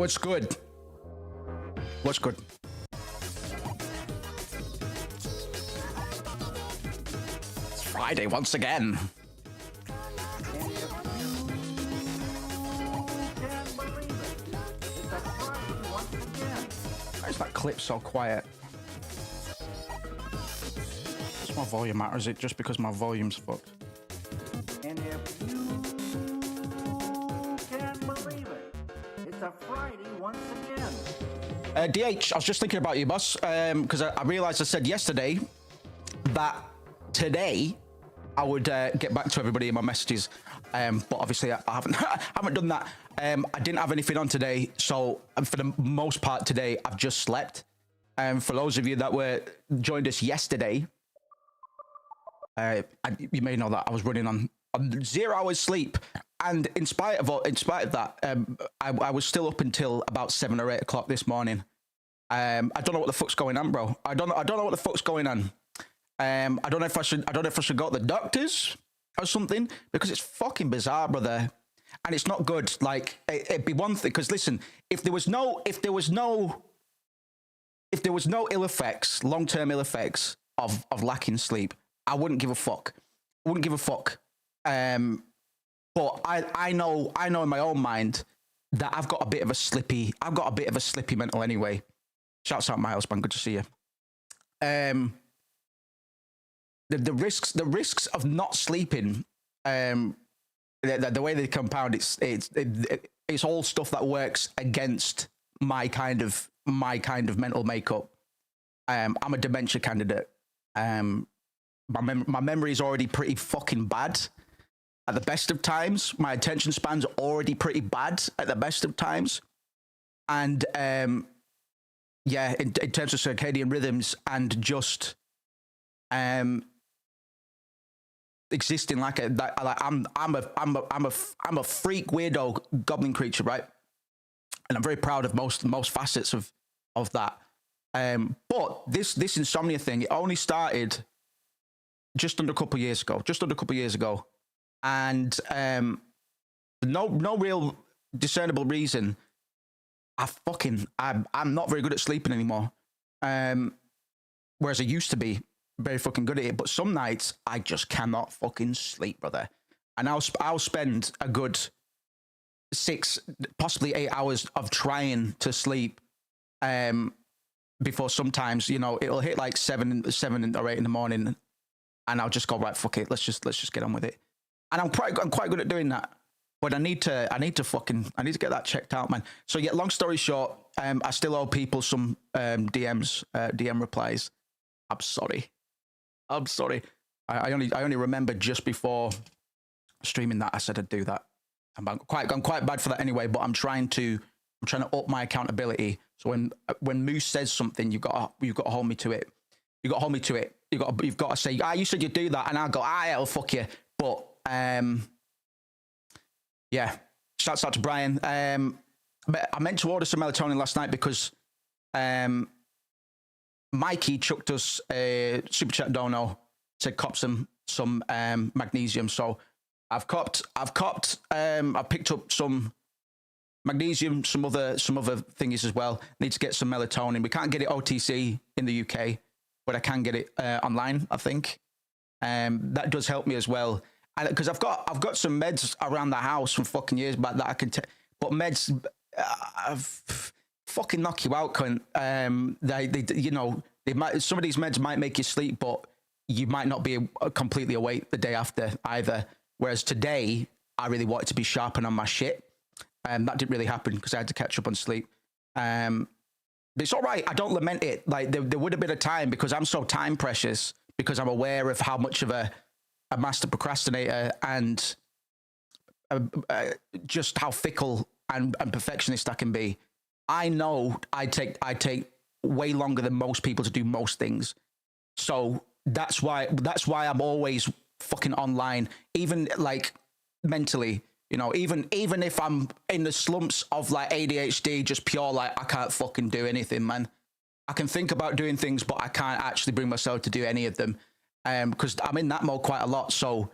What's good? What's good? It's Friday once again. Why is that clip so quiet? What's my volume at, or is it just because my volume's fucked? And if you can believe it, it's a Friday once again. DH, I was just thinking about you, boss, because I realized I said yesterday that today I would get back to everybody in my messages, but obviously I haven't I haven't done that. I didn't have anything on today, so for the most part today I've just slept. For those of you that were joined us yesterday, you may know that I was running on 0 hours sleep, and in spite of that, I was still up until about 7 or 8 o'clock this morning. I don't know what the fuck's going on, bro. I don't know what the fuck's going on. I don't know if I should go to the doctors or something, because it's fucking bizarre, brother, and it's not good. Like it'd be one thing, because listen, if there was no ill effects, long-term ill effects of lacking sleep, I wouldn't give a fuck. But I know in my own mind that I've got a bit of a slippy mental anyway. Shouts out Miles, man, good to see you. The risks of not sleeping, the way they compound, it's all stuff that works against my kind of mental makeup. I'm a dementia candidate. My memory is already pretty fucking bad at the best of times. My attention span's already pretty bad at the best of times. And yeah, in terms of circadian rhythms and just existing I'm a freak weirdo goblin creature, right? And I'm very proud of most facets of that. But this insomnia thing, it only started just under a couple of years ago, and no real discernible reason. I'm not very good at sleeping anymore, whereas I used to be very fucking good at it. But some nights I just cannot fucking sleep, brother, and I'll spend a good 6, possibly 8 hours of trying to sleep, before sometimes, it'll hit like 7 or 8 in the morning, and I'll just go, right, fuck it, let's just get on with it. And I'm quite good at doing that, but I need to get that checked out, man. So yeah, long story short, I still owe people some DM replies. I'm sorry. I only remembered just before streaming that I said I'd do that. I'm quite bad for that anyway, but I'm trying to up my accountability. So when Moose says something, you've got to hold me to it. You've got to say, you said you'd do that, and I'll go, I'll fuck you. But yeah, shouts out to Brian. I meant to order some melatonin last night because Mikey chucked us a super chat dono to cop some magnesium. So I've picked up some magnesium, some other thingies as well. Need to get some melatonin. We can't get it OTC in the UK, but I can get it online, I think. That does help me as well, because I've got some meds around the house from fucking years back that I can take. But meds, fucking knock you out, cunt. They might, some of these meds might make you sleep, but you might not be completely awake the day after either. Whereas today, I really wanted to be sharp and on my shit. That didn't really happen because I had to catch up on sleep. But it's all right. I don't lament it. Like there would have been a time, because I'm so time precious, because I'm aware of how much of a master procrastinator and just how fickle and perfectionist I can be. I know I take way longer than most people to do most things. So that's why I'm always fucking online, even like mentally. Even if I'm in the slumps of like ADHD, just pure like I can't fucking do anything, man. I can think about doing things, but I can't actually bring myself to do any of them, because I'm in that mode quite a lot. So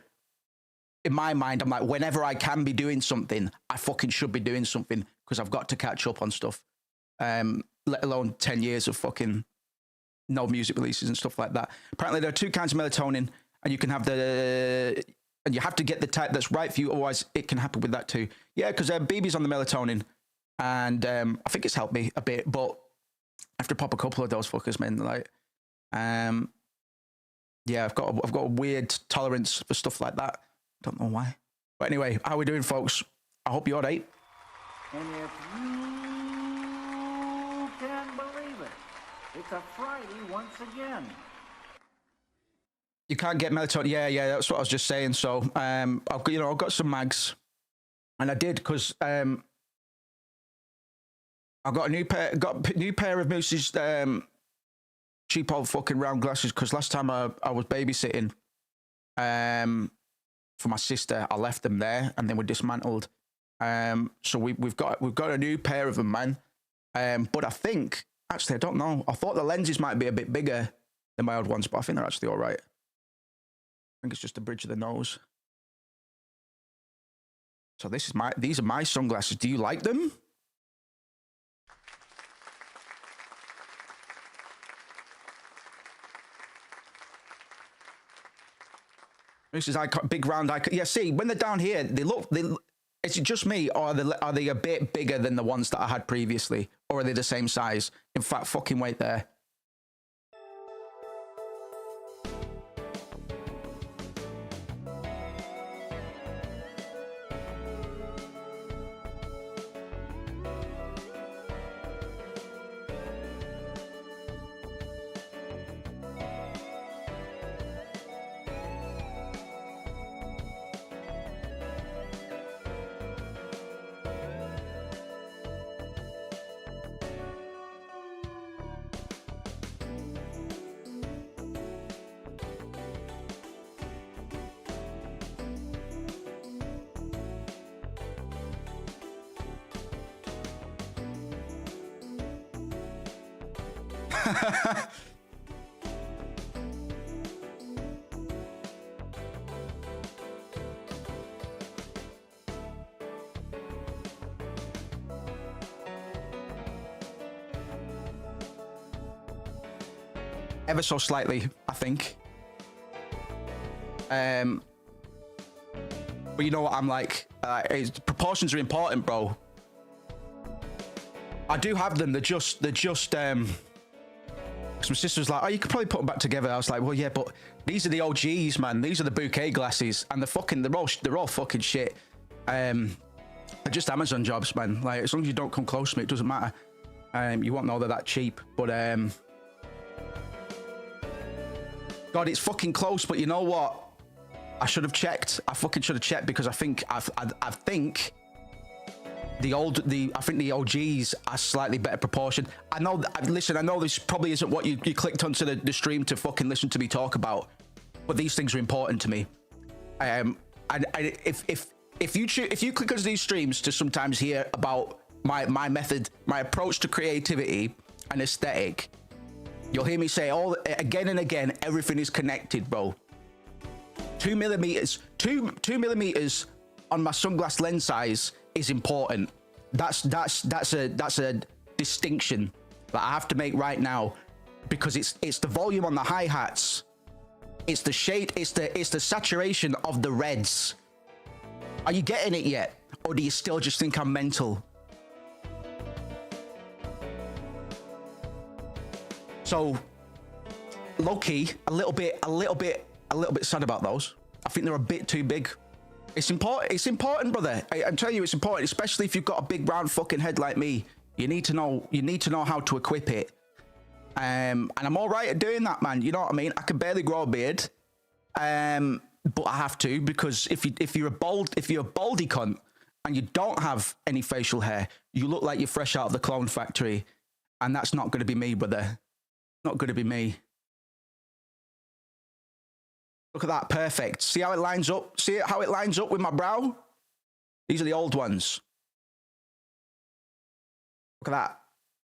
in my mind, I'm like, whenever I can be doing something, I fucking should be doing something. because I've got to catch up on stuff. Let alone 10 years of fucking no music releases and stuff like that. Apparently, there are two kinds of melatonin, and you can have and you have to get the type that's right for you, otherwise it can happen with that too. Yeah, because BB's on the melatonin, and I think it's helped me a bit, but I have to pop a couple of those fuckers, man. Like, yeah, I've got a weird tolerance for stuff like that. Don't know why. But anyway, how are we doing, folks? I hope you're all right. And if you can believe it, it's a Friday once again. You can't get melatonin. Yeah, that's what I was just saying. So, I've got some mags, and I did because I got a new pair of Moose's cheap old fucking round glasses, because last time I was babysitting for my sister, I left them there and they were dismantled. So we've got a new pair of them, man. But I think, actually, I don't know. I thought the lenses might be a bit bigger than my old ones, but I think they're actually all right. I think it's just the bridge of the nose. So these are my sunglasses. Do you like them? This is big round icon. Yeah, see, when they're down here, is it just me, or are they a bit bigger than the ones that I had previously? Or are they the same size? In fact, fucking wait there. Ever so slightly, I think. But you know what I'm like. Proportions are important, bro. I do have them. They're just. Cause my sister was like, "Oh, you could probably put them back together." I was like, "Well, yeah, but these are the OGs, man. These are the bouquet glasses, and they're all fucking shit. They're just Amazon jobs, man. Like, as long as you don't come close to me, it doesn't matter. You won't know they're that cheap, but God, it's fucking close. But you know what? I should have checked. I fucking should have checked, because I think the OGs are slightly better proportion. I know. Listen, I know this probably isn't what you clicked onto the stream to fucking listen to me talk about, but these things are important to me. And if you click onto these streams to sometimes hear about my method, my approach to creativity and aesthetic, you'll hear me say again and again, everything is connected, bro. 2 millimeters on my sunglass lens size is important. That's a distinction that I have to make right now, because it's the volume on the hi-hats, it's the shade, it's the saturation of the reds. Are you getting it yet, or do you still just think I'm mental? So, low-key, a little bit sad about those. I think they're a bit too big. It's important, brother. I'm telling you, it's important, especially if you've got a big round fucking head like me. You need to know how to equip it. And I'm all right at doing that, man. You know what I mean? I can barely grow a beard, but I have to, because if you're a baldy cunt and you don't have any facial hair, you look like you're fresh out of the clone factory, and that's not going to be me, brother. Not going to be me. Look at that, perfect. See how it lines up? See how it lines up with my brow? These are the old ones. Look at that.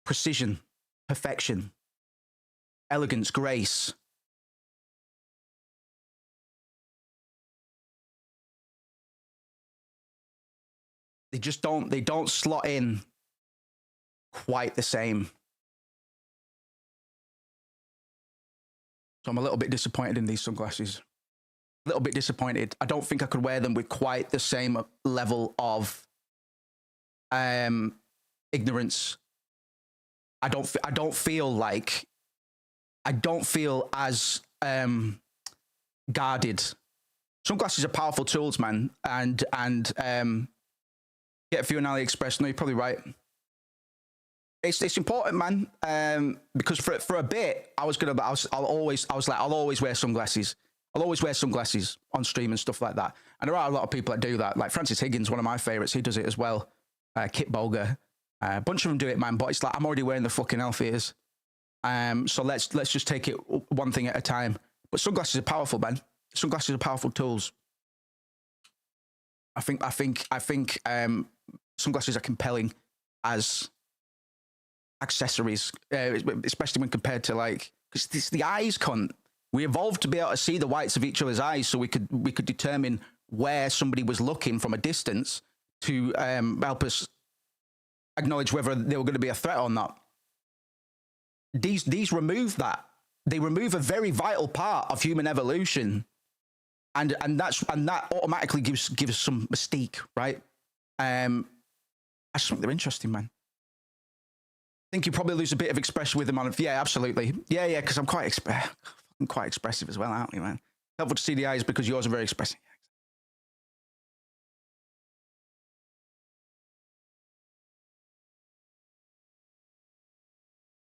Precision, perfection, elegance, grace. they don't slot in quite the same. So I'm a little bit disappointed in these sunglasses. A little bit disappointed. I don't think I could wear them with quite the same level of ignorance. I don't feel as guarded. Sunglasses are powerful tools, man, and get a few on AliExpress. No, you're probably right. It's important, man, because for a bit I was like I'll always wear sunglasses. I'll always wear sunglasses on stream and stuff like that. And there are a lot of people that do that. Like Francis Higgins, one of my favorites, he does it as well. Kit Boga, a bunch of them do it, man. But it's like I'm already wearing the fucking elf ears. So let's just take it one thing at a time. But sunglasses are powerful, man. Sunglasses are powerful tools. I think sunglasses are compelling as accessories, especially when compared to like, because it's the eyes, cunt. We evolved to be able to see the whites of each other's eyes, so we could determine where somebody was looking from a distance to help us acknowledge whether they were going to be a threat or not. These remove that. They remove a very vital part of human evolution, and that automatically gives some mystique, right? I just think they're interesting, man. I think you probably lose a bit of expression with them on. Yeah, absolutely. Yeah, because I'm quite expressive as well, aren't you, man? Helpful to see the eyes because yours are very expressive.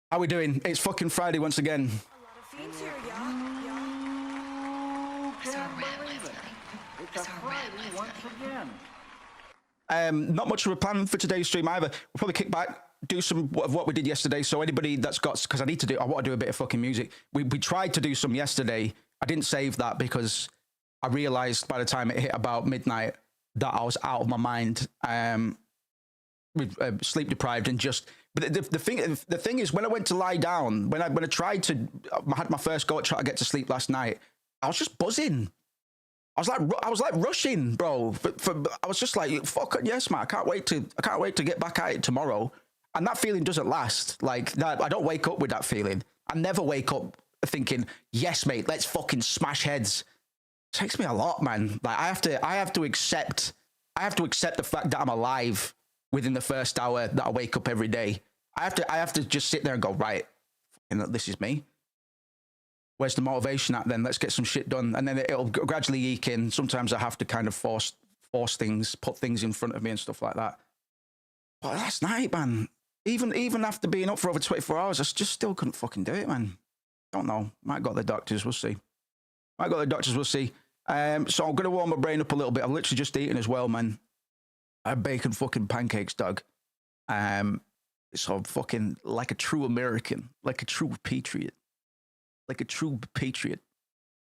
How we doing? It's fucking Friday once again. A lot of fiends here, y'all. It's a Friday once again. Not much of a plan for today's stream either. We'll probably kick back, do some of what we did yesterday. So anybody that's got, because I want to do a bit of fucking music. We tried to do some yesterday. I didn't save that because I realized by the time it hit about midnight that I was out of my mind, sleep deprived, and just. But the thing is, when I went to lie down, when I tried to, I had my first go at trying to get to sleep last night, I was just buzzing. I was like rushing, bro. I was just like, fuck yes, man. I can't wait to get back at it tomorrow. And that feeling doesn't last. Like that, I don't wake up with that feeling. I never wake up thinking, yes, mate, let's fucking smash heads. It takes me a lot, man. Like I have to accept the fact that I'm alive within the first hour that I wake up every day. I have to just sit there and go, right, this is me. Where's the motivation at then? Let's get some shit done. And then it'll gradually eke in. Sometimes I have to kind of force things, put things in front of me and stuff like that. But last night, man, even after being up for over 24 hours, I just still couldn't fucking do it, man. Don't know. Might go to the doctors. We'll see. So I'm going to warm my brain up a little bit. I've literally just eaten as well, man. I had bacon fucking pancakes, Doug. So I'm fucking like a true American, like a true patriot. Like a true patriot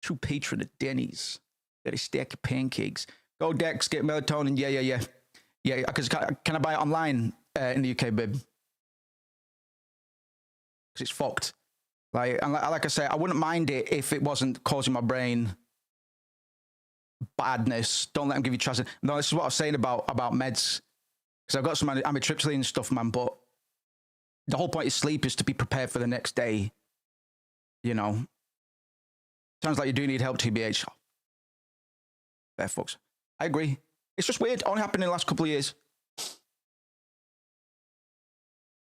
at Denny's. Got a stack of pancakes. Go Dex, get melatonin. Yeah. Because can I buy it online in the UK, babe? Because it's fucked. Like I say, I wouldn't mind it if it wasn't causing my brain badness. Don't let them give you trazodone. No, this is what I was saying about meds. Because I've got some amitriptyline and stuff, man. But the whole point of sleep is to be prepared for the next day. You know, sounds like you do need help, TBH. Fair folks. I agree. It's just weird. Only happened in the last couple of years.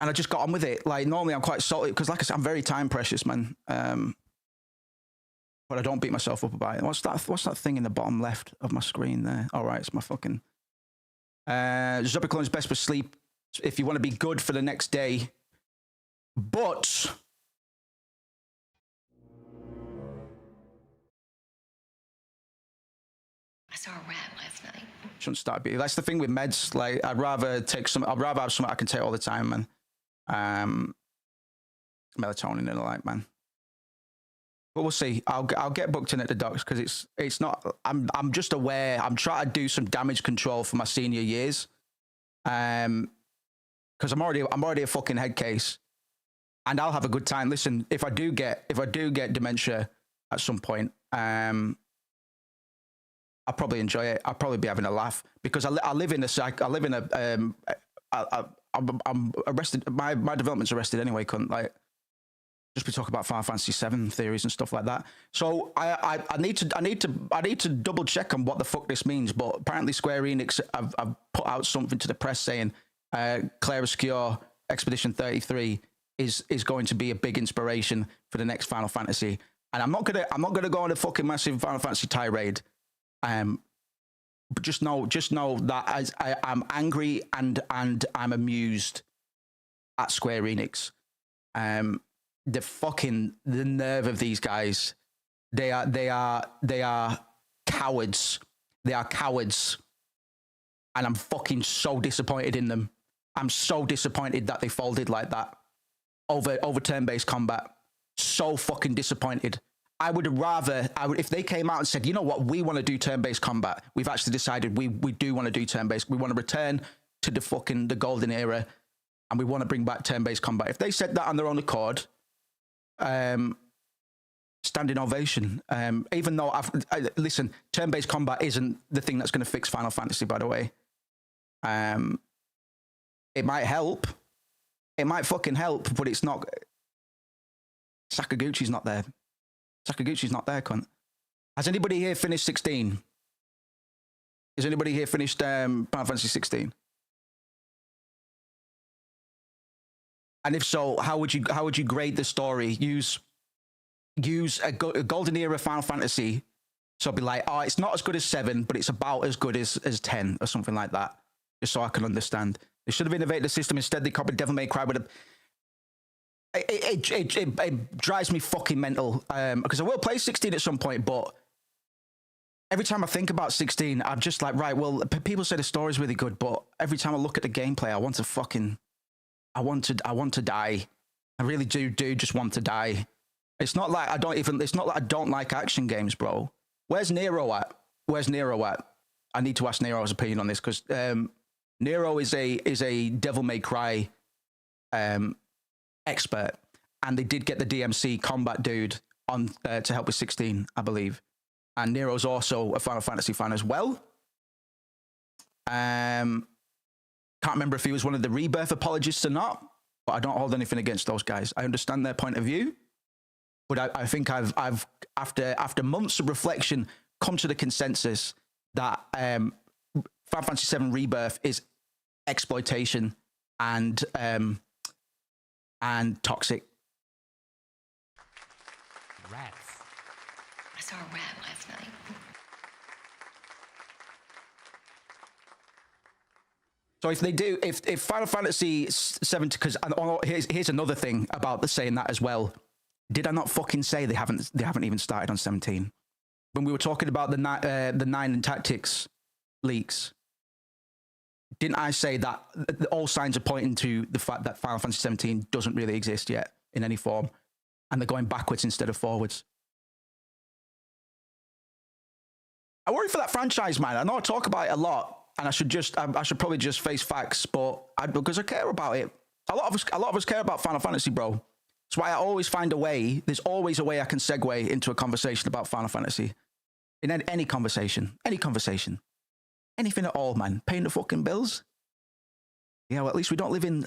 And I just got on with it. Like, normally I'm quite salty because, like I said, I'm very time precious, man. But I don't beat myself up about it. What's that thing in the bottom left of my screen there? All right, it's my fucking... Zopiclone is best for sleep if you want to be good for the next day. But... I saw a rat last night. Shouldn't start being. That's the thing with meds. Like, I'd rather have something I can take all the time, man. Melatonin and the like, man. But we'll see. I'll get booked in at the docks because it's not. I'm just aware. I'm trying to do some damage control for my senior years. Because I'm already a fucking head case, and I'll have a good time. Listen, if I do get dementia at some point, I'll I'll probably enjoy it. I'll probably be having a laugh because I live in a I'm arrested. My development's arrested anyway. Couldn't like just be talking about Final Fantasy VII theories and stuff like that. So I need to double check on what the fuck this means. But apparently Square Enix have put out something to the press saying Clair Obscur Expedition 33 is going to be a big inspiration for the next Final Fantasy. And I'm not gonna go on a fucking massive Final Fantasy tirade. But just know that I'm angry and I'm amused at Square Enix. The nerve of these guys. They are cowards. They are cowards. And I'm fucking so disappointed in them. I'm so disappointed that they folded like that over turn-based combat. So fucking disappointed. I would if they came out and said, you know what, we want to do turn-based combat. We've actually decided we do want to do turn-based. We want to return to the golden era, and we want to bring back turn-based combat. If they said that on their own accord, standing ovation. Even though listen, turn-based combat isn't the thing that's going to fix Final Fantasy, by the way. It might help. It might fucking help, but it's not. Sakaguchi's not there. Sakaguchi's not there, cunt. Has anybody here finished 16? Has anybody here finished Final Fantasy 16? And if so, how would you grade the story? Use a golden era Final Fantasy. So it'd be like, oh, it's not as good as 7, but it's about as good as 10 or something like that. Just so I can understand. They should have innovated the system. Instead, they copied Devil May Cry with a. It drives me fucking mental because I will play 16 at some point, but every time I think about 16, I'm just like, right, well, people say the story's really good, but every time I look at the gameplay, I want to die. I really do just want to die. It's not like I don't like action games, bro. Where's Nero at? I need to ask Nero's opinion on this because Nero is a Devil May Cry expert, and they did get the DMC combat dude on to help with 16, I believe. And Nero's also a Final Fantasy fan as well. Can't remember if he was one of the Rebirth apologists or not, but I don't hold anything against those guys. I understand their point of view, but I think I've after months of reflection come to the consensus that Final Fantasy VII Rebirth is exploitation and toxic. Rats. I saw a rat last night. So if Final Fantasy VII, because here's another thing about saying that as well. Did I not fucking say they haven't even started on 17? When we were talking about the 9 and Tactics leaks, didn't I say that all signs are pointing to the fact that Final Fantasy 17 doesn't really exist yet in any form, and they're going backwards instead of forwards? I worry for that franchise, man. I know I talk about it a lot, and I should probably just face facts, but because I care about it. A lot of us care about Final Fantasy, bro. That's why I always find a way. There's always a way I can segue into a conversation about Final Fantasy. In any conversation. Anything at all, man. Paying the fucking bills. Yeah, well, at least we don't live in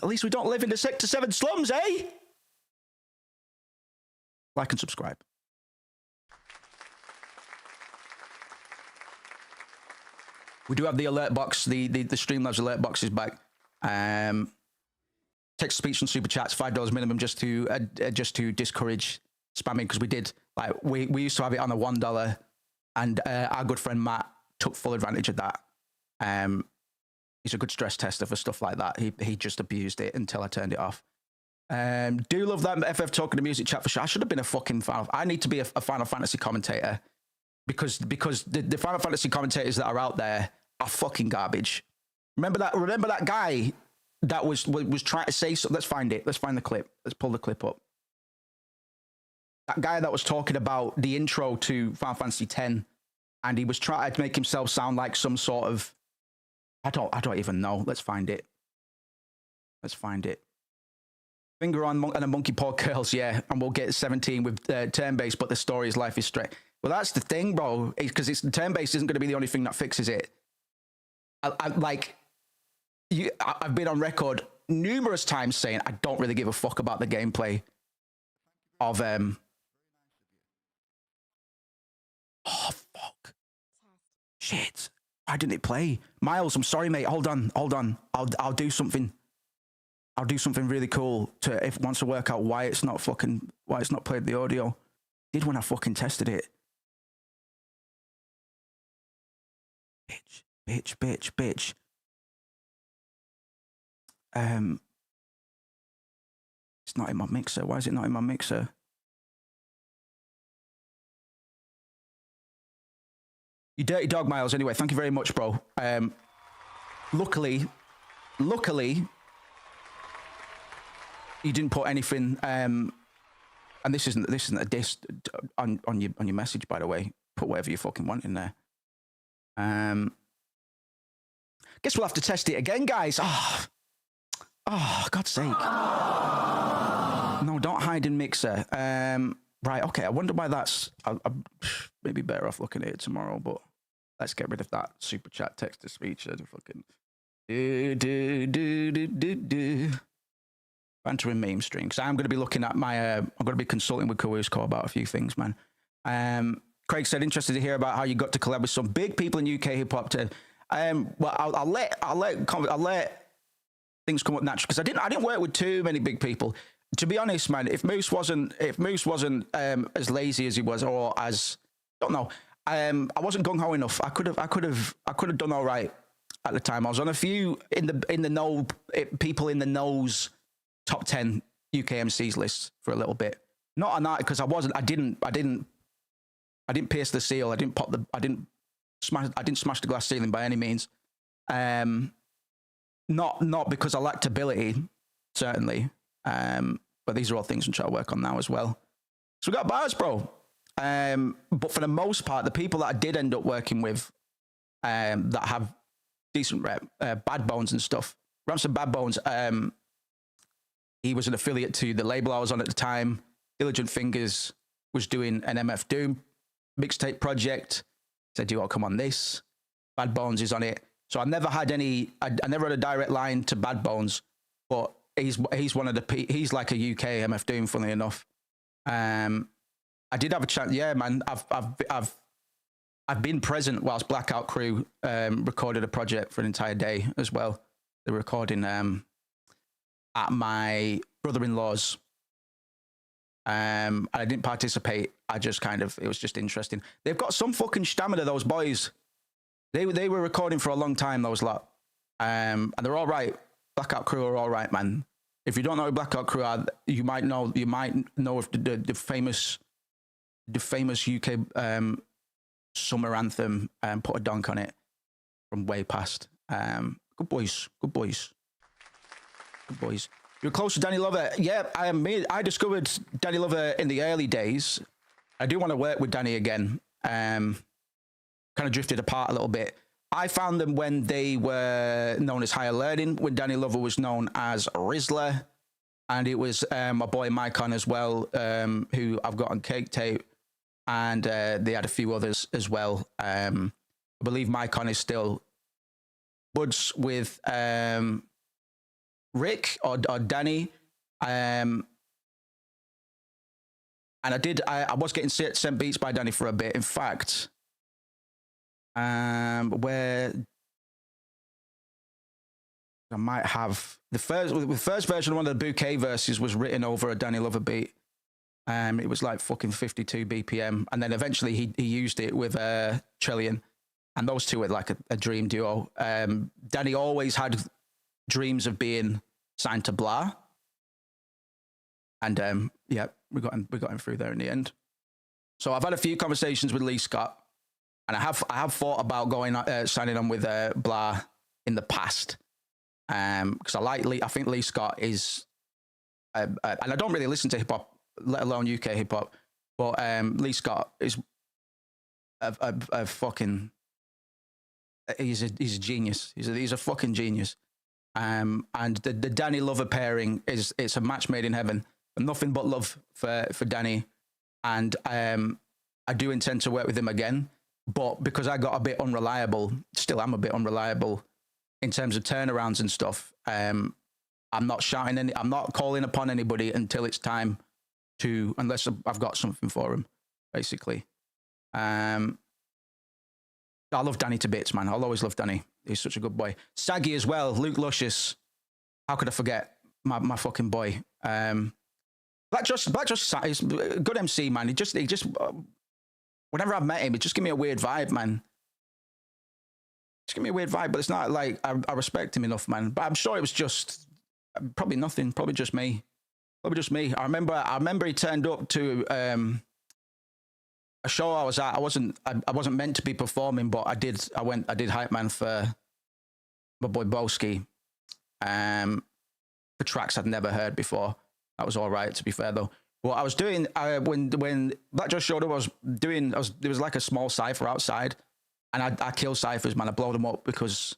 the Sector 7 slums, eh? Like and subscribe. We do have the alert box. The Streamlabs alert box is back. Text speech and super chats, $5 minimum, just to discourage spamming, because we used to have it on a $1, and our good friend Matt took full advantage of that. He's a good stress tester for stuff like that. He just abused it until I turned it off. Do love that FF talking to music chat for sure. I should have been a fucking I need to be a Final Fantasy commentator, because the Final Fantasy commentators that are out there are fucking garbage. Remember that guy that was trying to say so. Let's find it. Let's find the clip. Let's pull the clip up. That guy that was talking about the intro to Final Fantasy X, and he was trying to make himself sound like some sort of, I don't even know. Let's find it. Finger on and a monkey paw curls, yeah, and we'll get 17 with turn-based, but the story is Life is Strange. Well, that's the thing, bro. Because it's turn-based isn't going to be the only thing that fixes it. I've been on record numerous times saying I don't really give a fuck about the gameplay of Oh fuck! Shit! Why didn't it play? Miles, I'm sorry, mate. Hold on. I'll do something. I'll do something really cool once I work out why it's not played the audio. Did when I fucking tested it. Bitch. It's not in my mixer. Why is it not in my mixer? You dirty dog, Miles. Anyway, thank you very much, bro. Luckily, you didn't put anything. And this isn't a diss on your message, by the way. Put whatever you fucking want in there. Guess we'll have to test it again, guys. Oh, God's sake. No, don't hide in mixer. Right, okay, I wonder why that's... I'm maybe better off looking at it tomorrow, but let's get rid of that super chat text-to-speech. Fucking... Bantering meme stream, because I'm going to be looking at my... I'm going to be consulting with Kawusko about a few things, man. Craig said, interested to hear about how you got to collab with some big people in UK hip-hop to... well, I'll let things come up naturally, because I didn't work with too many big people. To be honest, man, if Moose wasn't as lazy as he was, or as I don't know, I wasn't gung ho enough. I could have done all right at the time. I was on a few in the know people in the knows top 10 UK MCs lists for a little bit. Not on that because I didn't pierce the seal. I didn't smash the glass ceiling by any means. Not because I lacked ability, certainly. But these are all things I'm trying to work on now as well. So we got bars, bro. But for the most part, the people that I did end up working with that have decent rep, Bad Bones and stuff. Ramson Bad Bones, he was an affiliate to the label I was on at the time. Diligent Fingers was doing an MF Doom mixtape project. Said, you all come on this. Bad Bones is on it. So I never had I never had a direct line to Bad Bones, but he's one of the he's like a UK MF Doom, funnily enough. I did have a chance. Yeah, man. I've been present whilst Blackout Crew recorded a project for an entire day as well. They were recording at my brother-in-law's. And I didn't participate. I just it was just interesting. They've got some fucking stamina, those boys. They were recording for a long time, those lot. And they're all right. Blackout Crew are all right, man. If you don't know who Blackout Crew are, you might know of the famous UK summer anthem, Put a Donk on It, from way past. Good boys. You're close to Danny Lover. Yeah, I discovered Danny Lover in the early days. I do want to work with Danny again. Kind of drifted apart a little bit. I found them when they were known as Higher Learning, when Danny Lover was known as Rizzler. And it was my boy Mycon as well, who I've got on Cake Tape. And they had a few others as well. I believe Mycon is still buds with Rick or Danny. And I was getting sent beats by Danny for a bit. In fact, where I might have the first version of one of the Bouquet verses was written over a Danny Lover beat. It was like fucking 52 BPM, and then eventually he used it with Trillian, and those two were like a dream duo. Danny always had dreams of being signed to Blah, and yeah, we got him through there in the end. So I've had a few conversations with Lee Scott. And I have thought about signing on with Blah in the past, because I like Lee. I think Lee Scott is, and I don't really listen to hip hop, let alone UK hip hop, but Lee Scott is a fucking. He's a genius. He's a fucking genius. And the Danny Lover pairing it's a match made in heaven. Nothing but love for Danny, and I do intend to work with him again. But because I got a bit unreliable, still am a bit unreliable in terms of turnarounds and stuff. I'm not shouting I'm not calling upon anybody until it's time to, unless I've got something for him, basically. I love Danny to bits, man. I'll always love Danny. He's such a good boy. Saggy as well. Luke Luscious. How could I forget my fucking boy? Black Josh is a good MC, man. He just whenever I've met him, it just give me a weird vibe, man. Just give me a weird vibe, but it's not like I respect him enough, man. But I'm sure it was just probably nothing. Probably just me. Probably just me. I remember he turned up to a show I was at. I wasn't meant to be performing, but I did hype man for my boy Boski. For tracks I'd never heard before. That was all right, to be fair though. What I was doing when Black Josh showed up, there was like a small cipher outside, and I kill ciphers, man. I blow them up because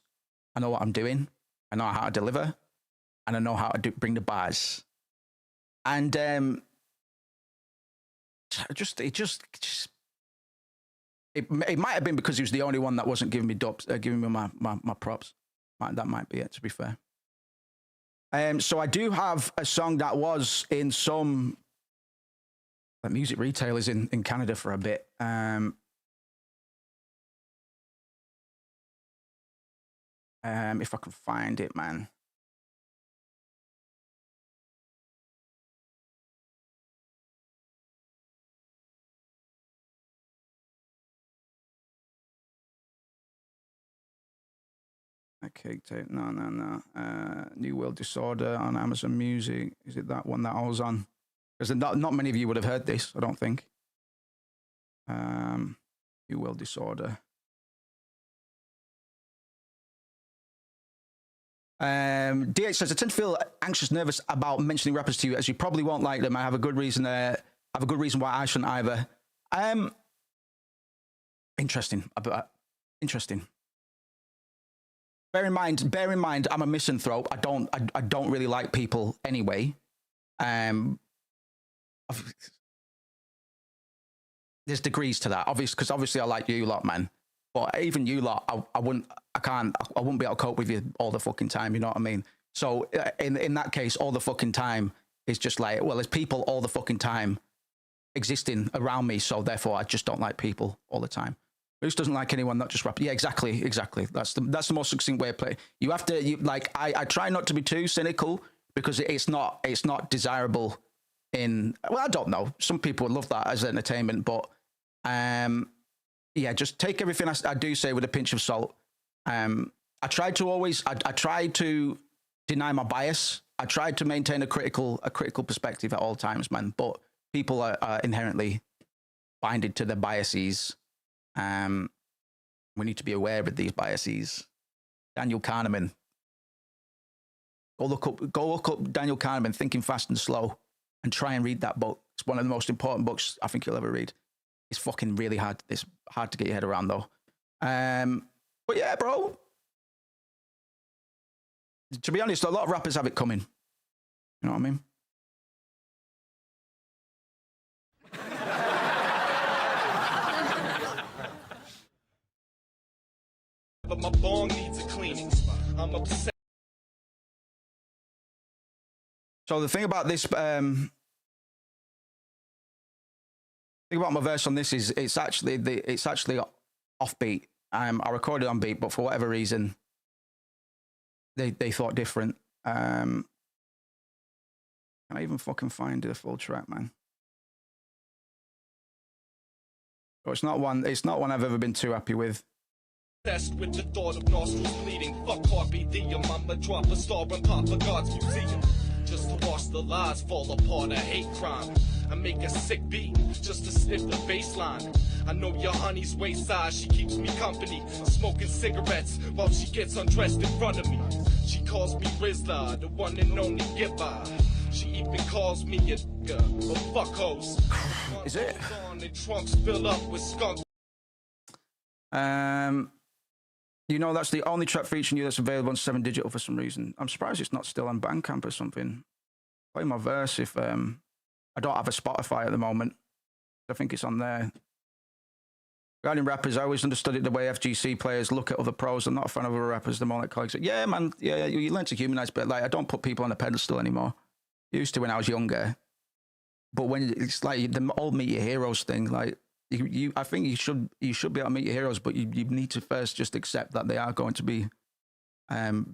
I know what I'm doing. I know how to deliver, and I know how to bring the bars. And it might have been because he was the only one that wasn't giving me my props. That might be it, to be fair. So I do have a song that was in some music retailers in Canada for a bit. If I can find it, man. Okay, tape. No. New World Disorder on Amazon Music. Is it that one that I was on? Because not many of you would have heard this, I don't think. New World Disorder. DH says, I tend to feel anxious, nervous about mentioning rappers to you, as you probably won't like them. I have a good reason. Why I shouldn't either. Interesting. Interesting. Bear in mind, I'm a misanthrope. I don't really like people anyway. There's degrees to that, obviously, because obviously I like you lot, man. But even you lot, I wouldn't be able to cope with you all the fucking time. You know what I mean? So in that case, all the fucking time is just like, well, there's people all the fucking time existing around me, so therefore I just don't like people all the time. Who doesn't like anyone, not just rap? Yeah, exactly. That's the most succinct way of playing. You have to, I try not to be too cynical because it's not desirable well, I don't know. Some people would love that as entertainment, but yeah, just take everything I do say with a pinch of salt. I try to deny my bias. I try to maintain a critical perspective at all times, man. But people are inherently binded to their biases. We need to be aware of these biases. Daniel Kahneman. Go look up Daniel Kahneman, Thinking Fast and Slow, and try and read that book. It's one of the most important books I think you'll ever read. It's fucking really hard. It's hard to get your head around though. But yeah, bro. To be honest, a lot of rappers have it coming. You know what I mean? But my bong needs a cleaning. I'm upset. So the thing about this, thing about my verse on this is it's actually offbeat. I recorded on beat, but for whatever reason, they thought different. Can I even fucking find the full track, man? So it's not one I've ever been too happy with. With the thought of nostrils bleeding. Fuck RBD, your mama drop a star in Papa God's museum. Just to watch the lies fall apart, a hate crime. I make a sick beat just to sniff the baseline. I know your honey's wayside, she keeps me company. Smoking cigarettes while she gets undressed in front of me. She calls me Rizla, the one and only giver. She even calls me a nigga, but fuck hoes. Is it? The trunks fill up with skunk. You know, that's the only track featuring you that's available on 7 Digital for some reason. I'm surprised it's not still on Bandcamp or something. Play my verse if I don't have a Spotify at the moment. I think it's on there. Regarding rappers, I always understood it the way FGC players look at other pros. I'm not a fan of other rappers. The more like colleagues, yeah, man, yeah, you learn to humanize, but like I don't put people on a pedestal anymore. Used to when I was younger, but when it's like the old meet your heroes thing, like I think you should be able to meet your heroes, but you need to first just accept that they are going to be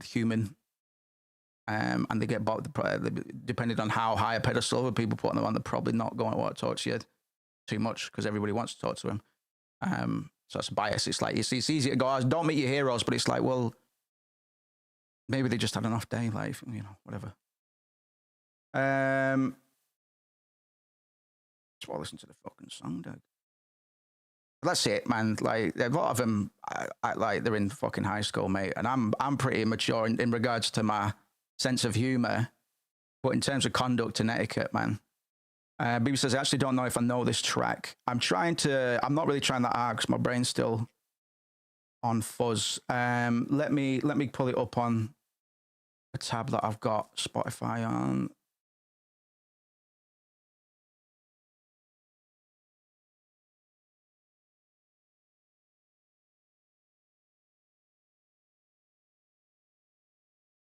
human, and they get bought depending on how high a pedestal other people put them on. They're probably not going to want to talk to you too much because everybody wants to talk to them. So it's a bias. It's like it's easy to go, oh, don't meet your heroes, but it's like, well, maybe they just had an off day, like, you know, whatever. That's why I listen to the fucking song, Doug. That's it, man. Like a lot of them, I like they're in fucking high school, mate, and I'm pretty mature in regards to my sense of humor, but in terms of conduct and etiquette, man. BB says, I actually don't know if I know this track. I'm not really trying that hard because my brain's still on fuzz. Let me pull it up on a tab that I've got Spotify on.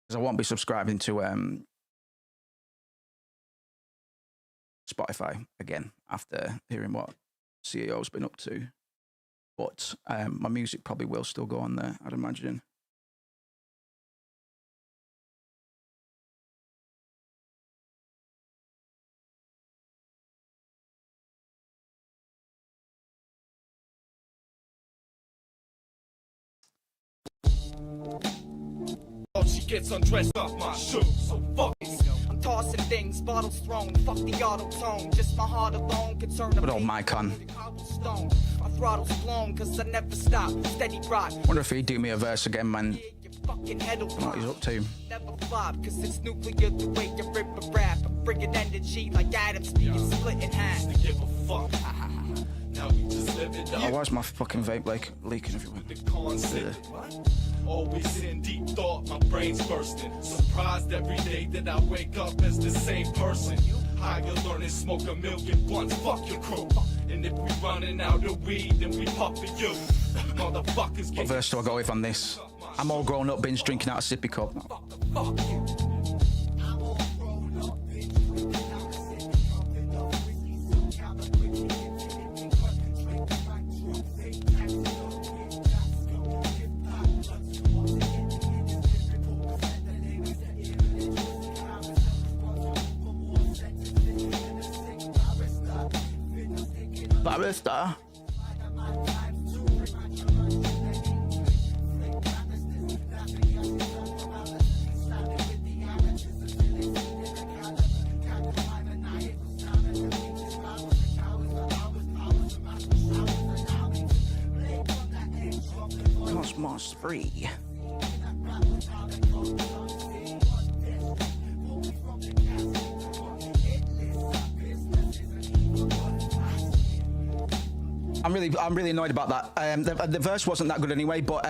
Because I won't be subscribing to Spotify again after hearing what CEO's been up to, but my music probably will still go on there, I'd imagine. She gets undressed off my shoes, so fuck it. I'm tossing things, bottles thrown, fuck the auto tone. Just my heart alone, concerned Good old mic on. My throttle's blown, cause I never stop. Steady rock. Wonder if he'd do me a verse again, man. Fucking head will What he's up to. never flop, cause it's nuclear the way you rip a rap. I'm bringing energy like atoms being split in half. To give a fuck. Now we just live it Oh, up. why's my fucking vape like leaking everywhere? The concept. Always in deep thought, my brain's bursting. Surprised every day that I wake up as the same person. Higher learning, smoke a million blunts, fuck your crew. And if we running out of weed, then we pop for you. Motherfuckers What get verse do I go with on this? I'm all grown up, binge drinking out of sippy cup. fuck you. Barista. Cosmos 3. I'm really annoyed about that. The verse wasn't that good anyway, but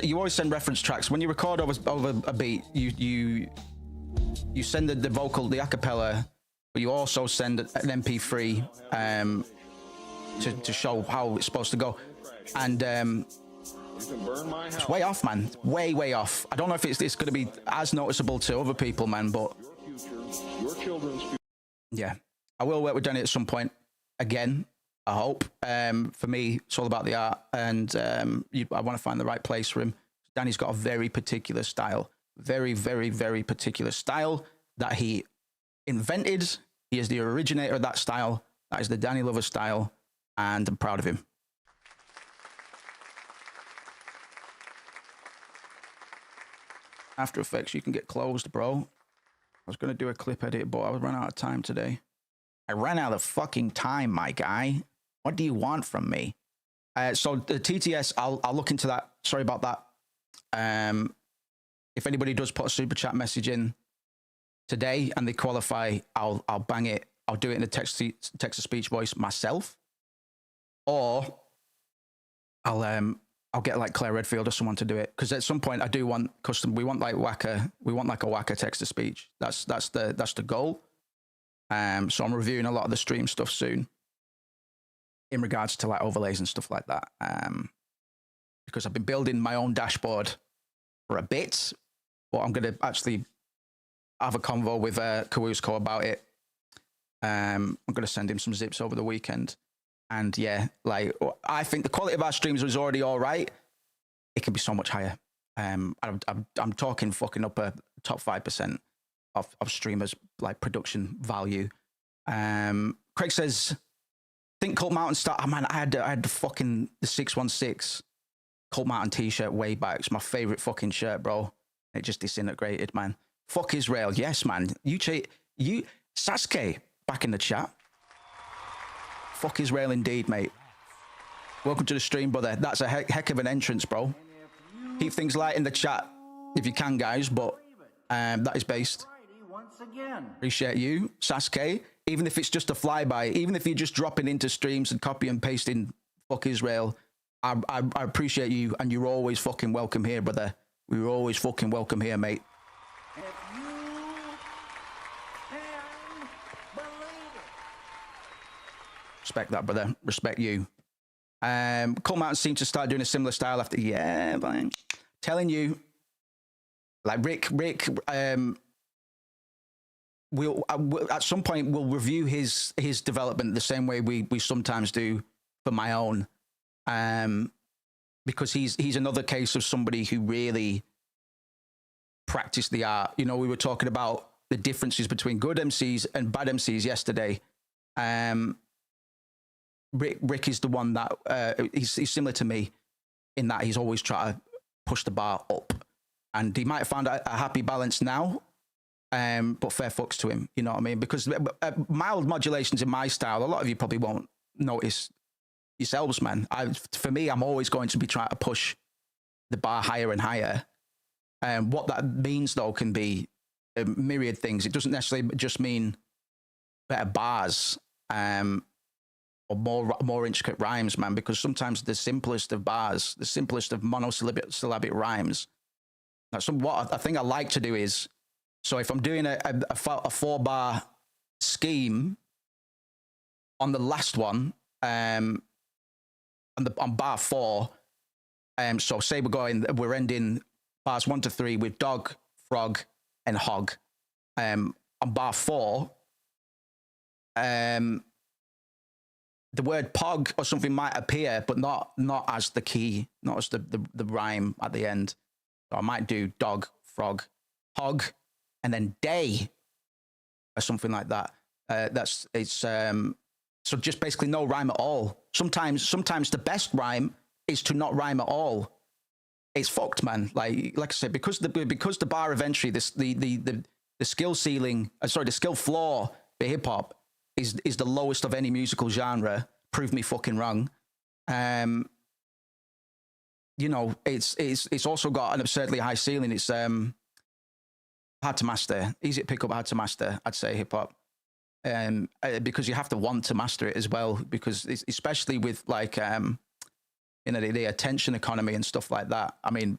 you always send reference tracks when you record over a beat. You send the vocal, the acapella, but you also send an MP3 to show how it's supposed to go, and it's way off, man. Way off. I don't know if it's going to be as noticeable to other people, man, but yeah, I will work with Danny at some point again. I hope. For me, it's all about the art, and I want to find the right place for him. Danny's got a very particular style, very particular style that he invented. He is the originator of that style. That is the Danny Lover style, and I'm proud of him. After Effects, you can get closed, bro. I was going to do a clip edit, but I ran out of time today. I ran out of fucking time, my guy. What do you want from me? So the TTS, I'll look into that. Sorry about that. If anybody does put a super chat message in today and they qualify, I'll bang it. I'll do it in a text to speech voice myself, or I'll get like Claire Redfield or someone to do it, because at some point I do want custom. We want like a Waka text to speech. That's the goal. So I'm reviewing a lot of the stream stuff soon. in regards to like overlays and stuff like that. Because I've been building my own dashboard for a bit, but I'm going to actually have a convo with Kawusko about it. I'm going to send him some zips over the weekend. And yeah, like, I think the quality of our streams was already all right. It can be so much higher. I'm talking fucking up a top 5% of streamers, like production value. Craig says, think Cult Mountain start. Oh man, I had the fucking the 616 Cult Mountain t-shirt way back. It's my favorite fucking shirt, bro. It just disintegrated, man. Fuck Israel. Yes, man. You Sasuke back in the chat. Fuck Israel indeed, mate. Welcome to the stream, brother. That's a heck of an entrance, bro. Keep things light in the chat if you can, guys, but that is based. Once again. Appreciate you, Sasuke. Even if it's just a flyby, even if you're just dropping into streams and copy and pasting fuck Israel, I appreciate you, and you're always fucking welcome here, brother. We're always fucking welcome here, mate. If you can believe it. Respect that, brother. Respect you. Cult Mountain seemed to start doing a similar style after. Yeah, but I'm telling you, like Rick. We'll at some point we'll review his development the same way we sometimes do for my own, because he's another case of somebody who really practiced the art. You know, we were talking about the differences between good MCs and bad MCs yesterday. Rick is the one that he's similar to me in that he's always trying to push the bar up, and he might have found a happy balance now. But fair fucks to him, you know what I mean? Because mild modulations in my style, a lot of you probably won't notice yourselves, man. For me, I'm always going to be trying to push the bar higher and higher. What that means, though, can be a myriad things. It doesn't necessarily just mean better bars or more intricate rhymes, man, because sometimes the simplest of bars, the simplest of monosyllabic rhymes, what I think I like to do is, so if I'm doing a 4-bar scheme on the last one, on bar 4, so say we're ending bars 1 to 3 with dog, frog, and hog. On bar 4, the word pog or something might appear, but not as the key, not as the rhyme at the end. So I might do dog, frog, hog, and then day, or something like that. So just basically no rhyme at all. Sometimes the best rhyme is to not rhyme at all. It's fucked, man. Like I said, because the bar of entry, the skill ceiling, the skill floor for hip hop is the lowest of any musical genre. Prove me fucking wrong. You know, it's also got an absurdly high ceiling. It's hard to master, easy to pick up, hard to master, I'd say, hip hop. Because you have to want to master it as well, because especially with like, you know, the attention economy and stuff like that. I mean,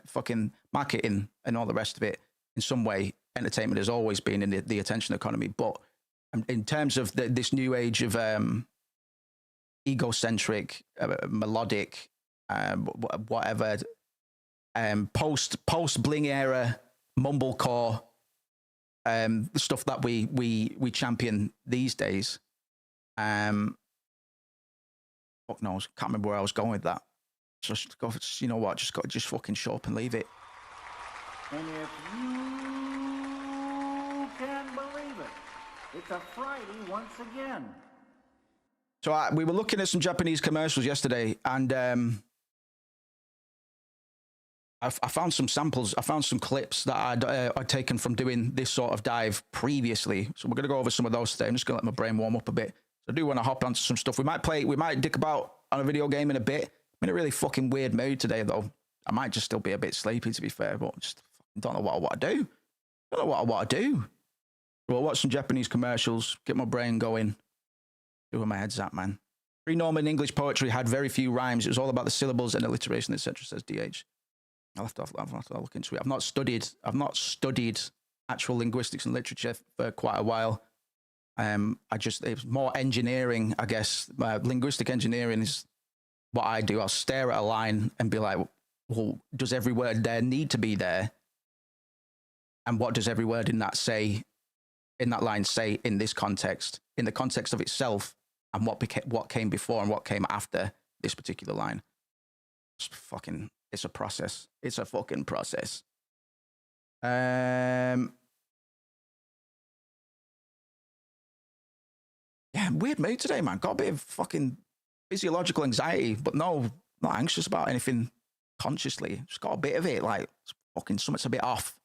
fucking marketing and all the rest of it, in some way, entertainment has always been in the attention economy. But in terms of this new age of egocentric, melodic, whatever, post bling era, mumblecore, the stuff that we champion these days. Fuck knows, can't remember where I was going with that. Just go, you know what? Just fucking show up and leave it. And if you can believe it, it's a Friday once again. So we were looking at some Japanese commercials yesterday, and I found some samples. I found some clips that I'd taken from doing this sort of dive previously. So we're going to go over some of those today. I'm just going to let my brain warm up a bit. So I do want to hop onto some stuff. We might dick about on a video game in a bit. I'm in a really fucking weird mood today, though. I might just still be a bit sleepy, to be fair, but just don't know what I want to do. We'll watch some Japanese commercials, get my brain going. See where my head's at, man. Pre-Norman English poetry had very few rhymes. It was all about the syllables and alliteration, etc., says DH. I'll have to look into it. I've not studied actual linguistics and literature for quite a while. It's more engineering, I guess. Linguistic engineering is what I do. I'll stare at a line and be like, well, does every word there need to be there? And what does every word in that line say in this context, in the context of itself, and what came before and what came after this particular line? It's a process. It's a fucking process. Yeah, weird mood today, man. Got a bit of fucking physiological anxiety, but no, not anxious about anything consciously. Just got a bit of it, like something's a bit off.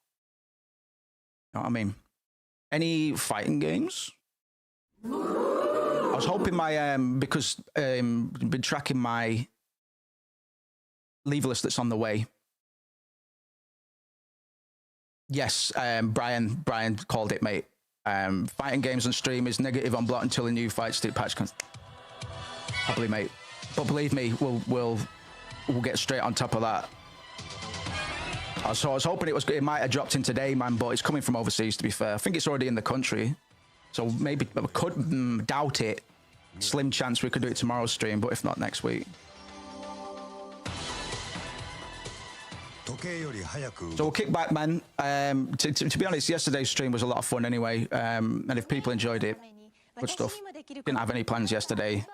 You know what I mean? Any fighting games? I was hoping because been tracking my lever list that's on the way. Yes, Brian called it, mate. Fighting games on stream is negative on block until a new fight state patch comes. Probably, mate. But believe me, we'll get straight on top of that. So I was hoping it might have dropped in today, man, but it's coming from overseas, to be fair. I think it's already in the country. So maybe I could doubt it. Slim chance we could do it tomorrow's stream, but if not, next week. So we'll kick back, man. To be honest, yesterday's stream was a lot of fun anyway. And if people enjoyed it, good stuff. Didn't have any plans yesterday.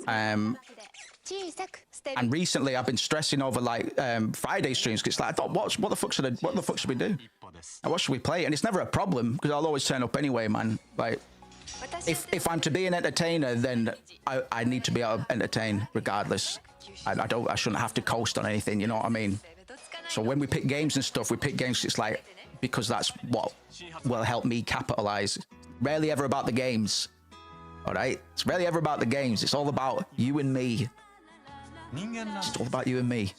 And recently I've been stressing over like Friday streams, because it's like I thought, what the fuck should we do? And what should we play? And it's never a problem because I'll always turn up anyway, man. Like if I'm to be an entertainer, then I need to be able to entertain regardless. I shouldn't have to coast on anything, you know what I mean? So when we pick games and stuff, we pick games, it's like, because that's what will help me capitalize. Rarely ever about the games. All right? It's rarely ever about the games. It's all about you and me. It's all about you and me.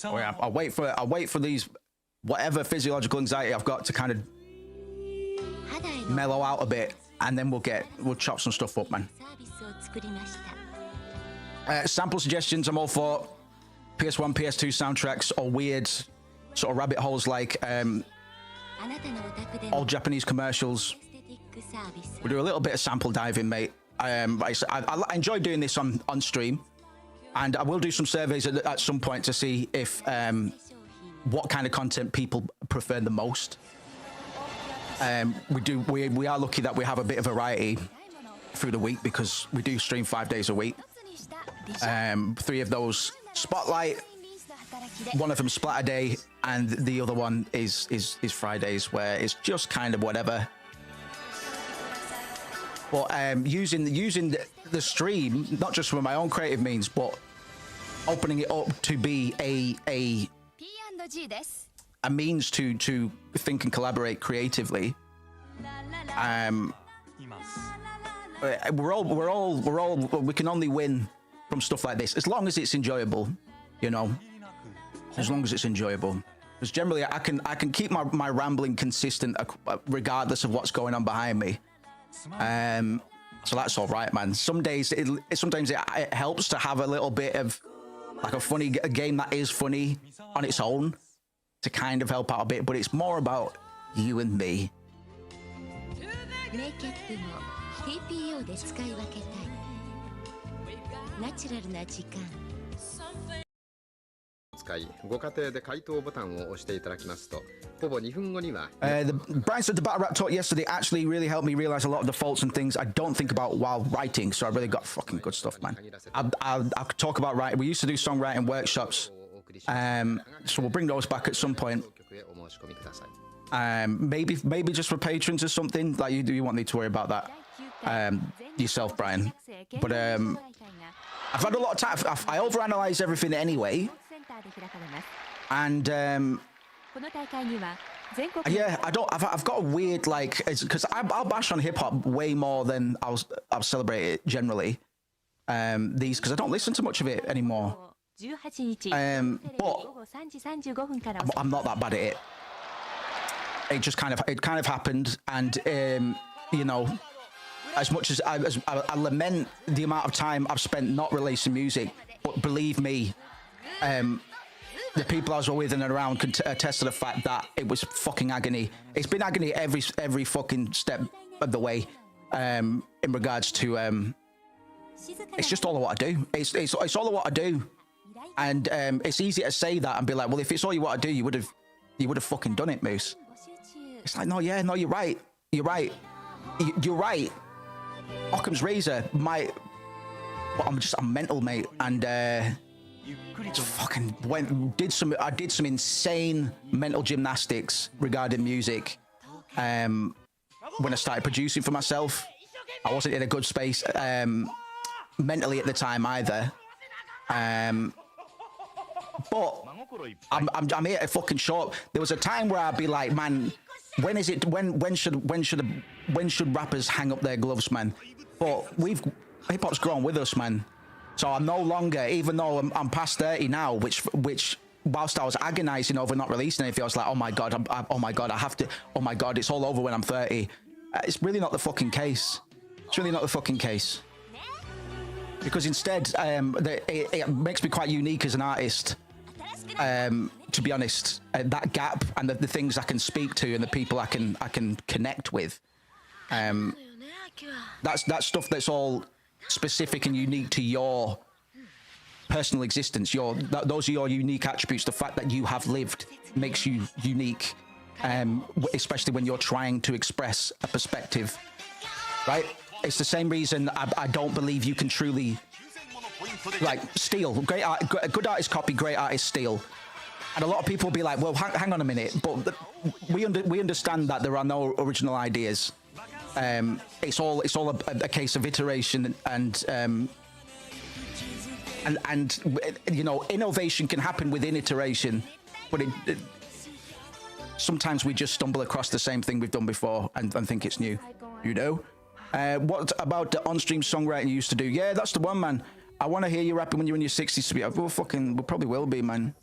Oh yeah, I'll wait for these whatever physiological anxiety I've got to kind of mellow out a bit, and then we'll chop some stuff up, man. Sample suggestions, I'm all for. PS1, PS2 soundtracks or weird sort of rabbit holes like all Japanese commercials. We do a little bit of sample diving, mate. I enjoy doing this on stream, and I will do some surveys at some point to see if what kind of content people prefer the most. We are lucky that we have a bit of variety through the week because we do stream 5 days a week. 3 of those Spotlight, one of them Splatter Day, and the other one is Fridays, where it's just kind of whatever. But using the stream, not just for my own creative means, but opening it up to be a means to think and collaborate creatively. We can only win from stuff like this as long as it's enjoyable, you know. As long as it's enjoyable, because generally I can keep my rambling consistent regardless of what's going on behind me. So that's all right, man. Some days sometimes it helps to have a little bit of like a game that is funny on its own to kind of help out a bit, but it's more about you and me. Brian said the battle rap talk yesterday actually really helped me realize a lot of the faults and things I don't think about while writing, so I really got fucking good stuff, man. I'll talk about writing. We used to do songwriting workshops, so we'll bring those back at some point. Maybe just for patrons or something. Like you won't need to worry about that yourself, Brian. But I've had a lot of time. I overanalyze everything anyway. And yeah, I've got a weird, like, because I'll bash on hip hop way more than I'll celebrate it generally. Because I don't listen to much of it anymore. But I'm not that bad at it. it just kind of happened, and you know, as much as I lament the amount of time I've spent not releasing music, but believe me, the people I was with and around can attest to the fact that it was fucking agony. It's been agony every fucking step of the way, in regards to it's just all I want to do. It's all I want to do, and it's easy to say that and be like, well, if it's all you want to do, you would have fucking done it, Moose. It's like, no, you're right. You're right. Occam's razor might, but I'm mental, mate, and just fucking I did some insane mental gymnastics regarding music. When I started producing for myself, I wasn't in a good space mentally at the time either. But I'm here to fucking short. There was a time where I'd be like, man, when should rappers hang up their gloves, man? But hip hop's grown with us, man. So I'm no longer, even though I'm past 30 now, which whilst I was agonizing over not releasing anything, I was like, oh my god, I have to. Oh my god, it's all over when I'm 30. It's really not the fucking case. It's really not the fucking case. Because instead, it makes me quite unique as an artist. To be honest, that gap and the things I can speak to and the people I can connect with, that's stuff that's all specific and unique to your personal existence. Those are your unique attributes. The fact that you have lived makes you unique, especially when you're trying to express a perspective, right? It's the same reason I don't believe you can truly steal. Good artists copy, great artists steal. And a lot of people will be like, well, hang on a minute, but we understand that there are no original ideas. It's all a case of iteration and you know, innovation can happen within iteration, but sometimes we just stumble across the same thing we've done before and think it's new, you know? What about the on-stream songwriting you used to do? Yeah, that's the one, man. I want to hear you rapping when you're in your 60s to be. We probably will be, man.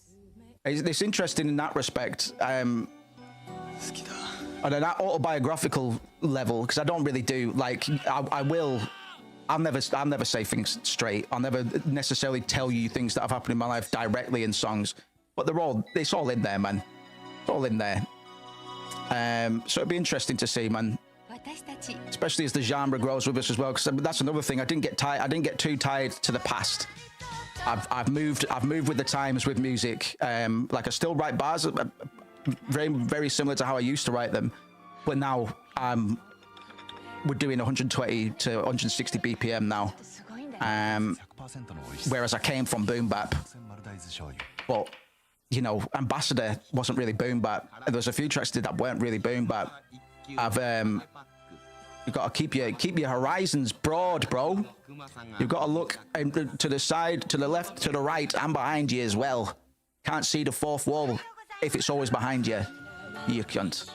It's interesting in that respect. On an autobiographical level, because I don't really do like I'll never say things straight. I'll never necessarily tell you things that have happened in my life directly in songs, but it's all in there, man. It's all in there. So it'd be interesting to see, man. Especially as the genre grows with us as well, because that's another thing. I didn't get too tied to the past. I've moved with the times with music. Like I still write bars, very very similar to how I used to write them, but now we're doing 120 to 160 BPM now. Whereas I came from boom bap, but you know, Ambassador wasn't really boom bap. There was a few tracks that weren't really boom bap. You've got to keep your horizons broad, bro. You've got to look to the side, to the left, to the right, and behind you as well. Can't see the fourth wall if it's always behind you, you cunt.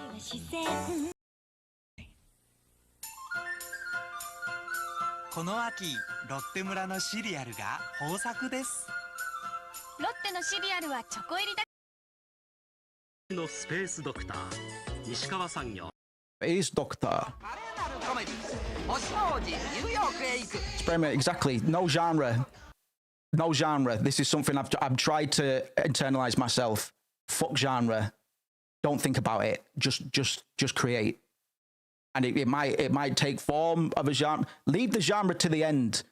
この秋、ロッテ村のシリアルが豊作です。ロッテのシリアルはチョコ入りだ。のスペースドクター西川産業 Space Doctor. Experiment, exactly. No genre. This is something I've tried to internalize myself. Fuck genre. Don't think about it. Just create. And it might take form of a genre. Leave the genre to the end.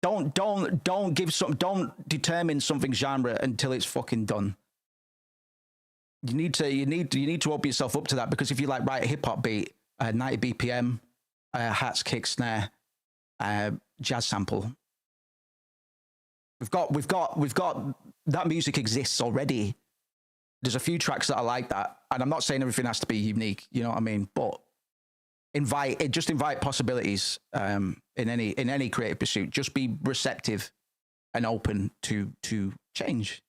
Don't determine something's genre until it's fucking done. You need to open yourself up to that, because if you like write a hip hop beat, 90 BPM, hats, kick, snare, jazz sample. We've got that music exists already. There's a few tracks that are like that, and I'm not saying everything has to be unique. You know what I mean? But invite possibilities in any creative pursuit. Just be receptive and open to change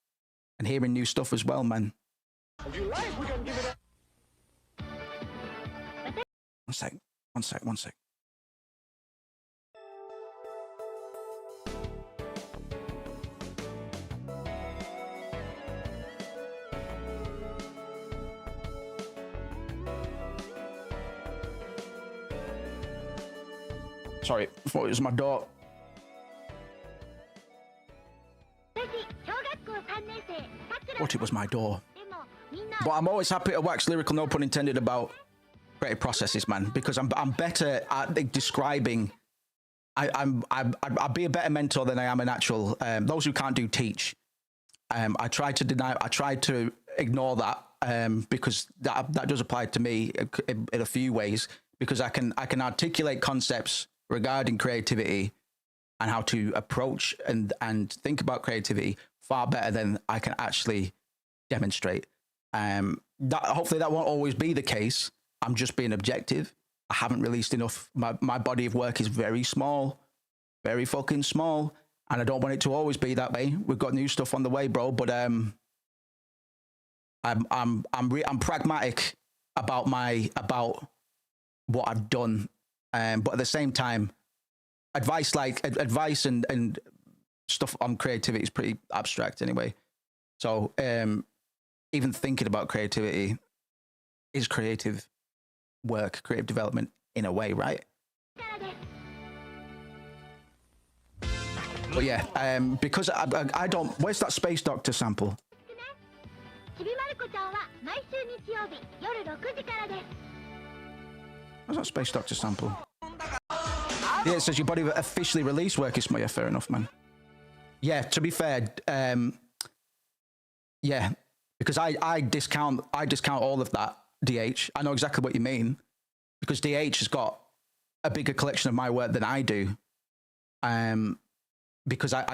and hearing new stuff as well, man. If you like, we can give it a... One sec. Sorry, I thought it was my door. Thought it was my door. But I'm always happy to wax lyrical, no pun intended, about creative processes, man, because I'm better at describing. I'd be a better mentor than I am an actual. Those who can't do teach. I try to ignore that because that does apply to me in a few ways, because I can articulate concepts regarding creativity and how to approach and think about creativity far better than I can actually demonstrate. Hopefully that won't always be the case. I'm just being objective. I haven't released enough. My body of work is very small, very fucking small, and I don't want it to always be that way. We've got new stuff on the way, bro. But I'm pragmatic about what I've done. But at the same time, advice and stuff on creativity is pretty abstract anyway. So even thinking about creativity is creative work, creative development in a way, right? But yeah, because I don't. Where's that Space Doctor sample? Where's that Space Doctor sample? Yeah, it says your body officially released work. Yeah, fair enough, man. Yeah, to be fair, yeah, because I discount all of that. DH, I know exactly what you mean, because DH has got a bigger collection of my work than I do. Because I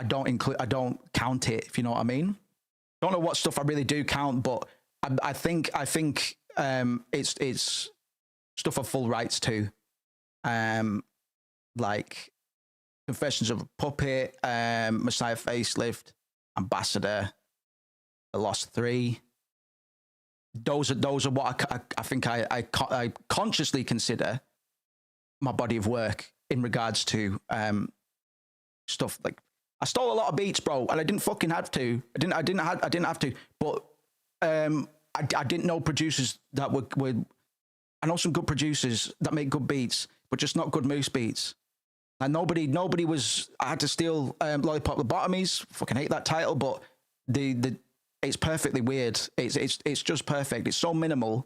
don't count it, if you know what I mean. Don't know what stuff I really do count, but I think it's stuff of full rights to, like Confessions of a Puppet, Messiah Facelift, Ambassador, The Lost 3. Those are what I think I consciously consider my body of work in regards to stuff. Like, I stole a lot of beats, bro, and I didn't fucking have to. I didn't have to. But I didn't know producers that would. I know some good producers that make good beats, but just not good Moose beats. And nobody was. I had to steal Lollipop Lobotomies. Fucking hate that title, but it's perfectly weird. It's just perfect. It's so minimal,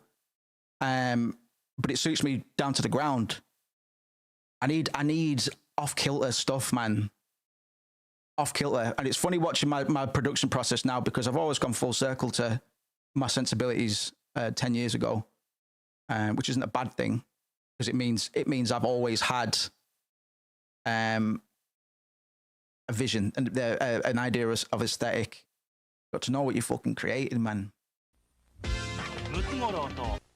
but it suits me down to the ground. I need off kilter stuff, man. Off kilter, and it's funny watching my production process now, because I've always gone full circle to my sensibilities 10 years ago, which isn't a bad thing, because it means I've always had a vision and an idea of aesthetic. Got to know what you're fucking creating, man.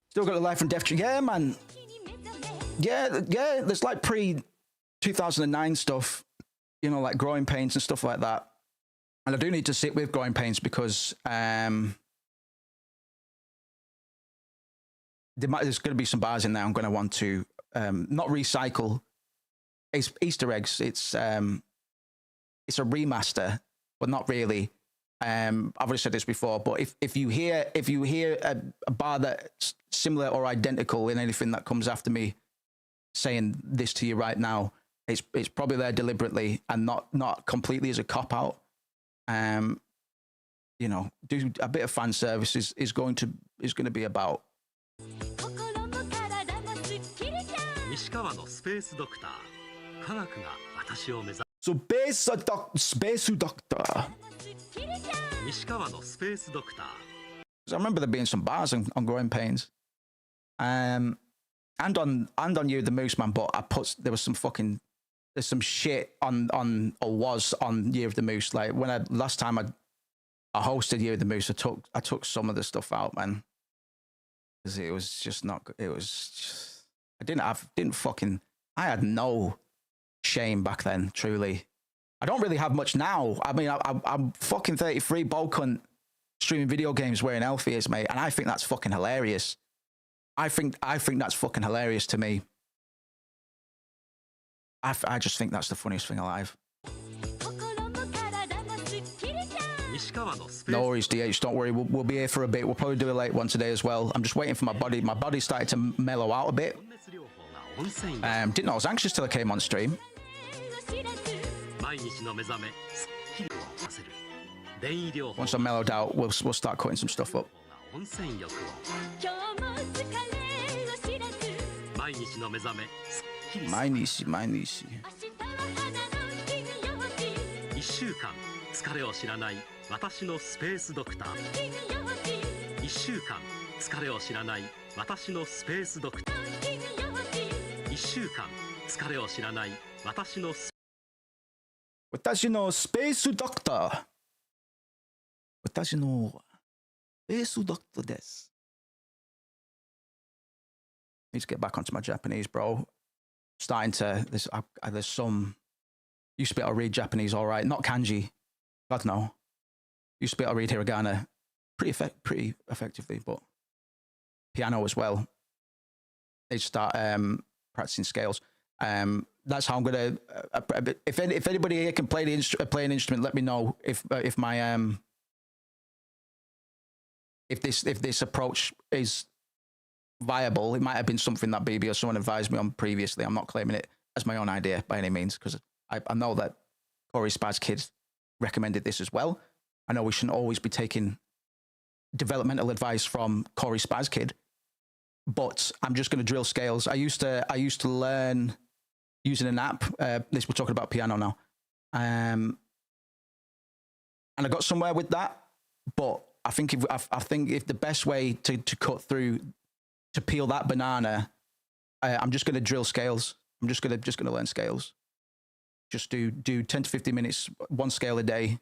Still got the life and death. Yeah, man. Yeah. There's like pre-2009 stuff, you know, like Growing Pains and stuff like that. And I do need to sit with Growing Pains, because there's going to be some bars in there I'm going to want to not recycle. It's Easter eggs. It's a remaster, but not really. I've already said this before, but if you hear a bar that's similar or identical in anything that comes after me saying this to you right now, it's probably there deliberately and not completely as a cop out. You know, do a bit of fan service is going to be about. So Space Doctor. I remember there being some bars on Growing Pains, and on You the Moose, man. But there's some shit on Year of the Moose. Like when last time I hosted Year of the Moose, I took some of the stuff out, man, because it was just not good. It was just, I had no shame back then, truly. I don't really have much now. I mean, I'm fucking 33, bow cunt, streaming video games wearing elf ears, mate, and I think that's fucking hilarious. I think that's fucking hilarious to me. I just think that's the funniest thing alive. No worries, DH. Don't worry. We'll be here for a bit. We'll probably do a late one today as well. I'm just waiting for my body. My body's started to mellow out a bit. 温泉浴 Didn't know I was anxious till I came on stream. 毎日の目覚めすっきりをさせる電位療法 Once I'm mellowed out, we'll start cutting some stuff up. 温泉浴を今日も疲れを知らず毎日の目覚めすっきり毎日毎日明日は花の金曜日1週間疲れを知らない私のスペースドクター金曜日1週間疲れを知らない私のスペースドクター金曜日1週間疲れを知らない私のス私のスペースドクター。私のスペースドクターです。Need to get back onto my Japanese, bro. Starting to there's some used to be able to read Japanese all right, not kanji. God no. Used to be able to read hiragana pretty effectively, but piano as well. They start practicing scales. That's how I'm gonna. If anybody here can play an instrument, let me know if my if this approach is viable. It might have been something that BB or someone advised me on previously. I'm not claiming it as my own idea by any means, because I know that Corey Spaz Kid recommended this as well. I know we shouldn't always be taking developmental advice from Corey Spaz Kid, but I'm just going to drill scales. I used to learn using an app. This we're talking about piano now, and I got somewhere with that. But I think if the best way to cut through, to peel that banana, I'm just going to drill scales. I'm just going to learn scales. Just do 10 to 15 minutes, one scale a day,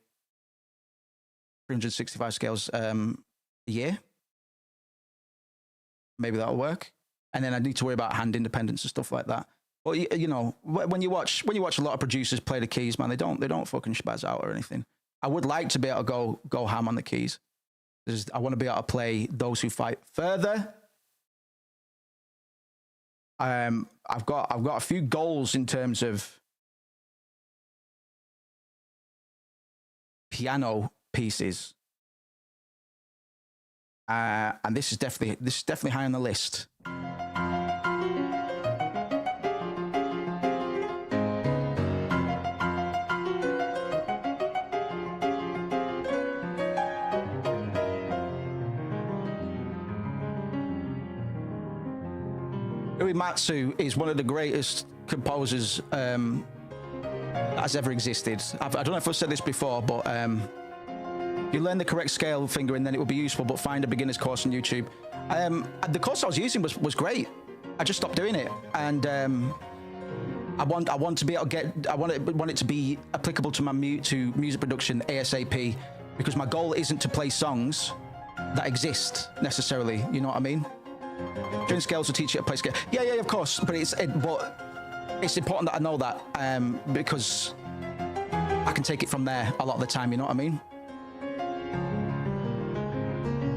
365 scales a year. Maybe that'll work. And then I need to worry about hand independence and stuff like that. But you know, when you watch a lot of producers play the keys, man, they don't fucking spaz out or anything. I would like to be able to go ham on the keys. I want to be able to play Those Who Fight Further. I've got a few goals in terms of piano pieces, and this is definitely high on the list. Uematsu is one of the greatest composers that's ever existed. I don't know if I've said this before, but you learn the correct scale fingering, then it would be useful, but find a beginner's course on YouTube. The course I was using was great. I just stopped doing it, and I want to be able to get. I want it to be applicable to my music production ASAP, because my goal isn't to play songs that exist necessarily. You know what I mean? Doing scales will teach you to play scale. Yeah, of course. But it's important that I know that, because I can take it from there a lot of the time. You know what I mean?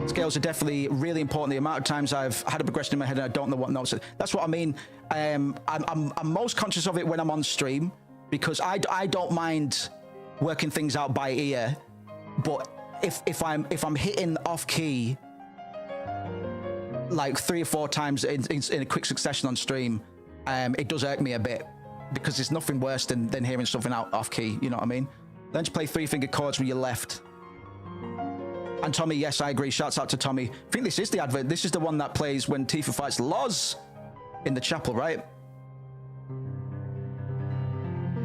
Scales are definitely really important. The amount of times I've had a progression in my head and I don't know what notes. That's what I mean. I'm most conscious of it when I'm on stream, because I don't mind working things out by ear. But if I'm hitting off key like 3 or 4 times in a quick succession on stream, it does irk me a bit, because there's nothing worse than hearing something out off key. You know what I mean? Learn to play 3-finger chords with your left. And Tommy, yes, I agree. Shouts out to Tommy. I think this is the advert. This is the one that plays when Tifa fights Loz in the chapel, right?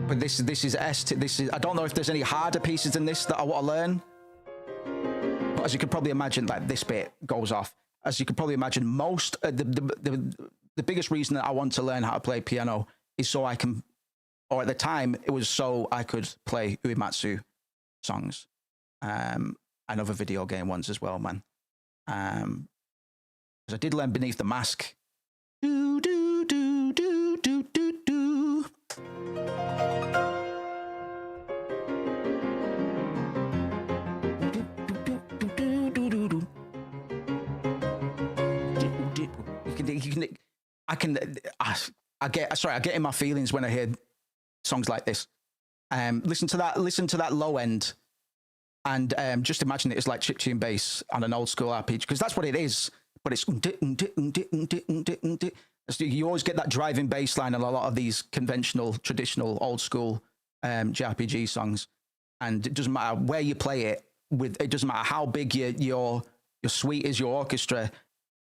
But this is I don't know if there's any harder pieces than this that I want to learn. But as you can probably imagine, like, this bit goes off. As you can probably imagine, most the biggest reason that I want to learn how to play piano is so I can, or at the time it was so I could play Uematsu songs, and other video game ones as well, man. Because I did learn Beneath the Mask. Do do do do do do do. I get in my feelings when I hear songs like this. Listen to that low end, and just imagine it as like chiptune bass on an old school RPG, because that's what it is. But it's there's So you always get that driving bass line in a lot of these conventional, traditional, old school JRPG songs. And it doesn't matter where you play it, it doesn't matter how big your suite is, your orchestra.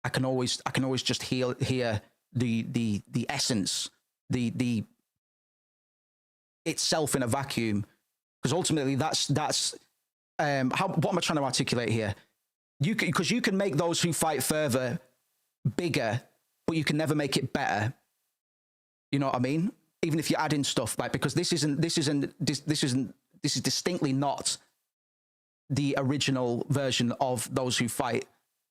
I can always just hear the essence, the itself in a vacuum, because ultimately that's what am I trying to articulate here? Because you can make Those Who Fight Further bigger, but you can never make it better. You know what I mean? Even if you add in stuff, like, because this is distinctly not the original version of Those Who Fight.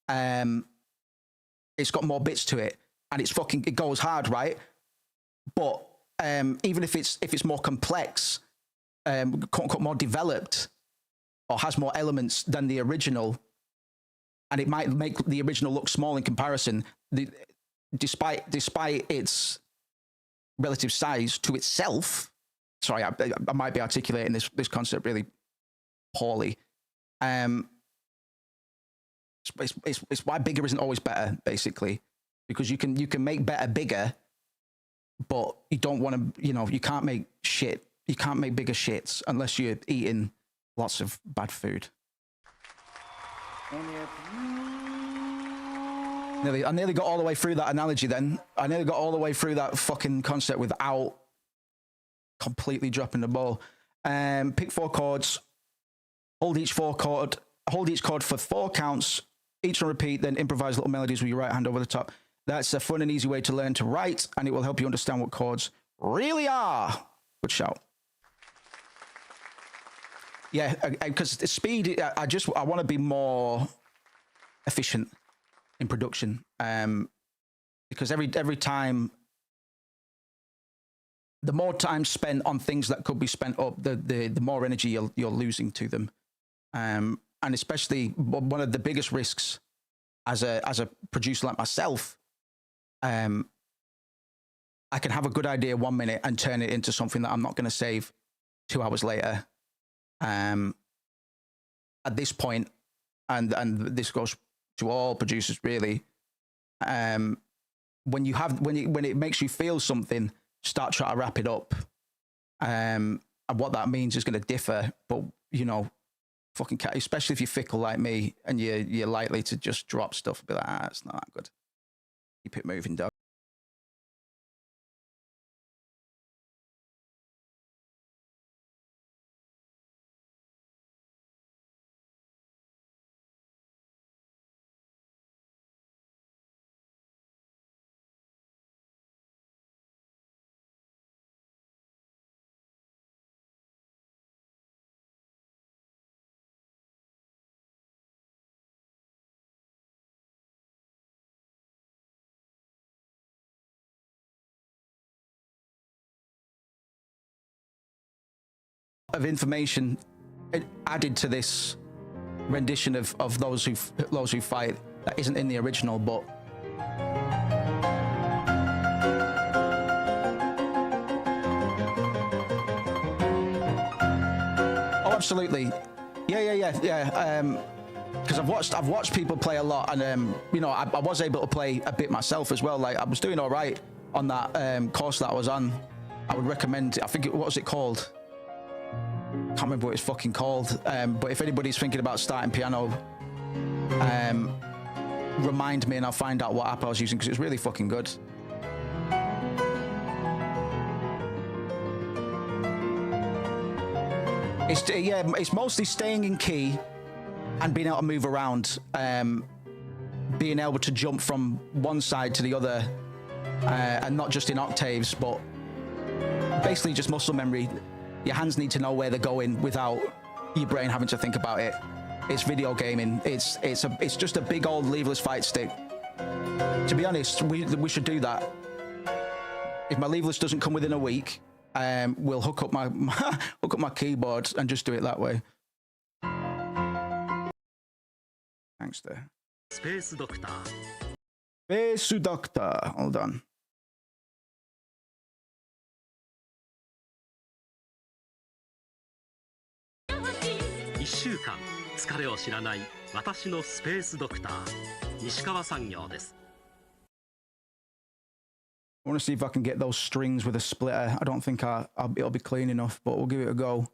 It's got more bits to it, and it goes hard, right? But even if it's more complex, more developed, or has more elements than the original, and it might make the original look small in comparison, despite its relative size to itself. Sorry, I might be articulating this concept really poorly. It's why bigger isn't always better, basically, because you can make better bigger, but you don't want to. You can't make shit. You can't make bigger shits unless you're eating lots of bad food. And if I nearly got all the way through that analogy. Then I nearly got all the way through that fucking concept without completely dropping the ball. Pick 4 chords. Hold each chord for 4 counts, each on repeat, then improvise little melodies with your right hand over the top. That's a fun and easy way to learn to write, and it will help you understand what chords really are. Good shout. Yeah, because the speed, I want to be more efficient in production, because every time, the more time spent on things that could be spent up, the more energy you're losing to them. And especially one of the biggest risks as a producer like myself, I can have a good idea 1 minute and turn it into something that I'm not going to save 2 hours later. At this point, and this goes to all producers really, when it makes you feel something, start trying to wrap it up. And what that means is going to differ, but fucking especially if you're fickle like me and you're likely to just drop stuff and be like, it's not that good. Keep it moving, dog. Of information added to this rendition of Those Who Fight that isn't in the original, but oh, absolutely, yeah. Because I've watched people play a lot, and I was able to play a bit myself as well. Like, I was doing all right on that course that I was on. I would recommend it. I think what was it called? Can't remember what it's fucking called, but if anybody's thinking about starting piano, remind me and I'll find out what app I was using, because it's really fucking good. It's mostly staying in key and being able to move around, being able to jump from one side to the other, and not just in octaves, but basically just muscle memory. Your hands need to know where they're going without your brain having to think about it. It's video gaming. It's just a big old leverless fight stick. To be honest, we should do that. If my leverless doesn't come within a week, we'll hook up my keyboard and just do it that way. Thanks there. Space Doctor. Space Doctor. Hold on.1週間疲れを知らない私のスペースドクター西川産業です。I want to see if I can get those strings with a splitter. I don't think it'll be clean enough, but we'll give it a go.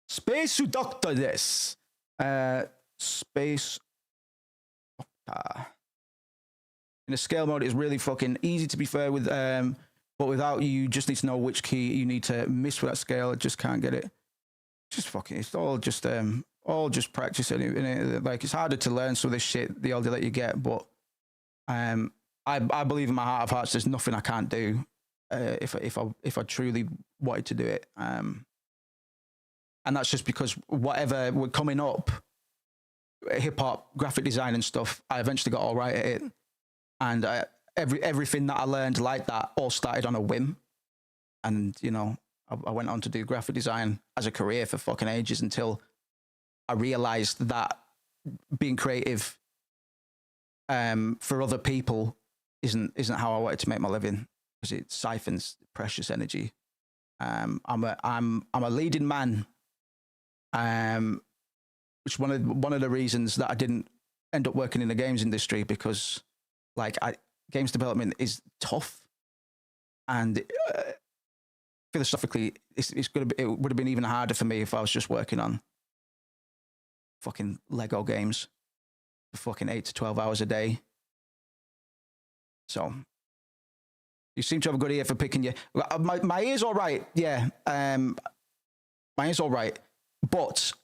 Space Doctor this. Space Doctor. In a scale mode, it's really fucking easy, to be fair, with but without you just need to know which key you need to miss with that scale. I just can't get it. Just fucking, it's all just practice. Like, it's harder to learn some of this shit the older that you get, but I believe in my heart of hearts there's nothing I can't do if I truly wanted to do it. And that's just because whatever we're coming up, hip hop, graphic design and stuff, I eventually got all right at it. And everything that I learned like that all started on a whim. And, you know, I went on to do graphic design as a career for fucking ages until I realized that being creative for other people isn't how I wanted to make my living, because it siphons precious energy. I'm a leading man, which one of the reasons that I didn't end up working in the games industry, because like games development is tough, and philosophically it would have been even harder for me if I was just working on fucking Lego games for fucking 8 to 12 hours a day. So you seem to have a good ear for picking your... My ear's all right, yeah. My ear's all right, but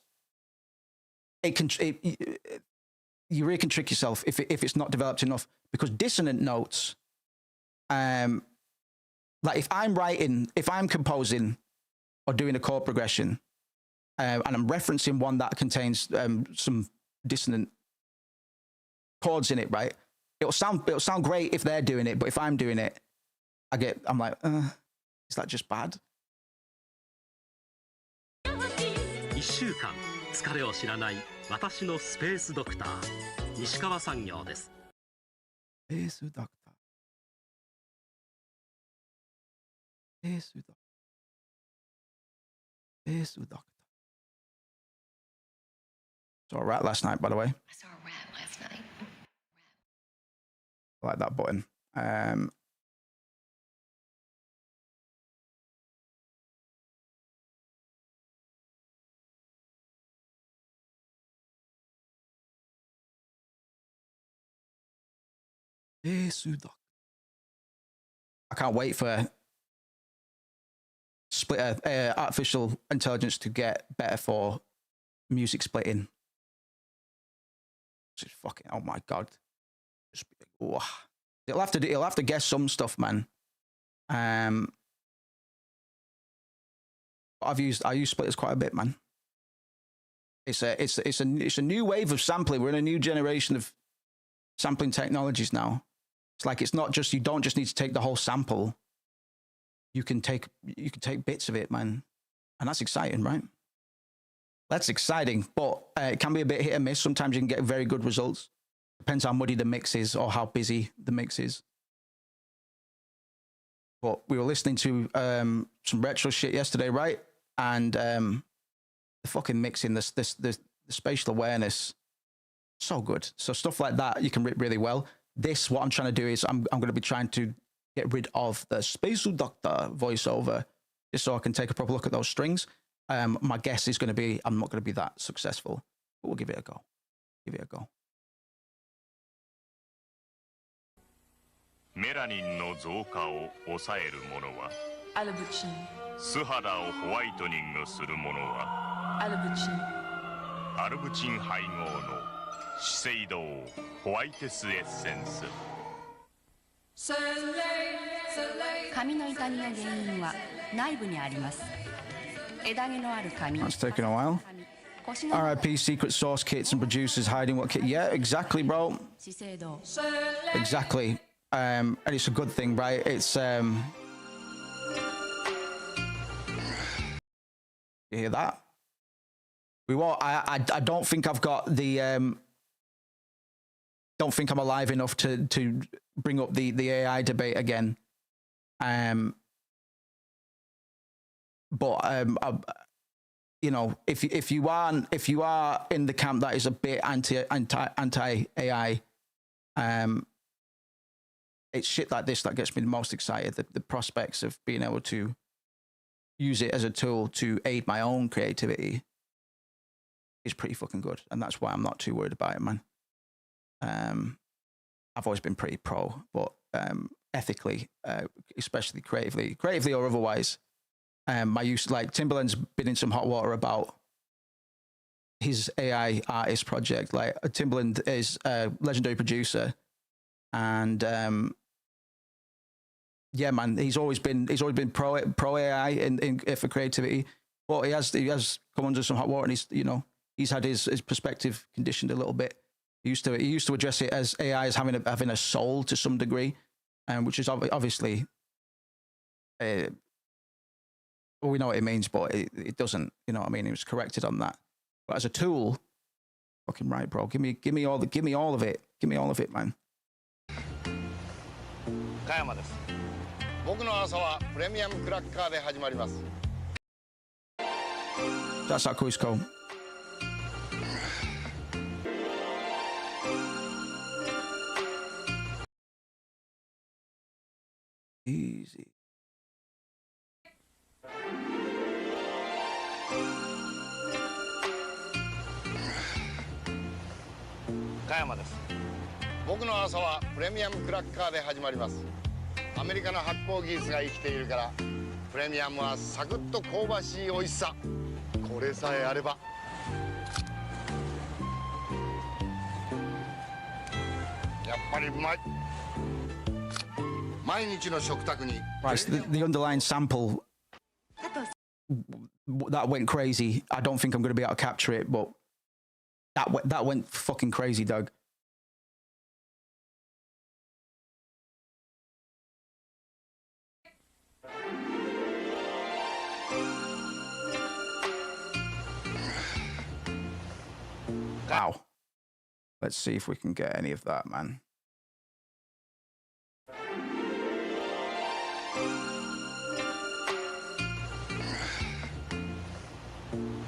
you really can trick yourself if it's not developed enough, because dissonant notes, like if I'm composing or doing a chord progression, and I'm referencing one that contains some dissonant chords in it, right? It'll sound great if they're doing it, but if I'm doing it, I'm like, is that just bad? 1週間疲れを知らない私のスペースドクター西川産業です。スペースドクター。スペースドクター。スペースドクター。Saw a rat last night, by the way. I saw a rat last night. I like that button. I can't wait for artificial intelligence to get better for music splitting. Just fucking, oh my god! It'll have to guess some stuff, man. I use splitters quite a bit, man. It's a new wave of sampling. We're in a new generation of sampling technologies now. It's like, it's not just, you don't just need to take the whole sample. You can take bits of it, man, and that's exciting, right? That's exciting, but it can be a bit hit and miss. Sometimes you can get very good results. Depends how muddy the mix is or how busy the mix is. But we were listening to some retro shit yesterday, right? And the fucking mixing, the spatial awareness, so good. So stuff like that you can rip really well. This, what I'm trying to do is I'm going to be trying to get rid of the Spatial Doctor voiceover, just so I can take a proper look at those strings. My guess is going to be I'm not going to be that successful, but we'll give it a go. Give it a go. メラニンの増加を抑えるものは アルブチン 素肌をホワイトニングするものは アルブチン アルブチン配合の資生堂ホワイテスエッセンス 髪の傷みの原因は内部にあります。枝毛のある髪 That's taken a while. RIP secret source kits and producers hiding what kit. Yeah, exactly, bro. 資生堂 Exactly. And it's a good thing, right? It's you hear that? We won't. I don't think I've got the don't think I'm alive enough to bring up the AI debate again. But you know, if you are in the camp that is a bit anti AI, it's shit like this that gets me the most excited. The prospects of being able to use it as a tool to aid my own creativity is pretty fucking good. And that's why I'm not too worried about it, man. I've always been pretty pro, but ethically, especially creatively or otherwise, my use, like Timbaland's been in some hot water about his AI artist project. Like Timbaland is a legendary producer, and yeah, man, he's always been pro AI in for creativity, but he has come under some hot water, and he's had his perspective conditioned a little bit. He used to address it as AI as having a soul to some degree, which is obviously well, we know what it means, but it doesn't. You know what I mean? He was corrected on that. But as a tool, fucking right, bro. Give me all of it. Give me all of it, man. 加山です。僕の朝はプレミアムクラッカーで始まります。That's that Cusco. Easy. 加山です。僕の朝はプレミアムクラッカーで始まります。アメリカの発酵技術が生きているから、プレミアムはサクッと香ばしい美味しさ。これさえあれば。やっぱりうまい。毎日の食卓に。Right, so the underlying sample that went crazy. I don't think I'm going to be able to capture it, but that went fucking crazy, Doug. Wow. Let's see if we can get any of that, man.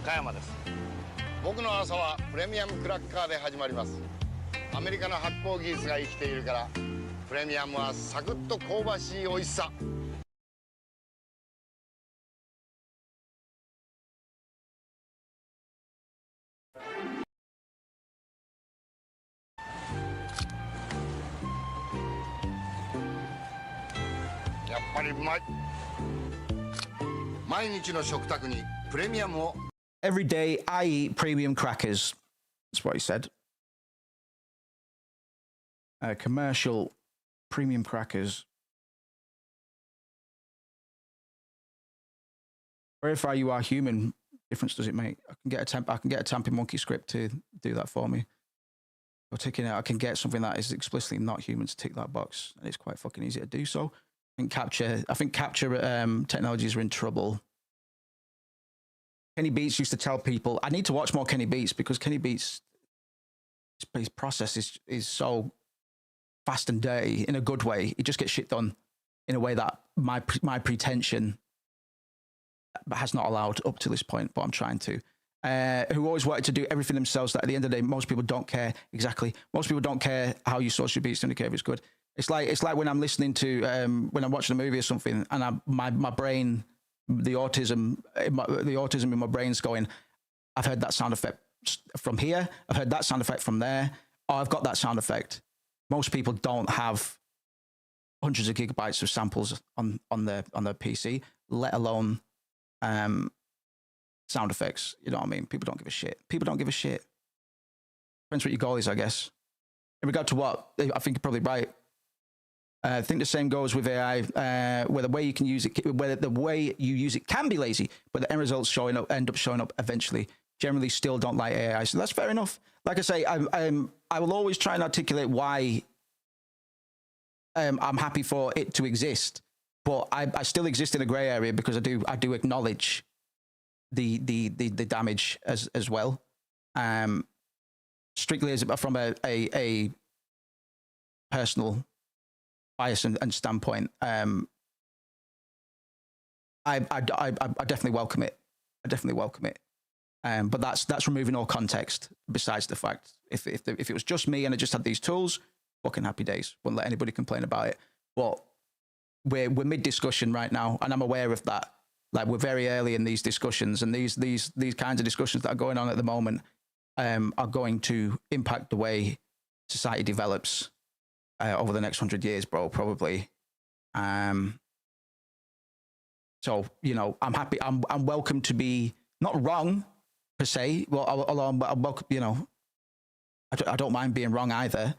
Kayama です。僕の朝はプレミアムクラッカーで始まります。アメリカの発酵技術が生きているから、プレミアムはサクッと香ばしい美味しさ。やっぱりうまい。毎日の食卓にプレミアムを。Every day I eat premium crackers. That's what he said. Commercial premium crackers. Verify you are human. Difference does it make? I can get a Tampy Monkey script to do that for me. Or ticking it, I can get something that is explicitly not human to tick that box, and it's quite fucking easy to do so. I think capture technologies are in trouble. Kenny Beats used to tell people, I need to watch more Kenny Beats, because Kenny Beats, his process is so fast and dirty in a good way. It just gets shit done in a way that my pretension has not allowed up to this point, but I'm trying to. Who always wanted to do everything themselves, that at the end of the day, most people don't care exactly. Most people don't care how your social beats to indicate if it's good. It's like when I'm listening to, when I'm watching a movie or something, and my brain, the autism in my brain's going, I've heard that sound effect from here, I've heard that sound effect from there, oh, I've got that sound effect. Most people don't have hundreds of gigabytes of samples on their PC, let alone sound effects. You know what I mean? People don't give a shit. People don't give a shit. Depends what your goal is, I guess. In regard to what, I think you're probably right. I think the same goes with AI, where the way you can use it, where the way you use it can be lazy, but the end results end up showing up eventually. Generally, still don't like AI, so that's fair enough. Like I say, I will always try and articulate why I'm happy for it to exist, but I still exist in a grey area, because I do acknowledge the damage as well. Strictly as from a personal bias and standpoint, I definitely welcome it. I definitely welcome it. But that's removing all context. Besides the fact, if it was just me and I just had these tools, fucking happy days. Wouldn't let anybody complain about it. but we're mid discussion right now, and I'm aware of that. Like, we're very early in these discussions, and these kinds of discussions that are going on at the moment are going to impact the way society develops over the next 100 years, bro, probably. So, you know, I'm happy. I'm welcome to be not wrong per se. Well, although I'm welcome, you know, I don't mind being wrong either.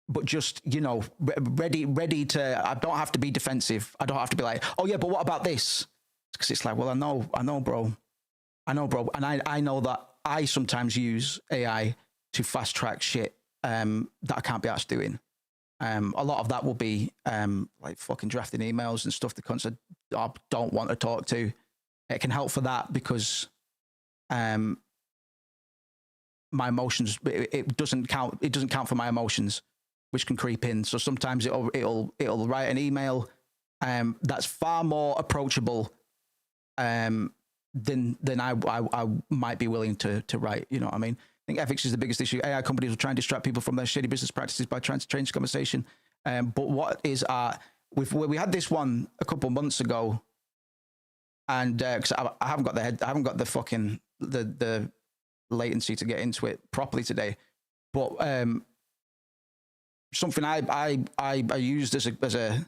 But just, you know, ready to, I don't have to be defensive. I don't have to be like, oh yeah, but what about this? Because it's like, well, I know, bro. And I know that I sometimes use AI to fast track shit that I can't be asked doing. A lot of that will be like fucking drafting emails and stuff that I don't want to talk to. It can help for that because my emotions, it doesn't count. It doesn't count for my emotions, which can creep in. So sometimes it'll write an email that's far more approachable than I might be willing to write. You know what I mean? I think ethics is the biggest issue. AI companies will try and distract people from their shady business practices by trying to change the conversation. But what is we had this one a couple months ago, and because I haven't got the fucking the latency to get into it properly today, but something I used as a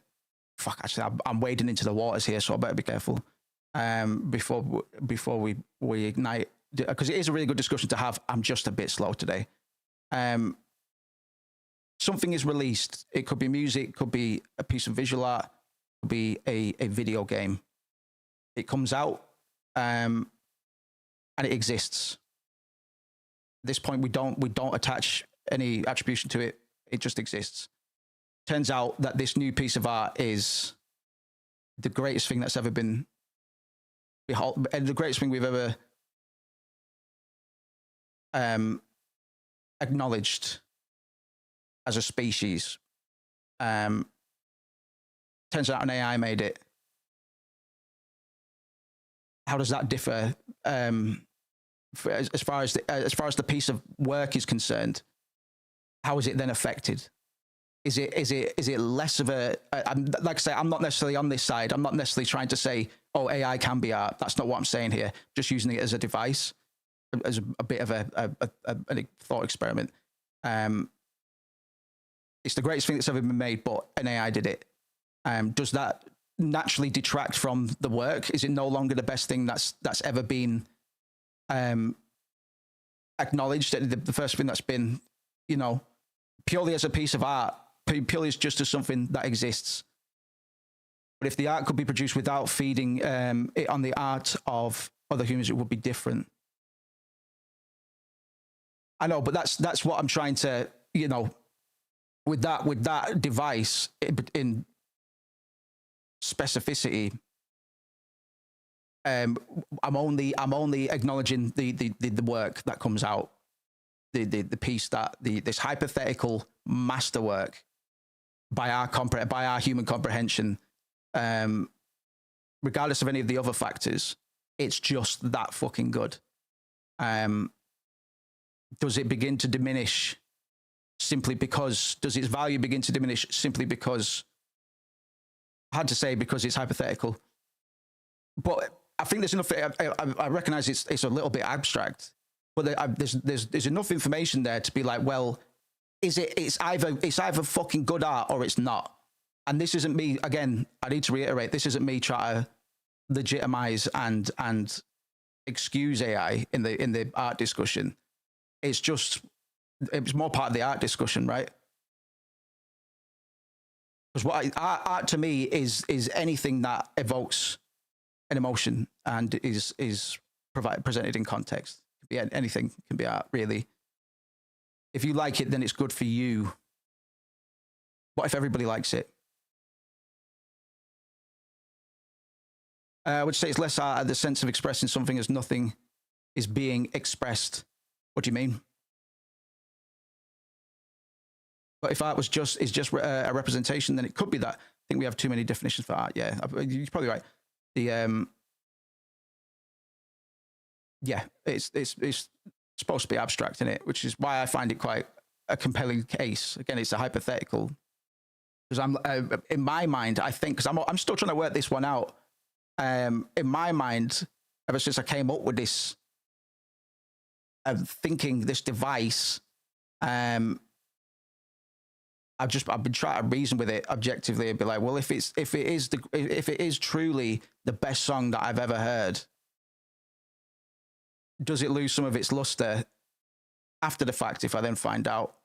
fuck. Actually, I'm wading into the waters here, so I better be careful before we ignite, because it is a really good discussion to have. I'm just a bit slow today. Something is released. It could be music, could be a piece of visual art, could be a video game. It comes out and it exists. At this point, we don't attach any attribution to it. It just exists. Turns out that this new piece of art is the greatest thing that's ever been and the greatest thing we've ever acknowledged as a species. Turns out an AI made it. How does that differ as far as the piece of work is concerned? How is it then affected? Is it less of a? Like I say, I'm not necessarily on this side. I'm not necessarily trying to say, oh, AI can be art. That's not what I'm saying here. Just using it as a device, as a bit of a thought experiment. It's the greatest thing that's ever been made, but an AI did it. Does that naturally detract from the work? Is it no longer the best thing that's ever been acknowledged? The first thing that's been, you know, purely as a piece of art, purely as just as something that exists. But if the art could be produced without feeding it on the art of other humans, it would be different. I know, but that's what I'm trying to, you know, with that device in specificity. I'm only acknowledging the work that comes out, the piece that this hypothetical masterwork by our human comprehension, regardless of any of the other factors. It's just that fucking good. Does it begin to diminish simply because? Does its value begin to diminish simply because? I had to say because it's hypothetical, but I think there's enough. I recognize it's a little bit abstract, but there's enough information there to be like, well, it's either fucking good art or it's not. And this isn't me, again, I need to reiterate, this isn't me trying to legitimize and excuse AI in the art discussion. It's more part of the art discussion, right? Because art to me is anything that evokes an emotion and is presented in context. Yeah, anything can be art, really. If you like it, then it's good for you. What if everybody likes it? I would say it's less art at the sense of expressing something as nothing is being expressed. What do you mean? But if art is just a representation, then it could be that. I think we have too many definitions for art. Yeah, you're probably right. Yeah, it's supposed to be abstract in it, which is why I find it quite a compelling case. Again, it's a hypothetical. Because I'm in my mind, I think, because I'm still trying to work this one out. In my mind, ever since I came up with this thinking, this device, I've been trying to reason with it objectively and be like, well, if it is truly the best song that I've ever heard, does it lose some of its luster after the fact if I then find out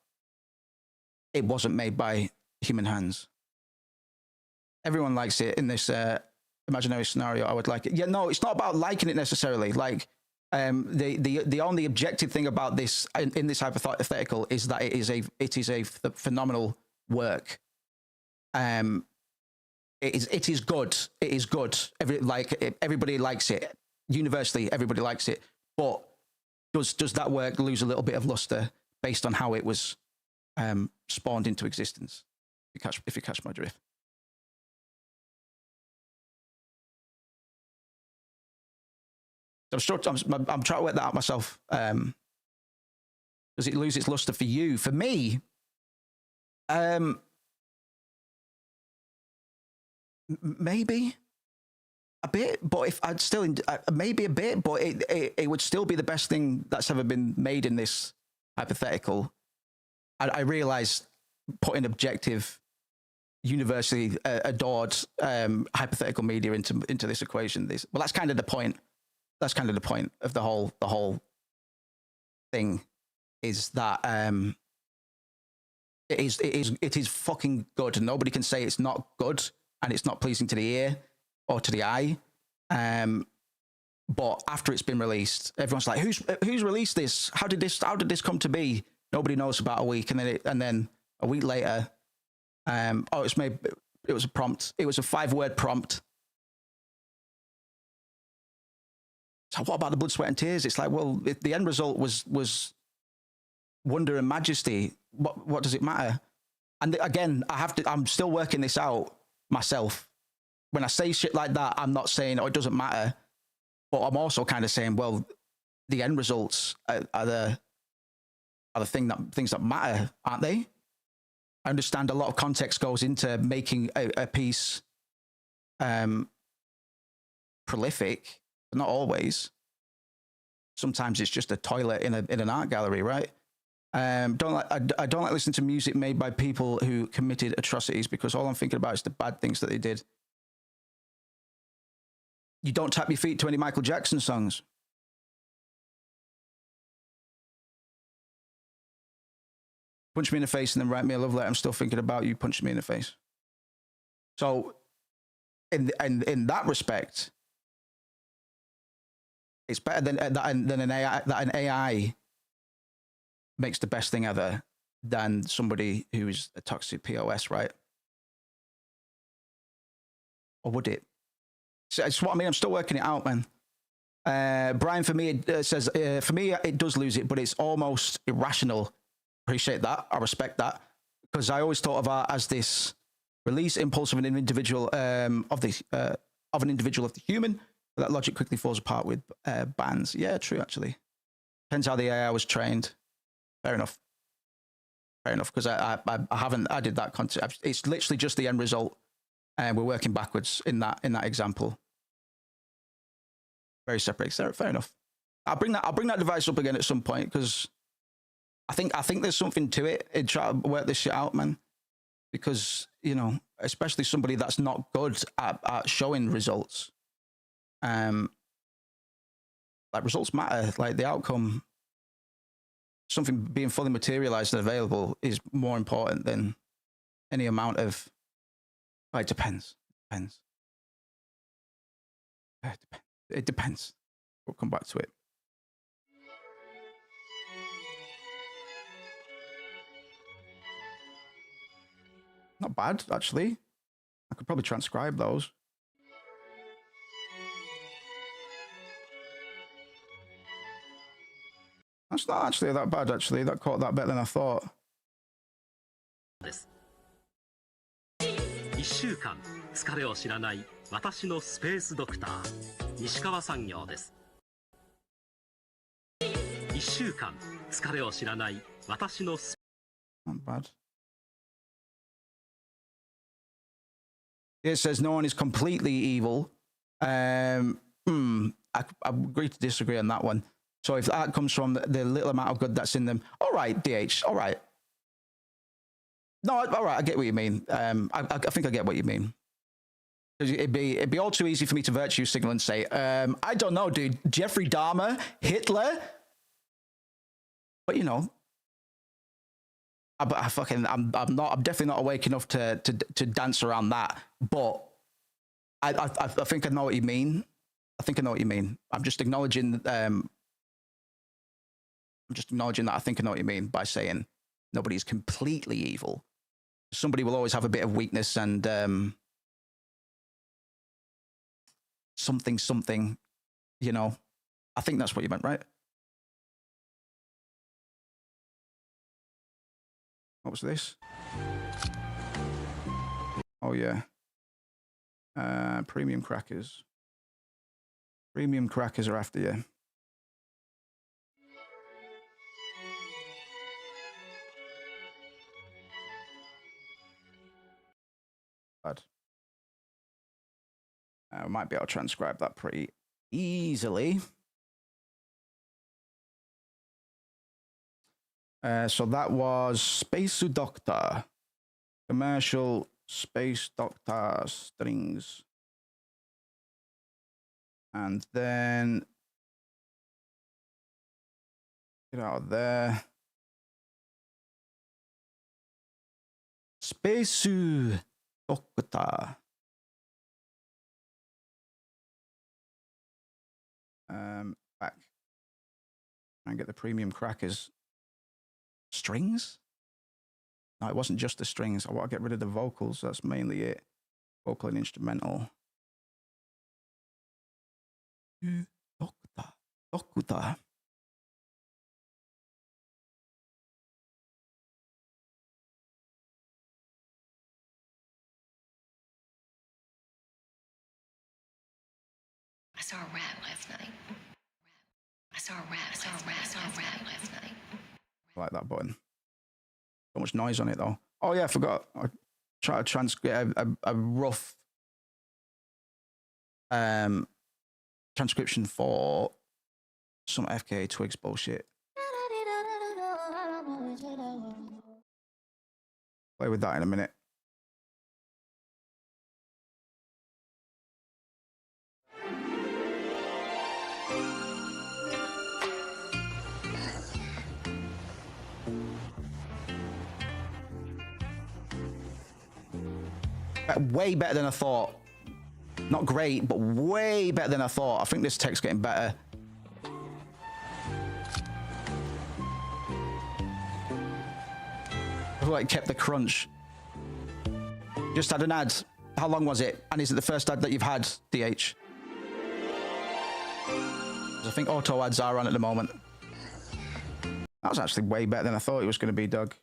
it wasn't made by human hands? Everyone likes it in this imaginary scenario. I would like it. Yeah, no, it's not about liking it necessarily. Like, the only objective thing about this in this hypothetical is that it is a phenomenal work. It is good. It is good. Everybody likes it. Universally, everybody likes it. But does that work lose a little bit of luster based on how it was spawned into existence? If you catch my drift. I'm trying to work that out myself. Does it lose its luster for you? For me, maybe a bit, but if I'd still maybe a bit, but it would still be the best thing that's ever been made in this hypothetical. I realize putting objective, universally adored hypothetical media into this equation. Well, that's kind of the point. That's kind of the point of the whole thing, is that it is fucking good, and nobody can say it's not good and it's not pleasing to the ear or to the eye. But after it's been released, everyone's like, who's released this? How did this come to be? Nobody knows about a week, and then a week later, it was a prompt. It was a 5-word prompt. So what about the blood, sweat, and tears? It's like, well, if the end result was wonder and majesty, what does it matter? And again, I'm still working this out myself. When I say shit like that, I'm not saying, oh, it doesn't matter. But I'm also kind of saying, well, the end results are the things that matter, aren't they? I understand a lot of context goes into making a piece prolific, but not always. Sometimes it's just a toilet in an art gallery, right? I don't like listening to music made by people who committed atrocities, because all I'm thinking about is the bad things that they did. You don't tap your feet to any Michael Jackson songs. Punch me in the face and then write me a love letter. I'm still thinking about you punching me in the face. So, in that respect, it's better than an AI. That an AI makes the best thing ever than somebody who is a toxic POS, right? Or would it? So it's what I mean. I'm still working it out, man. Brian, for me, it says, for me, it does lose it, but it's almost irrational. Appreciate that. I respect that, because I always thought of art as this release impulse of an individual, of an individual of the human. But that logic quickly falls apart with bands. Yeah, true. Actually, depends how the AI was trained. Fair enough. Fair enough. Because I haven't added that concept. It's literally just the end result, and we're working backwards in that example. Very separate. Fair enough. I'll bring that device up again at some point, because I think there's something to it in trying to work this shit out, man. Because, you know, especially somebody that's not good at showing results. Like, results matter. Like, the outcome, something being fully materialized and available is more important than any amount of. Well, it depends. It depends. We'll come back to it. Not bad, actually. I could probably transcribe those. That's not actually that bad, actually. That caught that better than I thought. 1週間疲れを知らない私のスペースドクター西川産業です。1週間疲れを知らない私のス Not bad. It says no one is completely evil. I agree to disagree on that one. So if that comes from the little amount of good that's in them, all right, DH, all right. No, all right, I get what you mean. I think I get what you mean. Because it'd be all too easy for me to virtue signal and say, I don't know, dude, Jeffrey Dahmer, Hitler. But you know, I'm definitely not awake enough to dance around that. But I think I know what you mean. I think I know what you mean. I'm just acknowledging that I think I know what you mean by saying nobody's completely evil. Somebody will always have a bit of weakness and something, you know. I think that's what you meant, right? What was this? Oh yeah. Premium crackers. Premium crackers are after you. Bad. We might be able to transcribe that pretty easily. So that was Space Doctor. Commercial Space Doctor strings. And then get out of there. Space Doctor. Back and get the premium crackers. Strings? No, it wasn't just the strings. I want to get rid of the vocals. That's mainly it. Vocal and instrumental. Doctor. I saw a rat last night. I saw a rat last night. I like that button. So much noise on it though. Oh yeah, I forgot. I tried to get a rough transcription for some FKA Twigs bullshit. Play with that in a minute. Way better than I thought. Not great, but way better than I thought. I think this tech's getting better. I like kept the crunch. Just had an ad. How long was it? And is it the first ad that you've had, DH? I think auto ads are on at the moment. That was actually way better than I thought it was going to be, Doug.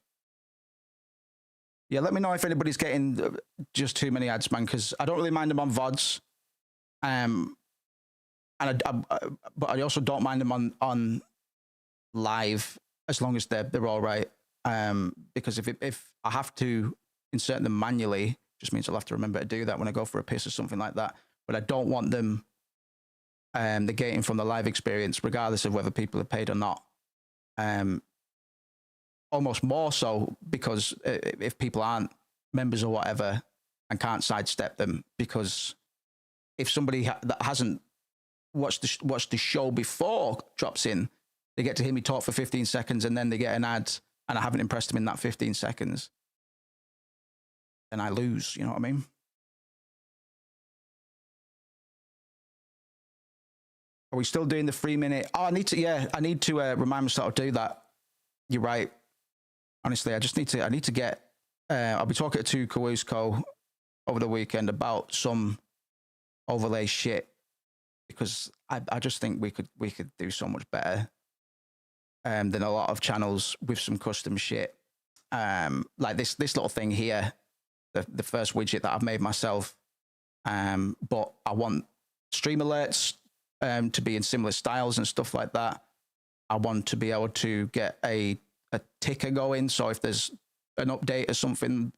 Yeah, let me know if anybody's getting just too many ads, man, because I don't really mind them on VODs. But I also don't mind them on live as long as they're all right. Because if I have to insert them manually, just means I'll have to remember to do that when I go for a piss or something like that. But I don't want them negating from the live experience, regardless of whether people are paid or not. Almost more so because if people aren't members or whatever and can't sidestep them, because if somebody that hasn't watched the show before drops in, they get to hear me talk for 15 seconds and then they get an ad and I haven't impressed them in that 15 seconds, then I lose, you know what I mean? Are we still doing the 3 minute? Oh, I need to remind myself to do that. You're right. Honestly, I need to get, I'll be talking to Kawusko over the weekend about some overlay shit, because I just think we could do so much better than a lot of channels with some custom shit. Like this little thing here, the first widget that I've made myself. But I want stream alerts to be in similar styles and stuff like that. I want to be able to get a ticker going, so if there's an update or something,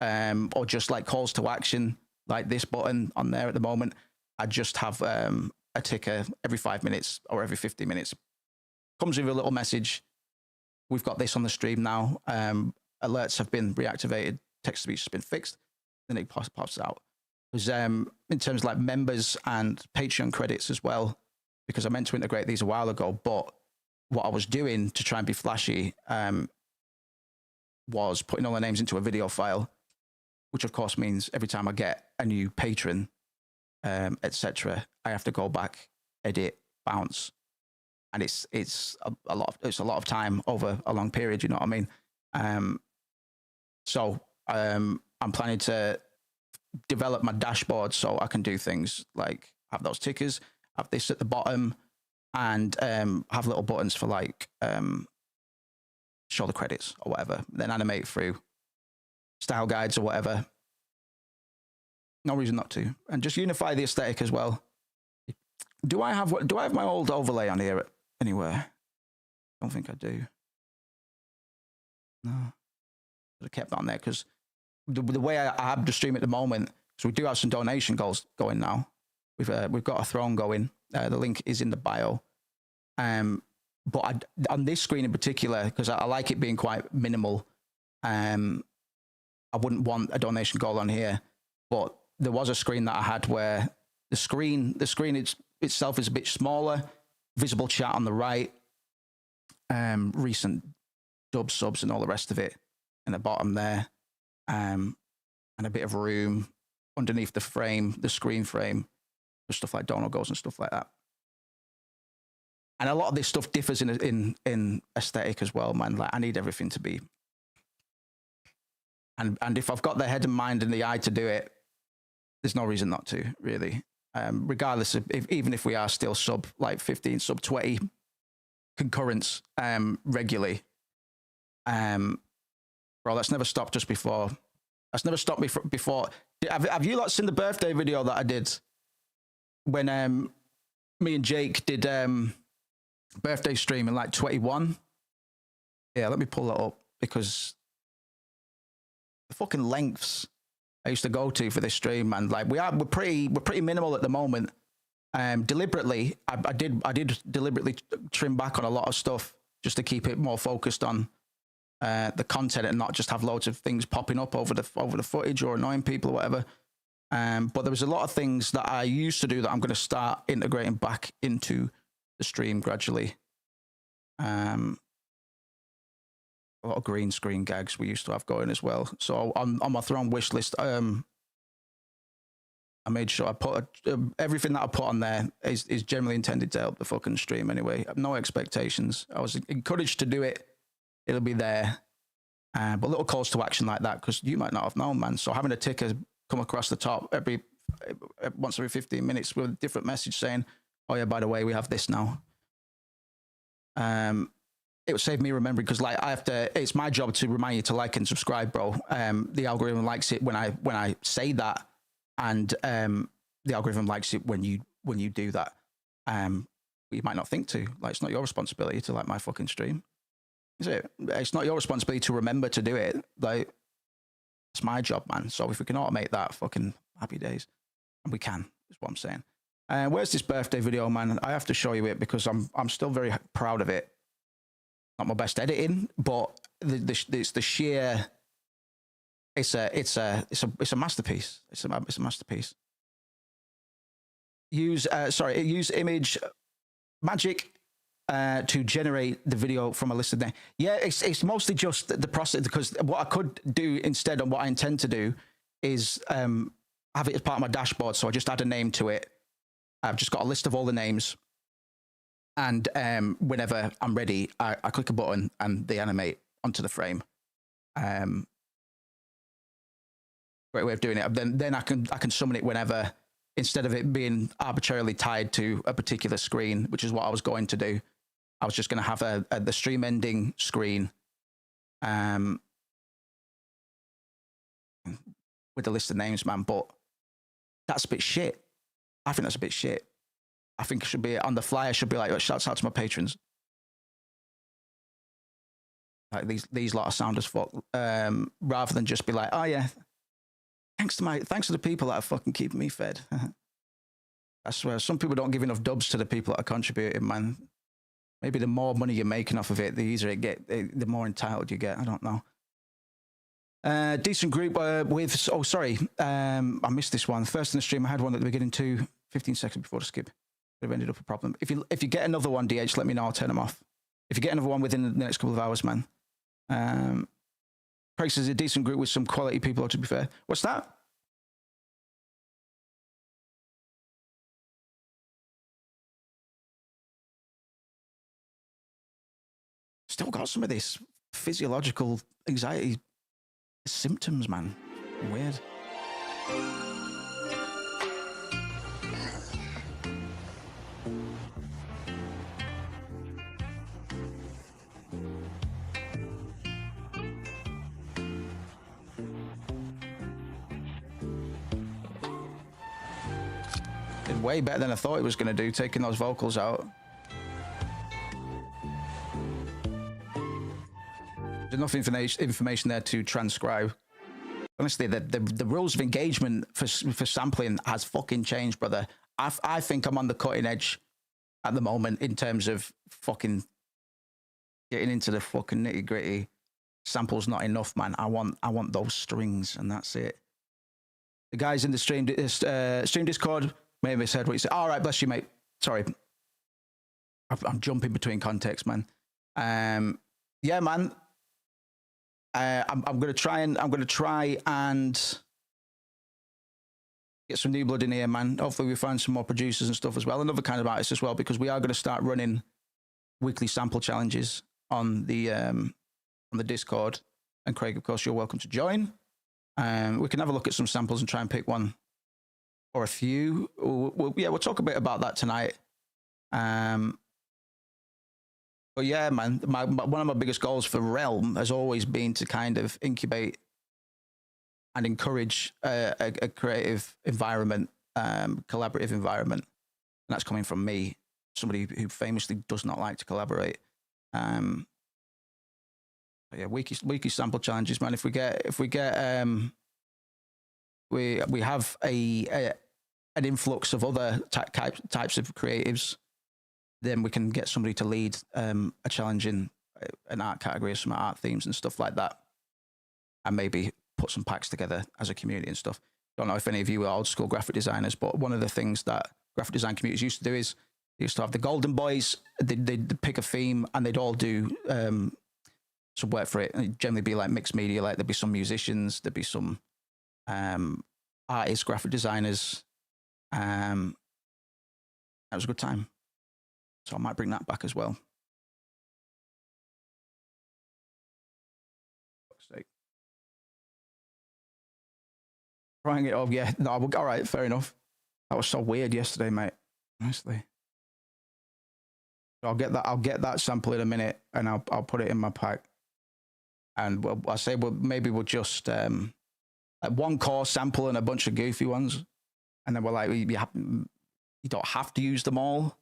or just like calls to action, like this button on there at the moment, I just have a ticker every 5 minutes or every 50 minutes. Comes with a little message. We've got this on the stream now. Alerts have been reactivated. Text to speech has been fixed. Then it pops out. Because in terms of like members and Patreon credits as well, because I meant to integrate these a while ago, but what I was doing to try and be flashy was putting all the names into a video file, which of course means every time I get a new patron, etc., I have to go back, edit, bounce, and it's a lot of time over a long period. You know what I mean? So I'm planning to develop my dashboard so I can do things like have those tickers, have this at the bottom, and have little buttons for like show the credits or whatever, then animate through style guides or whatever. No reason not to. And just unify the aesthetic as well. Do I have my old overlay on here anywhere? I don't think I do. No. I kept that on there because the way I have the stream at the moment, so we do have some donation goals going now. We've got a throne going. The link is in the bio. But on this screen in particular, because I like it being quite minimal, I wouldn't want a donation goal on here. But there was a screen that I had where the screen itself is a bit smaller, visible chat on the right, recent subs and all the rest of it in the bottom there, and a bit of room underneath the frame, the screen frame, for stuff like dono goals and stuff like that. And a lot of this stuff differs in aesthetic as well, man. Like I need everything to be, and if I've got the head and mind and the eye to do it, there's no reason not to, really. Regardless of even if we are still sub 15, sub 20 concurrents regularly. Bro, that's never stopped just before. That's never stopped me before. Have you lot seen the birthday video that I did when me and Jake did birthday stream in like 21? Yeah, let me pull that up because the fucking lengths I used to go to for this stream, man. Like we're pretty minimal at the moment. Deliberately, I did deliberately trim back on a lot of stuff just to keep it more focused on the content and not just have loads of things popping up over the footage or annoying people or whatever. But there was a lot of things that I used to do that I'm going to start integrating back into the stream gradually. A lot of green screen gags we used to have going as well. So on my Throne wish list, I made sure I put everything that I put on there is generally intended to help the fucking stream anyway. I have no expectations. I was encouraged to do it. It'll be there. But little calls to action like that, because you might not have known, man. So having a ticker come across the top once every 15 minutes with a different message saying, oh yeah, by the way, we have this now. It would save me remembering, because like it's my job to remind you to like and subscribe, bro. The algorithm likes it when I say that, and the algorithm likes it when you do that. You might not think to. Like, it's not your responsibility to like my fucking stream, is it? It's not your responsibility to remember to do it. Like, it's my job, man. So if we can automate that, fucking happy days. And we can, is what I'm saying. Where's this birthday video, man? I have to show you it because I'm still very proud of it. Not my best editing, but it's the sheer. It's a masterpiece. It's a masterpiece. Use image magic to generate the video from a list of names. Yeah, it's mostly just the process, because what I could do instead, and what I intend to do, is have it as part of my dashboard. So I just add a name to it. I've just got a list of all the names, and whenever I'm ready, I click a button and they animate onto the frame. Great way of doing it. Then I can summon it whenever, instead of it being arbitrarily tied to a particular screen, which is what I was going to do. I was just going to have the stream ending screen with the list of names, man. But that's a bit shit. I think that's a bit shit. I think it should be on the fly. I should be like, shouts out to my patrons. Like these lot of sound as fuck. Rather than just be like, oh yeah, thanks to the people that are fucking keeping me fed. I swear, some people don't give enough dubs to the people that are contributing, man. Maybe the more money you're making off of it, the easier it get, the more entitled you get. I don't know. Decent group with, oh, sorry. I missed this one. First in the stream, I had one at the beginning too, 15 seconds before the skip. Could have ended up a problem. If you get another one, DH, let me know. I'll turn them off. If you get another one within the next couple of hours, man. Craig says a decent group with some quality people, to be fair. What's that? Still got some of this physiological anxiety symptoms, man. Weird. Did way better than I thought it was going to do, taking those vocals out. There's enough information there to transcribe. Honestly, the rules of engagement for sampling has fucking changed, brother. I think I'm on the cutting edge at the moment in terms of fucking getting into the fucking nitty gritty. Samples not enough, man. I want those strings, and that's it. The guys in the stream Discord may have misheard what you said. All right, bless you, mate. Sorry, I'm jumping between contexts, man. Yeah, man. I'm gonna try and get some new blood in here, man. Hopefully we find some more producers and stuff as well, and other kind of artists as well, because we are going to start running weekly sample challenges on the Discord. And Craig, of course, you're welcome to join. We can have a look at some samples and try and pick one or a few. We'll talk a bit about that tonight. But yeah, man, one of my biggest goals for Realm has always been to kind of incubate and encourage a creative environment, collaborative environment. And that's coming from me, somebody who famously does not like to collaborate. Yeah, weekly sample challenges, man. If we have an influx of other types of creatives, then we can get somebody to lead a challenge in an art category or some art themes and stuff like that, and maybe put some packs together as a community and stuff. Don't know if any of you are old school graphic designers, but one of the things that graphic design communities used to do is they used to have the Golden Boys. They'd pick a theme and they'd all do some work for it. And it'd generally be like mixed media. Like there'd be some musicians, there'd be some artists, graphic designers. That was a good time. So I might bring that back as well. Trying it up, yeah. No, all right, fair enough. That was so weird yesterday, mate. Honestly. So I'll get that sample in a minute, and I'll put it in my pack. And I'll say maybe we'll just like one core sample and a bunch of goofy ones, and then we're like, you don't have to use them all.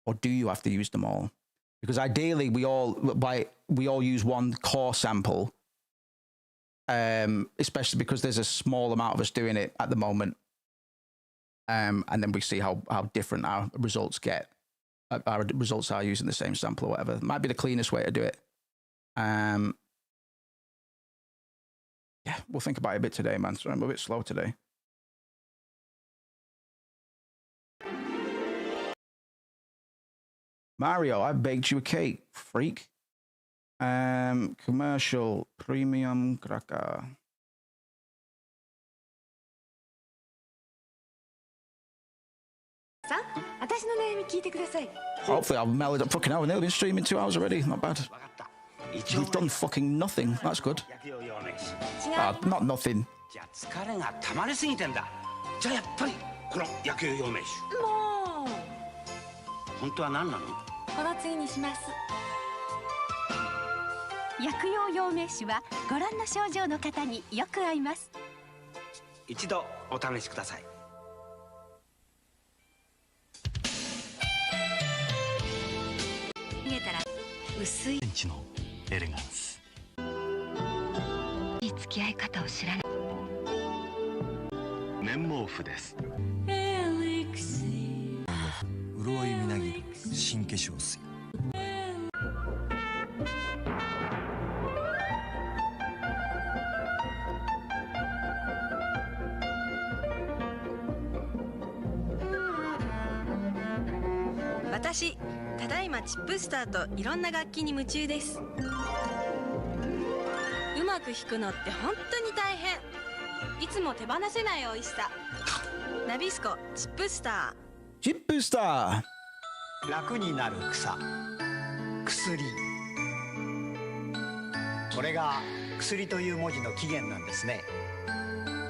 Or do you have to use them all? Because ideally, we all use one core sample, especially because there's a small amount of us doing it at the moment, and then we see how different our results get. Our results are using the same sample or whatever. It might be the cleanest way to do it. Yeah, we'll think about it a bit today, man. So I'm a bit slow today. Mario, I baked you a cake, freak. Commercial premium cracker. Hopefully I've mellowed up. Fucking hell, we've been streaming 2 hours already. Not bad. We've done fucking nothing. That's good. Not nothing. 本当は何なの？この次にします。薬用養命酒はご覧の症状の方によく合います。一度お試しください。逃げたら薄い。センチのエレガンス。き合い方を知らない。綿毛布です。潤いみなぎる新化粧水。私、ただいまチップスターといろんな楽器に夢中です。うまく弾くのって本当に大変。いつも手放せない美味しさ。ナビスコチップスター。チップスター。楽になる草、薬。これが薬という文字の起源なんですね。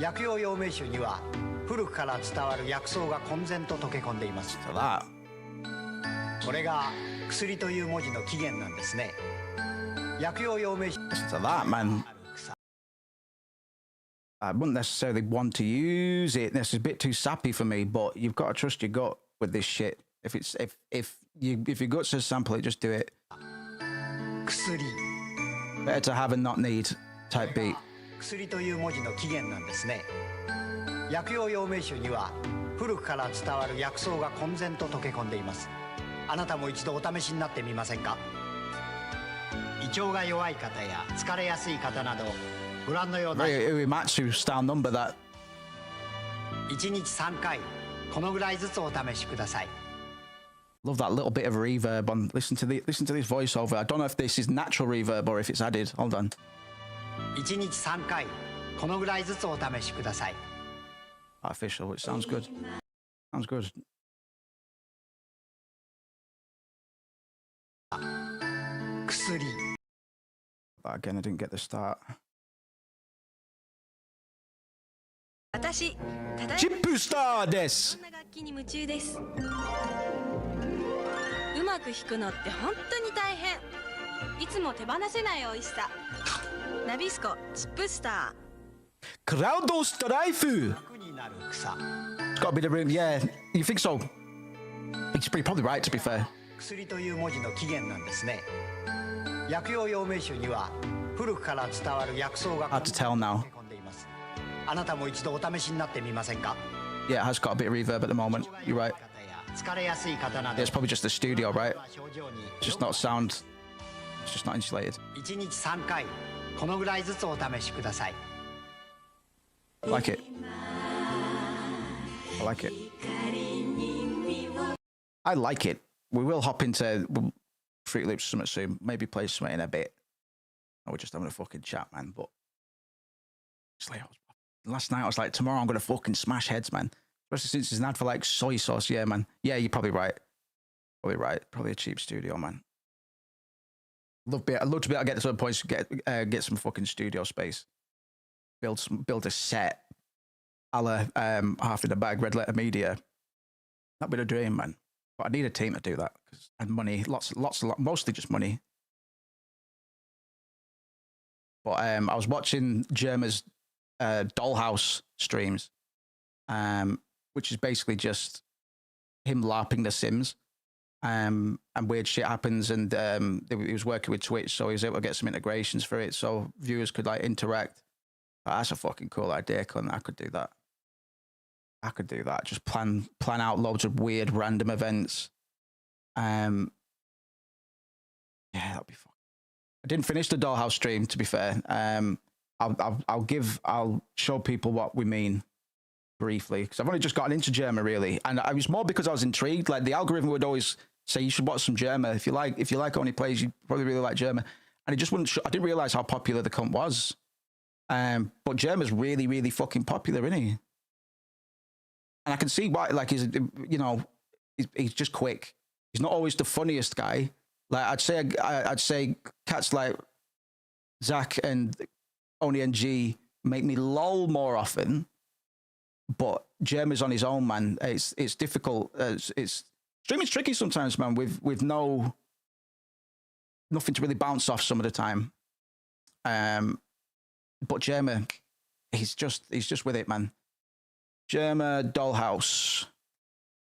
薬用養命酒には古くから伝わる薬草が混然と溶け込んでいます。これが薬という文字の起源なんですね。薬用養命酒。So that, man. I wouldn't necessarily want to use it. This is a bit too sappy for me, but you've got to trust your gut with this shit. If your gut says sample it, just do it. Better to have and not need type beat. 薬という文字の起源なんですね。薬用養命酒には古くから伝わる薬草が混然と溶け込んでいます。あなたも一度お試しになってみませんか？胃腸が弱い方や疲れやすい方などご覧のような Uematsu style number that 1日3回このぐらいずつお試しください。 Love that little bit of reverb on. Listen to this voiceover. I don't know if this is natural reverb or if it's added. Hold on. 1日3回このぐらいずつお試しください。 Artificial, which sounds good. Sounds good. 薬。 Again, I didn't get the start. 私、ただいまチップスターです。いろんな楽器に夢中です。うまく弾くのって本当に大変。いつも手放せない美味しさ。ナビスコチップスター。クラウドストライフ。 楽になる草。 It's got to be the room. Yeah, you think so? You're probably right, to be fair. 薬という文字の起源なんですね。薬用養命酒には古くから伝わる薬草が Hard to tell now. 溶け込んでいます。あなたも一度お試しになってみませんか？ Yeah, it has got a bit of reverb at the moment. You're right. 疲れやすい方など It's probably just the studio, right? Just not sound. It's just not insulated. 1日3回このぐらいずつお試しください。 I like it. I like it. I like it. We will hop into Fruit Loops something soon. Maybe play something in a bit. Or we're just having a fucking chat, man. But it's like, last night I was like, tomorrow I'm gonna fucking smash heads, man. Especially since it's an ad for like soy sauce. Yeah, man. Yeah, you're probably right. Probably right. Probably a cheap studio, man. I'd love to be able to get to some points to get some fucking studio space. Build a set a la Half in the Bag, Red Letter Media. That'd be the dream, man. But I need a team to do that and money, lots, mostly just money. But I was watching Jerma's Dollhouse streams, which is basically just him LARPing The Sims, and weird shit happens. And he was working with Twitch, so he was able to get some integrations for it, so viewers could like interact. That's a fucking cool idea, cunt. I could do that. I could do that. Just plan out loads of weird random events. Yeah, that'd be fun. I didn't finish the Dollhouse stream, to be fair. I'll show people what we mean briefly, because I've only just gotten into Germa really, and I was more because I was intrigued. Like the algorithm would always say you should watch some Germa if you like only plays, you probably really like Germa, and it just wouldn't. I didn't realize how popular the cunt was. But Germa's really, really fucking popular, isn't he? And I can see why. Like he's just quick. He's not always the funniest guy. Like I'd say cats like Zach and Oni and G make me lol more often. But Jerma's on his own, man. It's difficult. It's streaming's tricky sometimes, man. With nothing to really bounce off some of the time. But Jerma, he's just with it, man. Jerma Dollhouse,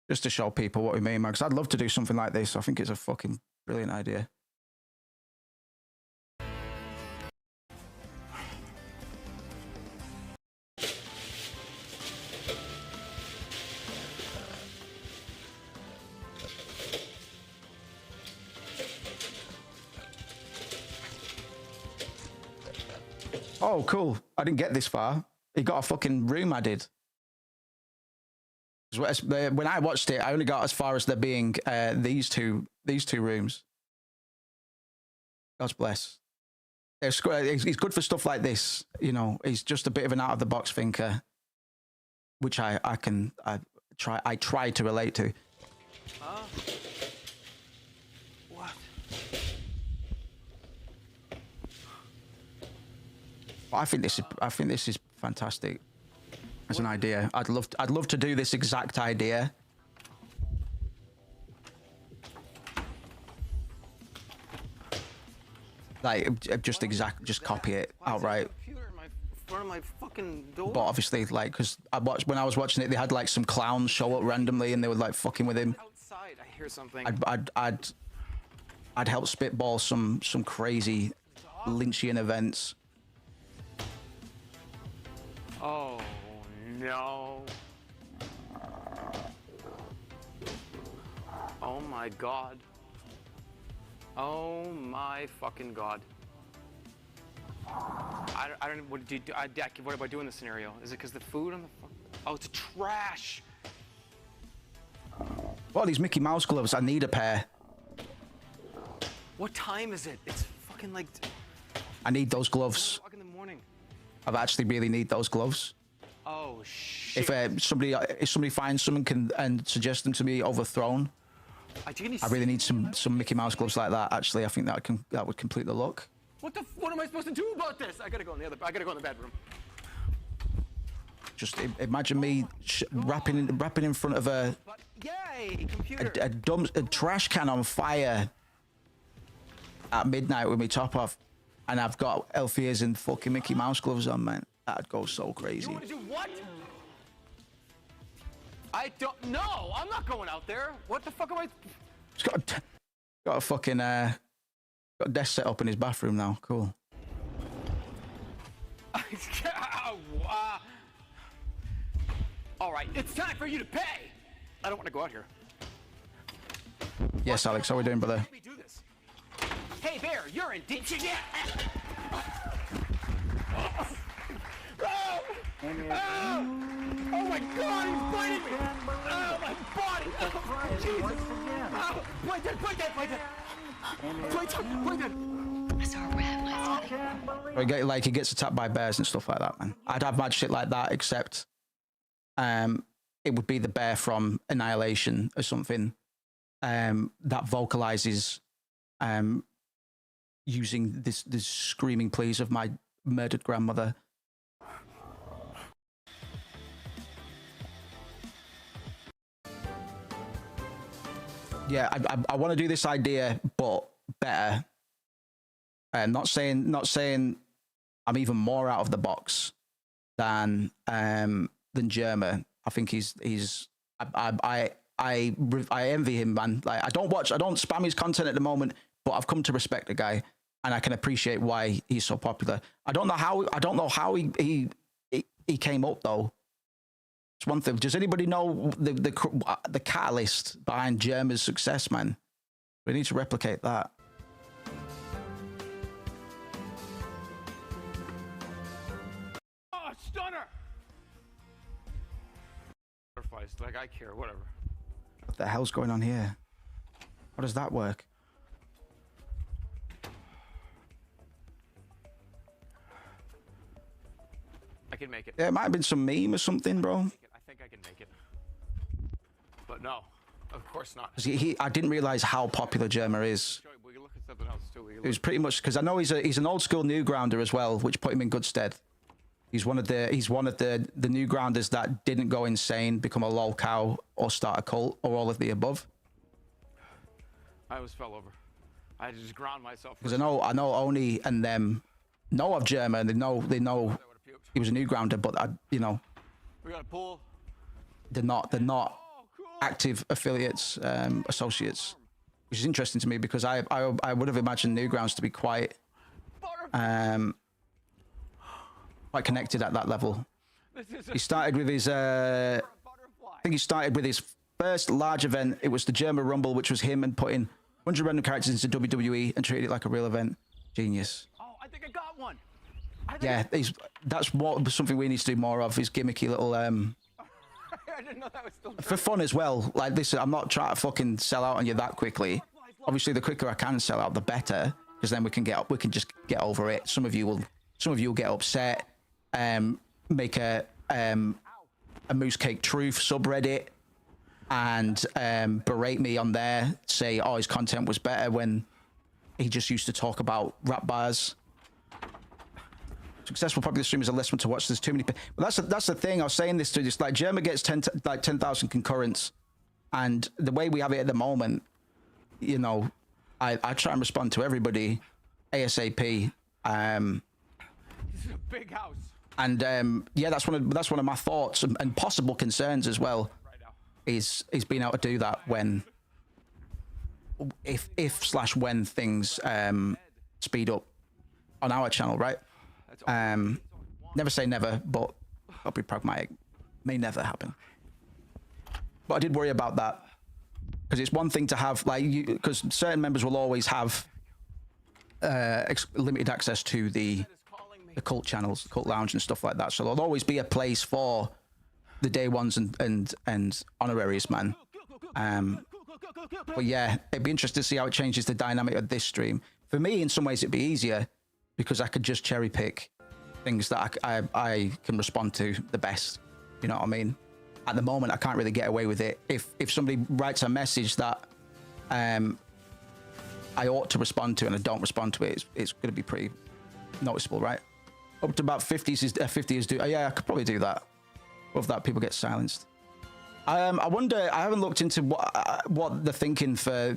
just to show people what we mean, man. Because I'd love to do something like this. I think it's a fucking brilliant idea. Oh, cool. I didn't get this far. He got a fucking room added. When I watched it, I only got as far as there being these two rooms. God bless. He's good for stuff like this. You know, he's just a bit of an out of the box thinker, which I try to relate to. What? I think this is fantastic as an idea. I'd love to do this exact idea. Like just copy it outright. Front of my fucking door. But obviously, like, because when I was watching it, they had like some clowns show up randomly, and they were like fucking with him. Outside, I hear something. I'd help spitball some crazy Lynchian events. Oh no! Oh my god! Oh my fucking god! I don't. What do you do? What do I do in this scenario? Is it because the food on the? Oh, it's trash. What are these Mickey Mouse gloves? I need a pair. What time is it? It's fucking like. I need those gloves. 1 o'clock in the morning. I actually really need those gloves. Oh shit! If somebody finds some and suggest them to me overthrown, I really need some Mickey Mouse gloves like that. Actually, I think that would complete the look. What am I supposed to do about this? I gotta go in the bedroom. Just imagine me rapping in front of a trash can on fire at midnight with my top off, and I've got elf ears and fucking Mickey Mouse gloves on, man. That'd go so crazy. You want to do what? I don't know. I'm not going out there. What the fuck am I? He's got a fucking got a desk set up in his bathroom now. Cool. All right, it's time for you to pay. I don't want to go out here. Yes, Alex, how are we doing, brother? Let me do this. Hey, Bear, you're in deep shit. Oh my God, he's biting me! Oh my body! Oh, Jesus! Oh, play dead! I saw a rat last night. He gets attacked by bears and stuff like that, man. I'd have mad shit like that, except it would be the bear from Annihilation or something that vocalizes using this screaming pleas of my murdered grandmother. Yeah, I want to do this idea, but better. Not saying I'm even more out of the box than Jerma. I think I envy him, man. Like I don't spam his content at the moment, but I've come to respect the guy, and I can appreciate why he's so popular. I don't know how he came up though. It's one thing. Does anybody know the catalyst behind Jerma's success, man? We need to replicate that. Oh, stunner! Butterflies, like I care, whatever. What the hell's going on here? How does that work? I can make it. Yeah, it might have been some meme or something, bro. I think I can make it. But no, of course not. I didn't realize how popular Jerma is. We can look at something else too. It was pretty much because I know he's an old school new grounder as well, which put him in good stead. He's one of the new grounders that didn't go insane, become a lol cow, or start a cult, or all of the above. I almost fell over. I had to just ground myself. Because I know Oni and them know of Jerma, and they know he was a new grounder, but we got a pool. They're not active affiliates, associates, which is interesting to me because I would have imagined Newgrounds to be quite connected at that level. He started with his I think he started with his first large event. It was the Jerma Rumble, which was him and putting 100 random characters into WWE and treated it like a real event. Genius. Oh, I think I got one. Yeah, that's what something we need to do more of, is gimmicky little I didn't know that was still for fun as well. Like this, I'm not trying to fucking sell out on you that quickly. Obviously, the quicker I can sell out, the better, because then we can just get over it. Some of you will get upset, make a Moose Cake Truth subreddit, and berate me on there, say, oh, his content was better when he just used to talk about rap bars. Successful popular streamers are less fun to watch. There's too many. Well, that's the thing. I was saying this to just like Jerma gets 10,000 concurrents, and the way we have it at the moment, you know, I try and respond to everybody ASAP. This is a big house. And yeah, that's one of my thoughts and possible concerns as well. Is being able to do that when when things speed up on our channel, right? Never say never, but I'll be pragmatic. May never happen. But I did worry about that, because it's one thing to have, like, because certain members will always have limited access to the cult channels, the cult lounge and stuff like that. So there'll always be a place for the day ones and honoraries, man. But yeah, it'd be interesting to see how it changes the dynamic of this stream. For me, in some ways, it'd be easier, because I could just cherry pick things that I can respond to the best. You know what I mean? At the moment, I can't really get away with it. If somebody writes a message that I ought to respond to and I don't respond to it, it's going to be pretty noticeable, right? Up to about 50 is do. Yeah, I could probably do that. Of that, people get silenced. I wonder. I haven't looked into what they're thinking for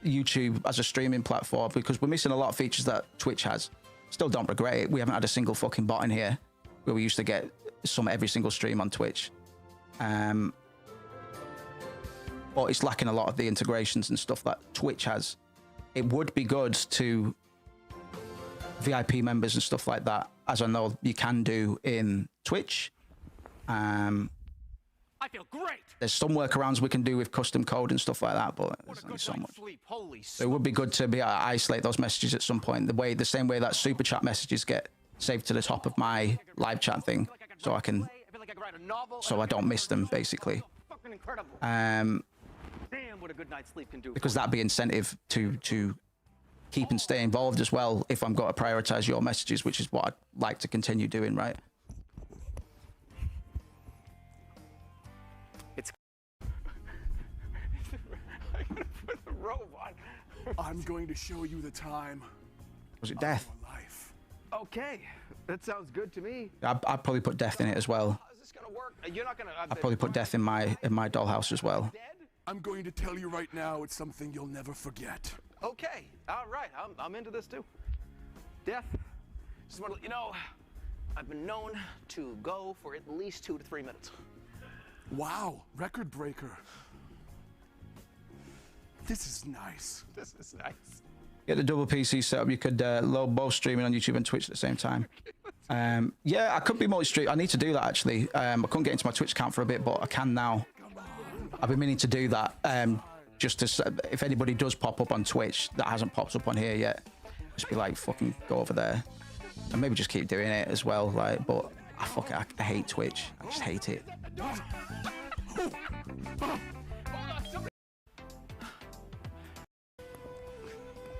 YouTube as a streaming platform, because we're missing a lot of features that Twitch has. Still don't regret it. We haven't had a single fucking bot in here, where we used to get some every single stream on Twitch. But it's lacking a lot of the integrations and stuff that Twitch has. It would be good to VIP members and stuff like that, as I know you can do in Twitch. I feel great. There's some workarounds we can do with custom code and stuff like that, but there's only so much. So it would be good to be able to isolate those messages at some point, the same way that super chat messages get saved to the top of my live chat thing, so I don't miss them, basically. Damn, what a good night's sleep can do. Because that'd be incentive to keep and stay involved as well, if I'm going to prioritize your messages, which is what I'd like to continue doing, right? I'm going to show you the time. Was it death? Okay, that sounds good to me. I'd probably put death in it as well. How's this gonna work? You're not gonna. I'd probably put death in my dollhouse as well. I'm going to tell you right now, it's something you'll never forget. Okay, all right, I'm into this too. Death. Just want to let you know, I've been known to go for at least 2 to 3 minutes. Wow, record breaker. This is nice. This is nice. Get the double PC set up. You could load both streaming on YouTube and Twitch at the same time. Yeah, I could be multi-stream. I need to do that, actually. I couldn't get into my Twitch account for a bit, but I can now. I've been meaning to do that. Just to, if anybody does pop up on Twitch that hasn't popped up on here yet, just be like, fucking go over there. And maybe just keep doing it as well. Like, but I hate Twitch. I just hate it.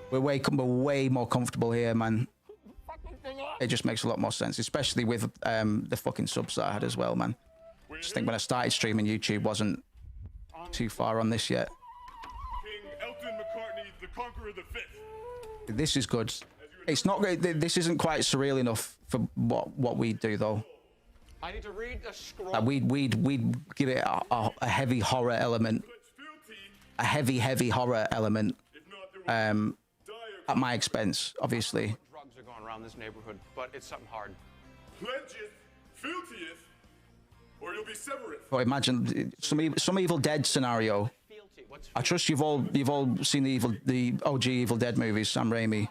We're way more comfortable here, man. It just makes a lot more sense, especially with the fucking subs that I had as well, man. Just think when I started streaming, YouTube wasn't too far on this yet. King Elton McCartney, the Conqueror the Fifth. This is good. It's not great. This isn't quite surreal enough for what we do, though. I need to read a scroll. Like we'd give it a heavy horror element, a heavy horror element. At my expense, obviously. Drugs are going around this neighborhood, but it's something hard. Pledgeth, fealtieth, or you'll be severeth. But imagine some Evil Dead scenario. I trust you've all seen the OG Evil Dead movies, Sam Raimi.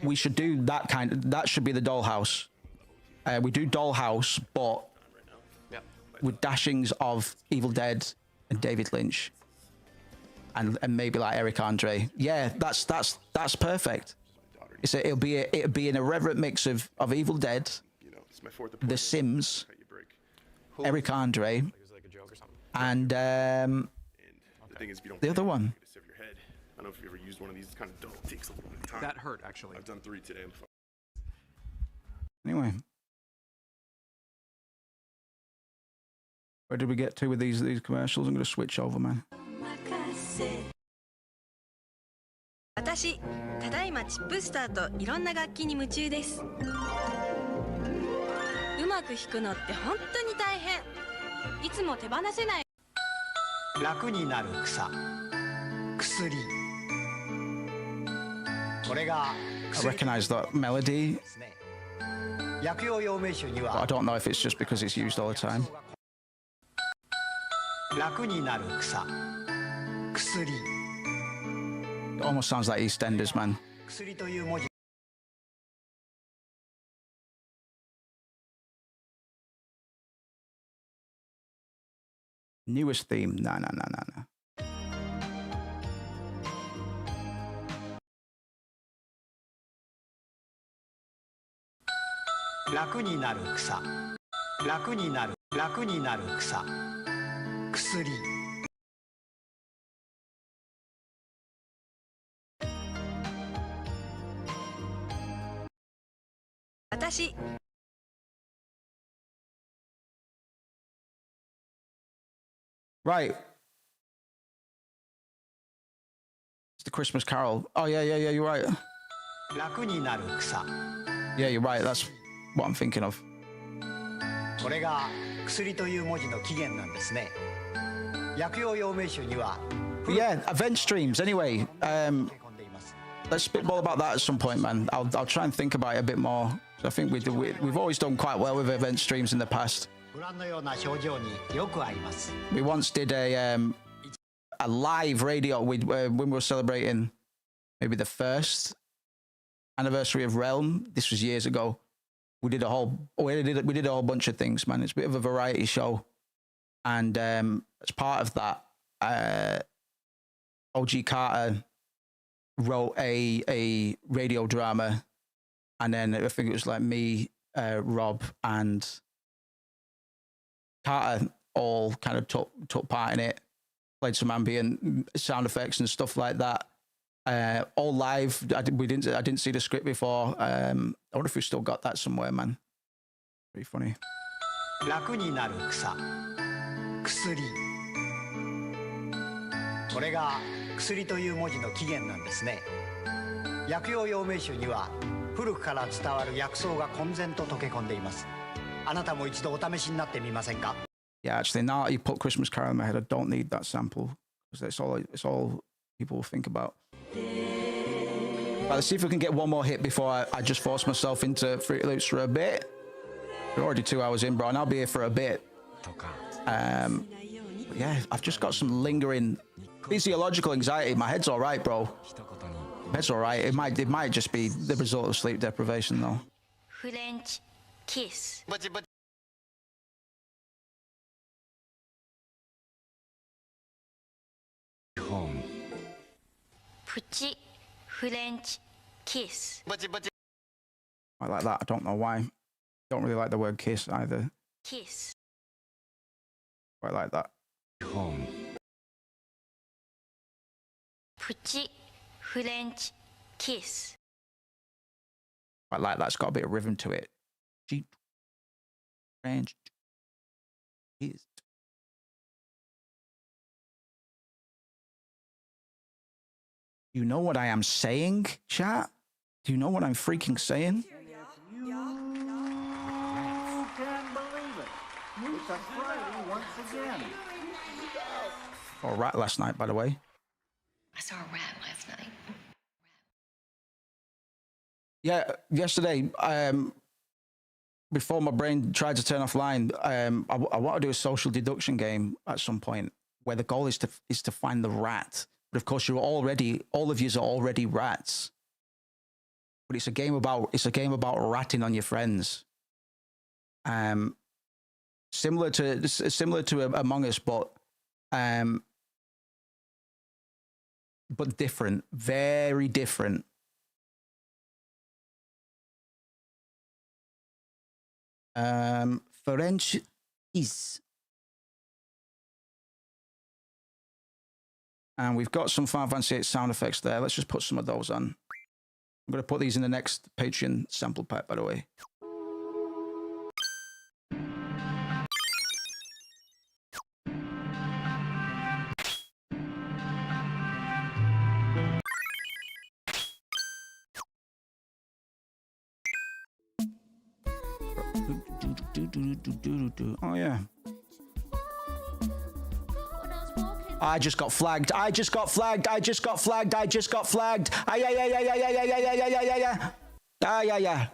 We should do that that should be the Dollhouse. We do Dollhouse, but with dashings of Evil Dead and David Lynch. And maybe like Eric Andre. Yeah, that's perfect. It'll be an irreverent mix of Evil Dead, It's my fourth The Sims, Eric Andre, and The thing is, if you don't the other one. I don't know if you ever used one of these. It's kind of dull. It takes a little bit of time. That hurt, actually. I've done 3 today. Anyway, where did we get to with these commercials? I'm going to switch over, man. 私ただいまチップスターといろんな楽器に夢中です。うまく弾くのって本当に大変。いつも手放せない。楽になる草、薬。これが I recognize that melody, 薬用養命酒に but は I don't know if it's just because it's used all the time. 楽になる草、薬。 It almost sounds like EastEnders, man. 薬という文字。 Newest theme, no. 楽になる草、楽になる草、薬。私 Right. It's the Christmas Carol. Oh, yeah, you're right. 楽になる草。 Yeah, you're right. That's what I'm thinking of. これが薬という文字の起源なんですね。薬用養命酒には But yeah, event streams. Anyway, let's spitball about that at some point, man. I'll try and think about it a bit more. So I think we've always done quite well with event streams in the past. ご覧のような症状によく合います。 We once did a live radio when we were celebrating maybe the first anniversary of Realm. This was years ago. We did a whole bunch of things, man. It's a bit of a variety show, and as part of that, OG Carter wrote a radio drama, and then I think it was like me, Rob, and Carter all kind of took part in it, played some ambient sound effects and stuff like that. All live. I didn't see the script before. I wonder if we still got that somewhere, man. Pretty funny. 楽になる草、薬。これが薬という文字の起源なんですね。薬用養命酒には古くから伝わる薬草が混然と溶け込んでいます。あなたも一度お試しになってみませんか? Yeah, actually, now you put Christmas Carol in my head, I don't need that sample because it's all people will think about. Right, let's see if we can get one more hit before I just force myself into Fruity Loops for a bit. We're already 2 hours in, bro, and I'll be here for a bit. Yeah, I've just got some lingering physiological anxiety. My head's all right, bro. My head's all right. It might just be the result of sleep deprivation, though. French kiss. Pucci French kiss. I like that. I don't know why. Don't really like the word kiss either. Kiss. I like that. Pucci French kiss. I like that. It's got a bit of rhythm to it. French kiss. You know what I am saying, chat? Do you know what I'm freaking saying? You can't believe it. It's a Friday once again. Saw a rat last night, by the way. I saw a rat last night. Yeah, yesterday, before my brain tried to turn offline, I want to do a social deduction game at some point where the goal is to find the rat. But of course, all of you are already rats. But it's a game about ratting on your friends. Similar to Among Us, but different, very different. French is. And we've got some Final Fantasy VIII sound effects there. Let's just put some of those on. I'm going to put these in the next Patreon sample pack, by the way. Oh, yeah. I just got flagged. I just got flagged. I just got flagged. I just got flagged. Yeah.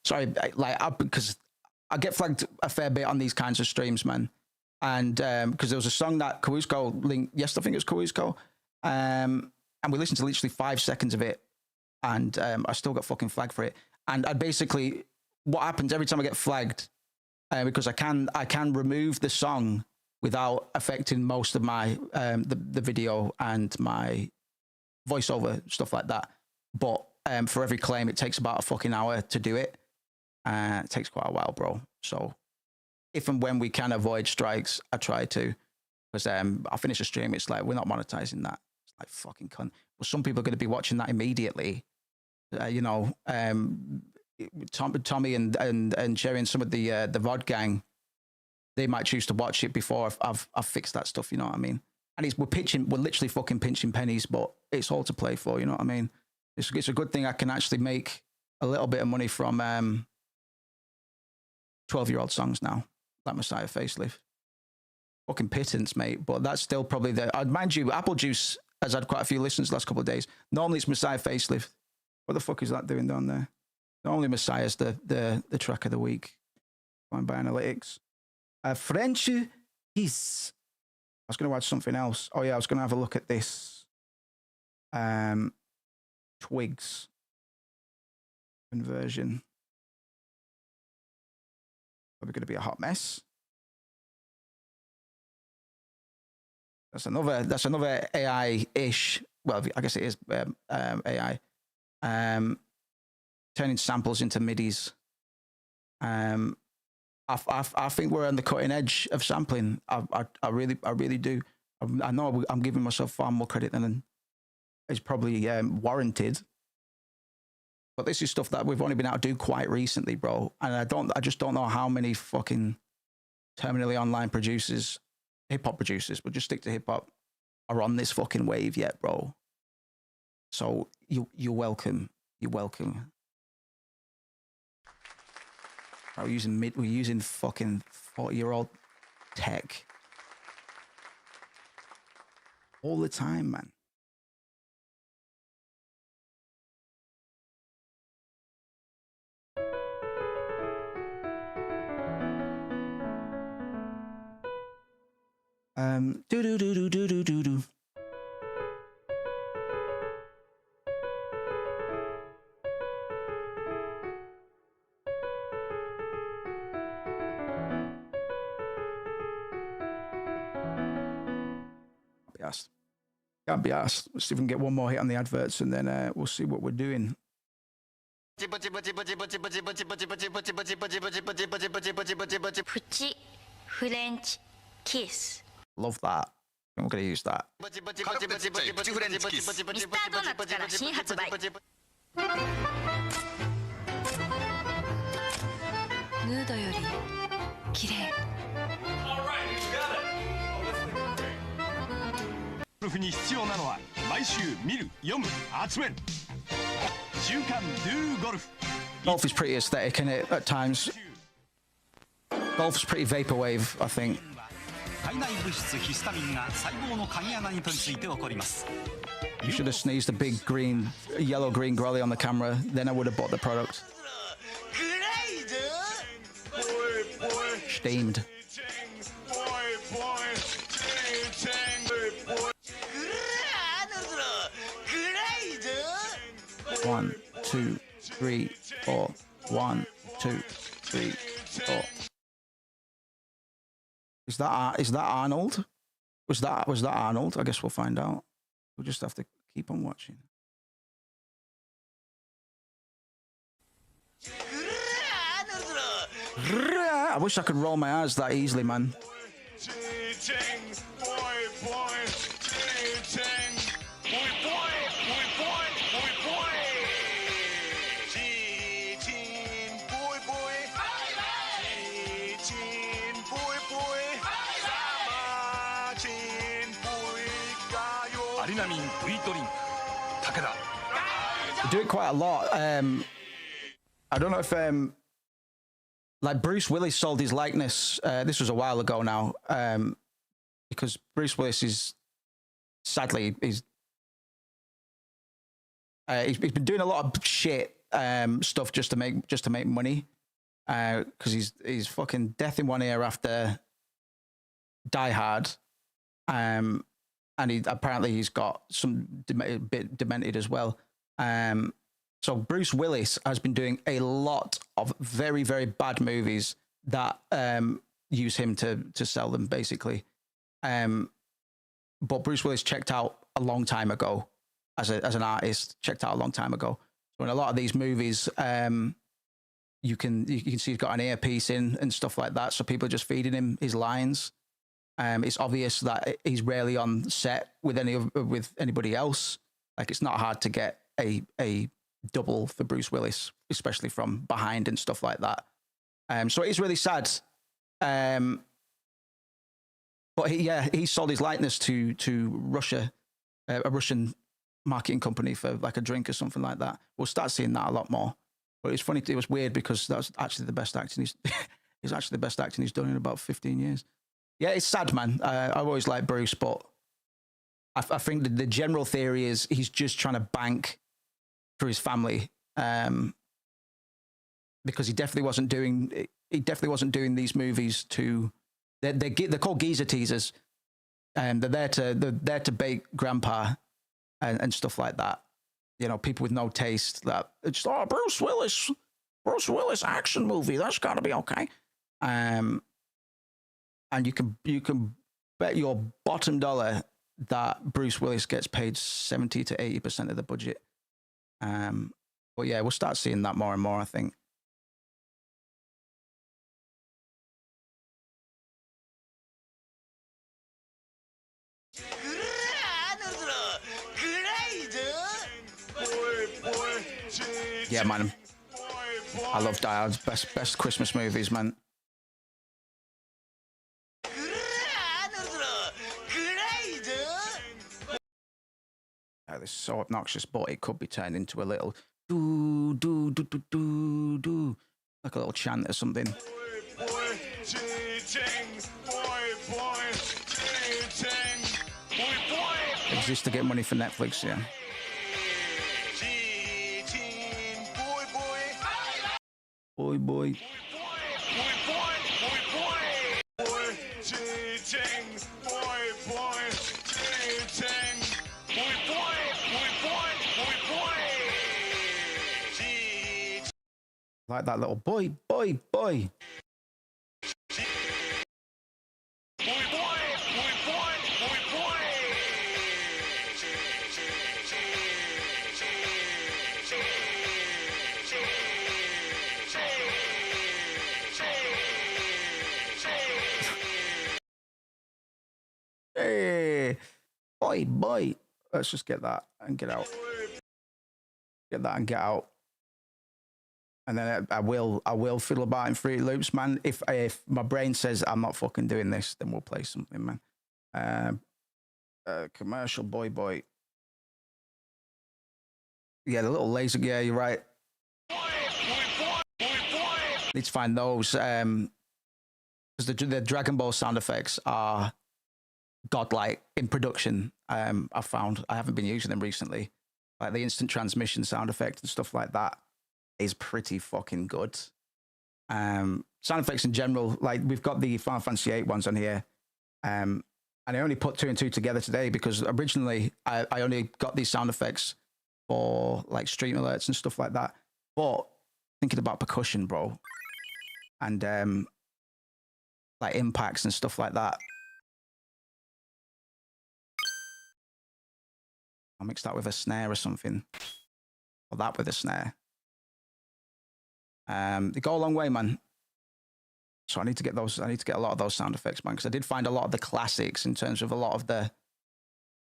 Sorry, because I get flagged a fair bit on these kinds of streams, man. And because there was a song that Kawusko linked. Yes, I think it was Kawusko. And we listened to literally 5 seconds of it, and I still got fucking flagged for it. And I basically, what happens every time I get flagged, because I can remove the song without affecting most of my the video and my voiceover, stuff like that. But for every claim, it takes about a fucking hour to do it. It takes quite a while, bro. So if and when we can avoid strikes, I try to. Because I finish a stream, it's like, we're not monetizing that. It's like, fucking cunt. Well, some people are going to be watching that immediately. You know, Tommy and Cherry and some of the VOD gang, they might choose to watch it before I've fixed that stuff. You know what I mean? And we're literally fucking pinching pennies, but it's all to play for. You know what I mean? It's a good thing I can actually make a little bit of money from 12-year-old songs now, like Messiah Facelift. Fucking pittance, mate. But that's still probably I'd mind you, Apple Juice has had quite a few listens the last couple of days. Normally it's Messiah Facelift. What the fuck is that doing down there? Normally Messiah's the track of the week. Going by analytics. French is. I was going to watch something else. Oh yeah, I was going to have a look at this. Twigs conversion. Probably going to be a hot mess. That's another AI-ish. Well, I guess it is AI. Turning samples into MIDIs. I think we're on the cutting edge of sampling. I really do. I know I'm giving myself far more credit than is probably warranted. But this is stuff that we've only been able to do quite recently, bro. And I just don't know how many fucking terminally online producers, hip hop producers, but just stick to hip hop, are on this fucking wave yet, bro. So you're welcome. You're welcome. We're using fucking 40-year-old tech all the time, man. Do. Can't be asked. Let's see if we can get one more hit on the adverts, and then we'll see what we're doing. Pucci French kiss. Love that. I'm gonna use that. ミスタードーナツから新発売。ヌードより綺麗。ゴルフに必要なのは毎週見る、読む、集める。週刊 Do ゴルフ。Golf is pretty aesthetic, isn't it? At times, golf's pretty vaporwave, I think. 体内物質ヒスタミンが細胞の鍵穴に取り付いて起こります。 You should have sneezed a big yellow green grolly on the camera. Then I would have bought the product. Steamed. One, two, three, four. 1, 2, 3, 4. Is that Arnold? Was that Arnold? I guess we'll find out. We'll just have to keep on watching. I wish I could roll my eyes that easily, man. They do it quite a lot. I don't know if like Bruce Willis sold his likeness. This was a while ago now, because Bruce Willis is sadly he's been doing a lot of shit stuff just to make money, because he's fucking Death in One Ear after Die Hard, and he's got some bit demented as well. So Bruce Willis has been doing a lot of very, very bad movies that use him to sell them, basically. But Bruce Willis checked out a long time ago as an artist. Checked out a long time ago. So in a lot of these movies, you can see he's got an earpiece in and stuff like that. So people are just feeding him his lines. It's obvious that he's rarely on set with anybody else. Like, it's not hard to get a double for Bruce Willis, especially from behind and stuff like that. So it is really sad. But he sold his likeness to Russia, a Russian marketing company for like a drink or something like that. We'll start seeing that a lot more. But it's funny, it was weird because that was actually the best acting he's actually the best acting he's done in about 15 years. Yeah, it's sad, man. I've always liked Bruce, but I think the general theory is he's just trying to bank for his family, because he definitely wasn't doing these movies to. They're called geezer teasers, and they're there to bait grandpa and stuff like that. You know, people with no taste that it's Bruce Willis action movie. That's got to be okay. And you can bet your bottom dollar that Bruce Willis gets paid 70 to 80% of the budget. But yeah, we'll start seeing that more and more, I think. Yeah, man. I love Die Hard. Best Christmas movies, man. This is so obnoxious, but it could be turned into a little do do do do do do, like a little chant or something. Exists to get money for Netflix, yeah. Boy, boy. Like that little boy, boy, boy. Hey, boy, boy. Let's just get that and get out. Get that and get out. And then I will fiddle about in Fruity Loops, man. If my brain says I'm not fucking doing this, then we'll play something, man. Commercial boy. Yeah, the little laser. Yeah, you're right. Need to find those. Because the Dragon Ball sound effects are godlike in production. I've found I haven't been using them recently, like the instant transmission sound effect and stuff like that. Is pretty fucking good. Sound effects in general, like we've got the Final Fantasy VIII ones on here, and I only put 2 and 2 together today because originally I only got these sound effects for like stream alerts and stuff like that. But thinking about percussion, bro, and like impacts and stuff like that, I'll mix that with a snare or something, or that with a snare. They go a long way, man. So I need to get those. I need to get a lot of those sound effects, man, because I did find a lot of the classics in terms of a lot of the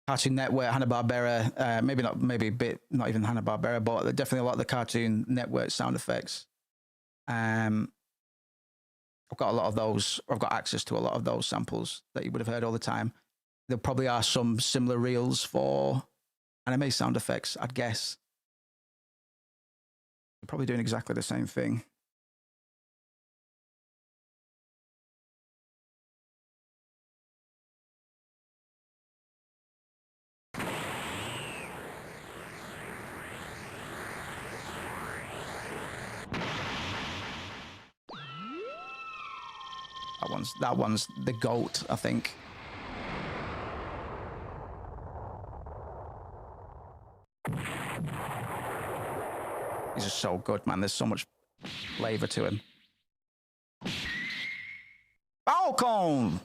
Cartoon Network, Hanna-Barbera, maybe a bit, not even Hanna-Barbera, but definitely a lot of the Cartoon Network sound effects. I've got a lot of those. I've got access to a lot of those samples that you would have heard all the time. There probably are some similar reels for anime sound effects, I'd guess. They're probably doing exactly the same thing. That one's the GOAT, I think. He's just so good, man. There's so much flavor to him. Falcon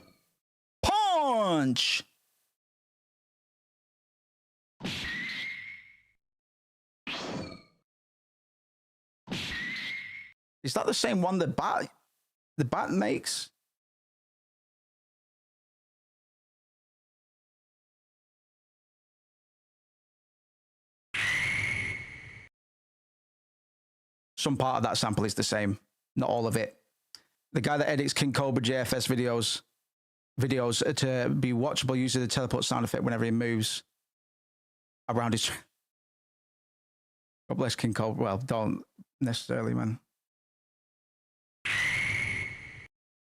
Punch. Is that the same one that the Bat makes? Some part of that sample is the same, not all of it. The guy that edits King Cobra JFS videos to be watchable using the teleport sound effect whenever he moves around his. God bless King Cobra. Well, don't necessarily, man.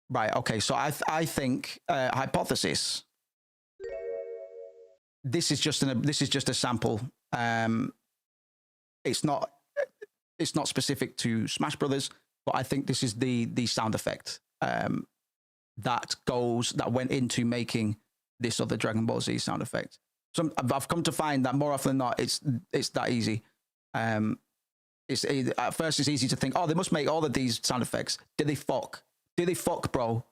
Right. Okay. So I think hypothesis. This is just a sample. It's not specific to Smash Brothers, but I think this is the sound effect that went into making this other Dragon Ball Z sound effect. So I've come to find that more often than not, it's that easy. At first, it's easy to think, oh, they must make all of these sound effects. Did they fuck? Did they fuck, bro?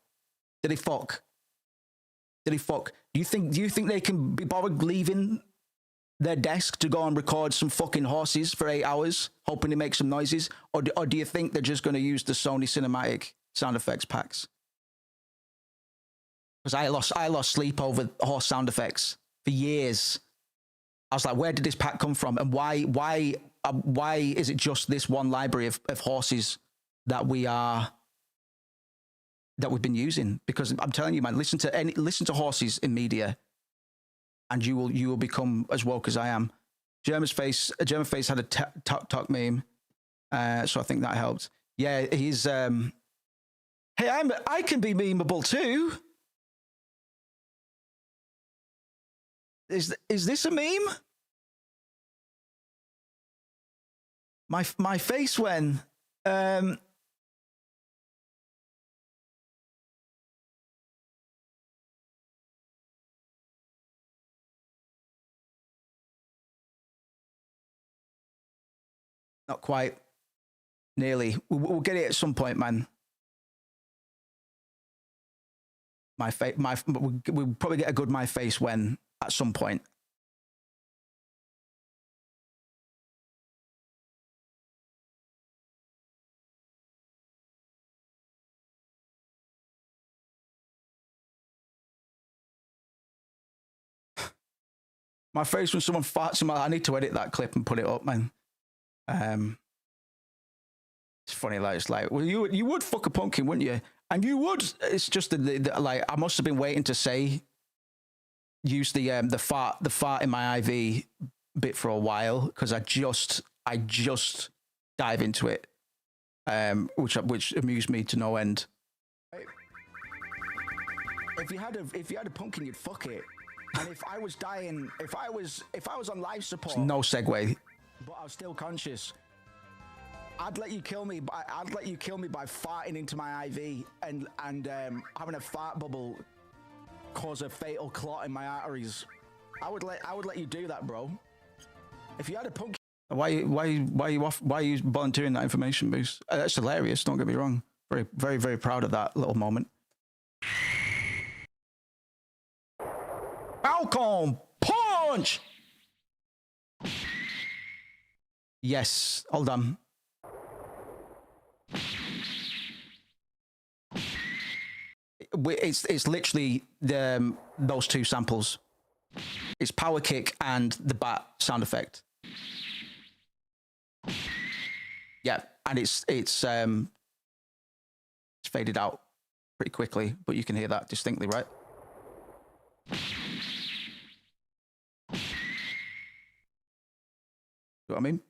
Did they fuck? Did he fuck? Do you think they can be bothered leaving their desk to go and record some fucking horses for 8 hours, hoping to make some noises? Or do you think they're just going to use the Sony Cinematic sound effects packs? Because I lost sleep over horse sound effects for years. I was like, where did this pack come from? And why is it just this one library of horses that we've been using? Because I'm telling you, man, listen to horses in media, and you will become as woke as I am. German Face had a talk meme, so I think that helped. Yeah, he's hey, I can be memeable too. Is this a meme? My face when not quite. Nearly. We'll get it at some point, man. We'll probably get a good my face when at some point. My face when someone farts in my... I need to edit that clip and put it up, man. It's funny, like, it's like, well, you would fuck a pumpkin, wouldn't you? And you would. It's just like, I must have been waiting to use the fart in my IV bit for a while, because I just dive into it, which amused me to no end. If you had a pumpkin, you'd fuck it. And if I was dying, if I was on life support, no segue, but I was still conscious, I'd let you kill me. I'd let you kill me by farting into my IV and having a fart bubble cause a fatal clot in my arteries. I would let you do that, bro. If you had a pumpkin, why are you volunteering that information, Boost? That's hilarious. Don't get me wrong. Very, very, very proud of that little moment. Falcon Punch. Yes. Hold on. it's literally those two samples. It's power kick and the bat sound effect. Yeah, and it's faded out pretty quickly, but you can hear that distinctly, right? You know what I mean?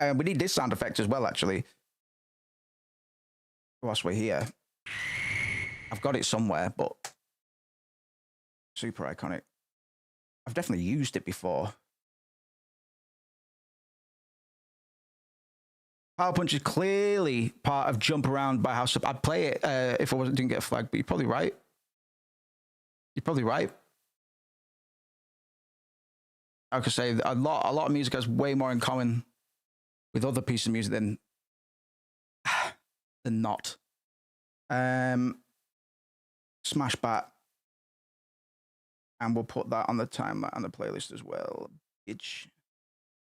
And we need this sound effect as well, actually. Whilst we're here. I've got it somewhere, but super iconic. I've definitely used it before. Power Punch is clearly part of Jump Around by House of... I'd play it if I didn't get a flag, but you're probably right. You're probably right. I could say a lot of music has way more in common with other pieces of music than not. Smash Bat. And we'll put that on the timeline on the playlist as well. Bitch.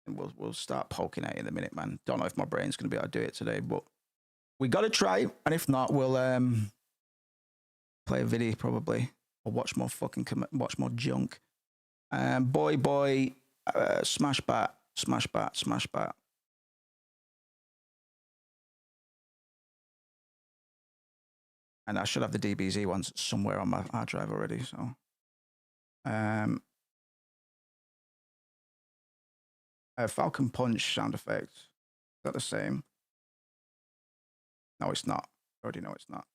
And we'll start poking at it in a minute, man. Don't know if my brain's gonna be able to do it today, but we gotta try. And if not, we'll play a video probably, or watch more junk. Boy, Smash Bat. And I should have the DBZ ones somewhere on my hard drive already. So, Falcon Punch sound effect. Is that the same? No, it's not. I already know it's not.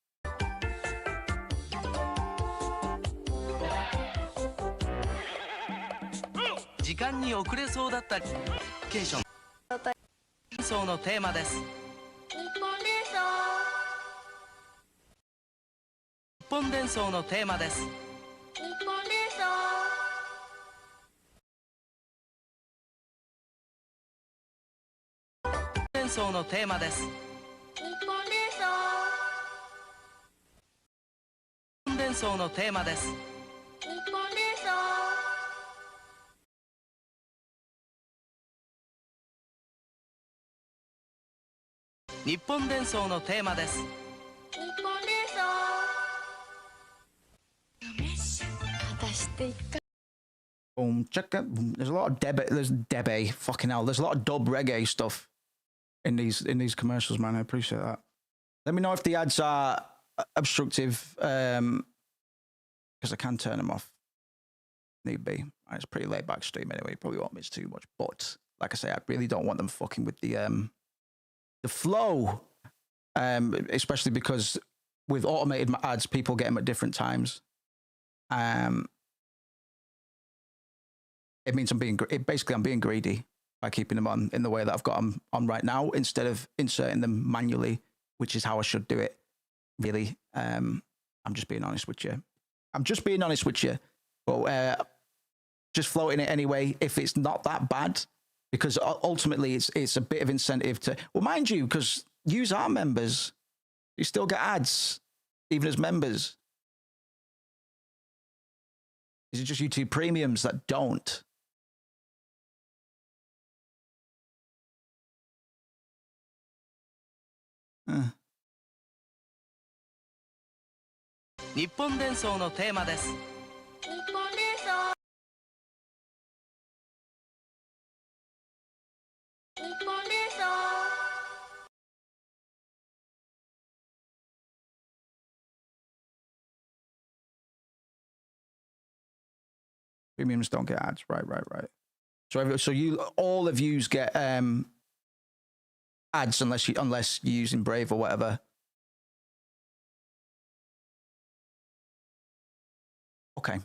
Boom, check it. There's a lot of Debe. Fucking hell. There's a lot of dub reggae stuff in these commercials, man. I appreciate that. Let me know if the ads are obstructive, because I can turn them off. Need be. It's a pretty laid back stream anyway. You probably won't miss too much, but like I say, I really don't want them fucking with the flow, especially because with automated ads, people get them at different times. It means I'm being greedy by keeping them on in the way that I've got them on right now, instead of inserting them manually, which is how I should do it. Really, I'm just being honest with you. But just floating it anyway, if it's not that bad, because ultimately it's a bit of incentive to, well, mind you, because yous are members, you still get ads, even as members. Is it just YouTube premiums that don't? Premiums don't get ads, right. So all of yous get ads unless you're using Brave or whatever. Okay.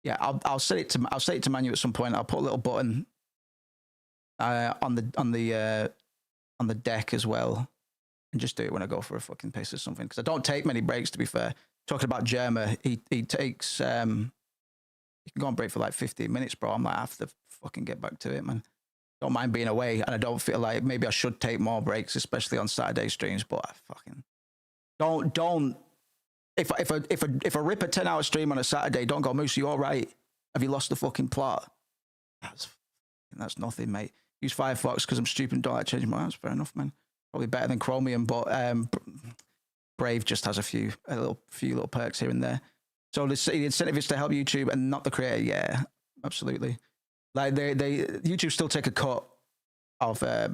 Yeah, I'll set it to manual at some point. I'll put a little button on the deck as well, and just do it when I go for a fucking piss or something, because I don't take many breaks, to be fair. Talking about Jerma, he takes he can go on break for like 15 minutes, bro. I'm like, I have to fucking get back to it, man. Don't mind being away, and I don't feel like maybe I should take more breaks, especially on Saturday streams, but I fucking don't. If I rip a 10-hour stream on a Saturday, don't go, Moose, you all right? Have you lost the fucking plot? That's nothing, mate. use Firefox because I'm stupid and don't like changing my apps. Fair enough, man. Probably better than Chromium, but Brave just has a few little perks here and there. So the incentive is to help YouTube and not the creator. Yeah, absolutely. Like they YouTube still take a cut of. I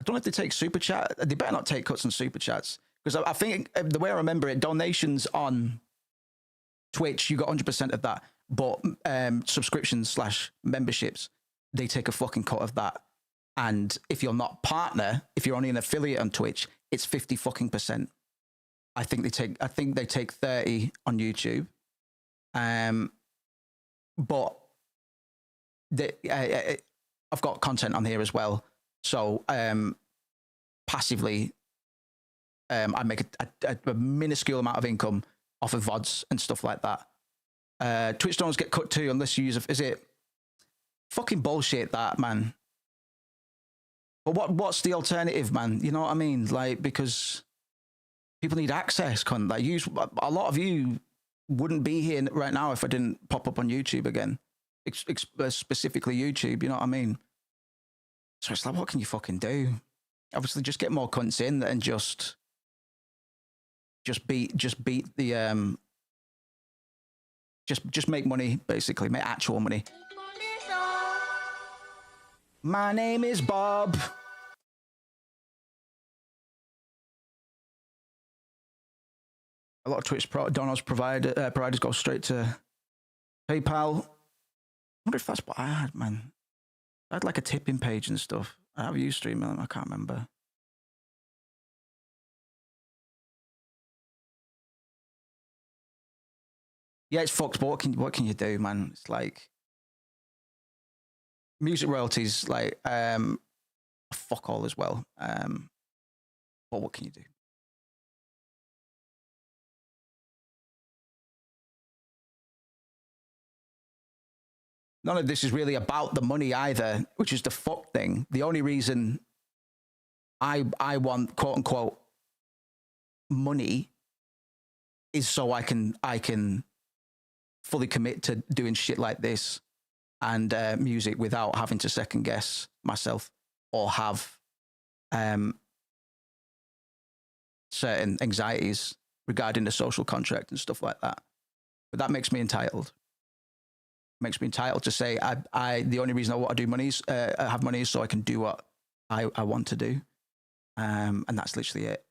don't know if they take super chat. They better not take cuts on super chats because I think the way I remember it, donations on Twitch, you got 100% of that, but subscriptions / memberships, they take a fucking cut of that. And if you're not partner, if you're only an affiliate on Twitch, it's 50%. I think they take 30 on YouTube. But I've got content on here as well. So passively, I make a minuscule amount of income off of VODs and stuff like that. Twitch donations get cut too unless you use is it fucking bullshit that, man. But what's the alternative, man? You know what I mean? Like, because people need access, cunt. Like, a lot of you wouldn't be here right now if I didn't pop up on YouTube again. Specifically YouTube, you know what I mean? So it's like, what can you fucking do? Obviously, just get more cunts in and just beat the just make money, basically, make actual money. My name is Bob. A lot of Twitch donos providers go straight to PayPal. I wonder if that's what I had, man. I had like a tipping page and stuff. I have Ustream, I can't remember. Yeah, it's fucked, but what can you do, man? It's like music royalties, like fuck all as well. But what can you do? None of this is really about the money either, which is the fuck thing. The only reason I want quote unquote money is so I can fully commit to doing shit like this and music without having to second guess myself or have certain anxieties regarding the social contract and stuff like that. But that makes me entitled. Makes me entitled to say I the only reason I want to do money is have money is so I can do what I want to do, and that's literally it.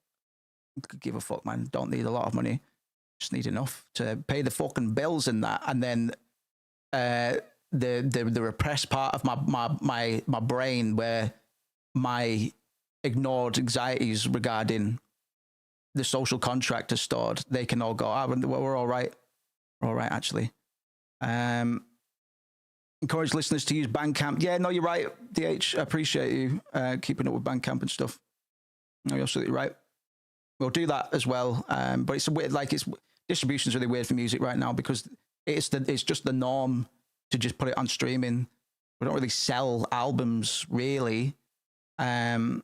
Give a fuck, man. Don't need a lot of money, just need enough to pay the fucking bills and that, and then the repressed part of my brain where my ignored anxieties regarding the social contract are stored. They can all go, we're all right. We're all right, actually. Encourage listeners to use Bandcamp. Yeah, no, you're right, DH. I appreciate you keeping up with Bandcamp and stuff. No, you're absolutely right. We'll do that as well. But it's a weird, like, distribution's really weird for music right now because it's just the norm to just put it on streaming. We don't really sell albums really, in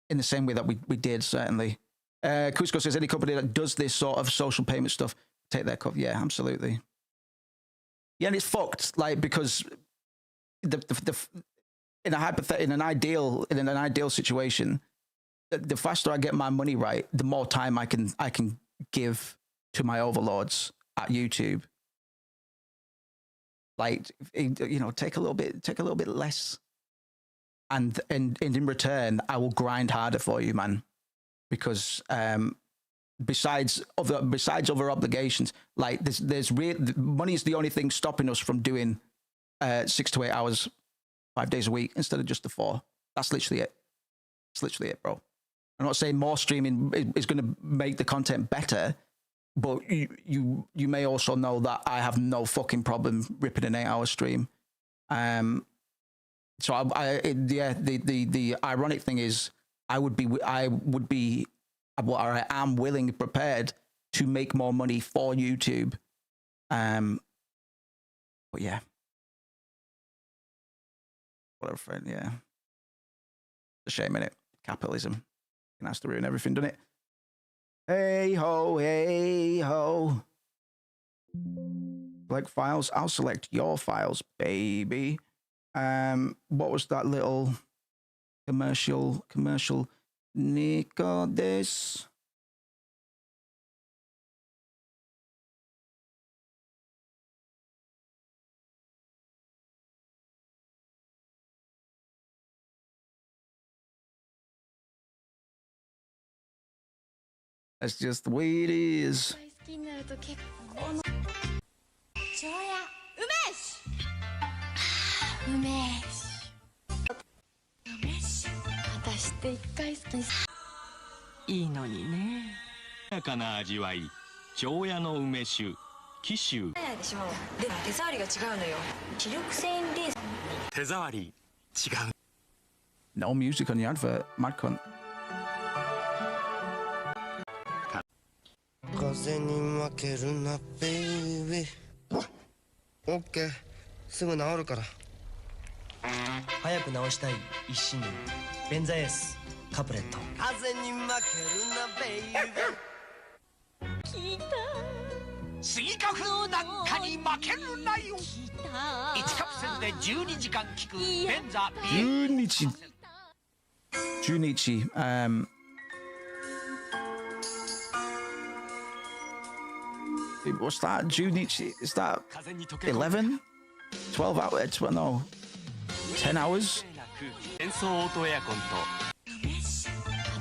the same way that we did certainly. Cusco says any company that does this sort of social payment stuff take their cut. Yeah, absolutely. Yeah, and it's fucked, like, because in an ideal situation, the faster I get my money right, the more time I can give to my overlords at YouTube. Like, you know, take a little bit less, and in return, I will grind harder for you, man, because besides other obligations, like money is the only thing stopping us from doing 6 to 8 hours 5 days a week instead of just the 4. That's literally it. It's literally it, bro. I'm not saying more streaming is going to make the content better, but you may also know that I have no fucking problem ripping an 8-hour stream. So the ironic thing is I am willing and prepared to make more money for YouTube. But yeah. Whatever, friend, yeah. It's a shame, innit? Capitalism. It has to ruin everything, doesn't it? Hey ho, hey ho. Select files. I'll select your files, baby. What was that little commercial? Nico this. That's just the way it is. 好きになると結構の庄屋梅酒梅酒梅酒私って一回好きにいいのにね。やかな味わい。長屋の梅酒。紀州。ないでしょ。でも手触りが違うのよ。気力線レース。手触り違う。 No music on the advert. Mad cunt. 風に負けるなベイビー。オッケー、すぐ治るから。早く治したい一心にベンザエースカプレット。風に負けるなベイビー。聞いたスギ花粉なんかに負けるなよ。1カプセルで12時間効くベンザ Junichi. What's that? Junichi? Is that 11? 12 hours? No. 10 hours? 演奏オートエアコン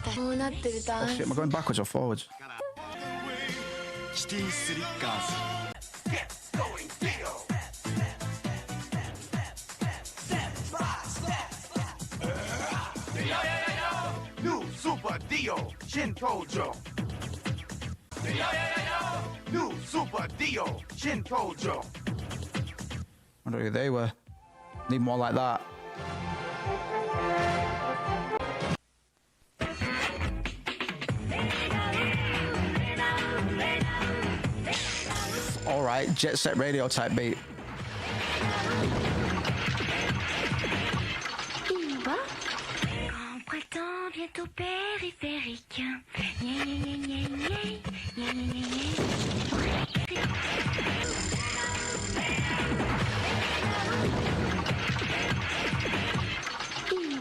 とこうなってると Oh shit, am I going backwards or forwards? シティスリッカーズ。 New Super Dio Shintojo. New Super Dio Shintojo. I wonder who they were. Need more like that. All right, Jet Set Radio type beat. bientôt périphérique.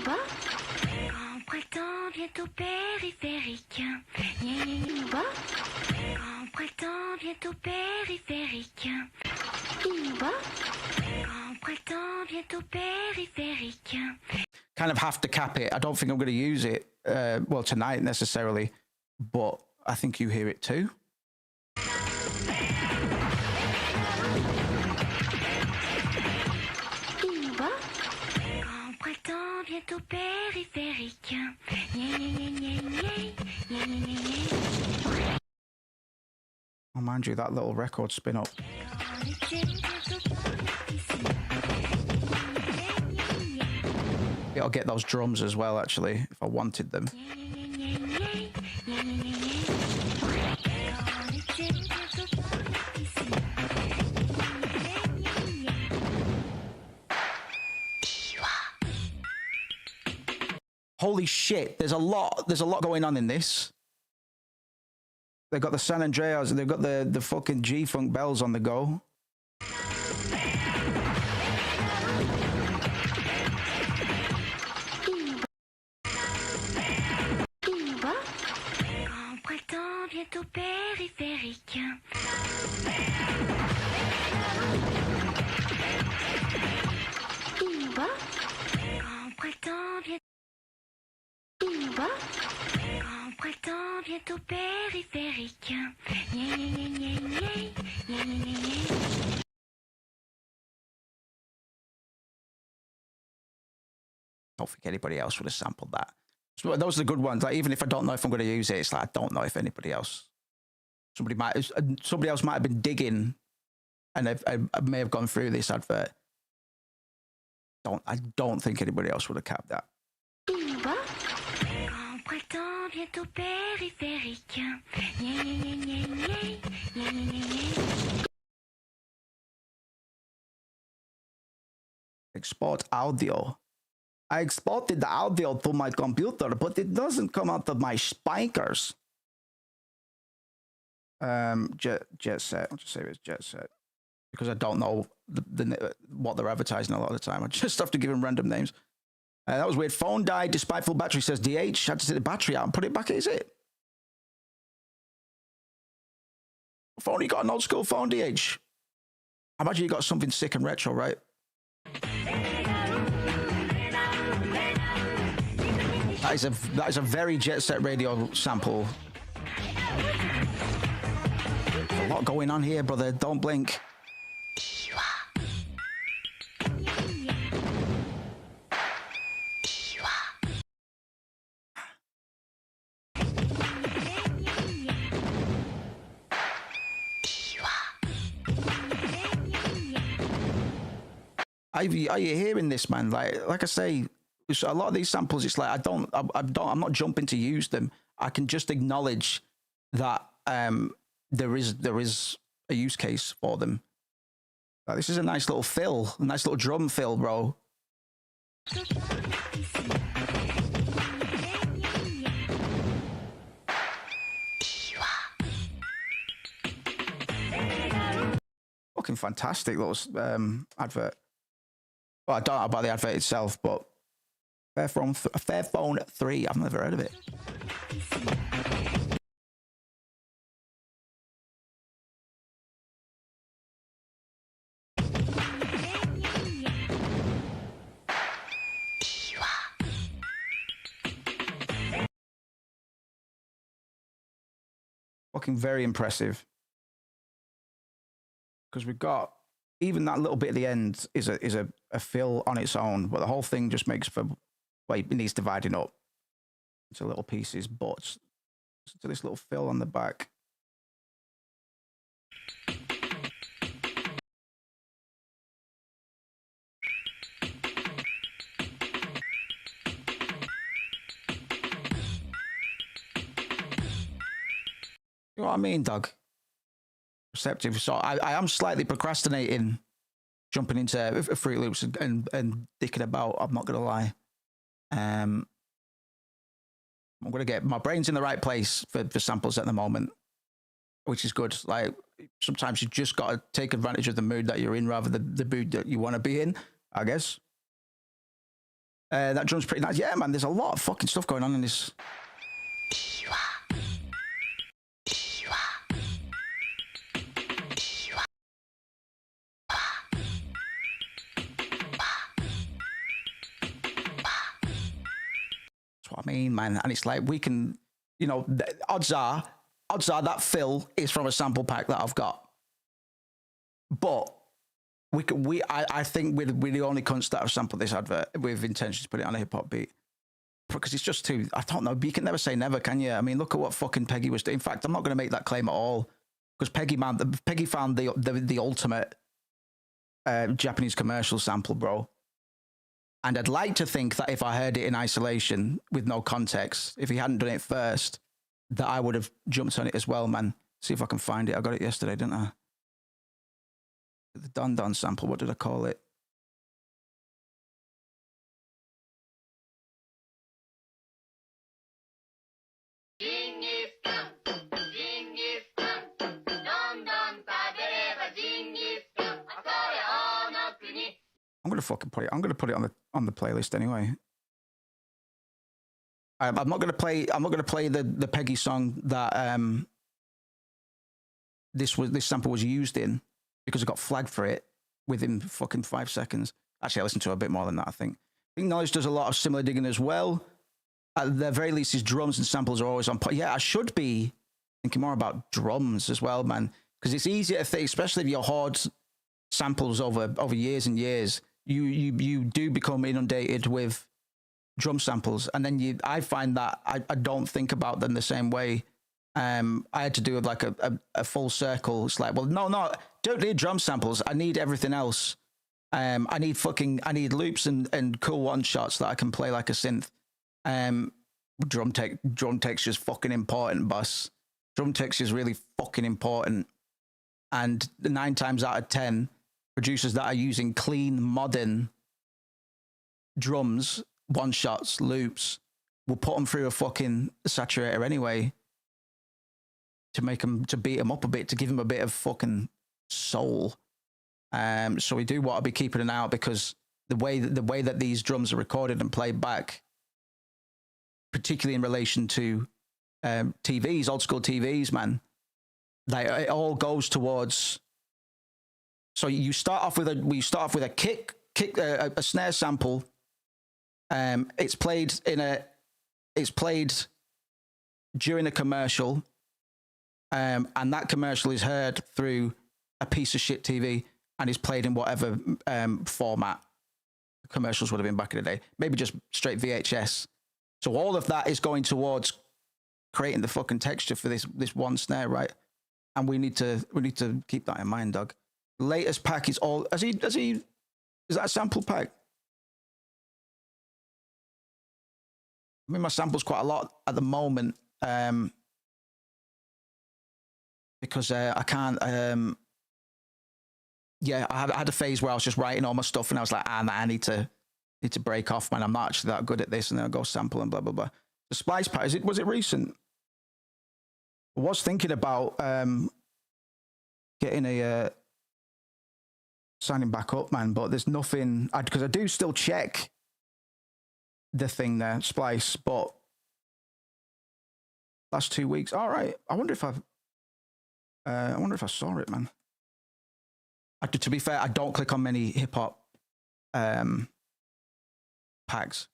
Iba, grand printemps bientôt périphérique. Iba, grand printemps bientôt périphérique. Iba, grand printemps bientôt périphérique. Kind of have to cap it. I don't think I'm going to use it, well, tonight necessarily, but I think you hear it too. Iba, grand printemps bientôt périphérique. Oh, mind you, that little record spin up. I'll get those drums as well, actually, if I wanted them. Holy shit, there's a lot going on in this. They've got the San Andreas, they've got the fucking G-Funk bells on the go. Iba, grand printemps bientôt périphérique. Iba, grand printemps bientôt. Iba, grand printemps bientôt périphérique. I don't think anybody else would have sampled that. So those are the good ones. Like, even if I don't know if I'm going to use it, it's like I don't know if anybody else. Somebody else might have been digging, and I may have gone through this advert. I don't think anybody else would have capped that. Iba, grand printemps bientôt périphérique. Export audio. I exported the audio to my computer, but it doesn't come out of my speakers. Jet Set. I'll just say it's Jet Set. because I don't know what they're advertising a lot of the time. I just have to give them random names. That was weird. Phone died despite full battery, says DH. Had to take the battery out and put it back. Is it? Phone, you got an old school phone, DH? I imagine you got something sick and retro, right? That is a very Jet Set Radio sample. There's a lot going on here, brother. Don't blink. Are you hearing this, man? Like I say, a lot of these samples, it's like I'm not jumping to use them. I can just acknowledge that there is a use case for them. Like, this is a nice little fill, a nice little drum fill, bro. Fucking fantastic little advert. Well, I don't know about the advert itself, but Fairphone 3, I've never heard of it. Fucking very impressive. Because we've got, even that little bit at the end is a fill on its own, but the whole thing just makes for, well, it needs dividing up into little pieces, but to this little fill on the back. You know what I mean, Doug? Receptive. So I am slightly procrastinating jumping into Fruit Loops and dicking about. I'm not gonna lie. I'm gonna get my brain's in the right place for samples at the moment, which is good. Like, sometimes you just gotta take advantage of the mood that you're in rather than the mood that you want to be in, I guess. That drum's pretty nice. Yeah, man, there's a lot of fucking stuff going on in this. What I mean, man, and it's like we can, you know, odds are that fill is from a sample pack that I've got, but I think we're the only cunts that have sampled this advert with intention to put it on a hip hop beat, because it's just too, I don't know, but you can never say never, can you? I mean, look at what fucking Peggy was doing. In fact, I'm not going to make that claim at all, because Peggy found the ultimate Japanese commercial sample, bro. And I'd like to think that if I heard it in isolation with no context, if he hadn't done it first, that I would have jumped on it as well, man. See if I can find it. I got it yesterday, didn't I? The Don Don sample, what did I call it? I'm gonna fucking play it. I'm gonna put it on the playlist anyway. I'm not gonna play the Peggy song that this sample was used in, because I got flagged for it within fucking 5 seconds. Actually, I listened to it a bit more than that. I think Knowledge does a lot of similar digging as well. At the very least, his drums and samples are always on point. Yeah, I should be thinking more about drums as well, man, because it's easier to think, especially if you hoard samples over years and years. You do become inundated with drum samples, and then I find that I don't think about them the same way. I had to do like a full circle. It's like, well, no, don't need drum samples. I need everything else. I need loops and cool one shots that I can play like a synth. Drum texture is fucking important, boss. Drum texture is really fucking important, and 9 times out of 10. Producers that are using clean, modern drums, one shots, loops, will put them through a fucking saturator anyway to beat them up a bit, to give them a bit of fucking soul. So we do want to be keeping an eye out, because the way that these drums are recorded and played back, particularly in relation to TVs, old school TVs, man, like it all goes towards. So we start off with a kick, a snare sample. It's played during a commercial, and that commercial is heard through a piece of shit TV and is played in whatever format commercials would have been back in the day. Maybe just straight VHS. So all of that is going towards creating the fucking texture for this one snare, right? And we need to keep that in mind, dog. Latest pack is all. Is that a sample pack? I mean, my sample's quite a lot at the moment, because I can't. Yeah, I had a phase where I was just writing all my stuff, and I was like, nah, I need to break off, man. I'm not actually that good at this, and then I'll go sample and blah blah blah. The Splice pack, was it recent? I was thinking about getting signing back up, man, but there's nothing, because I do still check the thing there, Splice, but last 2 weeks, all right. I wonder if I saw it, man. To be fair, I don't click on many hip hop packs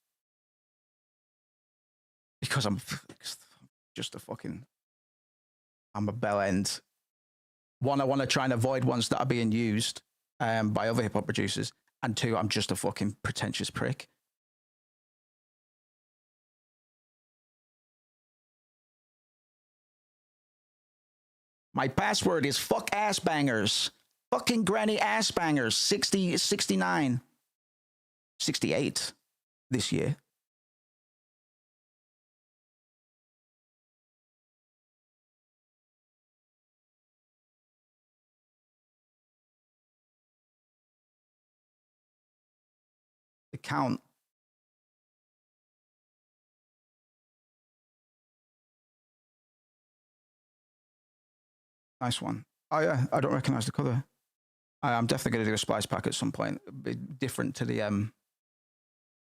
because I'm just I'm a bell end. One, I want to try and avoid ones that are being used by other hip hop producers, and two, I'm just a fucking pretentious prick. My password is fuck ass bangers. Fucking granny ass bangers. 60, 69, 68 this year. The count. Nice one. Oh yeah, I don't recognize the color. I'm definitely going to do a Splice pack at some point. It'll be different to the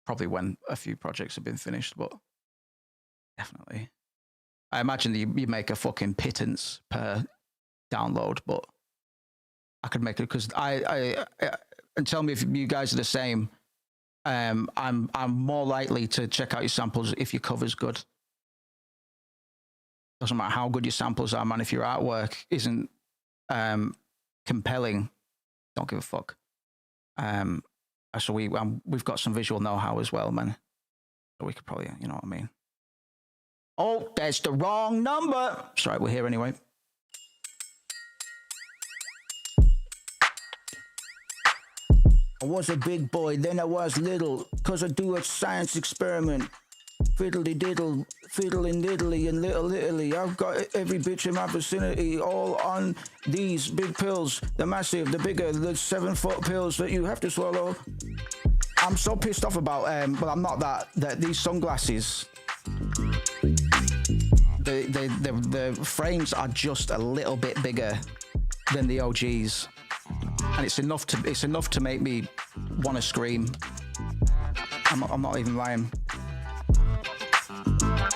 probably when a few projects have been finished, but definitely. I imagine that you make a fucking pittance per download, but I could make it, because I and tell me if you guys are the same. I'm more likely to check out your samples if your cover's good. Doesn't matter how good your samples are, man. If your artwork isn't compelling, don't give a fuck. So we've got some visual know-how as well, man. So we could probably, you know what I mean. Oh, that's the wrong number. Sorry, we're here anyway. I was a big boy, then I was little, 'cause I do a science experiment. Fiddly diddle, fiddling diddly, and little Italy. I've got every bitch in my vicinity, all on these big pills. The massive, the bigger, the 7-foot pills that you have to swallow. I'm so pissed off about, well, I'm not that these sunglasses, the frames are just a little bit bigger than the OGs. And it's enough to make me want to scream. I'm not even lying.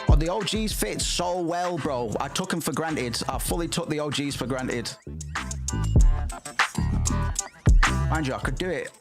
Oh, the OGs fit so well, bro. I took them for granted. I fully took the OGs for granted. Mind you, I could do it.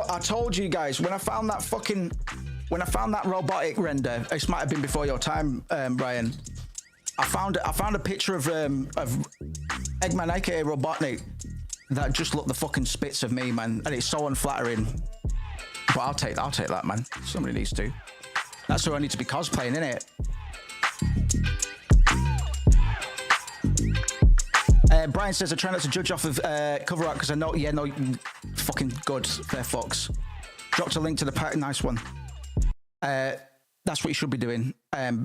I told you guys when I found that robotic render. This might have been before your time, Brian. I found a picture of Eggman, aka Robotnik, that just look the fucking spits of me, man, and it's so unflattering. But I'll take that, man. Somebody needs to. That's who I need to be cosplaying, innit? Brian says I try not to judge off of cover art because I know, yeah, no, fucking good, fair fucks. Dropped a link to the pack, nice one. That's what you should be doing,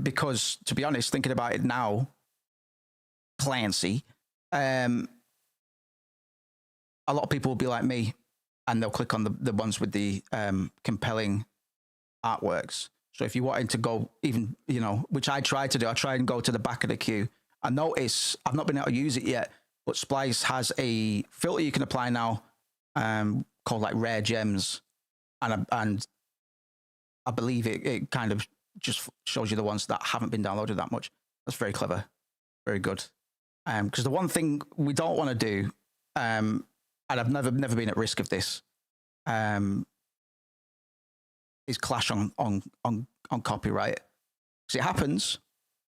because to be honest, thinking about it now, Clancy, a lot of people will be like me, and they'll click on the ones with the compelling artworks. So if you wanted to go even, you know, which I try to do, I try and go to the back of the queue. I notice I've not been able to use it yet, but Splice has a filter you can apply now called like Rare Gems, and I believe it kind of just shows you the ones that haven't been downloaded that much. That's very clever, very good. Because the one thing we don't want to do, and I've never been at risk of this, is clash on copyright. Because it happens.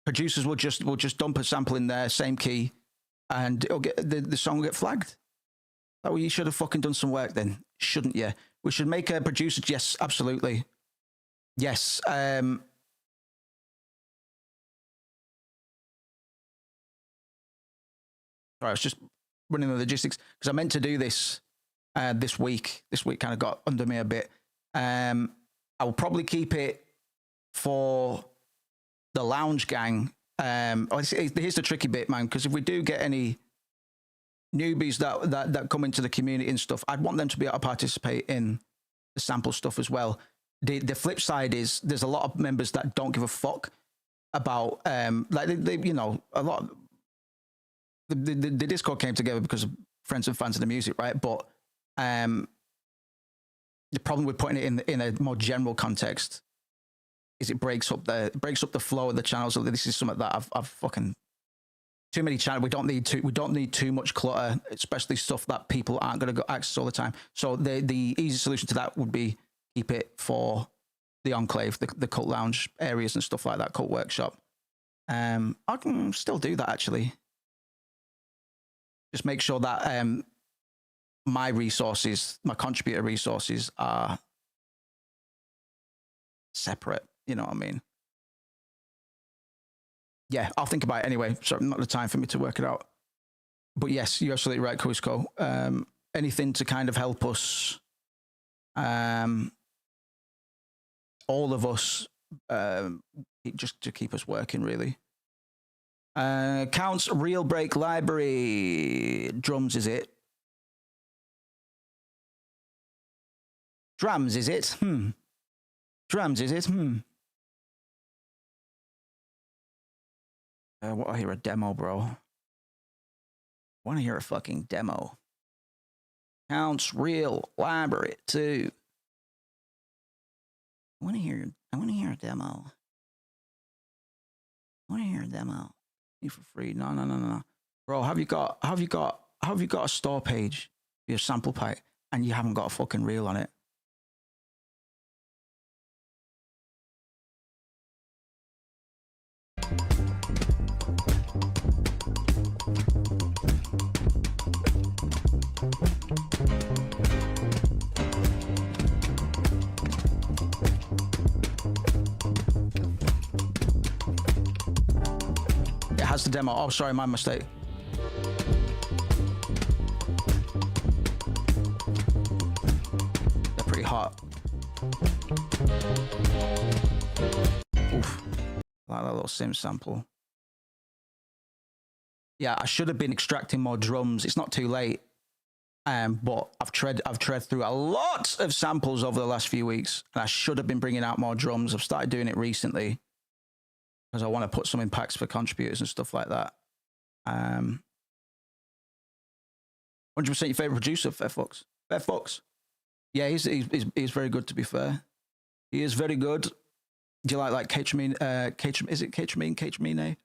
Producers will just dump a sample in there, same key, and it'll get the song will get flagged. That way, you should have fucking done some work then, shouldn't you? We should make a producer. Yes, absolutely. Yes. Right, I was just running the logistics because I meant to do this this week. This week kind of got under me a bit. I will probably keep it for the Lounge Gang. Here's the tricky bit, man, because if we do get any newbies that come into the community and stuff, I'd want them to be able to participate in the sample stuff as well. The flip side is there's a lot of members that don't give a fuck about like they you know, a lot of, the Discord came together because of friends and fans of the music, right? But the problem with putting it in a more general context is it breaks up the flow of the channel. So this is something that I've fucking too many channels. We don't need too much clutter, especially stuff that people aren't going to go access all the time. So the easy solution to that would be keep it for the Enclave, the Cult Lounge areas and stuff like that, Cult Workshop. I can still do that actually. Just make sure that my resources, my contributor resources are separate. You know what I mean? Yeah, I'll think about it anyway. So not the time for me to work it out. But yes, you're absolutely right, Cusco. Anything to kind of help us, all of us, just to keep us working, really. Counts Real Break Library. Drums, is it? Drums, is it? Drums, is it? What, I hear a demo, bro. I want to hear a fucking demo. Counts Real Library 2. I want to hear a demo. I want to hear a demo. For free. No. Bro, have you got a store page for your sample pack and you haven't got a fucking reel on it? Has the demo. Oh, sorry, my mistake. They're pretty hot. Oof. Like that little sim sample. Yeah, I should have been extracting more drums. It's not too late. But I've tread through a lot of samples over the last few weeks, and I should have been bringing out more drums. I've started doing it recently, because I want to put some in packs for contributors and stuff like that. 100% your favorite producer, Fair Fox. Fair Fox. Yeah, he's very good, to be fair. He is very good. Do you like K-Tremine? Is it K-Tremine?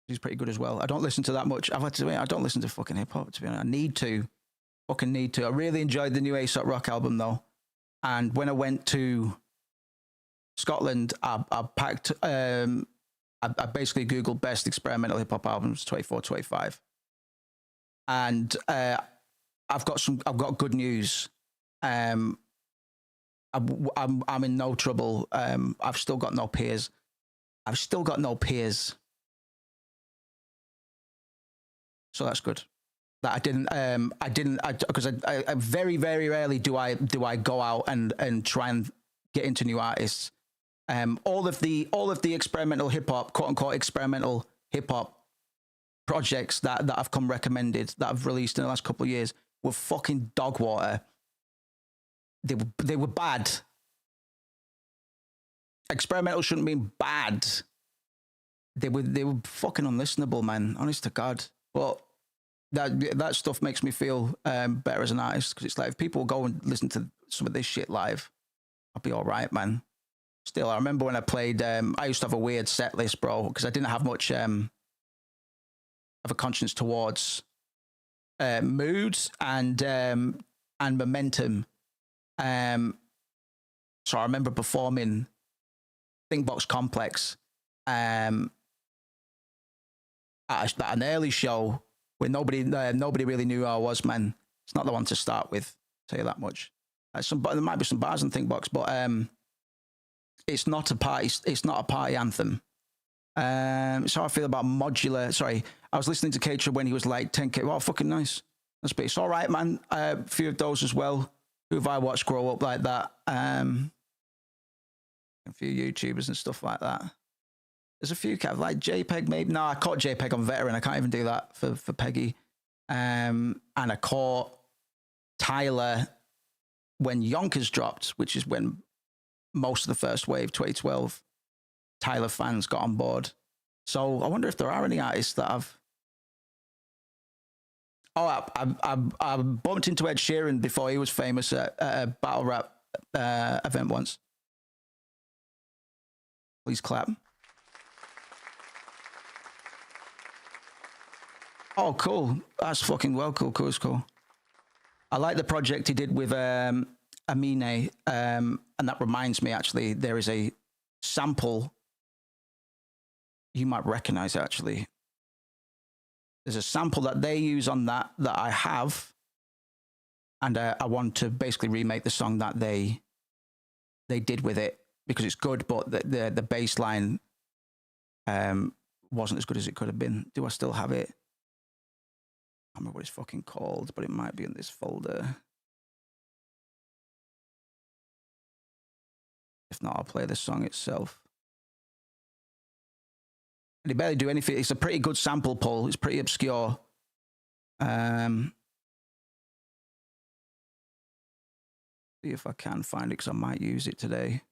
He's pretty good as well. I don't listen to that much. I don't listen to fucking hip hop, to be honest. I need to. Fucking need to. I really enjoyed the new A$AP Rock album though. And when I went to Scotland, I packed, I basically Googled best experimental hip hop albums 24-25. And I've got good news. I'm in no trouble. I've still got no peers. So that's good. That I didn't because I very, very rarely do I go out and try and get into new artists. All of the experimental hip hop, quote unquote experimental hip hop projects that I've come recommended, that I've released in the last couple of years, were fucking dog water. They were bad. Experimental shouldn't mean bad. They were fucking unlistenable, man. Honest to God. But that stuff makes me feel better as an artist, because it's like if people go and listen to some of this shit live, I'll be all right, man. Still, I remember when I played. I used to have a weird set list, bro, because I didn't have much of a conscience towards moods and momentum. So I remember performing Thinkbox Complex at an early show where nobody really knew who I was, man. It's not the one to start with, I'll tell you that much. There might be some bars in Thinkbox, but it's not a party. It's not a party anthem. So I feel about Modular. Sorry, I was listening to Keitra when he was like 10K. Well, fucking nice. It's all right, man. A few of those as well. Who have I watched grow up like that? A few YouTubers and stuff like that. There's a few like JPEG, maybe. No, I caught JPEG on Veteran. I can't even do that for Peggy. And I caught Tyler when Yonkers dropped, which is when most of the first wave, 2012, Tyler fans got on board. So I wonder if there are any artists that I've... Oh, I bumped into Ed Sheeran before he was famous at a battle rap event once. Please clap. Oh, cool. That's fucking well cool. Cool. I like the project he did with Amine. And that reminds me, actually, there is a sample you might recognize, actually. There's a sample that they use on that I have. And I want to basically remake the song that they did with it, because it's good, but the bass line wasn't as good as it could have been. Do I still have it? I don't remember what it's fucking called, but it might be in this folder. If not, I'll play the song itself. And they barely do anything. It's a pretty good sample pull. It's pretty obscure. See if I can find it, because I might use it today.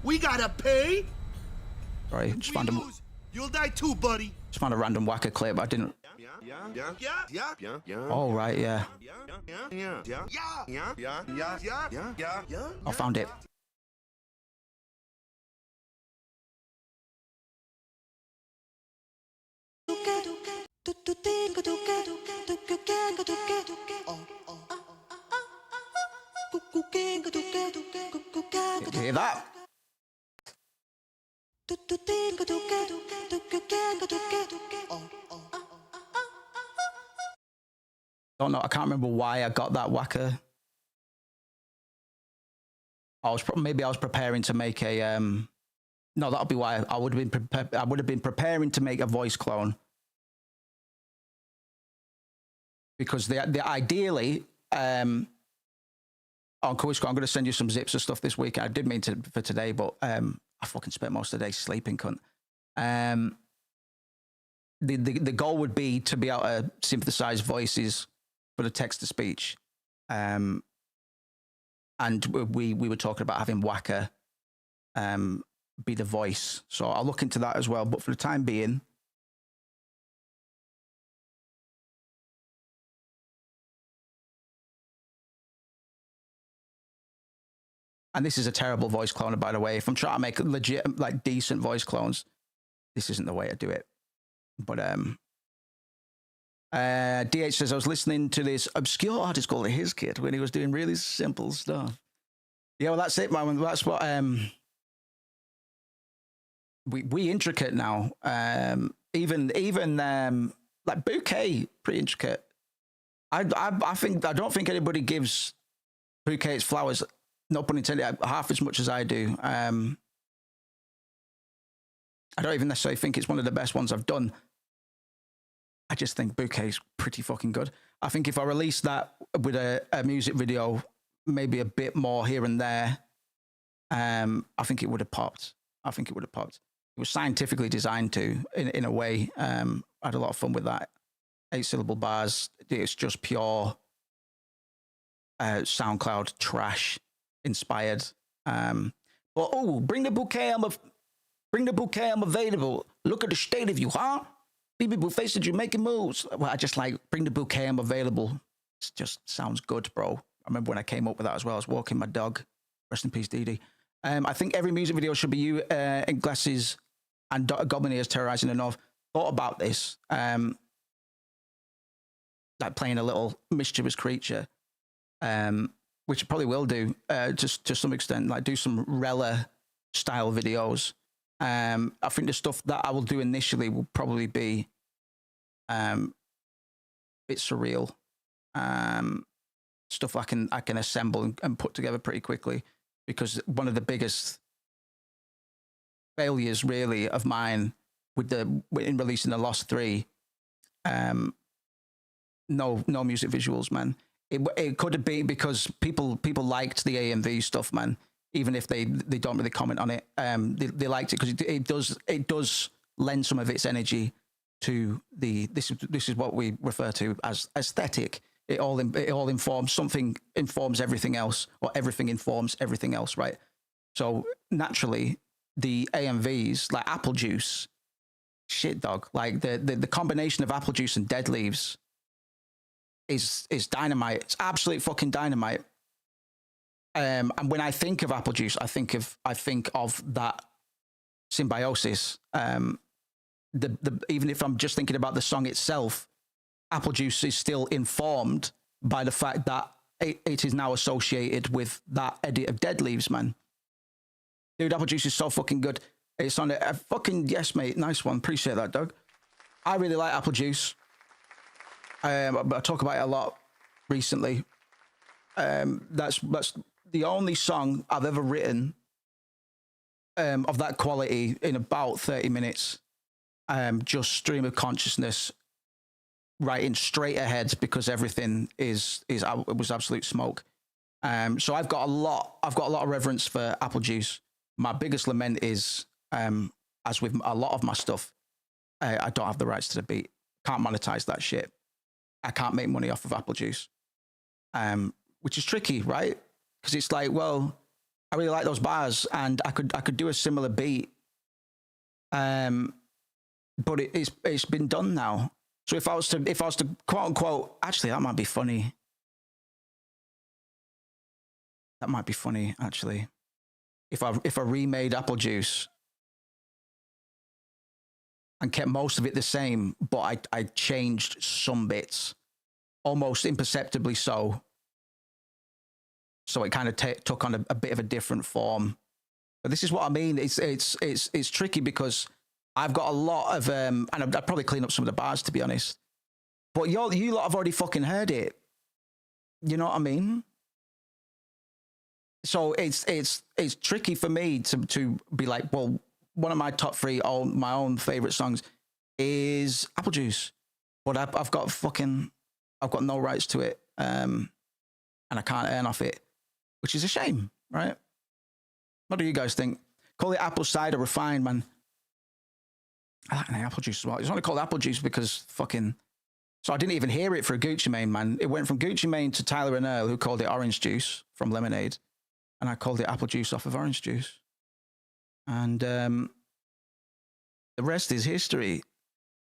We gotta pay. Sorry, just found a... You'll die too, buddy. Just found a random whacker clip. I didn't... Oh, right, yeah. I found it. You hear that? Don't know. I can't remember why I got that whacker. Maybe I was preparing to make a. No, that'll be why I would have been preparing to make a voice clone, because the ideally on Kowisko, I'm going to send you some zips of stuff this week. I did mean to for today, but I fucking spent most of the day sleeping, cunt. The goal would be to be able to synthesize voices for the text to speech, and we were talking about having Whacker be the voice. So I'll look into that as well. But for the time being, and this is a terrible voice cloner, by the way. If I'm trying to make legit, like decent voice clones, this isn't the way to do it. But DH says, I was listening to this obscure artist called His Kid when he was doing really simple stuff. Yeah, well, that's it, man. That's what we intricate now. Even like Bouquet, pretty intricate. I don't think anybody gives Bouquet its flowers, no pun intended, half as much as I do. I don't even necessarily think it's one of the best ones I've done. I just think Bouquet's pretty fucking good. I think if I released that with a music video, maybe a bit more here and there, I think it would have popped. It was scientifically designed to, in a way. I had a lot of fun with that. 8-syllable bars. It's just pure SoundCloud trash inspired. But bring the bouquet. Bring the bouquet. I'm available. Look at the state of you, huh? People said you're making moves. Well, I just like bring the bouquet. I'm available. It just sounds good, bro. I remember when I came up with that as well. I was walking my dog. Rest in peace, Dee Dee. I think every music video should be you in glasses and goblin ears terrorizing the north. Thought about this. Like playing a little mischievous creature, which I probably will do just to some extent, like do some Rella style videos. I think the stuff that I will do initially will probably be a bit surreal. Stuff I can assemble and put together pretty quickly, because one of the biggest failures really of mine in releasing the Lost 3, no music visuals, man. It could have been because people liked the AMV stuff, man. Even if they don't really comment on it, they liked it because it does lend some of its energy to this is what we refer to as aesthetic. It all informs, something informs everything else, or everything informs everything else, right? So naturally, the AMVs like Apple Juice, shit dog, like the combination of Apple Juice and Dead Leaves is dynamite. It's absolute fucking dynamite. And when I think of Apple Juice, I think of that symbiosis. Even if I'm just thinking about the song itself, Apple Juice is still informed by the fact that it is now associated with that edit of Dead Leaves, man. Dude, Apple Juice is so fucking good. It's on a fucking yes, mate. Nice one. Appreciate that, Doug. I really like Apple Juice. But I talk about it a lot recently. That's the only song I've ever written of that quality in about 30 minutes. Just stream of consciousness, writing straight ahead because everything it was absolute smoke. So I've got a lot of reverence for Apple Juice. My biggest lament is, as with a lot of my stuff, I don't have the rights to the beat. Can't monetize that shit. I can't make money off of Apple Juice, which is tricky, right? Because it's like, well, I really like those bars, and I could do a similar beat, but it's been done now. So if I was to quote unquote, actually, that might be funny. That might be funny, actually. If I remade Apple Juice and kept most of it the same, but I changed some bits, almost imperceptibly so. So it kind of took on a bit of a different form. But this is what I mean. It's tricky because I've got a lot of, and I'd probably clean up some of the bars, to be honest. But you lot have already fucking heard it. You know what I mean? So it's tricky for me to be like, well, one of my top 3, my own favorite songs is Apple Juice, but I've got no rights to it, and I can't earn off it, which is a shame, right? What do you guys think? Call it apple cider refined, man. I like the Apple Juice as well. It's only called Apple Juice because fucking. So I didn't even hear it for Gucci Mane, man. It went from Gucci Mane to Tyler and Earl, who called it Orange Juice from Lemonade, and I called it Apple Juice off of Orange Juice. And the rest is history.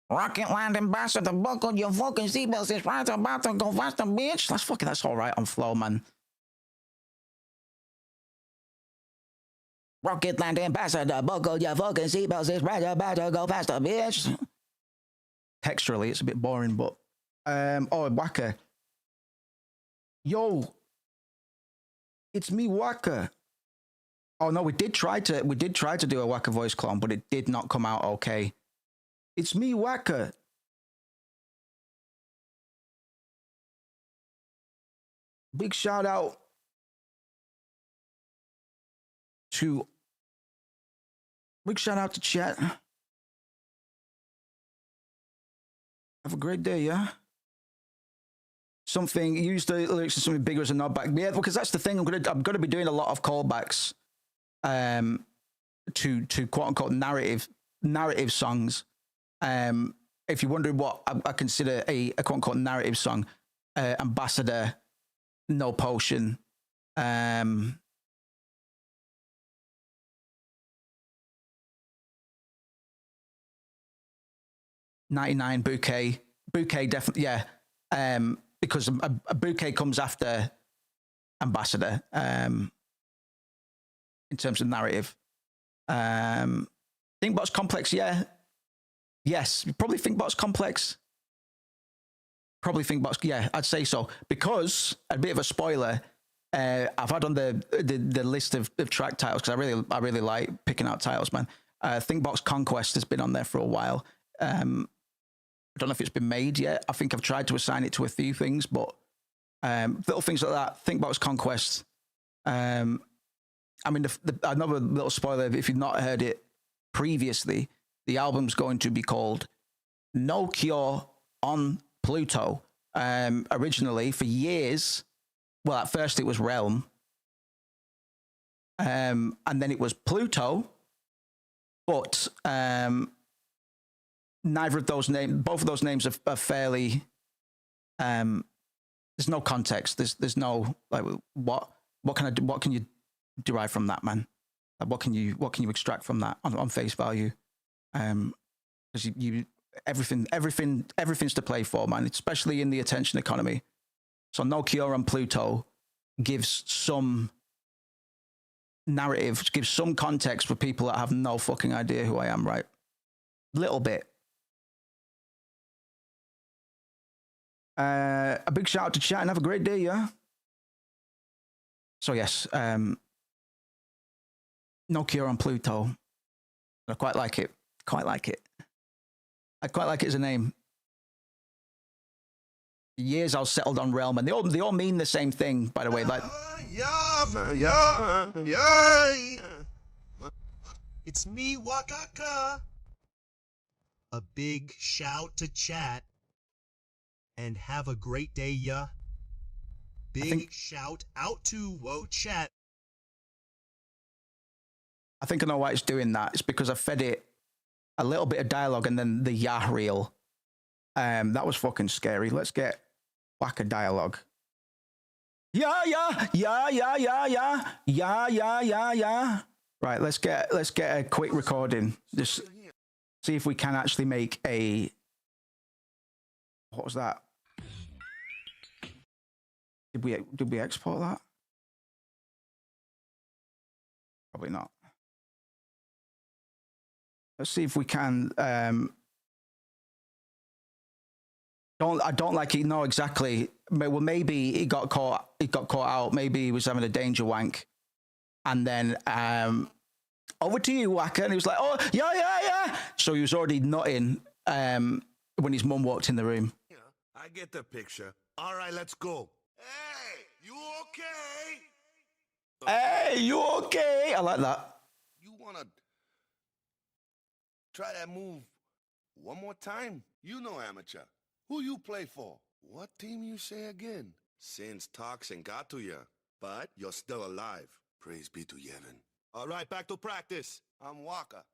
Rocket Land Ambassador, buckle your fucking seatbelts. It's right about to go faster, bitch. That's all right on flow, man. Rocket Land Ambassador, buckle your fucking seatbelts. It's right about to go faster, bitch. Texturally, it's a bit boring, but Waka. Yo, it's me, Waka. Oh no, we did try to do a Waka voice clone, but it did not come out okay. It's me, Waka. Big shout out to chat. Have a great day, yeah. Something, use the lyrics of something bigger as a nod back. Yeah, because that's the thing. I'm gonna be doing a lot of callbacks to quote unquote narrative songs. If you're wondering what I consider a quote unquote narrative song, Ambassador, No Potion, 99 Bouquet definitely, yeah. Because a Bouquet comes after Ambassador in terms of narrative. Thinkbox Complex, yeah. Yes, probably Thinkbox Complex. Probably Thinkbox, yeah, I'd say so. Because, a bit of a spoiler, I've had on the list of track titles, because I really like picking out titles, man. Thinkbox Conquest has been on there for a while. I don't know if it's been made yet. I think I've tried to assign it to a few things, but little things like that. Thinkbox Conquest. I mean, another little spoiler, if you've not heard it previously, the album's going to be called No Cure on Pluto. Originally, for years, well, at first it was Realm, and then it was Pluto, but neither of those names, both of those names are fairly, there's no context. There's no, like, what can you derive from that, man? Like, what can you extract from that on face value? Because everything's to play for, man, especially in the attention economy. So No Cure on Pluto gives some narrative, gives some context for people that have no fucking idea who I am, right? Little bit. A big shout out to chat and have a great day, yeah? So yes, No Cure on Pluto. I quite like it. I quite like it as a name. For years I was settled on Realm, and they all mean the same thing, by the way. Like, Yeah. It's me, Wakaka. A big shout to chat. And have a great day, yeah. Big shout out to Whoa Chat. I think I know why it's doing that. It's because I fed it a little bit of dialogue and then the yah reel. That was fucking scary. Let's get Waka dialogue. Yeah. Right, let's get a quick recording. Just see if we can actually make a. What was that? Did we export that? Probably not. Let's see if we can. I don't like it. No, exactly. Well, maybe he got caught out. Maybe he was having a danger wank, and then over to you, Waka, and he was like, "Oh, yeah." So he was already nutting when his mum walked in the room. I get the picture. All right, let's go. Hey, you okay? Hey, you okay? I like that. You wanna try that move one more time? You know, amateur. Who you play for? What team you say again? Since Toxin got to you, but you're still alive. Praise be to Yevon. All right, back to practice. I'm Waka,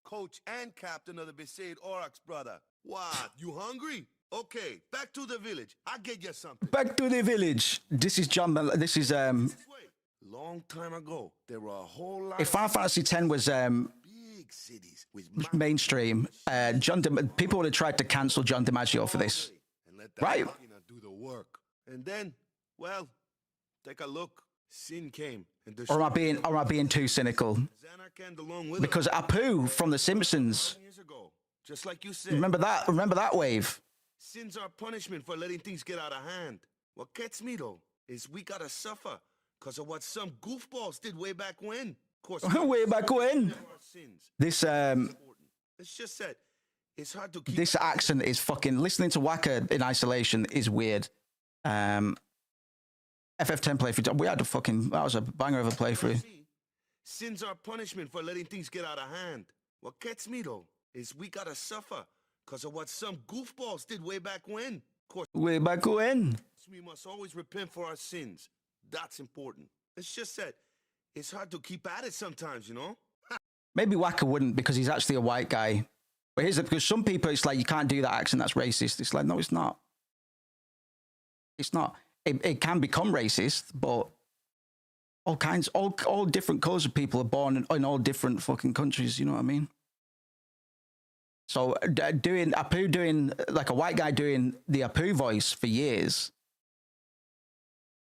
coach and captain of the Besaid Aurochs, brother. What? You hungry? Okay, back to the village. I'll get you something. Back to the village. This is John. This is Long time ago, there were a whole lot. If Final Fantasy X was big cities with mainstream, people would have tried to cancel John DiMaggio for this, right? Do the work, and then, well, take a look. Sin came, and Or am I being too cynical? Because Apu from The Simpsons. Just like you said. Remember that wave? Sins are punishment for letting things get out of hand. What gets me though is we gotta suffer, because of what some goofballs did way back when. Of course, way back when. This It's just that it's hard to keep. This accent is fucking. Listening to Waka in isolation is weird. FF10 playthrough. We had a fucking. That was a banger of a playthrough. Sins are punishment for letting things get out of hand. What gets me though is we gotta suffer because of what some goofballs did way back when. Of course, way back when. We must always repent for our sins. That's important. It's just that it's hard to keep at it sometimes, you know? Maybe Waka wouldn't because he's actually a white guy. But here's the, because some people, it's like, you can't do that accent, that's racist. It's like, no, it's not. It's not. It can become racist, but all kinds, all different colors of people are born in all different fucking countries, you know what I mean? So doing Apu, doing like a white guy doing the Apu voice for years,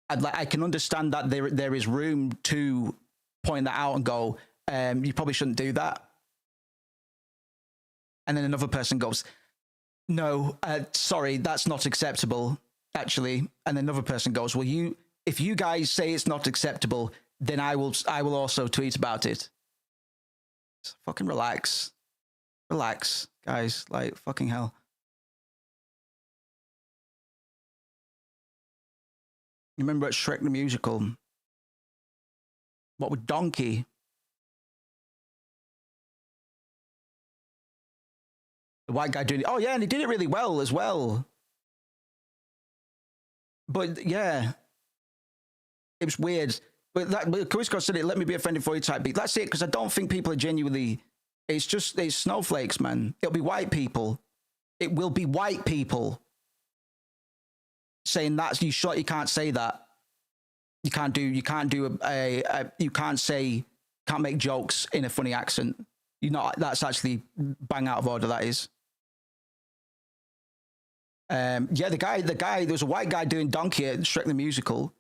I can understand that there is room to point that out and go, you probably shouldn't do that. And then another person goes, no, sorry, that's not acceptable, actually. And then another person goes, well, if you guys say it's not acceptable, then I will also tweet about it. So fucking relax. Relax, guys, like fucking hell. You remember at Shrek the Musical? What with Donkey? The white guy doing it. Oh, yeah, and he did it really well as well. But, yeah. It was weird. But Kuisko said it, let me be offended for you type beat. That's it, because I don't think people are genuinely... It's snowflakes, man. It'll be white people. It will be white people saying that you can't say that. You can't make jokes in a funny accent. That's actually bang out of order, that is. Yeah, the guy, there was a white guy doing Donkey at Shrek the Musical,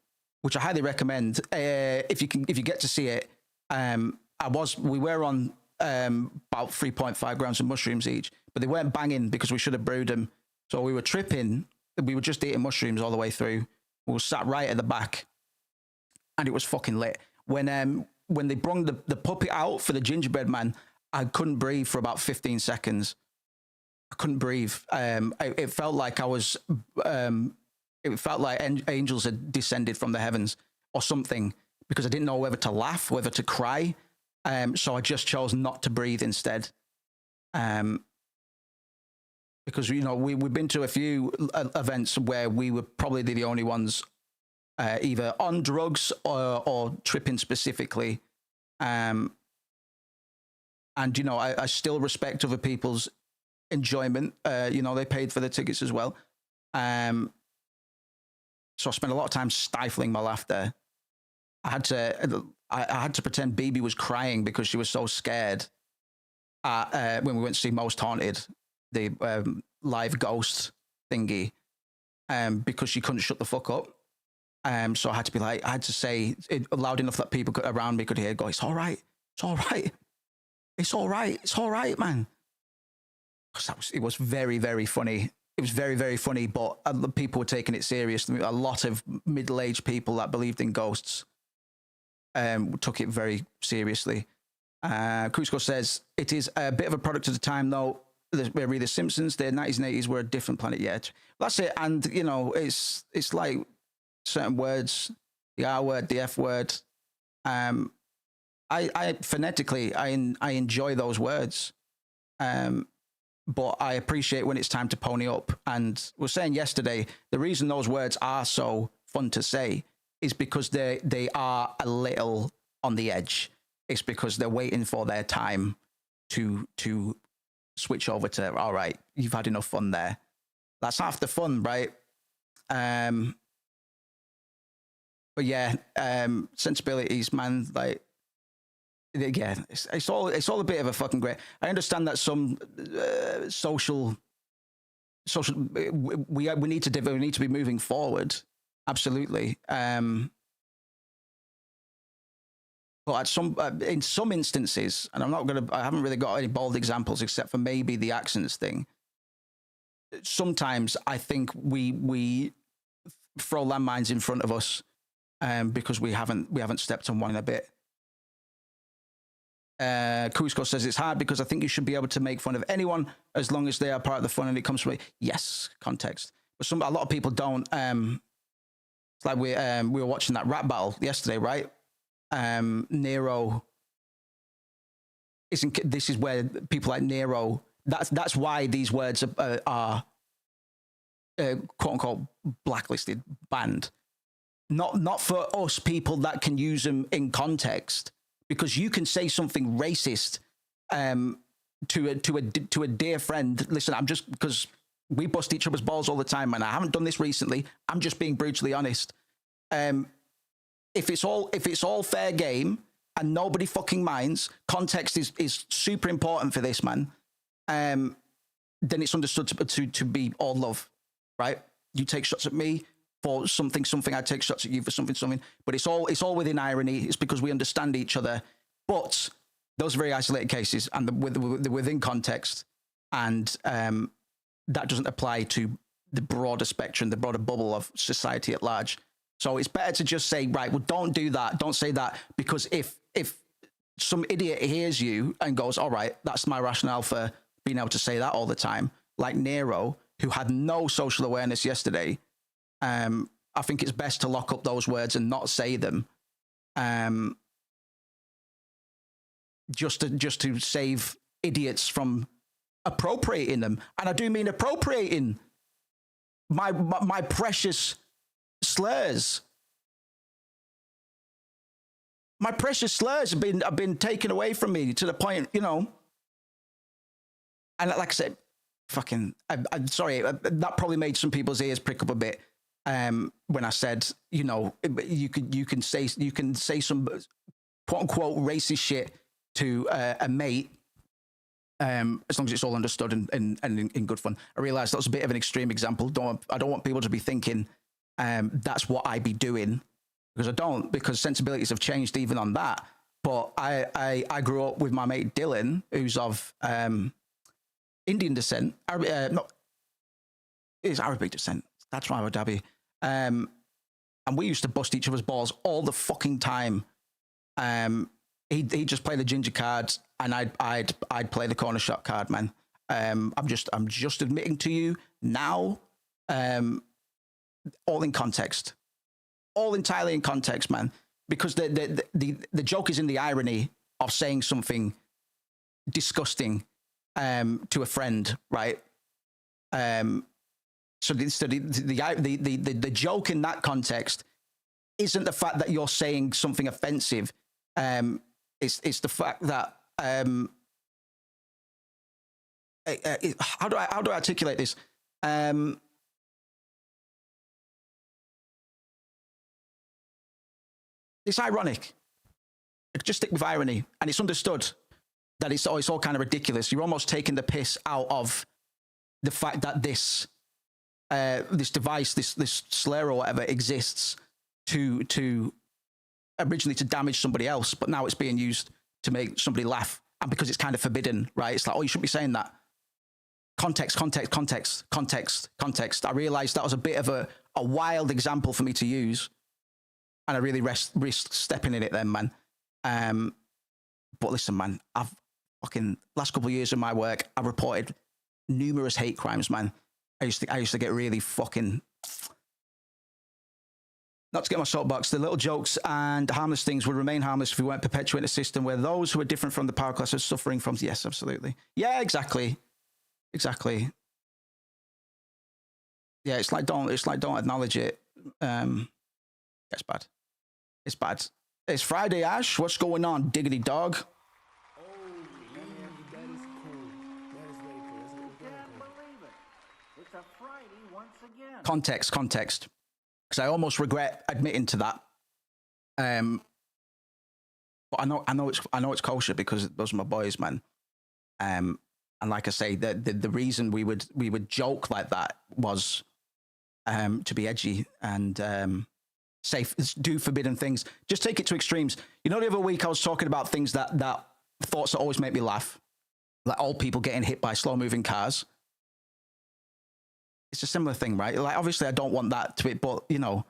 which I highly recommend. If you get to see it. We were on about 3.5 grams of mushrooms each, but they weren't banging because we should have brewed them. So we were tripping. We were just eating mushrooms all the way through. We were sat right at the back, and it was fucking lit. When they brung the puppet out for the gingerbread man, I couldn't breathe for about 15 seconds. I couldn't breathe. It felt like I was. It felt like angels had descended from the heavens or something, because I didn't know whether to laugh, whether to cry. So I just chose not to breathe instead. Because, you know, we've been to a few events where we were probably the only ones either on drugs or tripping specifically. And, you know, I still respect other people's enjoyment. You know, they paid for the tickets as well. So I spent a lot of time stifling my laughter. I had to pretend BB was crying because she was so scared when we went to see Most Haunted, the live ghost thingy, because she couldn't shut the fuck up. So I had to say it loud enough that people around me could hear, go, it's all right, it's all right, it's all right, it's all right, man. Because it was very, very funny. It was very, very funny, but people were taking it serious. A lot of middle-aged people that believed in ghosts took it very seriously. Cusco says, it is a bit of a product of the time, though. Read The Simpsons, the 90s and 80s were a different planet yet. That's it. And, you know, it's like certain words, the R word, the F word. I phonetically, I enjoy those words. But I appreciate when it's time to pony up. And we were saying yesterday, the reason those words are so fun to say is because they are a little on the edge. It's because they're waiting for their time to switch over to, all right, you've had enough fun there. That's half the fun, right? But yeah, sensibilities, man, like, yeah, it's all a bit of a fucking great. I understand that some social we need to be moving forward, absolutely. But in some instances, and I haven't really got any bold examples except for maybe the accents thing. Sometimes I think we throw landmines in front of us because we haven't stepped on one in a bit. Cusco says it's hard because I think you should be able to make fun of anyone as long as they are part of the fun and it comes from it. Yes, context. But a lot of people don't. It's like we were watching that rap battle yesterday, right? Nero. This is where people like Nero. That's why these words are quote unquote blacklisted, banned. Not for us people that can use them in context, because you can say something racist to a dear friend. Listen, I'm just, because we bust each other's balls all the time, man. I haven't done this recently. I'm just being brutally honest. If it's all fair game and nobody fucking minds, context is super important for this, man. Then it's understood to be all love, right? You take shots at me for something, I take shots at you for something. But it's all within irony. It's because we understand each other. But those are very isolated cases, and they're within context, and that doesn't apply to the broader spectrum, the broader bubble of society at large. So it's better to just say, right, well, don't do that, don't say that, because if some idiot hears you and goes, all right, that's my rationale for being able to say that all the time, like Nero, who had no social awareness yesterday, I think it's best to lock up those words and not say them, just to save idiots from appropriating them. And I do mean appropriating my precious slurs. My precious slurs have been taken away from me to the point, you know. And like I said, I'm sorry, that probably made some people's ears prick up a bit when I said, you know, you can say some quote unquote racist shit to a mate, as long as it's all understood and in good fun. I realized that was a bit of an extreme example. I don't want people to be thinking that's what I be doing, because I don't, because sensibilities have changed even on that. But I grew up with my mate Dylan, who's of Indian descent. It's Arabic descent. That's why I would Dhabi. And we used to bust each other's balls all the fucking time. He'd just play the ginger card, and I'd play the corner shot card, man. I'm just admitting to you now, all in context, all entirely in context, man. Because the joke is in the irony of saying something disgusting to a friend, right? So the joke in that context isn't the fact that you're saying something offensive. It's the fact that how do I articulate this? It's ironic. Just stick with irony, and it's understood that it's all kind of ridiculous. You're almost taking the piss out of the fact that this device, this slur or whatever, exists to originally to damage somebody else, but now it's being used to make somebody laugh, and because it's kind of forbidden, right? It's like, oh, you shouldn't be saying that. Context. I realized that was a bit of a wild example for me to use, and I really risked stepping in it then, man. But listen, man, I've fucking last couple of years of my work, I've reported numerous hate crimes, man. I used to get really fucking, not to get my soapbox, the little jokes and harmless things would remain harmless if we weren't perpetuating a system where those who are different from the power class are suffering from. Yes, absolutely. Yeah, exactly. Yeah, it's like don't acknowledge it. It's bad. It's Friday, Ash. What's going on, diggity dog? It's a Friday once again. Context. Because I almost regret admitting to that. But I know it's kosher because those are my boys, man. And like I say, the reason we would joke like that was to be edgy and say, do forbidden things. Just take it to extremes. You know, the other week I was talking about things that thoughts that always make me laugh, like old people getting hit by slow moving cars. It's a similar thing, right? Like, obviously I don't want that to be, but you know,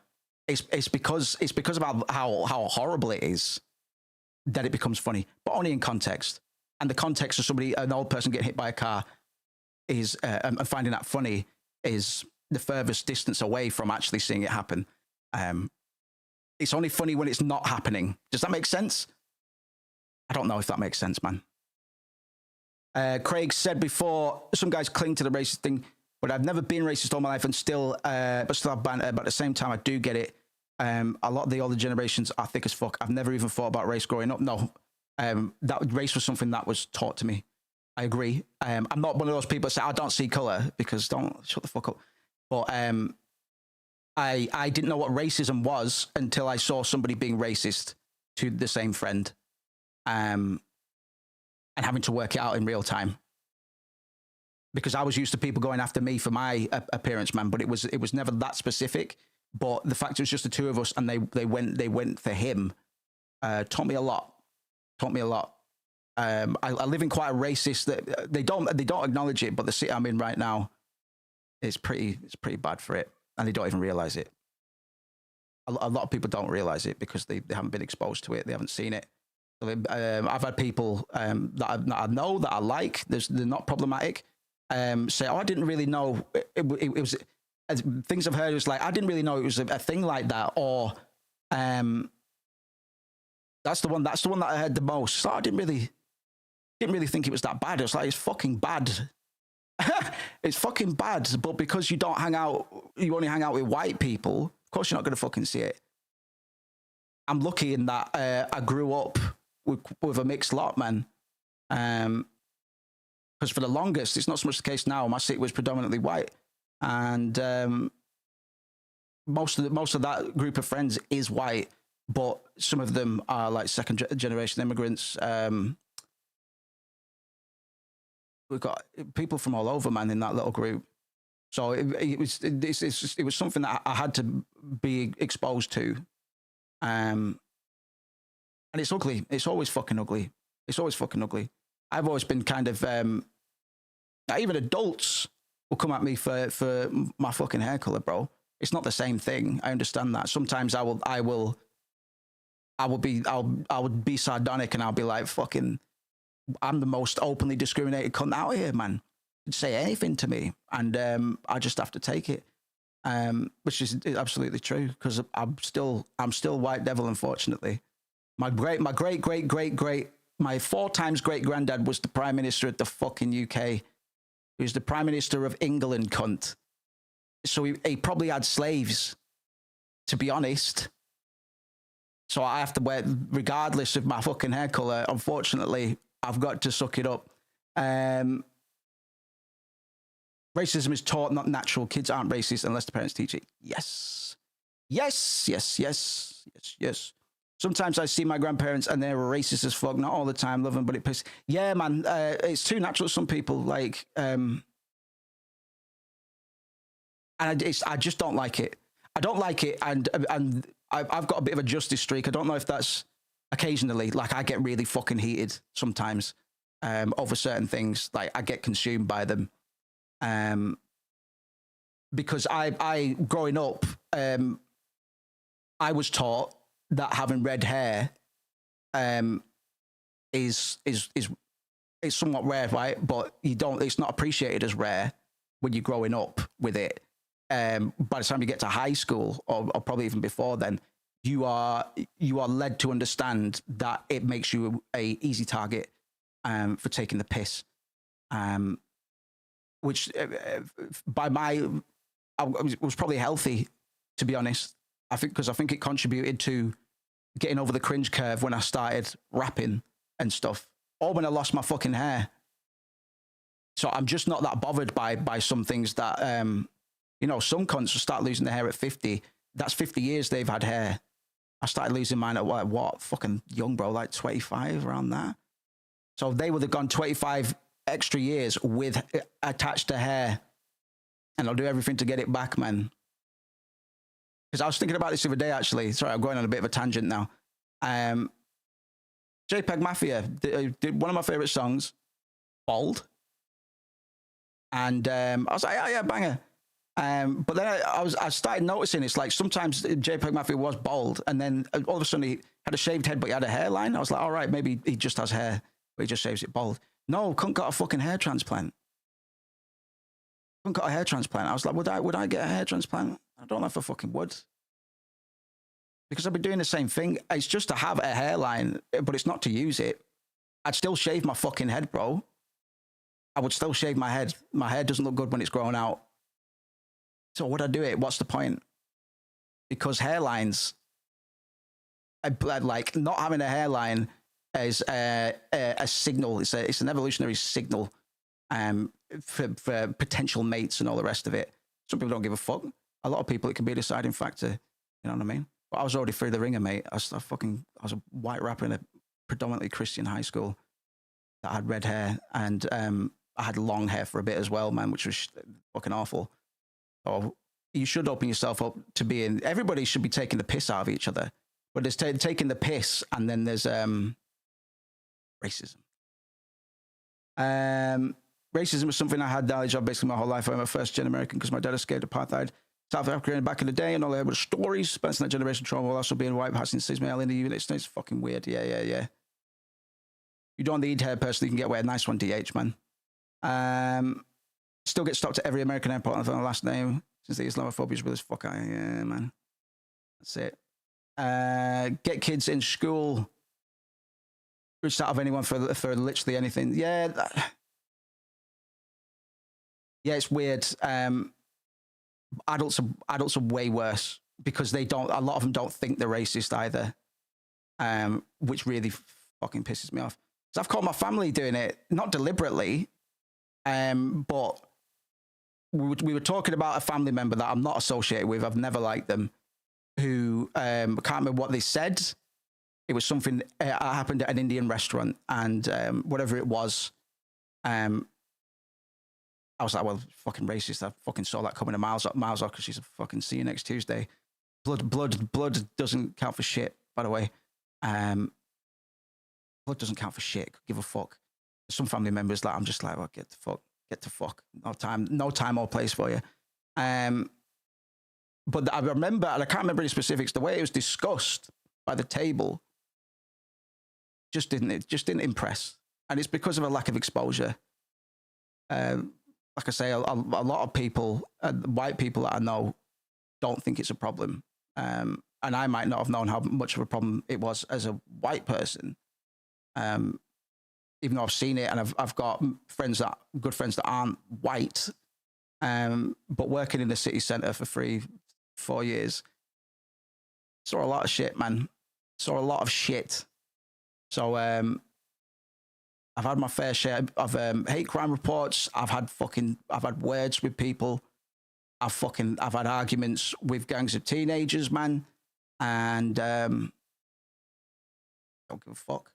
it's because about how horrible it is that it becomes funny, but only in context. And the context of an old person getting hit by a car is and finding that funny is the furthest distance away from actually seeing it happen. It's only funny when it's not happening. Does that make sense? I don't know if that makes sense, man. Craig said before, some guys cling to the racist thing, but I've never been racist all my life and still have banter. But at the same time, I do get it. A lot of the older generations are thick as fuck. I've never even thought about race growing up. No, that race was something that was taught to me. I agree. I'm not one of those people that say, I don't see color, because don't shut the fuck up. But I didn't know what racism was until I saw somebody being racist to the same friend. And having to work it out in real time, because I was used to people going after me for my appearance, man. But it was never that specific. But the fact it was just the two of us, and they went for him, taught me a lot. I live in quite a racist that they don't acknowledge it, but the city I'm in right now is pretty bad for it, and they don't even realize it. A lot of people don't realize it because they haven't been exposed to it. They haven't seen it. I've had people that I know that I like, they're not problematic, say, oh, I didn't really know it was things I've heard. It was like, I didn't really know it was a thing like that, or that's the one that I heard the most. So I didn't really think it was that bad. It's like, it's fucking bad. It's fucking bad. But because you only hang out with white people, of course you're not going to fucking see it. I'm lucky in that I grew up with a mixed lot, man. Because for the longest, it's not so much the case now. My city was predominantly white, and most of that group of friends is white, but some of them are like second generation immigrants. We've got people from all over, man, in that little group. So it was something that I had to be exposed to. And it's ugly. It's always fucking ugly. I've always been kind of, even adults will come at me for my fucking hair color, bro. It's not the same thing. I understand that. Sometimes I would be sardonic, and I'll be like, fucking, I'm the most openly discriminated cunt out here, man. You'd say anything to me, and I just have to take it. Which is absolutely true, because I'm still white devil, unfortunately. My 4 times great granddad was the prime minister of the fucking UK. He was the prime minister of England, cunt. So he probably had slaves, to be honest. So I have to wear, regardless of my fucking hair color. Unfortunately, I've got to suck it up. Racism is taught, not natural. Kids aren't racist unless the parents teach it. Yes. Sometimes I see my grandparents and they're racist as fuck. Not all the time, love them, but it pisses. Yeah, man, it's too natural. Some people like, and I just don't like it. I don't like it, and I've got a bit of a justice streak. I don't know if that's occasionally, like, I get really fucking heated sometimes over certain things. Like, I get consumed by them. Because I growing up, I was taught that having red hair is somewhat rare, right? But it's not appreciated as rare when you're growing up with it. By the time you get to high school, or probably even before then, you are led to understand that it makes you a easy target for taking the piss. Which was probably healthy, to be honest. I think it contributed to getting over the cringe curve when I started rapping and stuff, or when I lost my fucking hair. So I'm just not that bothered by some things that, some cunts will start losing their hair at 50. That's 50 years they've had hair. I started losing mine at what? Fucking young, bro, like 25, around that. So they would have gone 25 extra years with attached to hair, and I'll do everything to get it back, man. Because I was thinking about this the other day, actually. Sorry, I'm going on a bit of a tangent now. JPEG Mafia did one of my favorite songs, Bald, and I was like, yeah, banger. But then I started noticing it's like sometimes JPEG Mafia was bald, and then all of a sudden he had a shaved head, but he had a hairline. I was like, all right, maybe he just has hair, but he just shaves it bald. No, cunt got a fucking hair transplant. Cunt got a hair transplant. I was like, would I get a hair transplant? I don't know if I fucking would. Because I've been doing the same thing. It's just to have a hairline, but it's not to use it. I'd still shave my fucking head, bro. I would still shave my head. My hair doesn't look good when it's grown out. So would I do it? What's the point? Because hairlines, like not having a hairline is a signal. It's an evolutionary signal for potential mates and all the rest of it. Some people don't give a fuck. A lot of people, it can be a deciding factor. You know what I mean? But I was already through the ringer, mate. I was a white rapper in a predominantly Christian high school that had red hair, and I had long hair for a bit as well, man, which was fucking awful. So you should open yourself up to being. Everybody should be taking the piss out of each other, but there's taking the piss, and then there's racism. Racism was something I had knowledge of basically my whole life. I'm a first-gen American because my dad escaped apartheid. South Africa back in the day, and all I heard was stories. Spent that generation trauma while also being white, passing cismale in the United States. Fucking weird. Yeah. You don't need hair personally, you can get away. Nice one, DH, man. Still get stopped at every American airport on the last name since the Islamophobia is real as fuck. Yeah, man. That's it. Get kids in school. Reached out of anyone for literally anything. Yeah. Yeah, it's weird. Adults are way worse because a lot of them don't think they're racist either, which really fucking pisses me off. So I've caught my family doing it, not deliberately, but we were talking about a family member that I'm not associated with. I've never liked them, who I can't remember what they said. It was something that happened at an Indian restaurant, and whatever it was, I was like, well, fucking racist. I fucking saw that coming a miles off because she's a fucking see you next Tuesday. Blood doesn't count for shit, by the way. Blood doesn't count for shit. Give a fuck. Some family members, like, I'm just like, well, get the fuck. No time or place for you. But I remember, and I can't remember any specifics, the way it was discussed by the table just didn't impress. And it's because of a lack of exposure. Like I say, a lot of people, white people that I know, don't think it's a problem. And I might not have known how much of a problem it was as a white person, even though I've seen it, and I've got good friends that aren't white, but working in the city centre for 3-4 years, saw a lot of shit, man. Saw a lot of shit. So I've had my fair share of hate crime reports. I've had words with people. I've had arguments with gangs of teenagers, man. And don't give a fuck.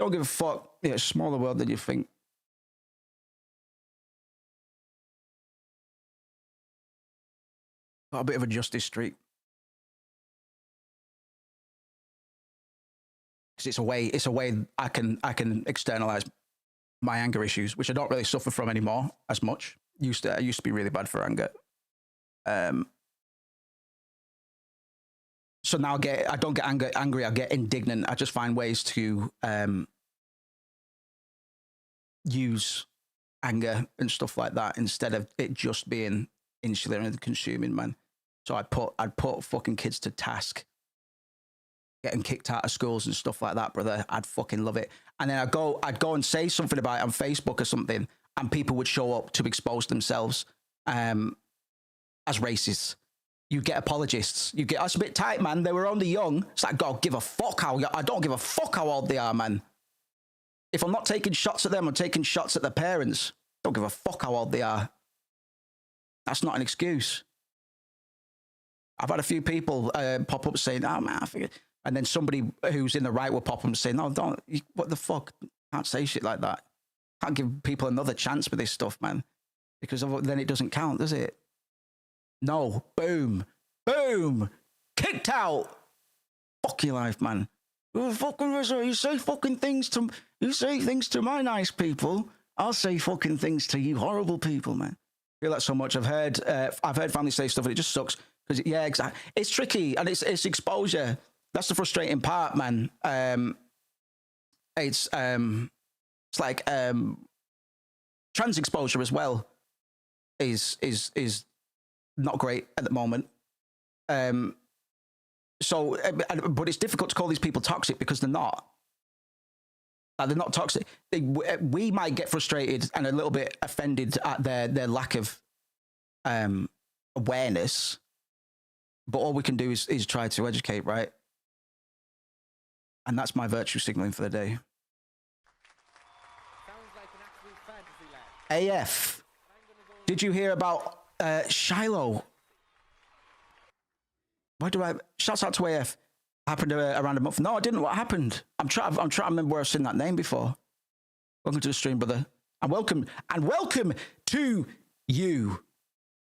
Don't give a fuck. Yeah, it's a smaller world than you think. Got a bit of a justice streak. It's a way I can externalize my anger issues, which I don't really suffer from anymore as much. I used to be really bad for anger. So now I don't get angry. I get indignant. I just find ways to use anger and stuff like that instead of it just being insular and consuming, man. So I'd put fucking kids to task. Getting kicked out of schools and stuff like that, brother. I'd fucking love it. And then I'd go and say something about it on Facebook or something, and people would show up to expose themselves as racists. You get apologists. That's a bit tight, man. They were only young. It's like, I don't give a fuck how old they are, man. If I'm not taking shots at them, I'm taking shots at their parents. Don't give a fuck how old they are. That's not an excuse. I've had a few people pop up saying, oh, man, I figured. And then somebody who's in the right will pop up and say, no, don't. What the fuck? Can't say shit like that. Can't give people another chance with this stuff, man. Because then it doesn't count, does it? No. Boom. Boom. Kicked out. Fuck your life, man. You say fucking things to my nice people. I'll say fucking things to you horrible people, man. feel that so much. I've heard family say stuff, and it just sucks because yeah, exactly. It's tricky, and it's exposure. That's the frustrating part, man. It's like trans exposure as well is not great at the moment. So, but it's difficult to call these people toxic because they're not. They're not toxic. We might get frustrated and a little bit offended at their lack of awareness, but all we can do is try to educate, right? And that's my virtue signaling for the day. AF, did you hear about Shiloh? Why do I? Shouts out to AF. Happened around a month. No, I didn't. What happened? I'm trying to remember where I've seen that name before. Welcome to the stream, brother, and welcome to you.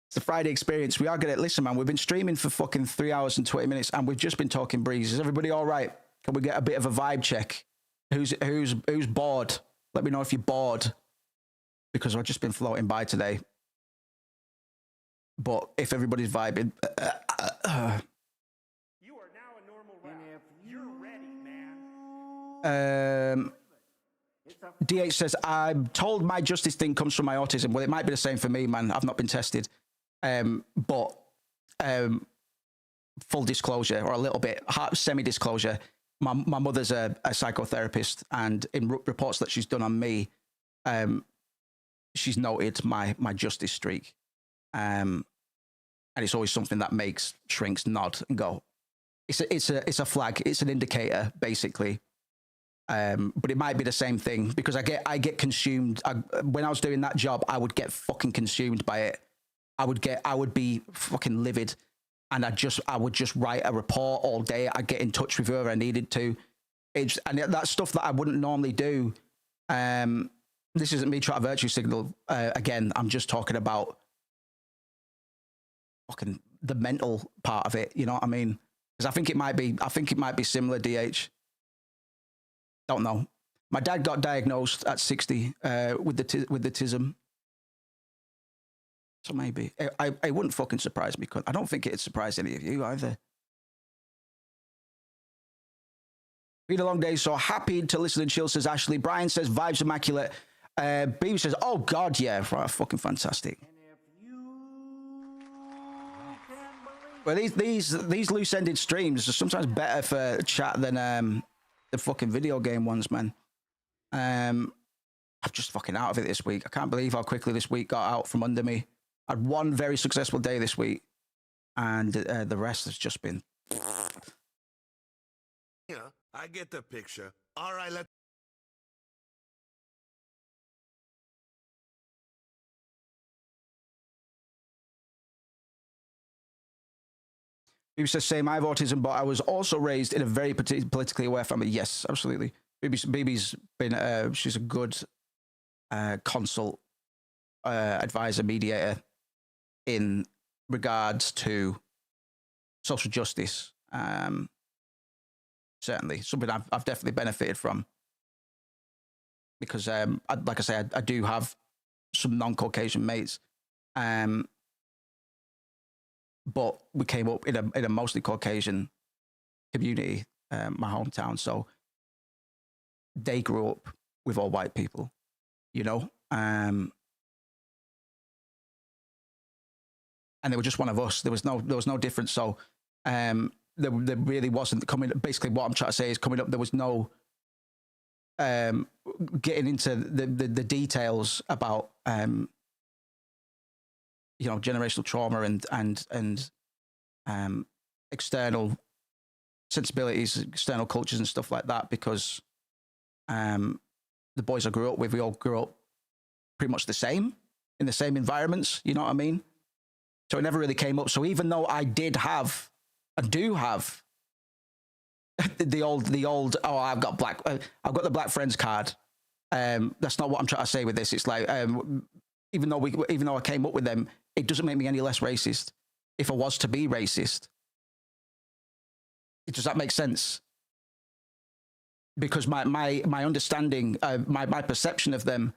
It's the Friday experience. We are gonna listen, man. We've been streaming for fucking 3 hours and 20 minutes, and we've just been talking breeze. Is everybody all right? Can we get a bit of a vibe check? Who's bored? Let me know if you're bored, because I've just been floating by today. But if everybody's vibing, you are now a normal round. You're ready, man. DH says, I'm told my justice thing comes from my autism. Well, it might be the same for me, man. I've not been tested. But full disclosure, or a little bit, semi-disclosure, my mother's a psychotherapist, and in reports that she's done on me, she's noted my justice streak. And it's always something that makes shrinks nod and go. It's a flag. It's an indicator, basically. But it might be the same thing, because I get consumed. When I was doing that job, I would get fucking consumed by it. I would be fucking livid, and I would just write a report all day. I'd get in touch with whoever I needed to. And that's stuff that I wouldn't normally do. This isn't me trying to virtue signal. Again, I'm just talking about fucking the mental part of it. You know what I mean? Because I think it might be similar. DH. Don't know. My dad got diagnosed at 60 with the TISM. So maybe I wouldn't fucking surprise me. I don't think it'd surprise any of you either. Been a long day, so happy to listen and chill, says Ashley. Brian says vibes immaculate. Beaver says, oh god, yeah, right, fucking fantastic. Well, these loose-ended streams are sometimes better for chat than the fucking video game ones, man. I'm just fucking out of it this week. I can't believe how quickly this week got out from under me. I had one very successful day this week, and the rest has just been. Yeah, I get the picture. All right, let's. He says, same, I have autism, but I was also raised in a very politically aware family. Yes, absolutely. BB's been, she's a good consult, advisor, mediator in regards to social justice. Certainly, something I've definitely benefited from. Because, like I said, I do have some non-Caucasian mates. But we came up in a mostly Caucasian community, my hometown. So they grew up with all white people, you know, and they were just one of us. There was no difference. So there really wasn't coming. Basically, what I'm trying to say is coming up. There was no getting into the details about. You know, generational trauma and external sensibilities, external cultures and stuff like that, because the boys I grew up with, we all grew up pretty much the same, in the same environments, you know what I mean? So it never really came up. So even though I do have the old, oh, I've got the Black Friends card. That's not what I'm trying to say with this. It's like, even though I came up with them, it doesn't make me any less racist. If I was to be racist, does that make sense? Because my understanding, my perception of them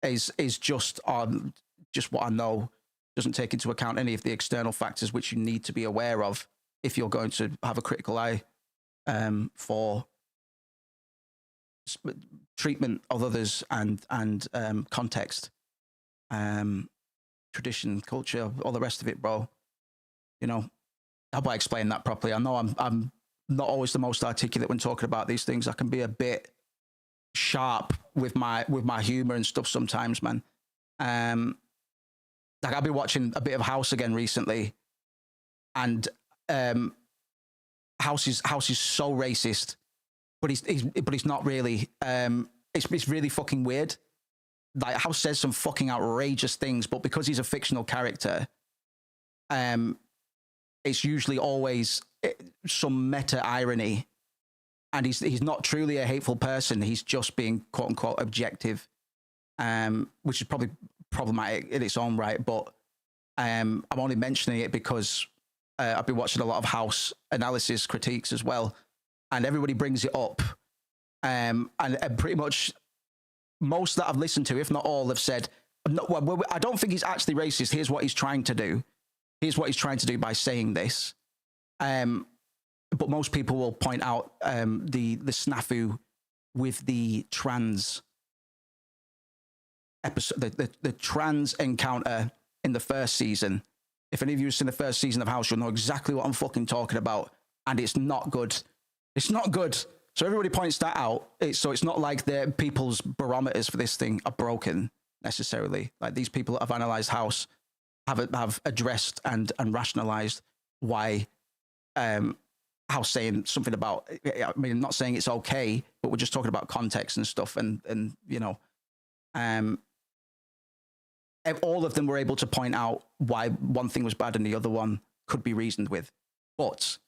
is just on just what I know doesn't take into account any of the external factors which you need to be aware of if you're going to have a critical eye for treatment of others and context, tradition, culture, all the rest of it, bro. You know, how do I explain that properly? I know I'm not always the most articulate when talking about these things. I can be a bit sharp with my humor and stuff sometimes, man. Like I've been watching a bit of House again recently, and House is so racist, but he's not really. It's really fucking weird. Like House says some fucking outrageous things, but because he's a fictional character, it's usually always some meta irony, and he's not truly a hateful person. He's just being quote unquote objective, which is probably problematic in its own right. But I'm only mentioning it because I've been watching a lot of House analysis critiques as well, and everybody brings it up, and pretty much most that I've listened to, if not all, have said, no, well, I don't think he's actually racist. Here's what he's trying to do. Here's what he's trying to do by saying this. But most people will point out the snafu with the trans episode, the trans encounter in the first season. If any of you have seen the first season of House, you'll know exactly what I'm fucking talking about. And it's not good. It's not good. So everybody points that out. So it's not like the people's barometers for this thing are broken necessarily. Like these people that have analyzed House have addressed and rationalized why House saying something about, I mean, not saying it's okay, but we're just talking about context and stuff. And you know, all of them were able to point out why one thing was bad and the other one could be reasoned with. But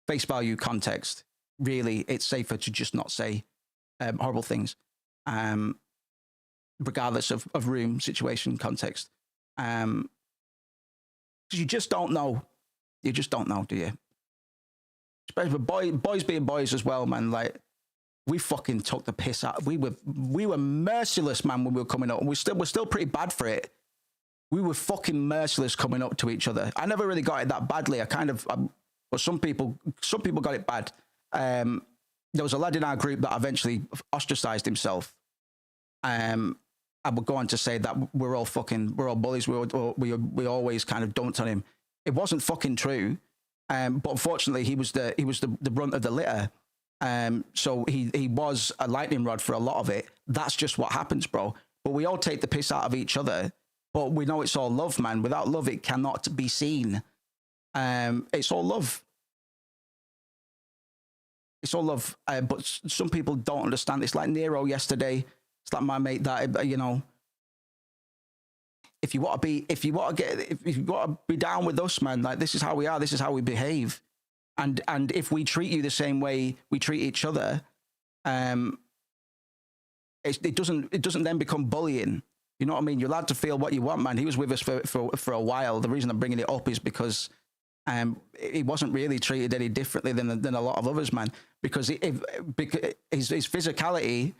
face value, context, really, it's safer to just not say horrible things, regardless of room, situation, context. Because you just don't know. You just don't know, do you? Especially with boys being boys as well, man. Like, we fucking took the piss out. We were merciless, man, when we were coming up. And we're still pretty bad for it. We were fucking merciless coming up to each other. I never really got it that badly. But some people got it bad. There was a lad in our group that eventually ostracized himself. I would go on to say that we're all bullies. We always kind of dumped on him. It wasn't fucking true. But unfortunately, he was the brunt of the litter. So he was a lightning rod for a lot of it. That's just what happens, bro. But we all take the piss out of each other. But we know it's all love, man. Without love, it cannot be seen. It's all love. It's all love. But some people don't understand. It's like Nero yesterday. It's like my mate that, you know, if you want to be down with us, man, like this is how we are. This is how we behave. And if we treat you the same way we treat each other, it doesn't then become bullying. You know what I mean? You're allowed to feel what you want, man. He was with us for a while. The reason I'm bringing it up is because he wasn't really treated any differently than a lot of others, man. Because his physicality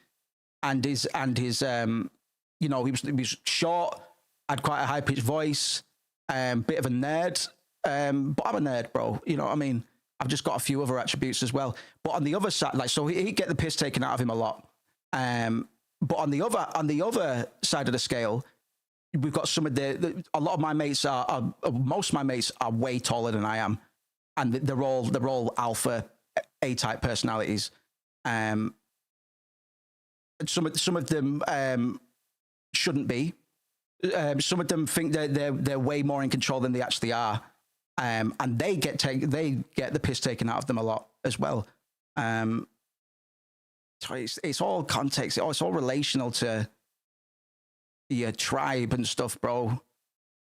and his you know, he was short, had quite a high pitched voice, bit of a nerd. But I'm a nerd, bro. You know what I mean? I've just got a few other attributes as well. But on the other side, like, so he'd get the piss taken out of him a lot. But on the other side of the scale, we've got some of a lot of my mates most of my mates are way taller than I am, and they're all alpha A-type personalities. Some of them shouldn't be. Some of them think they're way more in control than they actually are, and they get the piss taken out of them a lot as well. It's all context. It's all relational to your tribe and stuff, bro.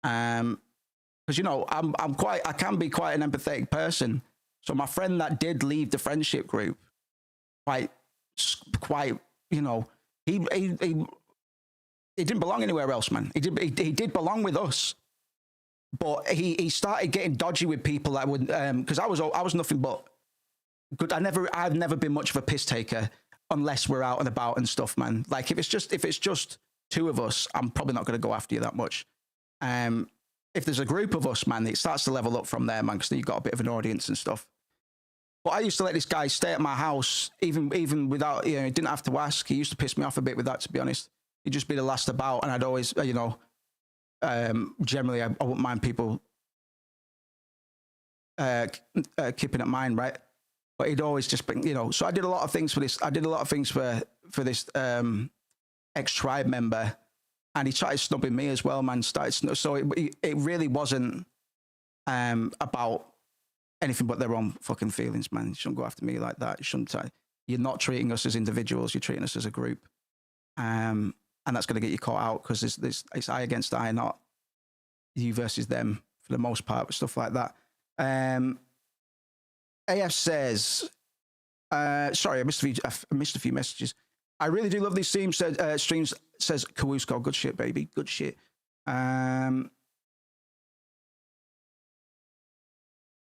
Because you know, I can be quite an empathetic person. So my friend that did leave the friendship group, quite, you know, he didn't belong anywhere else, man. He did belong with us, but he started getting dodgy with people that would, because I was nothing but good. I've never been much of a piss taker unless we're out and about and stuff, man. Like if it's just two of us, I'm probably not going to go after you that much. if there's a group of us, man, it starts to level up from there, man, because you've got a bit of an audience and stuff. But I used to let this guy stay at my house, even without, he didn't have to ask. He used to piss me off a bit with that, to be honest. He'd just be the last about, and I'd always, generally, I wouldn't mind people keeping at mine, right? But he'd always just been, so I did a lot of things for this. I did a lot of things for this ex-tribe member, and he started snubbing me as well, man. So it really wasn't about anything but their own fucking feelings, man. You shouldn't go after me like that. You're not treating us as individuals. You're treating us as a group, and that's going to get you caught out, because it's I against I, not you versus them for the most part, stuff like that. AF says, sorry, I missed a few messages. I really do love these streams. Says Kawusko, good shit, baby, good shit. Yeah,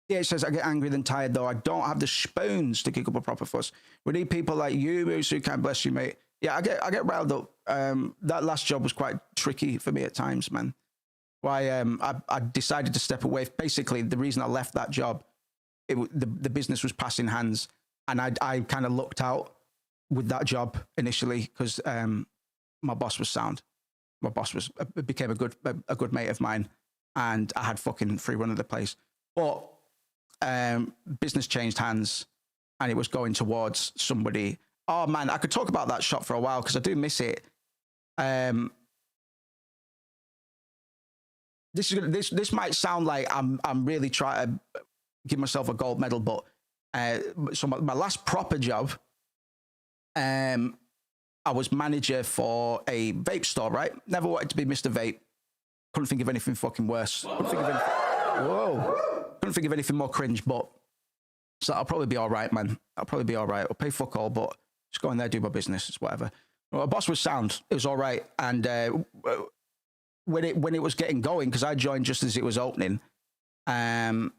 it says, I get angry then tired, though. I don't have the spoons to kick up a proper fuss. We need people like you, Moose, who can bless you, mate. Yeah, I get riled up. That last job was quite tricky for me at times, man. Why I decided to step away. Basically, the reason I left that job, the business was passing hands, and I kind of lucked out with that job initially, because my boss was sound. My boss became a good mate of mine, and I had fucking free run of the place. But business changed hands, and it was going towards somebody. Oh man, I could talk about that shop for a while, because I do miss it. This might sound like I'm really trying to give myself a gold medal, but so my last proper job, I was manager for a vape store, right? Never wanted to be Mr. Vape. Couldn't think of anything fucking worse. Couldn't think of anything more cringe, but so I'll probably be all right, man. I'll probably be all right. I'll pay fuck all, but just go in there, do my business. It's whatever. Well, my boss was sound. It was all right. And when it was getting going, because I joined just as it was opening, I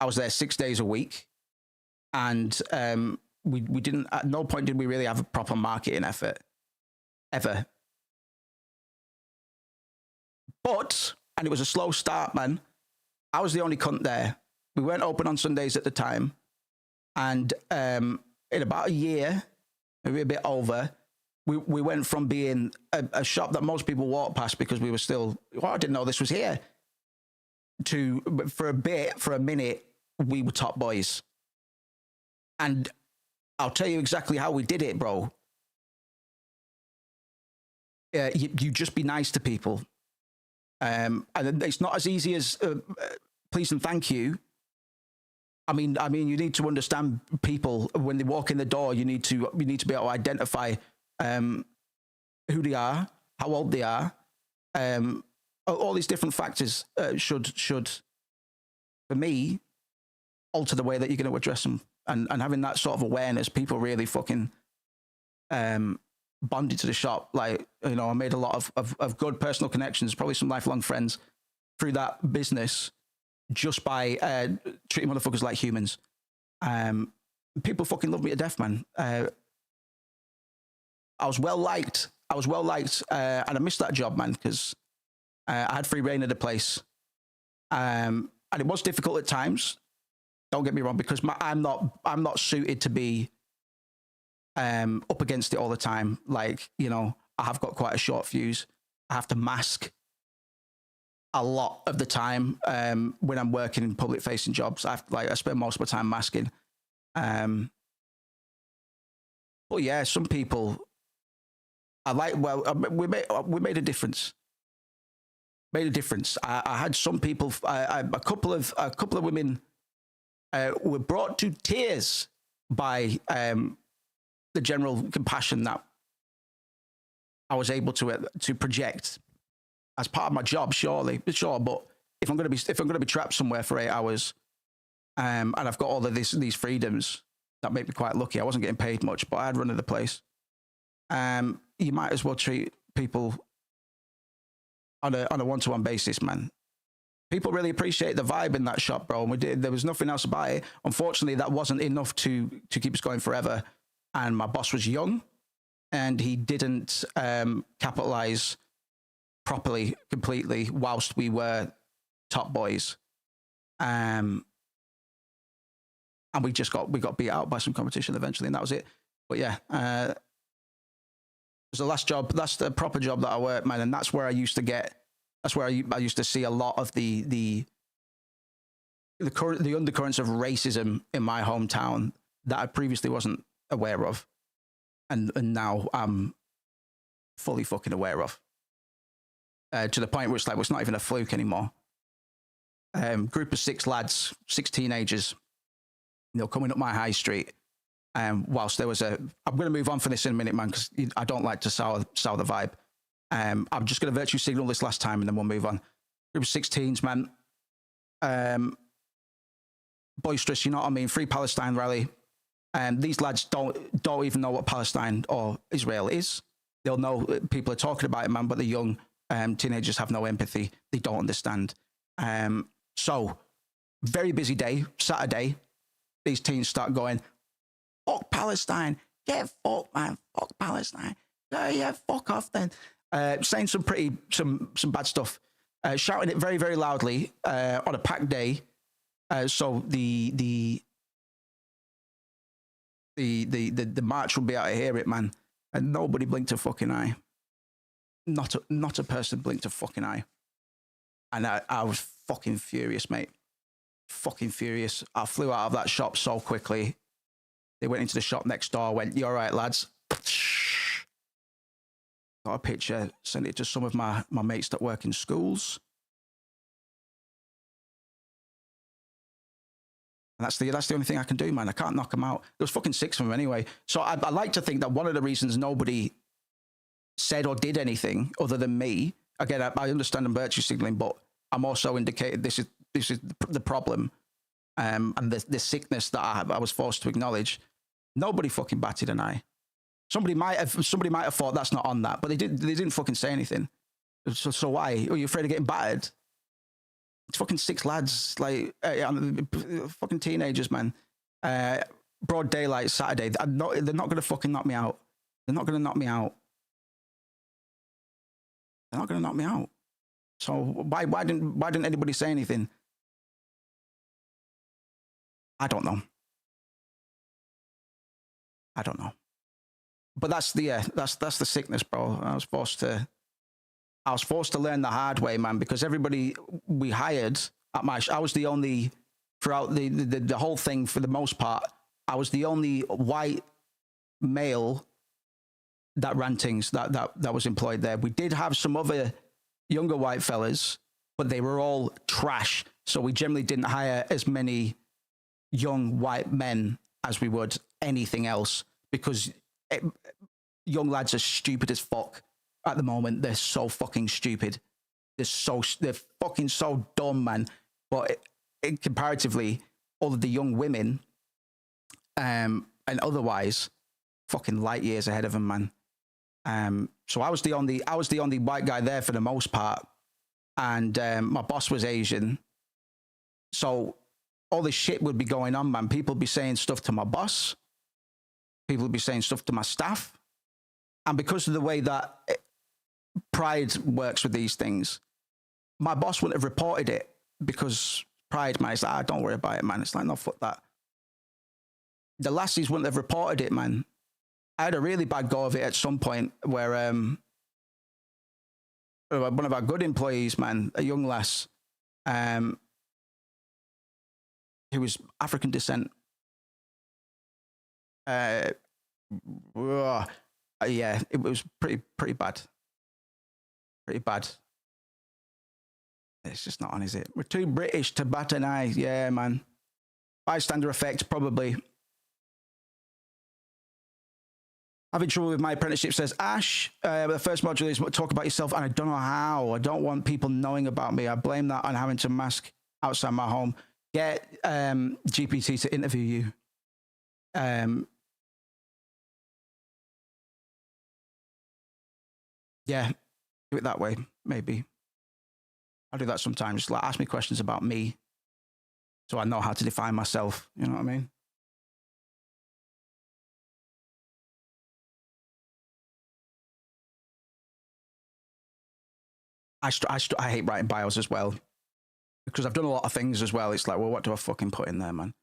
was there 6 days a week, and we didn't, at no point did we really have a proper marketing effort ever. But, and it was a slow start, man. I was the only cunt there. We weren't open on Sundays at the time. And in about a year, maybe a bit over, we went from being a shop that most people walked past because we were still, I didn't know this was here, to, for a minute, we were top boys. And I'll tell you exactly how we did it, bro. You just be nice to people. And it's not as easy as please and thank you. I mean, you need to understand people when they walk in the door. You need to be able to identify who they are, how old they are. All these different factors should, for me, alter the way that you're going to address them. And having that sort of awareness, people really fucking bonded to the shop. Like, I made a lot of good personal connections, probably some lifelong friends through that business, just by treating motherfuckers like humans. People fucking love me to death, man. I was well liked. And I missed that job, man, because I had free reign of the place. And it was difficult at times. Don't get me wrong, because I'm not suited to be up against it all the time. Like, I have got quite a short fuse. I have to mask a lot of the time when I'm working in public facing jobs. I spend most of my time masking. But yeah, some people we made a difference. Made a difference. I had some people, a couple of women were brought to tears by the general compassion that I was able to project as part of my job, sure. But if I'm going to be trapped somewhere for 8 hours, and I've got all of these freedoms that make me quite lucky. I wasn't getting paid much, but I had run of the place. You might as well treat people on a one-to-one basis, man. People really appreciate the vibe in that shop, bro. And there was nothing else about it. Unfortunately, that wasn't enough to keep us going forever. And my boss was young, and he didn't capitalize properly, completely, whilst we were top boys. And we got beat out by some competition eventually, and that was it. But yeah, it was the last job. That's the proper job that I worked, man, and that's where I used to get. That's where I used to see a lot of the undercurrents of racism in my hometown that I previously wasn't aware of, and now I'm fully fucking aware of. To the point where it's like, well, it's not even a fluke anymore. Group of 6 lads, 6 teenagers, coming up my high street. Whilst there was I'm going to move on from this in a minute, man, because I don't like to sour the vibe. I'm just going to virtue signal this last time and then we'll move on. Group of 6 teens, man. Boisterous, you know what I mean? Free Palestine rally. These lads don't even know what Palestine or Israel is. They'll know people are talking about it, man, but the young teenagers have no empathy. They don't understand. So, very busy day, Saturday. These teens start going, fuck Palestine. Get fucked, man. Fuck Palestine. Yeah, fuck off then. Saying some bad stuff. Shouting it very, very loudly on a packed day. So the march will be able to hear it, man. And nobody blinked a fucking eye. Not a person blinked a fucking eye. And I was fucking furious, mate. Fucking furious. I flew out of that shop so quickly. They went into the shop next door, went, "You all right, lads?" Got a picture, sent it to some of my mates that work in schools. And that's the only thing I can do, man. I can't knock them out. There was fucking 6 of them anyway. So I like to think that one of the reasons nobody said or did anything other than me, again, I understand I'm virtue signaling, but I'm also indicated this is the problem, and the sickness that I was forced to acknowledge. Nobody fucking batted an eye. Somebody might have thought that's not on that, but they didn't fucking say anything. So why? Are you afraid of getting battered? It's fucking 6 lads, like fucking teenagers, man. Broad daylight Saturday. They're not going to fucking knock me out. They're not going to knock me out. They're not going to knock me out. So why didn't anybody say anything? I don't know. But that's the sickness, bro. I was forced to learn the hard way, man, because everybody we hired at I was the only, throughout the whole thing, for the most part, I was the only white male that ran things that was employed there. We did have some other younger white fellas, but they were all trash. So we generally didn't hire as many young white men as we would anything else, because young lads are stupid as fuck at the moment. They're so fucking stupid. They're fucking so dumb, man. But comparatively, all of the young women and otherwise, fucking light years ahead of them, man. So I was the only white guy there for the most part, and my boss was Asian. So all this shit would be going on, man. People would be saying stuff to my boss. People would be saying stuff to my staff. And because of the way that Pride works with these things, my boss wouldn't have reported it, because Pride, man, it's like, don't worry about it, man. It's like, no, fuck that. The lassies wouldn't have reported it, man. I had a really bad go of it at some point where one of our good employees, man, a young lass, who was African descent, yeah, it was pretty bad. Pretty bad. It's just not on, is it? We're too British to bat an eye. Yeah, man. Bystander effect, probably. Having trouble with my apprenticeship, says Ash. The first module is talk about yourself, and I don't know how. I don't want people knowing about me. I blame that on having to mask outside my home. Get GPT to interview you. Yeah, do it that way, maybe. I do that sometimes. Just like, ask me questions about me, so I know how to define myself. You know what I mean? I hate writing bios as well, because I've done a lot of things as well. It's like, well, what do I fucking put in there, man?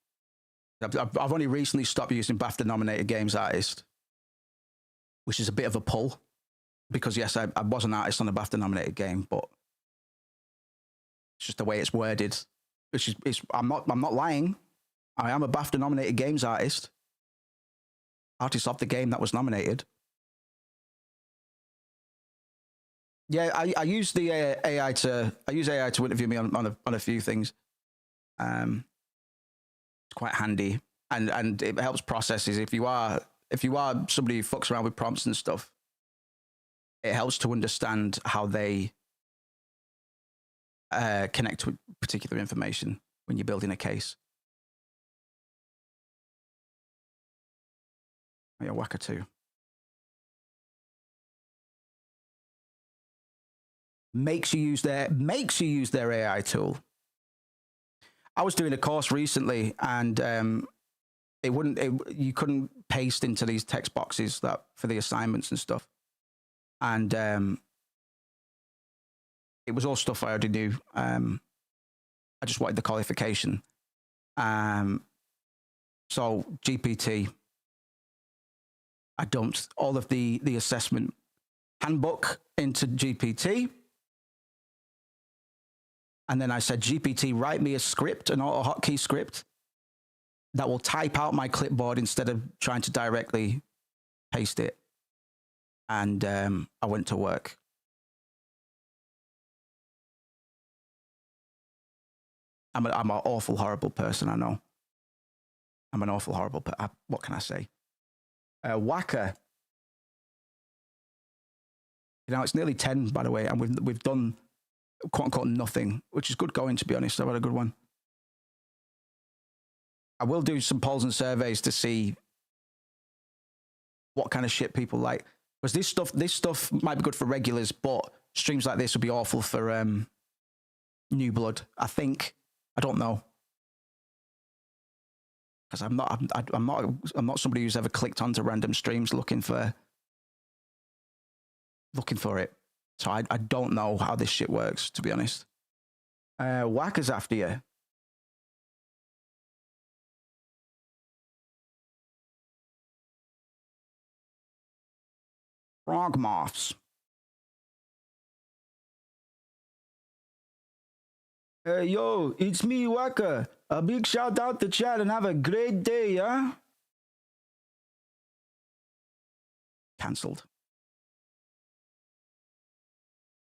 I've only recently stopped using BAFTA-nominated Games Artist, which is a bit of a pull, because yes, I was an artist on a BAFTA-nominated game, but it's just the way it's worded. Which is I'm not lying. I am a BAFTA-nominated Games Artist of the game that was nominated. Yeah, I use the AI to interview me on a few things. It's quite handy, and it helps processes. If you are somebody who fucks around with prompts and stuff, it helps to understand how they connect with particular information when you're building a case. Oh, yeah, Waka 2. Makes you use their AI tool. I was doing a course recently, and you couldn't paste into these text boxes that for the assignments and stuff, and it was all stuff I already knew. I just wanted the qualification. So GPT, I dumped all of the assessment handbook into GPT. And then I said, GPT, write me a script, an auto hotkey script that will type out my clipboard instead of trying to directly paste it. And I went to work. I'm an awful, horrible person, I know. I'm an awful, horrible person. What can I say? Waka. You know, it's nearly 10, by the way, and we've done quote-unquote nothing, which is good going, to be honest. I've had a good one. I will do some polls and surveys to see what kind of shit people like. Because this stuff might be good for regulars, but streams like this would be awful for new blood, I think. I don't know. Because I'm not somebody who's ever clicked onto random streams looking for it. So I don't know how this shit works, to be honest. Wacker's after you. Frog moths. Hey, yo, it's me, Wacker. A big shout out to chat and have a great day, yeah? Cancelled.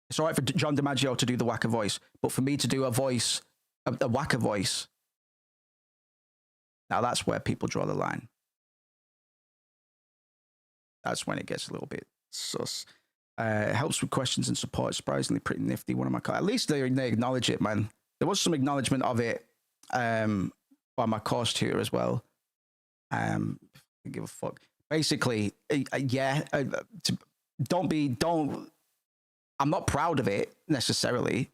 It's all right for John DiMaggio to do the Wacker voice, but for me to do a voice, a Wacker voice, now that's where people draw the line. That's when it gets a little bit sus. It helps with questions and support. Surprisingly pretty nifty. One of my at least they acknowledge it, man. There was some acknowledgement of it by my course tutor as well. I give a fuck. Basically, yeah. I'm not proud of it necessarily,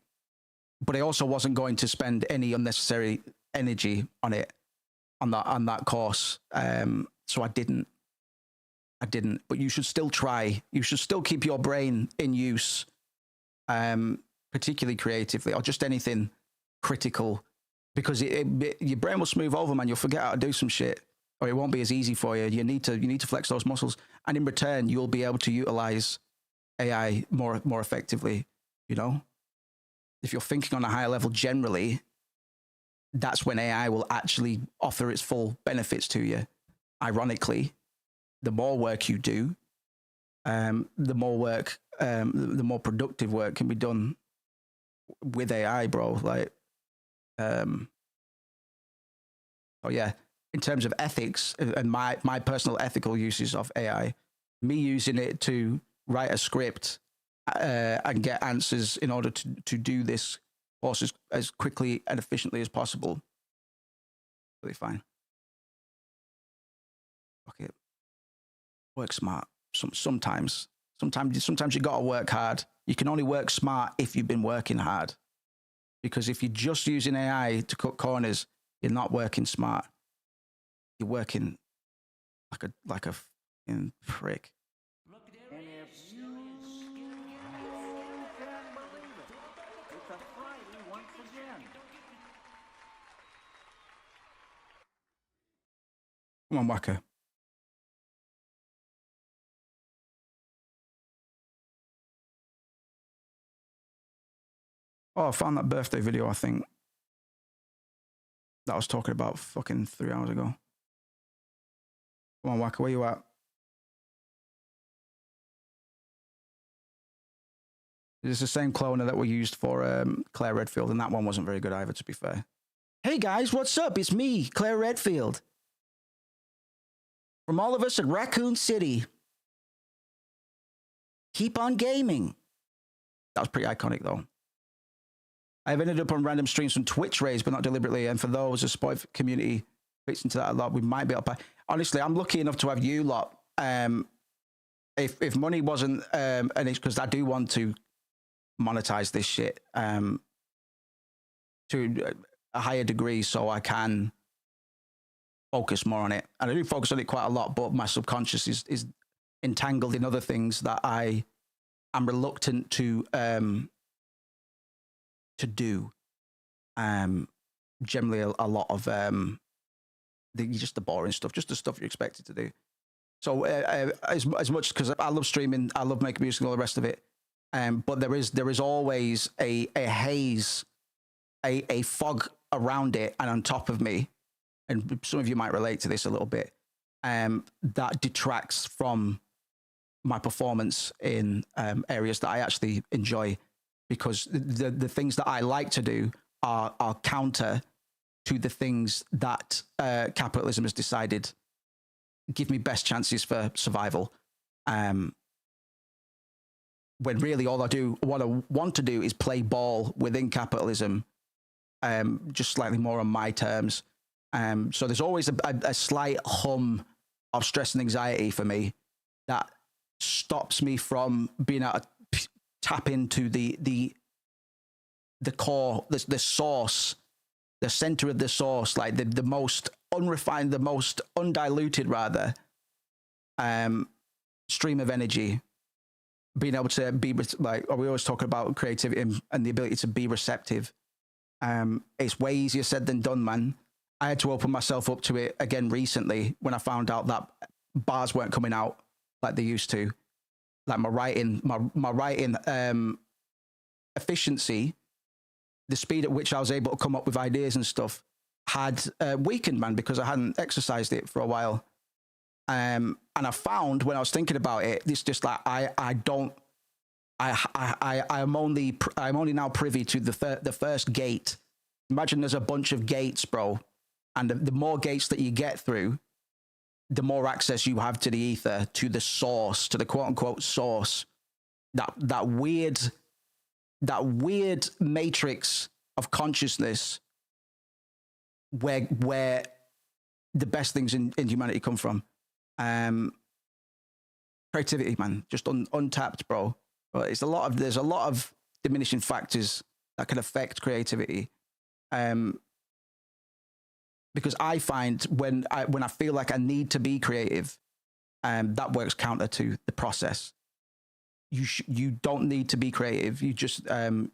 but I also wasn't going to spend any unnecessary energy on it on that course. So I didn't. But you should still try. You should still keep your brain in use, particularly creatively, or just anything critical, because your brain will smooth over, man. You'll forget how to do some shit, or it won't be as easy for you. You need to flex those muscles, and in return, you'll be able to utilize AI more effectively. You know, if you're thinking on a higher level generally, that's when AI will actually offer its full benefits to you. Ironically, the more work you do, the more productive work can be done with AI, bro. Like, oh yeah, in terms of ethics and my personal ethical uses of AI, me using it to write a script and get answers in order to do this course as quickly and efficiently as possible, really fine. Fuck it. Work smart. Sometimes you gotta work hard. You can only work smart if you've been working hard. Because if you're just using AI to cut corners, you're not working smart. You're working like a fucking prick. And if you can believe it, it's a Friday once again. Come on, Wacker. Oh, I found that birthday video, I think, that I was talking about fucking 3 hours ago. Come on, Wacker, where you at? It's the same cloner that we used for Claire Redfield, and that one wasn't very good either, to be fair. Hey guys, what's up? It's me, Claire Redfield. From all of us at Raccoon City. Keep on gaming. That was pretty iconic, though. I've ended up on random streams from Twitch raids, but not deliberately. And for those, the Spotify community fits into that a lot. We might be able to. Honestly, I'm lucky enough to have you lot. If money wasn't an issue, because I do want to monetize this shit to a higher degree, so I can focus more on it. And I do focus on it quite a lot, but my subconscious is entangled in other things that I am reluctant to do. Generally a lot of just the boring stuff, just the stuff you're expected to do. So as much, because I love streaming, I love making music and all the rest of it, but there is always a haze, a fog around it and on top of me, and some of you might relate to this a little bit, that detracts from my performance in areas that I actually enjoy, because the things that I like to do are counter to the things that capitalism has decided give me best chances for survival. When really all what I want to do is play ball within capitalism, just slightly more on my terms. So there's always a slight hum of stress and anxiety for me that stops me from being able to tap into the core, the source, the center of the source, like the most unrefined, the most undiluted rather, stream of energy. Being able to be like, we always talk about creativity and the ability to be receptive. It's way easier said than done, man. I had to open myself up to it again recently when I found out that bars weren't coming out like they used to. Like my writing efficiency, the speed at which I was able to come up with ideas and stuff had weakened, man, because I hadn't exercised it for a while. And I found when I was thinking about it, it's just like I'm only now privy to the first gate. Imagine there's a bunch of gates, bro, and the more gates that you get through, the more access you have to the ether, to the source, to the quote unquote source. That weird matrix of consciousness where the best things in humanity come from. Creativity, man, just untapped, bro. But there's a lot of diminishing factors that can affect creativity. Because I find when I feel like I need to be creative, that works counter to the process. You don't need to be creative. You just I'm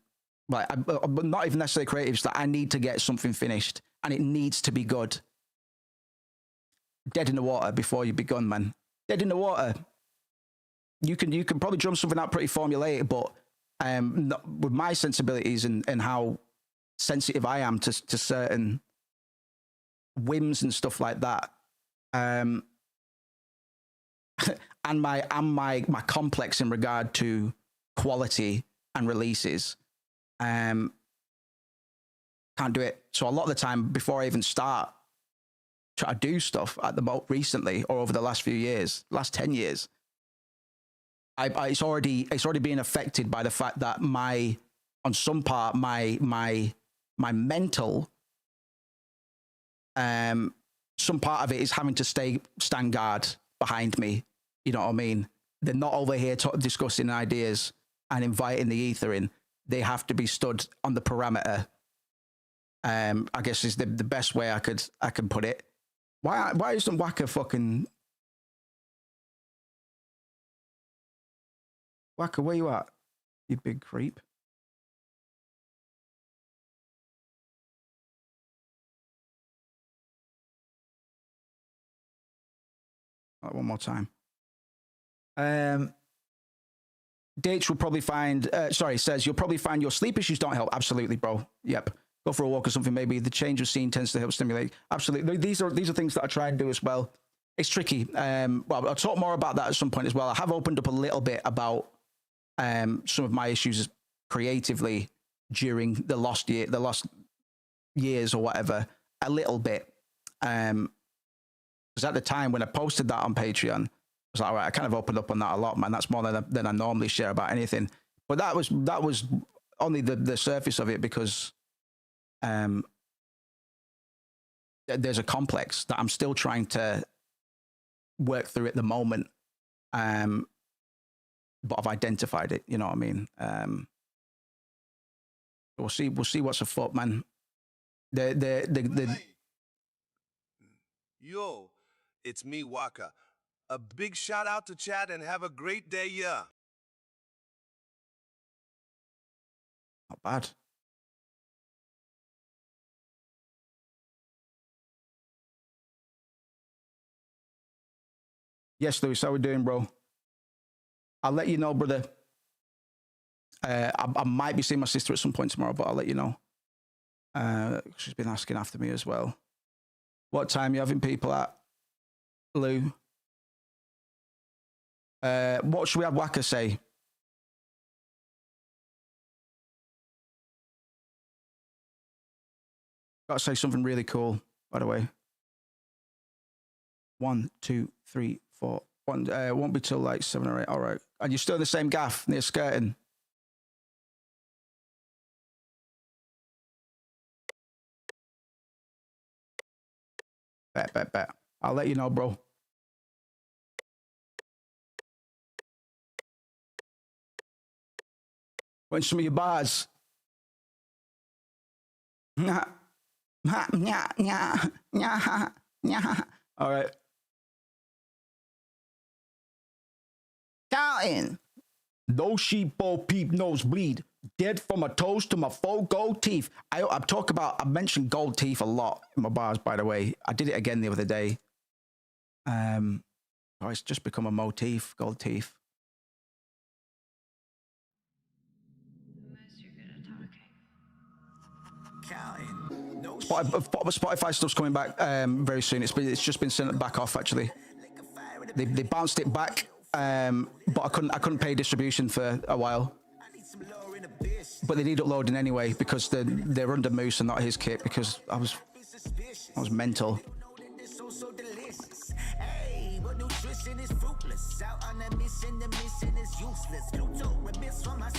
not even necessarily creative. It's like I need to get something finished, and it needs to be good. Dead in the water before you begun, man. Dead in the water. You can probably drum something out pretty formulated, but with my sensibilities and how sensitive I am to certain whims and stuff like that, and my complex in regard to quality and releases, can't do it. So a lot of the time, before I even start try to do stuff at the most recently or over the last few years, last 10 years, it's already being affected by the fact that my mental, some part of it is having to stand guard behind me. You know what I mean? They're not over here discussing ideas and inviting the ether in. They have to be stood on the perimeter. I guess is the best way I can put it. Why isn't Wacker fucking Wacker? Where you at, you big creep? One more time. Dates will probably find, says you'll probably find your sleep issues don't help. Absolutely, bro. Yep. Go for a walk or something. Maybe the change of scene tends to help stimulate. Absolutely. These are things that I try and do as well. It's tricky. Well, I'll talk more about that at some point as well. I have opened up a little bit about some of my issues creatively during the last years or whatever, a little bit. Because at the time when I posted that on Patreon, I was like, all right, I kind of opened up on that a lot, man. That's more than I normally share about anything. But that was only the surface of it, because there's a complex that I'm still trying to work through at the moment. But I've identified it, you know what I mean? We'll see what's afoot, man. Yo, it's me, Waka. A big shout out to Chad and have a great day, yeah. Not bad. Yes, Lewis, how we doing, bro? I'll let you know, brother. I might be seeing my sister at some point tomorrow, but I'll let you know. She's been asking after me as well. What time are you having people at, Lou? What should we have Waka say? Gotta say something really cool, by the way. 1, 2, 3, 4. Won't be till like 7 or 8. All right. And you're still in the same gaff near Skirting. Bet. I'll let you know, bro. When's some of your bars? All right. Counting. No sheep, bo peep, nosebleed. Dead from my toes to my full gold teeth. I mentioned gold teeth a lot in my bars, by the way. I did it again the other day. It's just become a motif, gold teeth. Spotify stuff's coming back very soon. It's just been sent back off, actually. They bounced it back, but I couldn't pay distribution for a while. But they need uploading anyway, because they're under Moose and not his kit, because I was mental.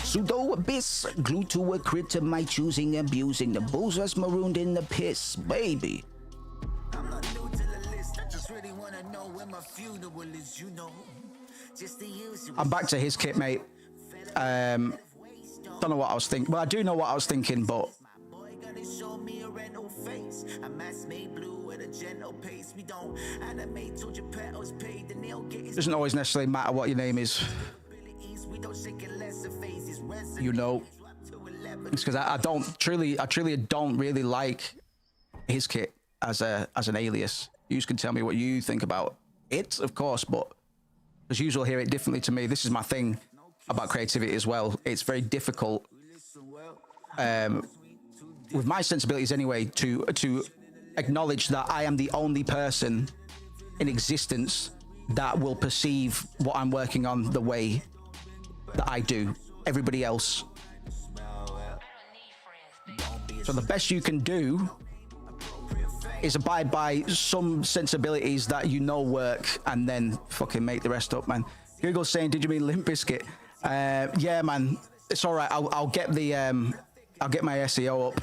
Pseudo abyss, glued to a critter, my choosing, abusing. The bulls was marooned in the piss, baby. I'm back to his kit, mate. Don't know what I was thinking. Well, I do know what I was thinking, but it doesn't always necessarily matter what your name is. You know, it's because I truly don't really like his kit as an alias. You can tell me what you think about it, of course, but as usual, hear it differently to me. This is my thing about creativity as well. It's very difficult with my sensibilities anyway to acknowledge that I am the only person in existence that will perceive what I'm working on the way that I do. Everybody else. So the best you can do is abide by some sensibilities that you know work, and then fucking make the rest up, man. Google's saying, did you mean Limp Bizkit? Yeah, man, it's all right. I'll get the I'll get my SEO up.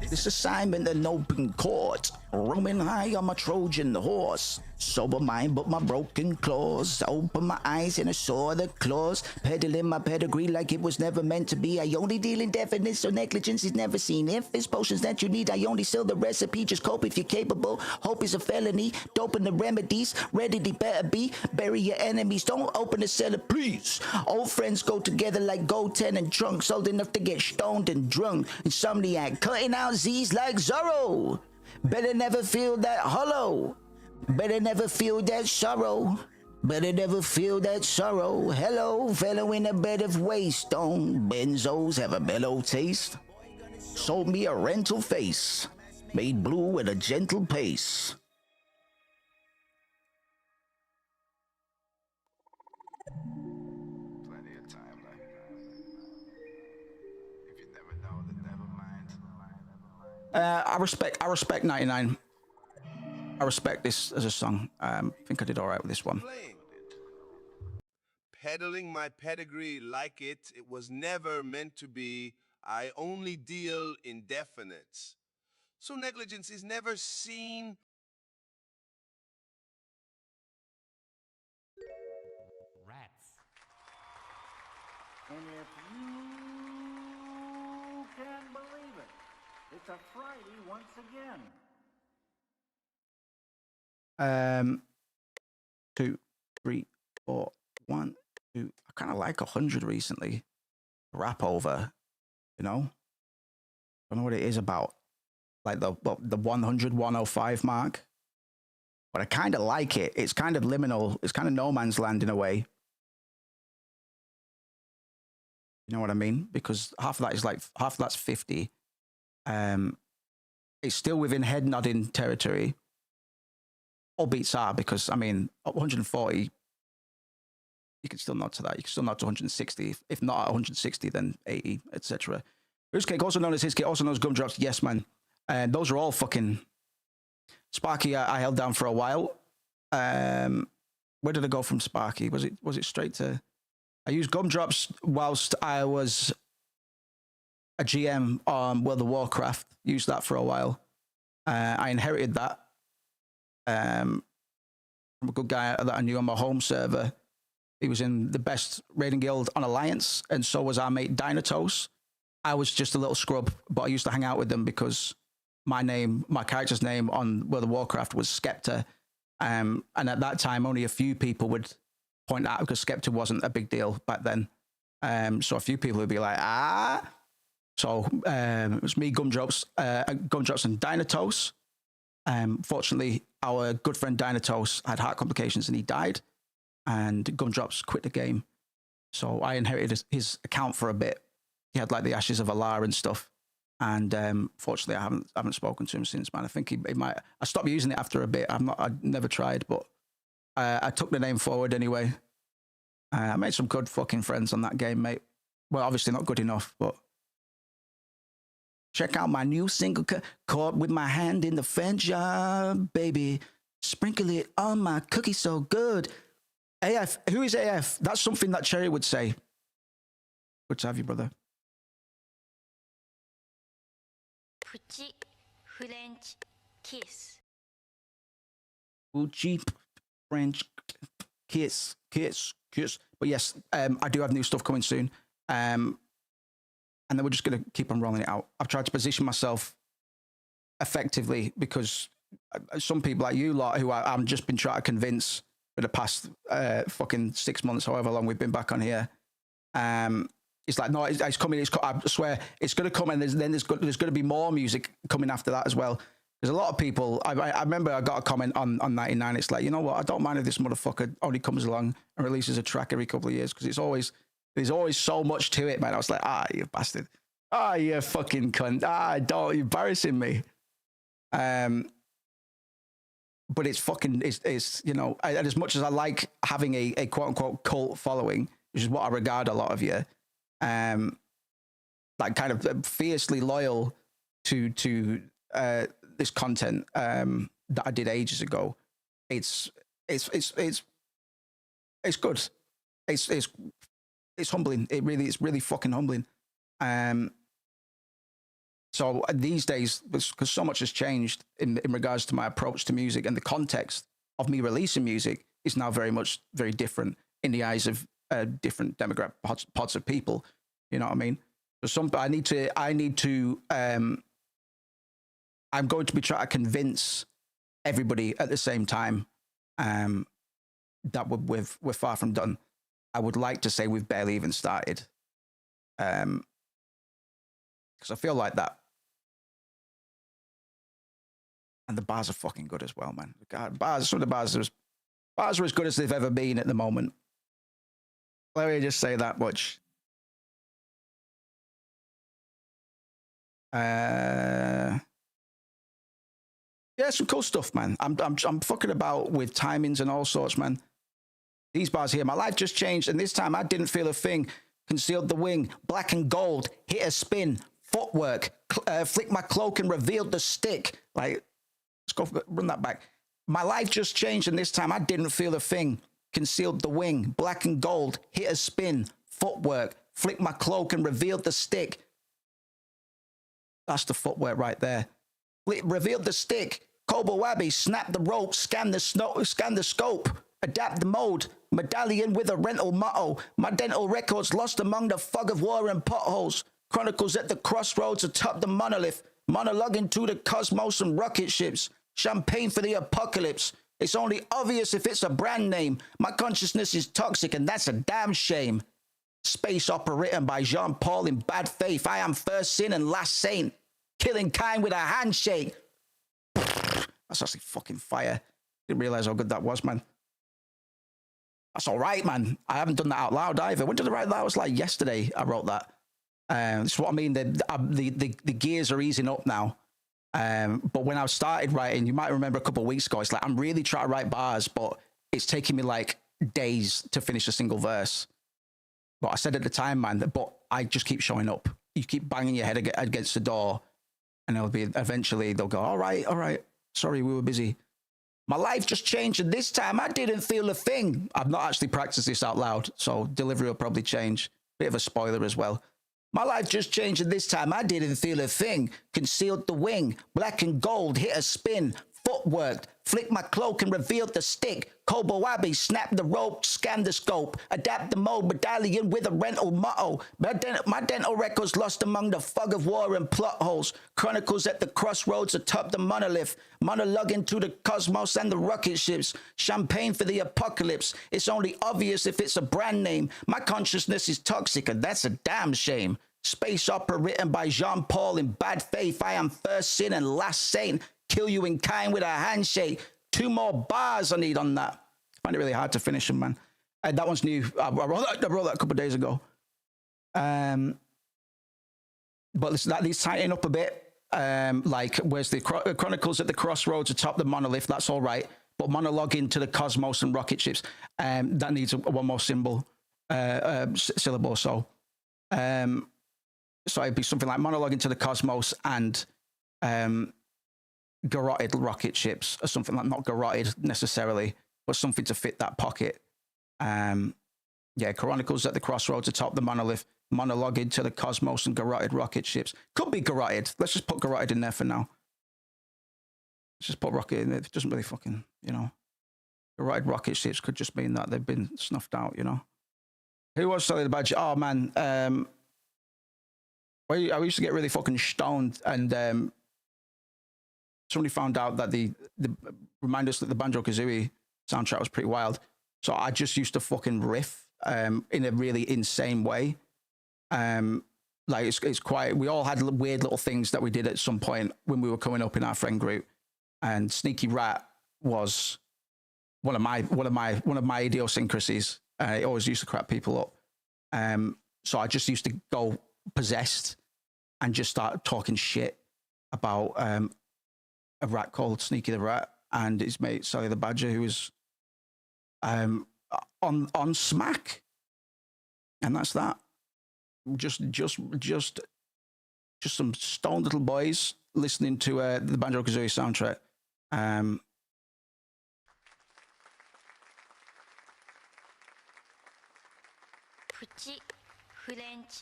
This assignment in open court, roaming high on my Trojan horse. Sober mind but my broken claws. Open my eyes and I saw the claws. Peddling my pedigree like it was never meant to be. I only deal in deafness, so negligence is never seen. If it's potions that you need, I only sell the recipe. Just cope if you're capable. Hope is a felony. Doping the remedies. Ready they better be. Bury your enemies. Don't open the cellar, please. Old friends go together like Goten and Trunks. Old enough to get stoned and drunk. Insomniac cutting out Z's like Zorro. Better never feel that hollow. Better never feel that sorrow. Better never feel that sorrow. Hello, fellow in a bed of waste. Don't benzos have a mellow taste? Sold me a rental face, made blue at a gentle pace. Plenty of time left. If you never know, then never mind. I respect 99. I respect this as a song. I think I did all right with this one. Peddling my pedigree like it was never meant to be. I only deal in definites. So negligence is never seen. Rats. And if you can believe it, it's a Friday once again. 2, 3, 4, 1, 2. I kind of like 100 recently. Rap over, you know? I don't know what it is about, like the 100, 105 mark. But I kind of like it. It's kind of liminal. It's kind of no man's land in a way. You know what I mean? Because half of that is like, half of that's 50. It's still within head nodding territory. All beats are, because I mean, at 140, you can still nod to that. You can still nod to 160. If not at 160, then 80, etc. Cake, also known as his cake, also known as Gumdrops. Yes, man. And those are all fucking. Sparky, I held down for a while. Where did I go from Sparky? Was it straight to? I used Gumdrops whilst I was a GM on World of Warcraft. Used that for a while. I inherited that from a good guy that I knew on my home server. He was in the best raiding guild on Alliance, and so was our mate Dynatos. I was just a little scrub, but I used to hang out with them because my character's name on World of Warcraft was Skepta. And at that time, only a few people would point out, because Skepta wasn't a big deal back then. So a few people would be like, ah. So it was me, Gumdrops and Dynatos. Fortunately, our good friend Dynatos had heart complications and he died, and Gumdrops quit the game. So I inherited his account for a bit. He had like the Ashes of Allah and stuff. And fortunately, I haven't spoken to him since, man. I think he might. I stopped using it after a bit. I never tried, but I took the name forward anyway. I made some good fucking friends on that game, mate. Well, obviously not good enough, but check out my new single, Caught with My Hand in the Fan Job, baby. Sprinkle it on my cookie so good. AF, who is AF? That's something that Cherry would say. Good to have you, brother. Pucci French kiss. Pucci French kiss. But yes, I do have new stuff coming soon. And then we're just going to keep on rolling it out. I've tried to position myself effectively, because some people like you lot, who I've just been trying to convince for the past fucking 6 months, however long we've been back on here. It's like, no, it's coming. I swear, it's going to come, and there's going to be more music coming after that as well. There's a lot of people. I remember I got a comment on 99. It's like, you know what? I don't mind if this motherfucker only comes along and releases a track every couple of years, because there's always so much to it, man. I was like, you bastard. You fucking cunt. Don't, you're embarrassing me. But it's fucking, it's you know, and as much as I like having a quote unquote cult following, which is what I regard a lot of you, like kind of fiercely loyal to this content that I did ages ago. It's good. It's humbling. It's really fucking humbling. So these days, because so much has changed in regards to my approach to music, and the context of me releasing music is now very different in the eyes of different demographic pods of people. You know what I mean? So I need to. I'm going to be trying to convince everybody at the same time that we're far from done. I would like to say we've barely even started, because I feel like that. And the bars are fucking good as well, man. God, some of the bars are as good as they've ever been at the moment. Let me just say that much. Yeah, some cool stuff, man. I'm fucking about with timings and all sorts, man. These bars here, my life just changed, and this time I didn't feel a thing. Concealed the wing, black and gold, hit a spin, footwork, flicked my cloak and revealed the stick. Like, let's go run that back. My life just changed, and this time I didn't feel a thing. Concealed the wing, black and gold, hit a spin, footwork, flicked my cloak and revealed the stick. That's the footwork right there. Revealed the stick. Kobo Wabby, snap the rope, scan the scope, adapt the mode, medallion with a rental motto. My dental records lost among the fog of war and potholes. Chronicles at the crossroads atop the monolith. Monologue into the cosmos and rocket ships. Champagne for the apocalypse. It's only obvious if it's a brand name. My consciousness is toxic and that's a damn shame. Space opera written by Jean-Paul in bad faith. I am first sin and last saint. Killing kind with a handshake. That's actually fucking fire. Didn't realize how good that was, man. That's all right, man. I haven't done that out loud either. When did I write that? It was like yesterday I wrote that. That's what I mean. The gears are easing up now. But when I started writing, you might remember a couple of weeks ago, it's like I'm really trying to write bars, but it's taking me like days to finish a single verse. But I said at the time, man, but I just keep showing up. You keep banging your head against the door, and eventually they'll go, all right. Sorry, we were busy. My life just changed, and this time I didn't feel a thing. I've not actually practiced this out loud, so delivery will probably change. Bit of a spoiler as well. My life just changed, and this time I didn't feel a thing. Concealed the wing, black and gold, hit a spin, footwork, flicked my cloak and revealed the stick. Kobo Wabby, snap the rope, scan the scope, adapt the mode, medallion with a rental motto. My dental records lost among the fog of war and plot holes. Chronicles at the crossroads atop the monolith. Monologue into the cosmos and the rocket ships. Champagne for the apocalypse. It's only obvious if it's a brand name. My consciousness is toxic and that's a damn shame. Space opera written by Jean-Paul in bad faith. I am first sin and last saint. Kill you in kind with a handshake. 2 more bars I need on that. I find it really hard to finish them, man. That one's new. I wrote that a couple of days ago. But these tighten up a bit. Like, where's the Chronicles at the crossroads atop the monolith? That's all right. But monologue into the cosmos and rocket ships. That needs one more syllable. So it'd be something like monologue into the cosmos and garroted rocket ships, or something like, not garroted necessarily, but something to fit that pocket. Chronicles at the crossroads atop the monolith, monologue into the cosmos and garroted rocket ships. Could be garroted. Let's just put garroted in there for now. Let's just put rocket in there. It doesn't really fucking, garroted rocket ships could just mean that they've been snuffed out, Who was selling the badge? Oh, man. I used to get really fucking stoned, and somebody found out that the remind us that the Banjo-Kazooie soundtrack was pretty wild. So I just used to fucking riff in a really insane way. Like it's quite. We all had weird little things that we did at some point when we were coming up in our friend group, and Sneaky Rat was one of my idiosyncrasies. I always used to crap people up. So I just used to go possessed and just start talking shit about a rat called Sneaky the Rat and his mate Sally the Badger, who was on smack, and that's that. Just some stoned little boys listening to the Banjo-Kazooie soundtrack. Petit French.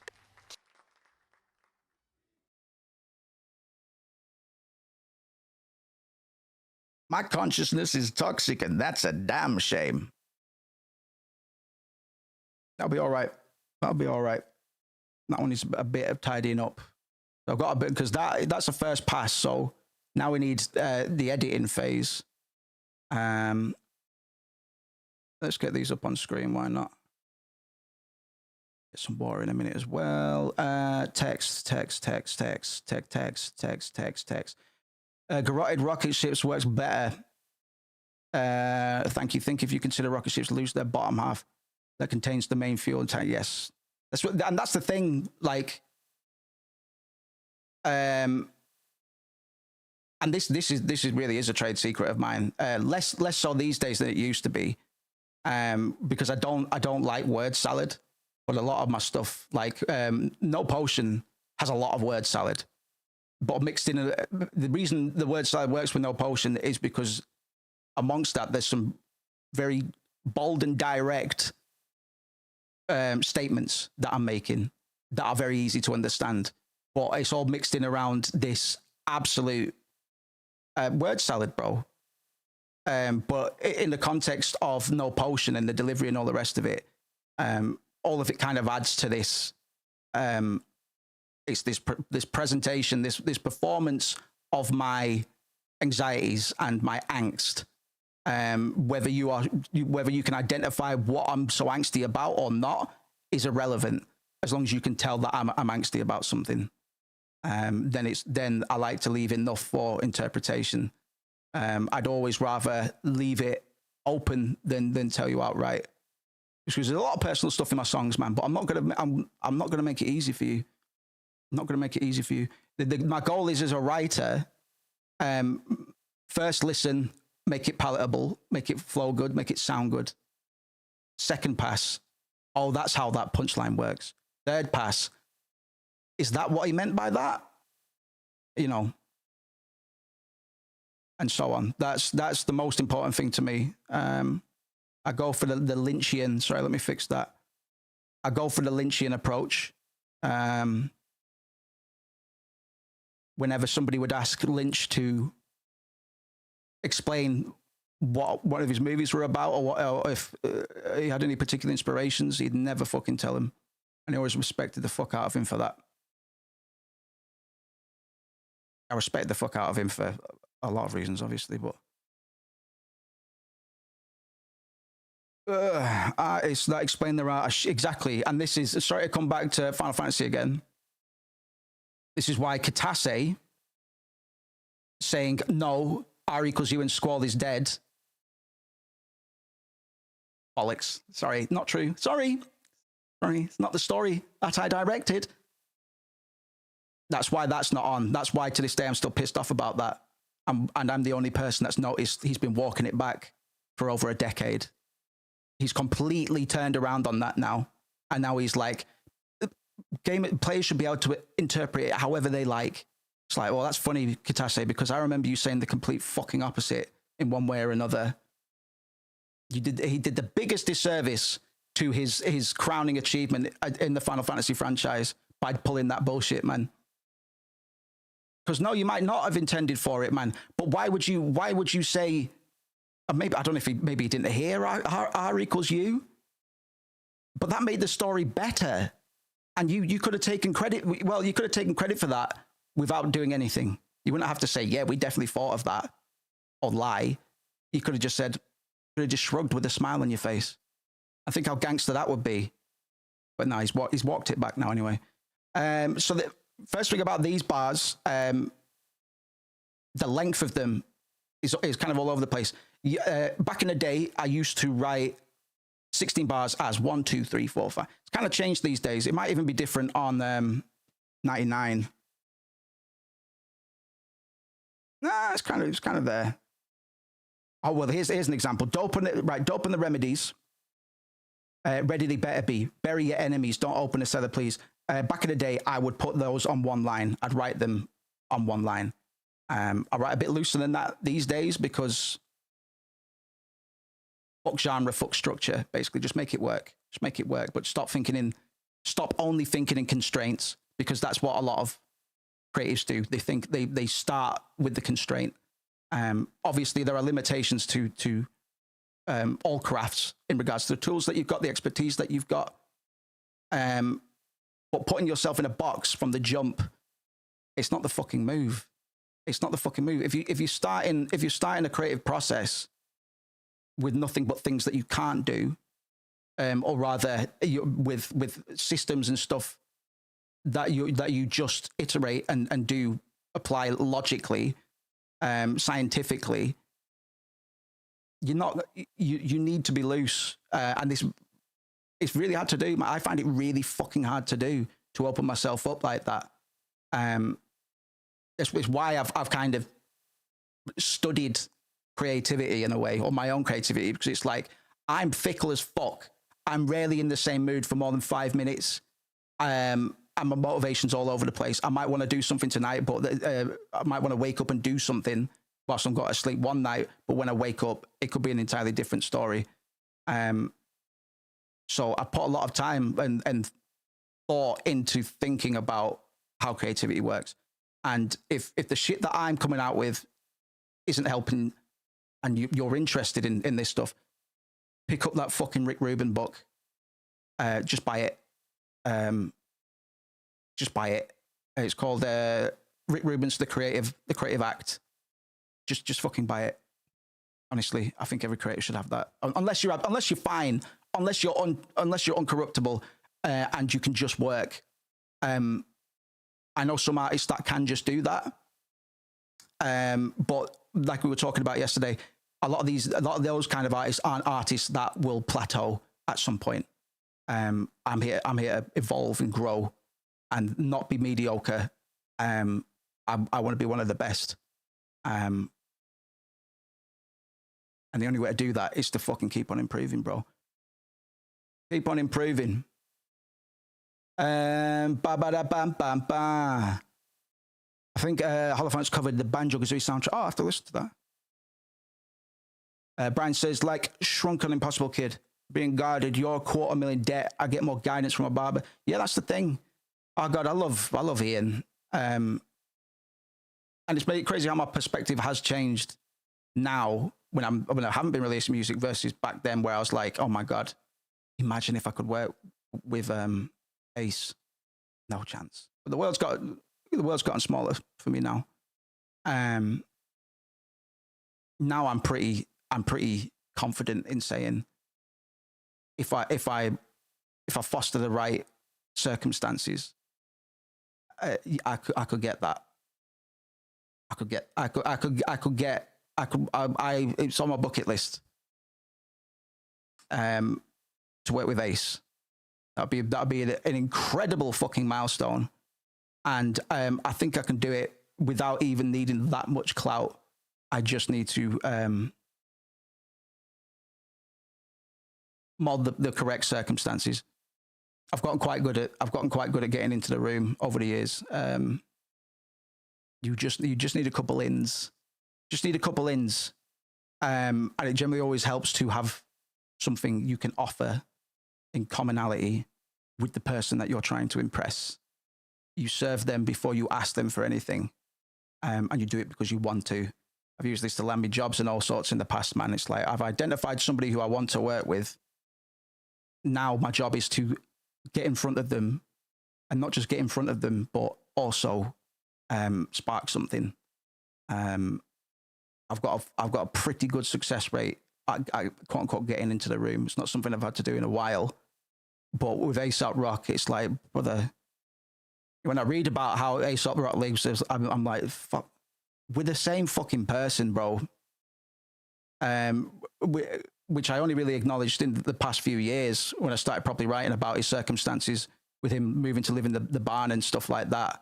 My consciousness is toxic, and that's a damn shame. That'll be all right. That'll be all right. That one is a bit of tidying up. I've got a bit, because that's a first pass. So now we need the editing phase. Let's get these up on screen. Why not? Get some water in a minute as well. Text. Garroted rocket ships works better. Thank you. Think if you consider rocket ships lose their bottom half that contains the main fuel tank. Yes, that's what, and that's the thing. Like, and this really is a trade secret of mine. Less so these days than it used to be, because I don't like word salad. But a lot of my stuff, like No Potion, has a lot of word salad. But mixed in, the reason the word salad works with No Potion is because amongst that, there's some very bold and direct statements that I'm making that are very easy to understand. But it's all mixed in around this absolute word salad, bro. But in the context of No Potion and the delivery and all the rest of it, all of it kind of adds to this. It's this presentation, this performance of my anxieties and my angst. Whether you can identify what I'm so angsty about or not is irrelevant, as long as you can tell that I'm angsty about something. Then I like to leave enough for interpretation. I'd always rather leave it open than tell you outright. Because there's a lot of personal stuff in my songs, man. But I'm not gonna make it easy for you. I'm not gonna make it easy for you. My goal is, as a writer, first listen, make it palatable, make it flow good, make it sound good. Second pass, oh, that's how that punchline works. Third pass, is that what he meant by that? You know, and so on. That's the most important thing to me. I go for the Lynchian. Sorry, let me fix that. I go for the Lynchian approach. Whenever somebody would ask Lynch to explain what one of his movies were about, or if he had any particular inspirations, he'd never fucking tell him. And I always respected the fuck out of him for that. I respect the fuck out of him for a lot of reasons, obviously, but it's that explain the art exactly. And this is, sorry to come back to Final Fantasy again. This is why Katase saying no, R equals U and Squall is dead. Bollocks. Sorry, not true. Sorry, it's not the story that I directed. That's why that's not on. That's why to this day I'm still pissed off about that. And I'm the only person that's noticed he's been walking it back for over a decade. He's completely turned around on that now. And now he's like, players should be able to interpret it however they like. It's like, well, that's funny, Katase, because I remember you saying the complete fucking opposite in one way or another. He did the biggest disservice to his crowning achievement in the Final Fantasy franchise by pulling that bullshit, man. Because no, you might not have intended for it, man. But why would you say? Maybe I don't know if he didn't hear R equals U, but that made the story better. And you could have taken credit. Well, you could have taken credit for that without doing anything. You wouldn't have to say, yeah, we definitely thought of that, or lie. You could have just said, could have just shrugged with a smile on your face. I think how gangster that would be. But no, he's walked it back now anyway. So the first thing about these bars, the length of them is kind of all over the place. Back in the day, I used to write 16 bars as 1, 2, 3, 4, 5. It's kind of changed these days. It might even be different on 99. Nah, it's kind of there. Oh well, here's an example. Dope and the remedies. Ready they better be. Bury your enemies. Don't open a cellar, please. Back in the day, I would put those on one line. I'd write them on one line. I write a bit looser than that these days because fuck genre, fuck structure. Basically, just make it work. Just make it work. But stop only thinking in constraints, because that's what a lot of creatives do. They think they start with the constraint. Obviously, there are limitations to all crafts in regards to the tools that you've got, the expertise that you've got. But putting yourself in a box from the jump, it's not the fucking move. It's not the fucking move. If you start in a creative process with nothing but things that you can't do, or rather with systems and stuff that you just iterate and do apply logically, scientifically, you need to be loose, and it's really hard to do. I find it really fucking hard to do, to open myself up like that. It's why I've kind of studied creativity in a way, or my own creativity, because it's like I'm fickle as fuck. I'm rarely in the same mood for more than 5 minutes. And my motivation's all over the place. I might want to do something tonight, but I might want to wake up and do something whilst I'm got to sleep one night. But when I wake up, it could be an entirely different story. So I put a lot of time and thought into thinking about how creativity works. And if the shit that I'm coming out with isn't helping, and you're interested in this stuff, pick up that fucking Rick Rubin book. Just buy it. Just buy it. It's called Rick Rubin's The Creative Act. Just fucking buy it. Honestly, I think every creator should have that. Unless you're fine, unless you're uncorruptible, and you can just work. I know some artists that can just do that. But like we were talking about yesterday, a lot of those kind of artists aren't artists that will plateau at some point. I'm here to evolve and grow and not be mediocre. I want to be one of the best. And the only way to do that is to fucking keep on improving, bro. Keep on improving. I think Holophant's covered the Banjo-Kazooie soundtrack. Oh, I have to listen to that. Brian says, like Shrunken Impossible Kid, being guarded, you're $250,000 debt. I get more guidance from a barber. Yeah, that's the thing. Oh God, I love Ian. And it's made it crazy how my perspective has changed now when I haven't been releasing music versus back then, where I was like, oh my God, imagine if I could work with Ace. No chance. But the world's gotten smaller for me now. Now I'm pretty confident in saying if I foster the right circumstances, I could get that. It's on my bucket list. To work with Ace. That'd be an incredible fucking milestone. And I think I can do it without even needing that much clout. I just need to mod the correct circumstances. I've gotten quite good at getting into the room over the years. You just need a couple ins. Just need a couple ins. And it generally always helps to have something you can offer in commonality with the person that you're trying to impress. You serve them before you ask them for anything. And you do it because you want to. I've used this to land me jobs and all sorts in the past, man. It's like, I've identified somebody who I want to work with. Now my job is to get in front of them, and not just get in front of them, but also spark something. I've got a pretty good success rate. I quote unquote getting into the room. It's not something I've had to do in a while, but with A$AP Rock, it's like, brother, when I read about how A$AP Rock lives, I'm like, fuck, we're the same fucking person, bro. Which I only really acknowledged in the past few years when I started properly writing about his circumstances with him moving to live in the barn and stuff like that.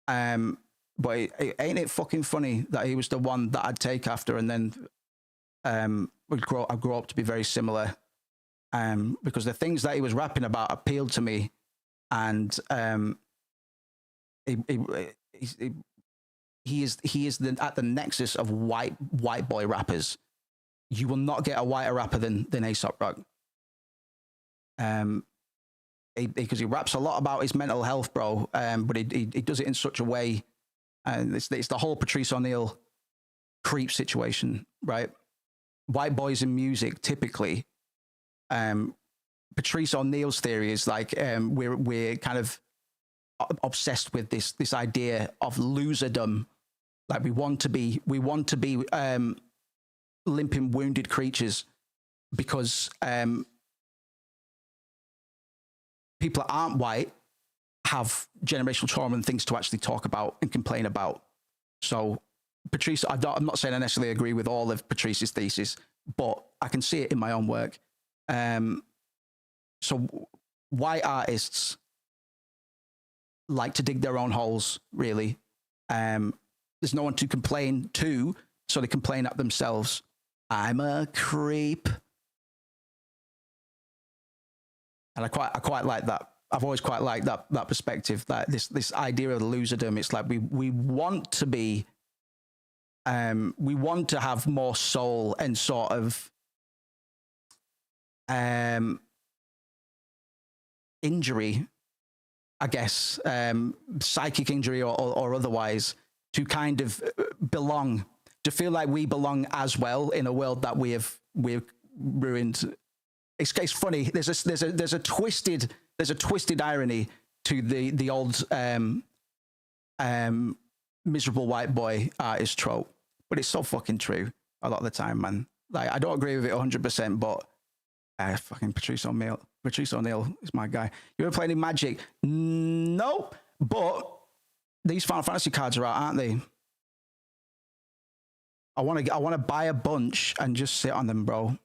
But ain't it fucking funny that he was the one that I'd take after, and then I grew up to be very similar, because the things that he was rapping about appealed to me, and he is at the nexus of white boy rappers. You will not get a whiter rapper than A$AP Rock, because he raps a lot about his mental health, bro. But he does it in such a way, and it's the whole Patrice O'Neal creep situation, right? White boys in music typically. Patrice O'Neal's theory is like we're kind of obsessed with this idea of loserdom. Like we want to be limping, wounded creatures because people that aren't white have generational trauma and things to actually talk about and complain about. So Patrice, I'm not saying I necessarily agree with all of Patrice's thesis, but I can see it in my own work. So white artists like to dig their own holes, really. There's no one to complain to, so they complain at themselves. I'm a creep. And I quite like that. I've always quite liked that perspective, that this idea of loserdom. It's like we want to be, we want to have more soul and sort of injury, I guess, psychic injury or otherwise, to kind of belong, to feel like we belong as well in a world that we've ruined. It's funny. There's a twisted irony to the old miserable white boy artist trope, but it's so fucking true a lot of the time, man. Like, I don't agree with it 100%, but fucking Patrice O'Neil is my guy. You ever played any Magic? Nope. But these Final Fantasy cards are out, aren't they? I want to buy a bunch and just sit on them, bro.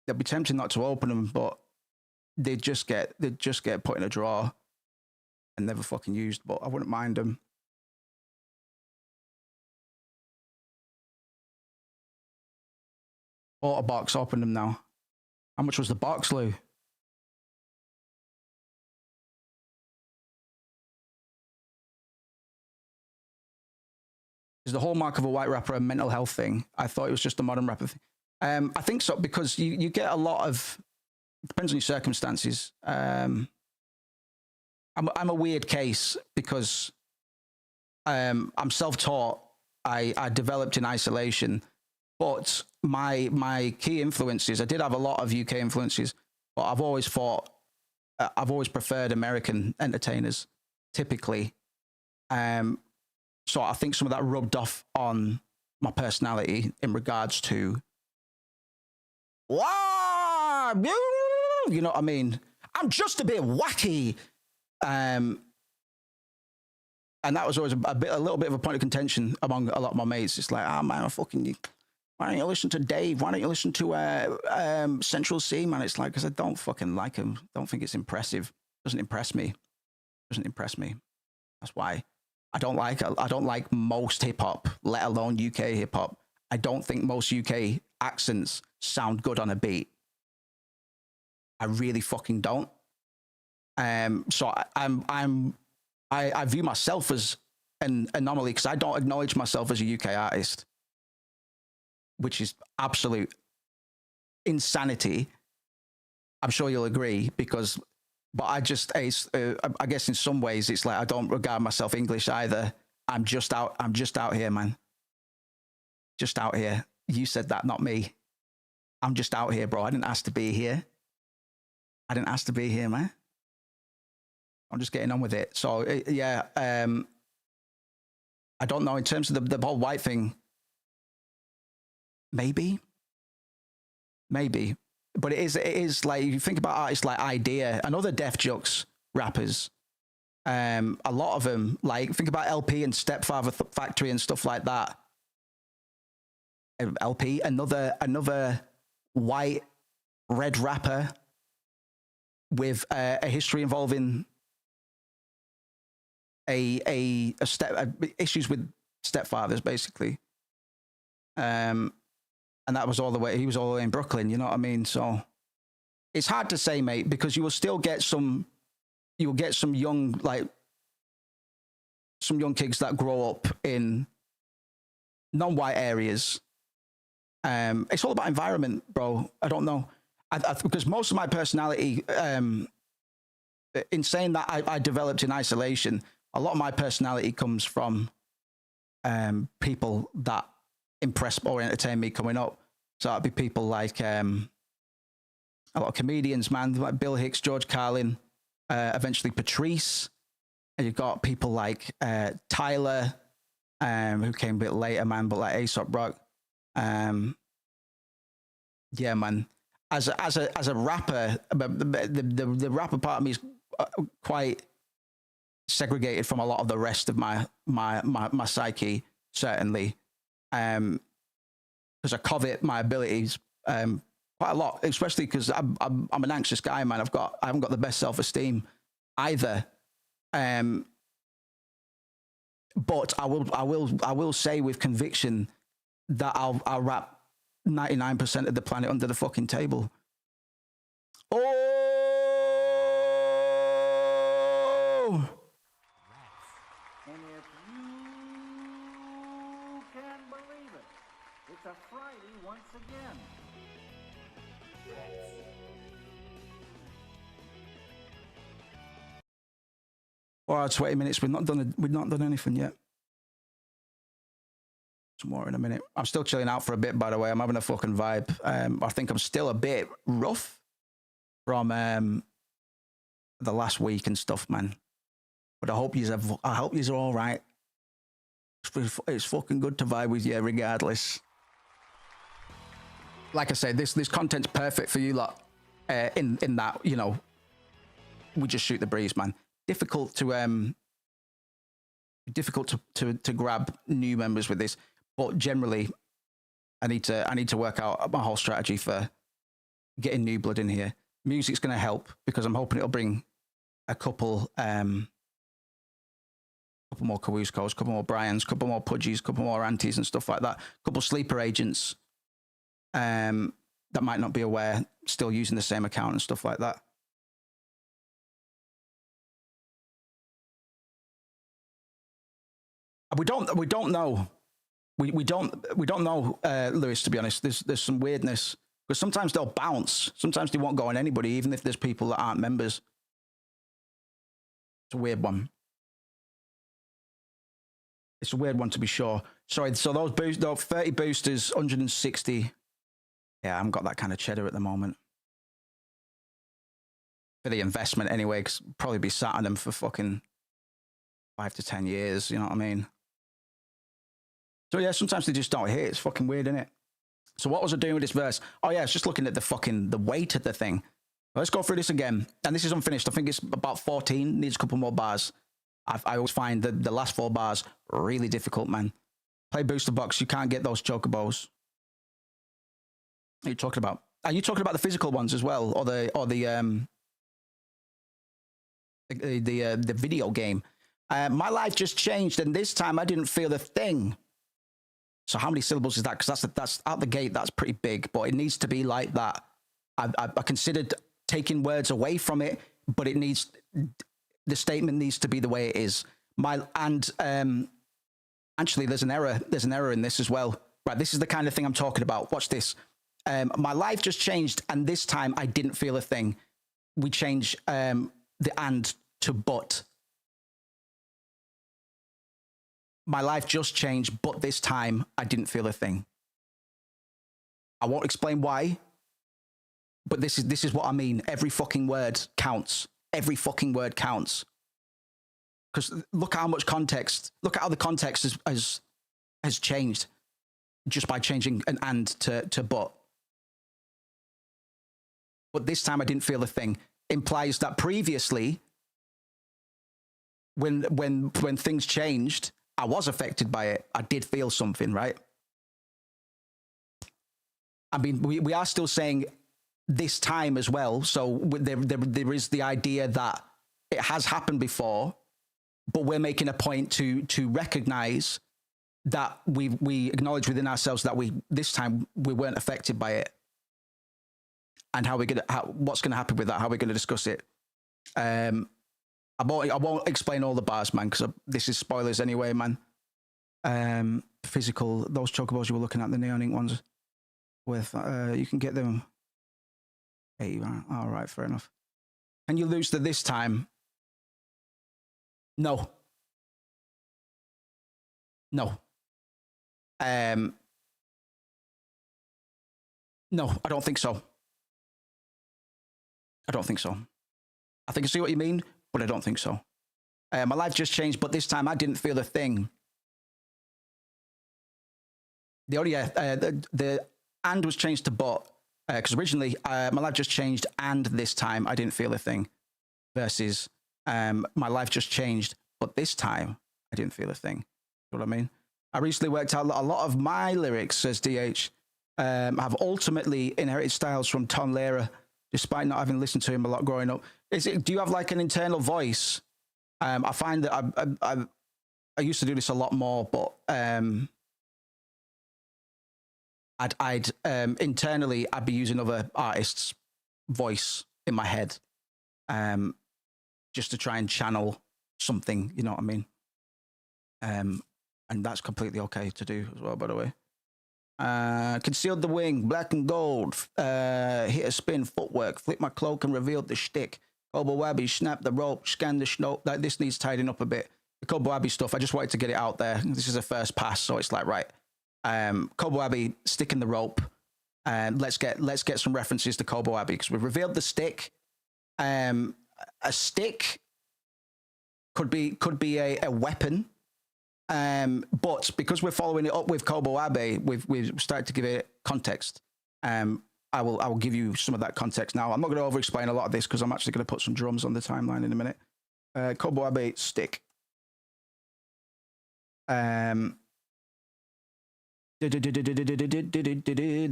It'd be tempting not to open them, but they just get put in a drawer and never fucking used. But I wouldn't mind them. Bought a box, opened them now. How much was the box, Lou? Is the hallmark of a white rapper a mental health thing? I thought it was just a modern rapper thing. I think so, because you get a lot of, depends on your circumstances. I'm a weird case because I'm self-taught. I developed in isolation, but my key influences, I did have a lot of UK influences, but I've always preferred American entertainers, typically. So I think some of that rubbed off on my personality in regards to, wow, you know what I mean? I'm just a bit wacky. And that was always a little bit of a point of contention among a lot of my mates. It's like, man, why don't you listen to Dave? Why don't you listen to Central C, man? It's like, because I don't fucking like him. Don't think it's impressive. Doesn't impress me. That's why. I don't like most hip hop, let alone UK hip hop. I don't think most UK accents sound good on a beat. I really fucking don't. So I view myself as an anomaly because I don't acknowledge myself as a UK artist, which is absolute insanity. I'm sure you'll agree, but I guess in some ways it's like I don't regard myself English either. I'm just out here, man. Just out here. You said that, not me. I'm just out here, bro. I didn't ask to be here. Man. I'm just getting on with it. So yeah, I don't know in terms of the whole white thing. Maybe, but it is like, you think about artists like Idea and other Def Jux rappers. A lot of them, like, think about LP and Stepfather Factory and stuff like that. LP, another white red rapper with a history involving issues with stepfathers, basically. And that was he was all the way in Brooklyn, you know what I mean? So it's hard to say, mate, because you will still get some young kids that grow up in non-white areas. It's all about environment, bro. I don't know. Because most of my personality, in saying that I developed in isolation, a lot of my personality comes from people that impress or entertain me coming up. So that'd be people like a lot of comedians, man, like Bill Hicks, George Carlin, eventually Patrice. And you've got people like Tyler, who came a bit later, man, but like Aesop Rock. Yeah, man. As a rapper, the rapper part of me is quite segregated from a lot of the rest of my psyche, certainly. because I covet my abilities quite a lot, especially because I'm an anxious guy, man. I haven't got the best self-esteem either. But I will say with conviction that I'll wrap 99% of the planet under the fucking table. Oh! And if you can believe it, it's a Friday once again. Or 20 minutes. We've not done anything yet. Some more in a minute. I'm still chilling out for a bit, by the way. I'm having a fucking vibe. I think I'm still a bit rough from the last week and stuff, man. But I hope you're all right. It's fucking good to vibe with you, regardless. Like I said, this content's perfect for you lot. In that, you know, we just shoot the breeze, man. Difficult to grab new members with this, but generally, I need to work out my whole strategy for getting new blood in here. Music's going to help because I'm hoping it'll bring a couple more Kawuskos, couple more Bryans, couple more Pudgies, couple more Antis and stuff like that. Couple sleeper agents that might not be aware, still using the same account and stuff like that. We don't know. We don't know, Lewis, to be honest. There's some weirdness. Because sometimes they'll bounce. Sometimes they won't go on anybody, even if there's people that aren't members. It's a weird one. It's a weird one to be sure. Sorry, so those 30 boosters, 160. Yeah, I haven't got that kind of cheddar at the moment. For the investment anyway, because probably be sat on them for fucking 5 to 10 years, you know what I mean? So yeah, sometimes they just don't hit. It's fucking weird, isn't it? So what was I doing with this verse? Oh yeah, it's just looking at the weight of the thing. Let's go through this again. And this is unfinished. I think it's about 14, needs a couple more bars. I always find the last 4 bars really difficult, man. Play booster box, you can't get those chocobos. What are you talking about? Are you talking about the physical ones as well? Or the video game? My life just changed, and this time I didn't feel a thing. So how many syllables is that? Because that's out the gate, that's pretty big, but it needs to be like that. I considered taking words away from it, but the statement needs to be the way it is. Actually, there's an error in this as well. Right, this is the kind of thing I'm talking about. Watch this. My life just changed, and this time I didn't feel a thing. We change the and to but. My life just changed, but this time I didn't feel a thing. I won't explain why, but this is what I mean. Every fucking word counts. Every fucking word counts. Because look at how much context, look at how the context has changed just by changing an and to but. But this time I didn't feel a thing. Implies that previously, when things changed, I was affected by it. I did feel something, right? I mean, we are still saying this time as well. So there is the idea that it has happened before, but we're making a point to recognize that we acknowledge within ourselves that this time we weren't affected by it, and what's gonna happen with that? How we're gonna discuss it? I won't explain all the bars, man, because this is spoilers anyway, man. Physical, those chocobos you were looking at, the neon ink ones, with you can get them. Hey, all right, fair enough. Can you lose this time? No. No. No, I don't think so. I don't think so. I think I see what you mean, but I don't think so. My life just changed, but this time I didn't feel a thing. The and was changed to but, because originally my life just changed, and this time I didn't feel a thing. Versus my life just changed, but this time I didn't feel a thing. You know what I mean? I recently worked out that a lot of my lyrics, says DH, have ultimately inherited styles from Tom Lehrer, despite not having listened to him a lot growing up. Do you have like an internal voice? I find that I used to do this a lot more, but I'd internally I'd be using other artists' voice in my head, just to try and channel something. You know what I mean? And that's completely okay to do as well, by the way. Concealed the wing, black and gold, hit a spin, footwork, flip my cloak and revealed the shtick. Kobo Wabby, snap the rope, scan the snow. Like, this needs tidying up a bit. The Kobo Wabby stuff, I just wanted to get it out there. This is a first pass, so it's like, right. Kobo Wabby, sticking the rope. Let's get some references to Kobo Wabby, because we've revealed the stick. A stick could be a weapon. But because we're following it up with Kobo Wabby, we've started to give it context. I will give you some of that context now. I'm not going to over-explain a lot of this because I'm actually going to put some drums on the timeline in a minute. Kobo Wabby stick. The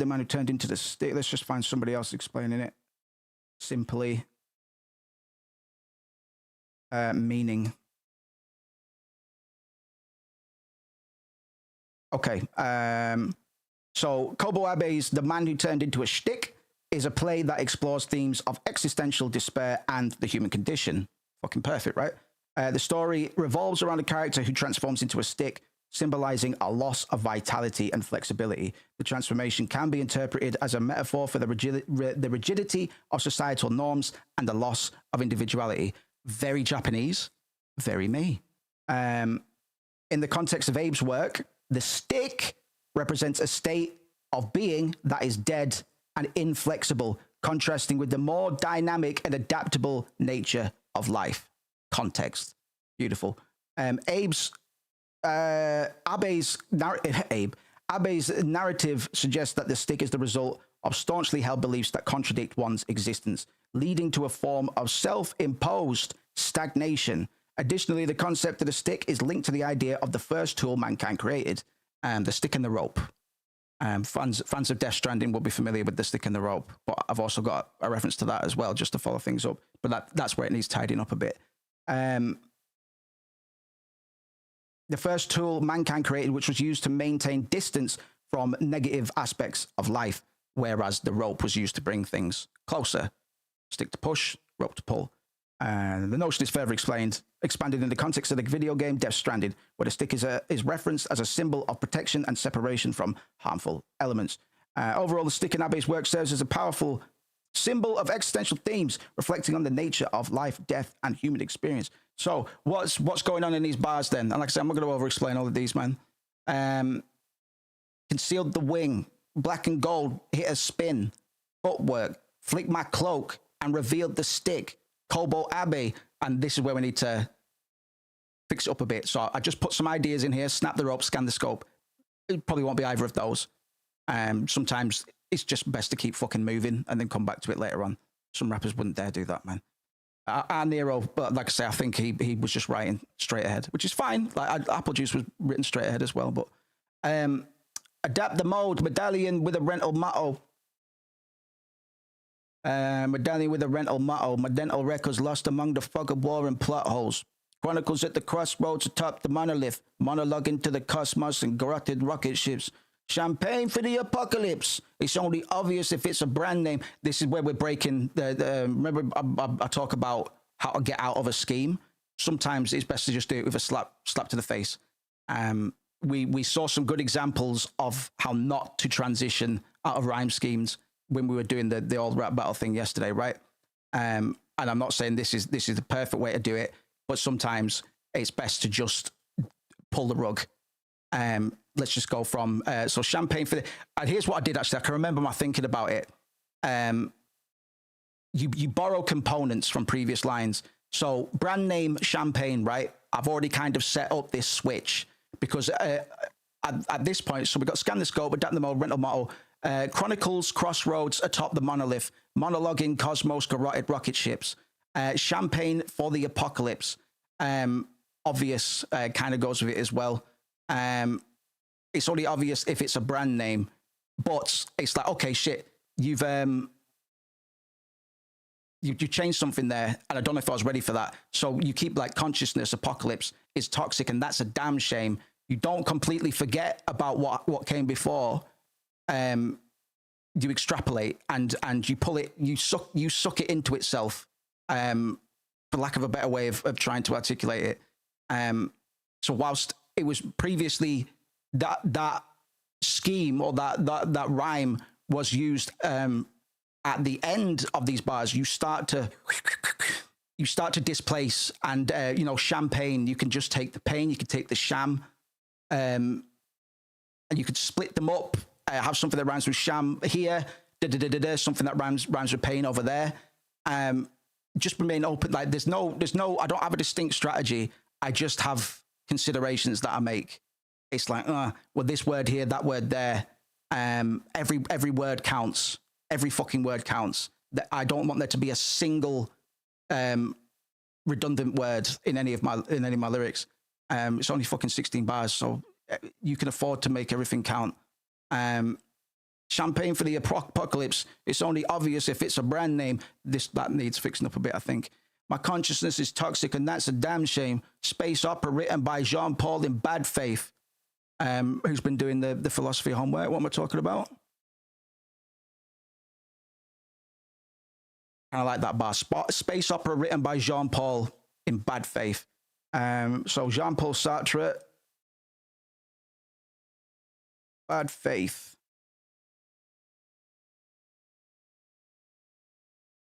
man who turned into the stick. Let's just find somebody else explaining it. Simply. Meaning. Okay. So Kobo Wabby's The Man Who Turned Into a Shtick is a play that explores themes of existential despair and the human condition. Fucking perfect, right? The story revolves around a character who transforms into a stick, symbolizing a loss of vitality and flexibility. The transformation can be interpreted as a metaphor for the rigidity of societal norms and the loss of individuality. Very Japanese, very me. In the context of Abe's work, the stick represents a state of being that is dead and inflexible, contrasting with the more dynamic and adaptable nature of life. Context. Beautiful. Abe's narrative suggests that the stick is the result of staunchly held beliefs that contradict one's existence, leading to a form of self-imposed stagnation. Additionally, the concept of the stick is linked to the idea of the first tool mankind created, the stick and the rope. Fans of Death Stranding will be familiar with the stick and the rope, but I've also got a reference to that as well, just to follow things up. But that's where it needs tidying up a bit. The first tool mankind created, which was used to maintain distance from negative aspects of life, whereas the rope was used to bring things closer. Stick to push, rope to pull. The notion is further expanded in the context of the video game Death Stranding, where the stick is referenced as a symbol of protection and separation from harmful elements. Overall, the stick in Abe's work serves as a powerful symbol of existential themes, reflecting on the nature of life, death, and human experience. So, what's going on in these bars then? And like I said, I'm not going to over-explain all of these, man. Concealed the wing, black and gold, hit a spin, footwork, flick my cloak, and revealed the stick. Kobo Wabby, and this is where we need to fix it up a bit. So I just put some ideas in here, snap the rope, scan the scope. It probably won't be either of those. Sometimes it's just best to keep fucking moving and then come back to it later on. Some rappers wouldn't dare do that, man. Nero, but like I say, I think he was just writing straight ahead, which is fine. Like Apple Juice was written straight ahead as well, but adapt the mode, medallion with a rental motto. Medallion with a rental motto. My dental records lost among the fog of war and plot holes. Chronicles at the crossroads atop the monolith. Monologue into the cosmos and garroted rocket ships. Champagne for the apocalypse. It's only obvious if it's a brand name. This is where we're breaking the remember I talk about how to get out of a scheme. Sometimes it's best to just do it with a slap to the face. We saw some good examples of how not to transition out of rhyme schemes when we were doing the old rap battle thing yesterday, right? And I'm not saying this is the perfect way to do it, but sometimes it's best to just pull the rug. Let's just go from so champagne for the. And here's what I did actually. I can remember my thinking about it. You borrow components from previous lines. So brand name champagne, right? I've already kind of set up this switch because at this point, so we got scan the scope, adapt the mode, rental motto. Chronicles, crossroads atop the monolith, monologuing cosmos, garroted rocket ships, champagne for the apocalypse. Obvious kind of goes with it as well. it's only obvious if it's a brand name, but it's like, okay, shit, you've you changed something there, and I don't know if I was ready for that. So you keep like consciousness, apocalypse is toxic, and that's a damn shame. You don't completely forget about what came before. You extrapolate and you pull it, you suck it into itself, for lack of a better way of trying to articulate it. So whilst it was previously that scheme or that rhyme was used at the end of these bars, you start to displace, and champagne, you can just take the pain, you can take the sham, and you could split them up. Have something that rhymes with sham here, something that rhymes with pain over there. Just remain open. Like there's no. I don't have a distinct strategy. I just have considerations that I make. It's like, well, this word here, that word there. Every word counts. Every fucking word counts. That I don't want there to be a single redundant word in any of my lyrics. It's only fucking 16 bars, so you can afford to make everything count. Champagne for the apocalypse. It's only obvious if it's a brand name. That needs fixing up a bit, I think. My consciousness is toxic, and that's a damn shame. Space opera written by Jean Paul in bad faith. Who's been doing the philosophy homework? What am I talking about? Kind of like that bar. Space opera written by Jean Paul in bad faith. So Jean Paul Sartre. Bad faith.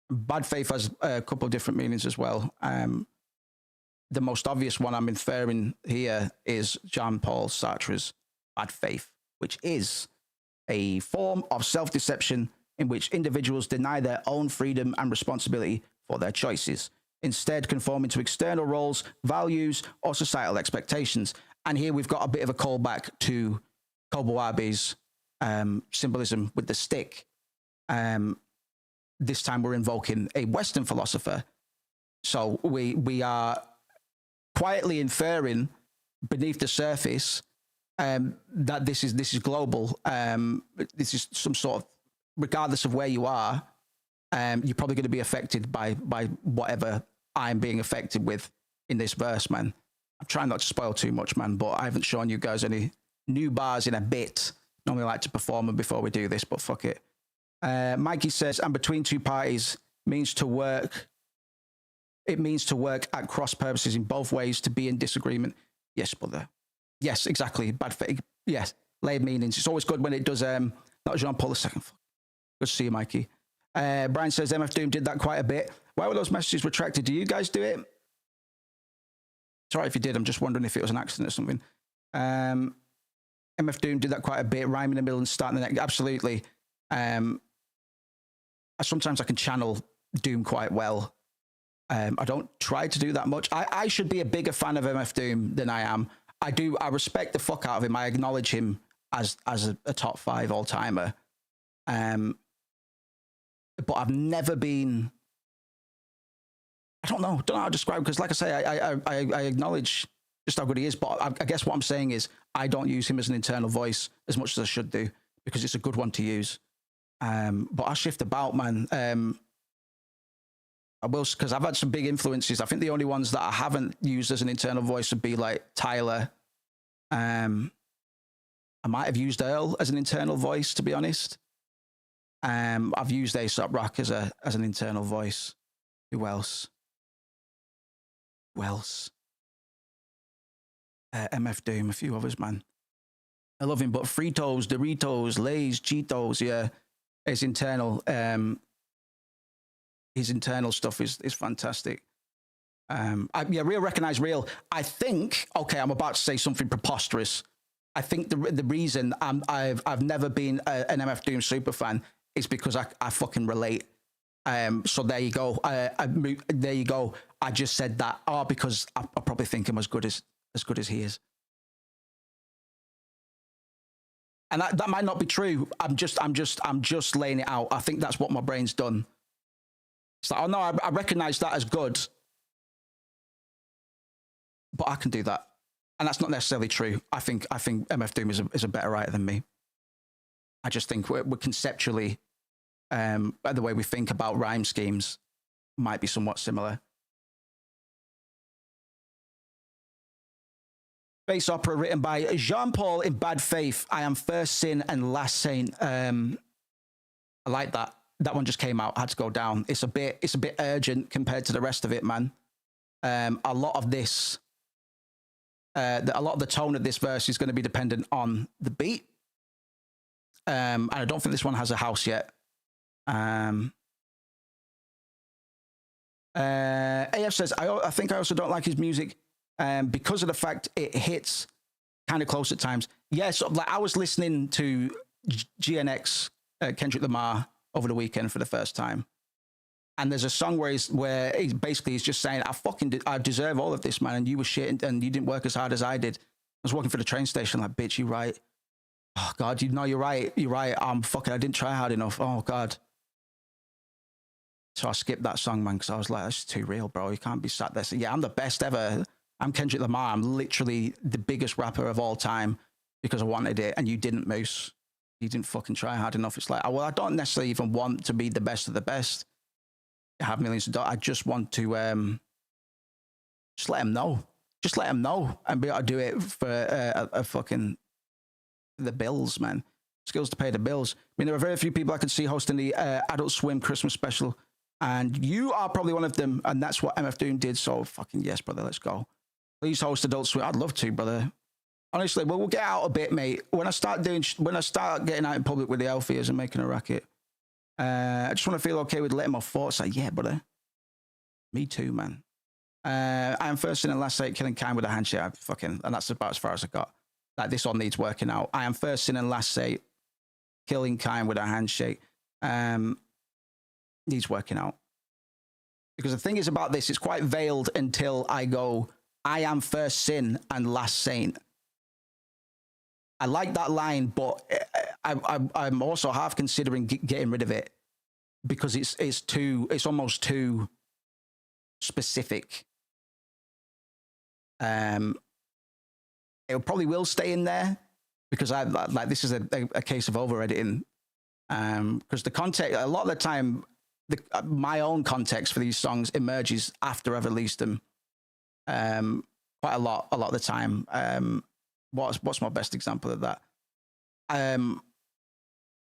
Bad faith has a couple of different meanings as well. The most obvious one I'm inferring here is Jean-Paul Sartre's bad faith, which is a form of self-deception in which individuals deny their own freedom and responsibility for their choices, instead conforming to external roles, values, or societal expectations. And here we've got a bit of a callback to Kobayabe's symbolism with the stick. This time we're invoking a Western philosopher. So we are quietly inferring beneath the surface that this is global. This is some sort of, regardless of where you are, you're probably going to be affected by whatever I'm being affected with in this verse, man. I'm trying not to spoil too much, man, but I haven't shown you guys any new bars in a bit. Normally I like to perform them before we do this, but fuck it. Mikey says, and between two parties means to work. It means to work at cross purposes in both ways, to be in disagreement. Yes, brother. Yes, exactly. Bad faith. Yes, layered meanings. It's always good when it does. Not Jean-Paul II. Good to see you, Mikey. Brian says MF Doom did that quite a bit. Why were those messages retracted? Do you guys do it? Sorry if you did. I'm just wondering if it was an accident or something. MF Doom did that quite a bit. Rhyme in the middle and start in the next. Absolutely. Sometimes I can channel Doom quite well. I don't try to do that much. I should be a bigger fan of MF Doom than I am. I respect the fuck out of him. I acknowledge him as a top 5 all-timer. But I've never been... I don't know how to describe, because like I say, I acknowledge just how good he is, but I guess what I'm saying is I don't use him as an internal voice as much as I should do, because it's a good one to use. But I shift about, man. I will, because I've had some big influences. I think the only ones that I haven't used as an internal voice would be like Tyler. I might have used Earl as an internal voice, to be honest. I've used A$AP Rock as an internal voice. Who else? MF Doom, a few others, man. I love him, but Fritos, Doritos, Lay's, Cheetos, yeah, his internal stuff is fantastic. Real recognize real. I think, okay, I'm about to say something preposterous. I think the reason I've never been an MF Doom super fan is because I fucking relate. So there you go. There you go. I just said that. Because I probably think him as good as he is. And that might not be true. I'm just laying it out. I think that's what my brain's done. It's like, oh no, I recognize that as good, but I can do that. And that's not necessarily true. I think MF Doom is a better writer than me. I just think we're conceptually, the way we think about rhyme schemes might be somewhat similar. Space opera written by Jean-Paul in bad faith. I am first sin and last saint. I like that. That one just came out. Had to go down. It's a bit urgent compared to the rest of it, man. A lot of this. A lot of the tone of this verse is going to be dependent on the beat. And I don't think this one has a house yet. AF says, I think I also don't like his music because of the fact it hits kind of close at times. Yeah, so like I was listening to GNX, Kendrick Lamar, over the weekend for the first time. And there's a song where he's just saying, I deserve all of this, man. And you were shit and you didn't work as hard as I did. I was walking for the train station like, bitch, you're right. Oh, God, you're right. You're right. I didn't try hard enough. Oh, God. So I skipped that song, man, because I was like, that's too real, bro. You can't be sat there saying, yeah, I'm the best ever. I'm Kendrick Lamar. I'm literally the biggest rapper of all time because I wanted it. And you didn't, Moose. You didn't fucking try hard enough. It's like, well, I don't necessarily even want to be the best of the best. I have millions of dollars. I just want to just let him know. Just let him know and be able to do it for a fucking the bills, man. Skills to pay the bills. I mean, there are very few people I could see hosting the Adult Swim Christmas special, and you are probably one of them. And that's what MF Doom did. So fucking yes, brother. Let's go. Please host Adult Swim. I'd love to, brother. Honestly, well, we'll get out a bit, mate. When I start getting out in public with the Alpheas and making a racket. I just want to feel okay with letting my thoughts say, yeah, brother. Me too, man. I am first in and last eight, killing kind with a handshake. And that's about as far as I got. Like, this all needs working out. I am first in and last eight, killing kind with a handshake. Needs working out. Because the thing is about this, it's quite veiled until I go, I am first sin and last saint. I like that line, but I'm also half considering getting rid of it because it's almost too specific. It probably will stay in there because this is a case of over editing. Because the context, a lot of the time, my own context for these songs emerges after I've released them. Quite a lot of the time. What's my best example of that?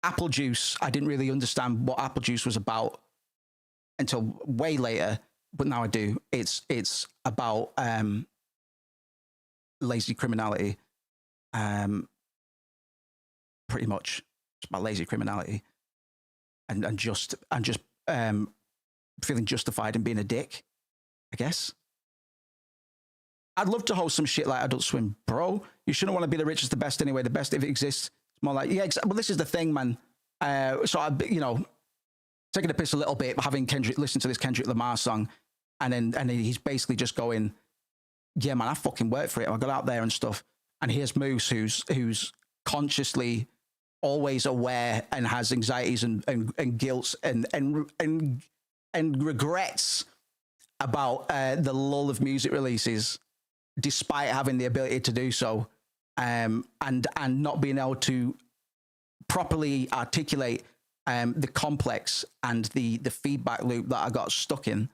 Apple Juice. I didn't really understand what Apple Juice was about until way later, but now I do. It's about lazy criminality. Pretty much, it's about lazy criminality, and just feeling justified in being a dick, I guess. I'd love to host some shit like Adult Swim, bro. You shouldn't want to be the richest, the best anyway. The best, if it exists, it's more like, yeah, well, this is the thing, man. So I, taking a piss a little bit, having Kendrick listen to this Kendrick Lamar song, and then he's basically just going, yeah, man, I fucking worked for it. I got out there and stuff. And here's Moose, who's consciously always aware and has anxieties and guilt and regrets about the lull of music releases, despite having the ability to do so, and not being able to properly articulate the complex and the feedback loop that I got stuck in.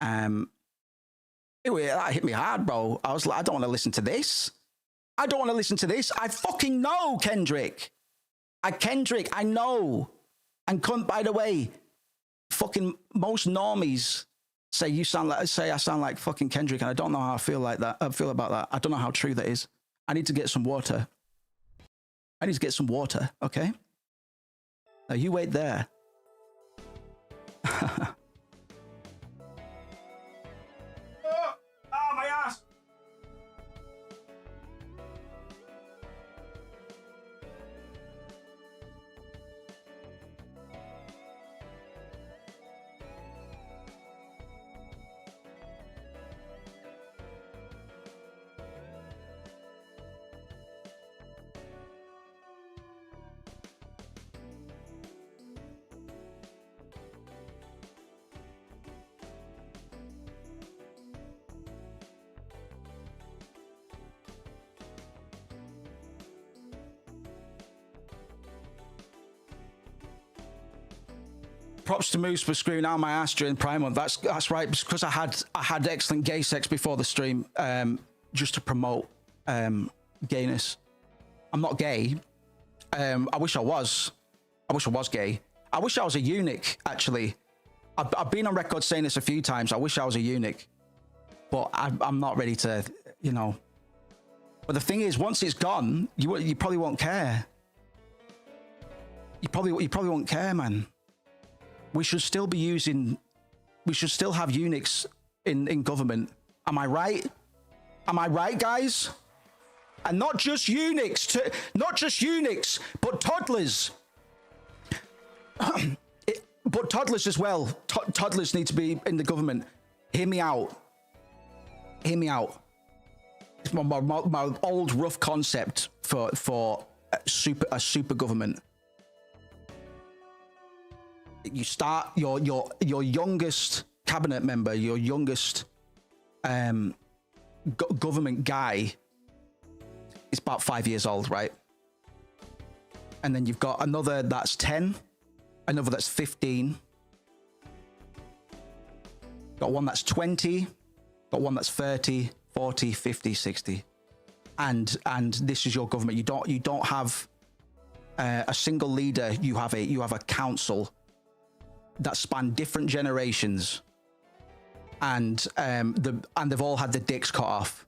That hit me hard, bro. I was like, I don't want to listen to this. I don't want to listen to this. I fucking know, Kendrick. I know. And by the way, fucking most normies say I sound like fucking Kendrick, and I don't know how I feel about that. I don't know how true that is. I need to get some water. Okay? Now you wait there. My ass! Props to Moose for screwing out my ass during Prime Month. That's right, because I had excellent gay sex before the stream, just to promote gayness. I'm not gay. I wish I was. I wish I was gay. I wish I was a eunuch, actually. I've been on record saying this a few times. I wish I was a eunuch, but I'm not ready to, you know. But the thing is, once it's gone, you probably won't care. You probably won't care, man. We should still be using. We should still have eunuchs in government. Am I right? Am I right, guys? And not just eunuchs, but toddlers. But toddlers as well. Toddlers need to be in the government. Hear me out. Hear me out. It's my old rough concept for a super government. You start your youngest cabinet member, your youngest government guy is about 5 years old, right? And then you've got another that's 10, another that's 15, got one that's 20, got one that's 30, 40, 50, 60, and this is your government. You don't have a single leader. You have a council that span different generations, and they've all had the dicks cut off,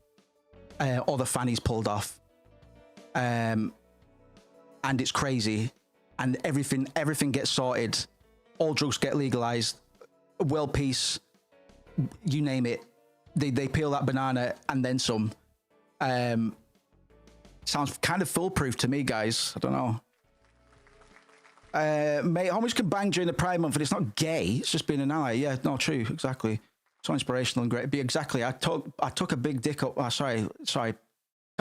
or the fannies pulled off, and it's crazy, and everything gets sorted, all drugs get legalized, world peace, you name it. They peel that banana and then some. Sounds kind of foolproof to me, guys. I don't know. Mate, how much can bang during the Pride Month? And it's not gay. It's just being an ally. Yeah, no, true, exactly. So inspirational and great. Be exactly. I took a big dick up. Oh, sorry.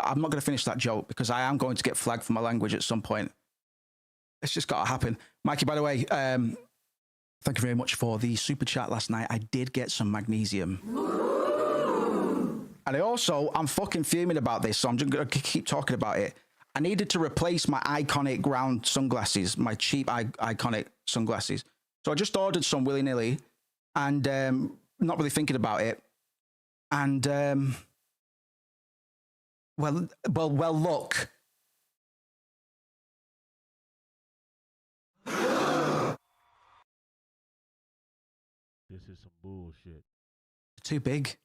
I'm not going to finish that joke because I am going to get flagged for my language at some point. It's just got to happen. Mikey, by the way, thank you very much for the super chat last night. I did get some magnesium. And I'm fucking fuming about this, so I'm just going to keep talking about it. I needed to replace my iconic round sunglasses, my cheap iconic sunglasses. So I just ordered some willy-nilly and not really thinking about it. And, well, look. This is some bullshit. Too big.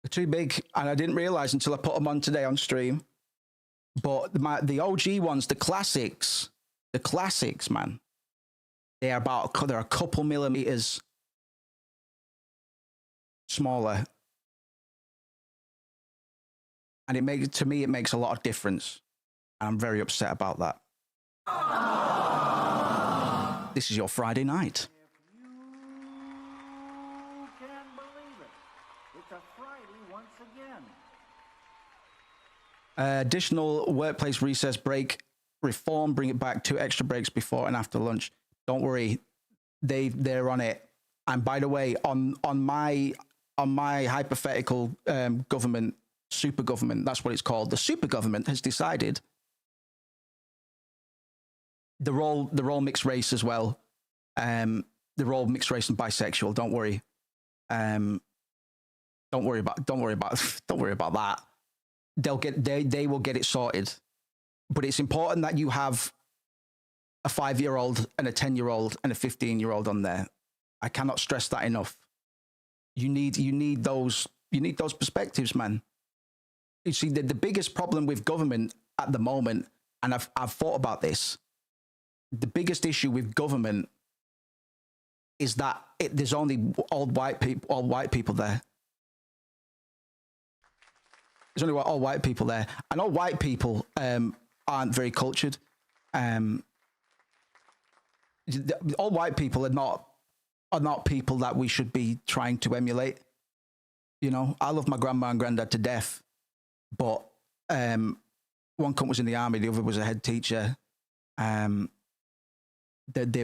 They're too big, and I didn't realize until I put them on today on stream. But the OG ones, the classics, man, they're a couple millimeters smaller, and it makes a lot of difference. And I'm very upset about that. This is your Friday night. Additional workplace recess break reform, bring it back 2 extra breaks before and after lunch. Don't worry, they're on it. And by the way, on my hypothetical government, super government, that's what it's called. The super government has decided they're all mixed race as well. They're all mixed race and bisexual. Don't worry. Don't worry about that. They will get it sorted. But it's important that you have a 5-year-old and a 10-year-old and a 15-year-old on there. I cannot stress that enough. You need those perspectives, man. You see, the biggest problem with government at the moment, and I've thought about this, the biggest issue with government is that there's only old white people there. There's only all white people there. And all white people aren't very cultured. All white people are not people that we should be trying to emulate. You know, I love my grandma and granddad to death, but one cunt was in the army, the other was a head teacher. They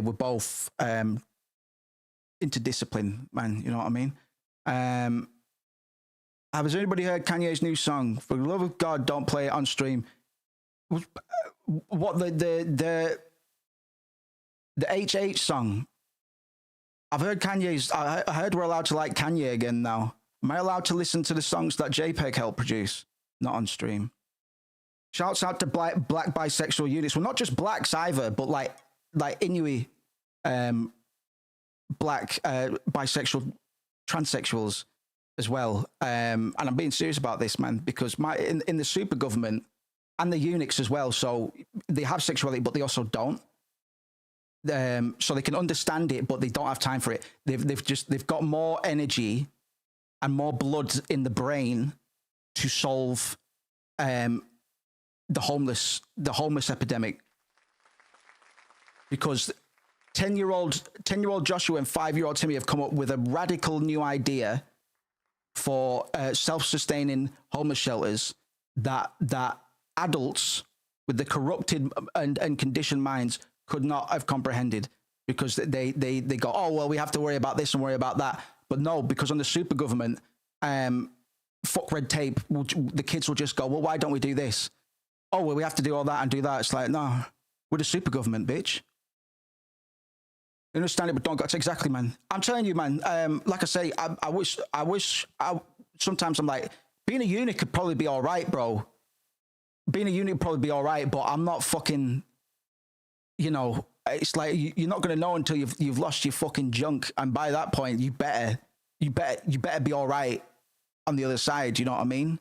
were both into discipline, man. You know what I mean? Has anybody heard Kanye's new song? For the love of God, don't play it on stream. What the The HH song. I've heard Kanye's. I heard we're allowed to like Kanye again now. Am I allowed to listen to the songs that JPEG helped produce? Not on stream. Shouts out to black bisexual units. Well, not just blacks either, but like Inuit, black bisexual transsexuals as well. And I'm being serious about this, man, because in the super government and the eunuchs as well. So they have sexuality, but they also don't. So they can understand it, but they don't have time for it. They've got more energy and more blood in the brain to solve the homeless epidemic, because 10-year-old Joshua and 5-year-old Timmy have come up with a radical new idea for self-sustaining homeless shelters that adults with the corrupted and conditioned minds could not have comprehended, because they go, oh well, we have to worry about this and worry about that. But no, because on the super government, fuck red tape, the kids will just go, well, why don't we do this? Oh, well, we have to do all that and do that. It's like, no, we're the super government, bitch. You understand it, but don't go. It's exactly, man. I'm telling you, man. Like I say, I wish. Sometimes I'm like, being a eunuch could probably be all right, bro. Being a eunuch would probably be all right, but I'm not fucking. You know, it's like you're not gonna know until you've lost your fucking junk, and by that point, you better be all right on the other side. You know what I mean?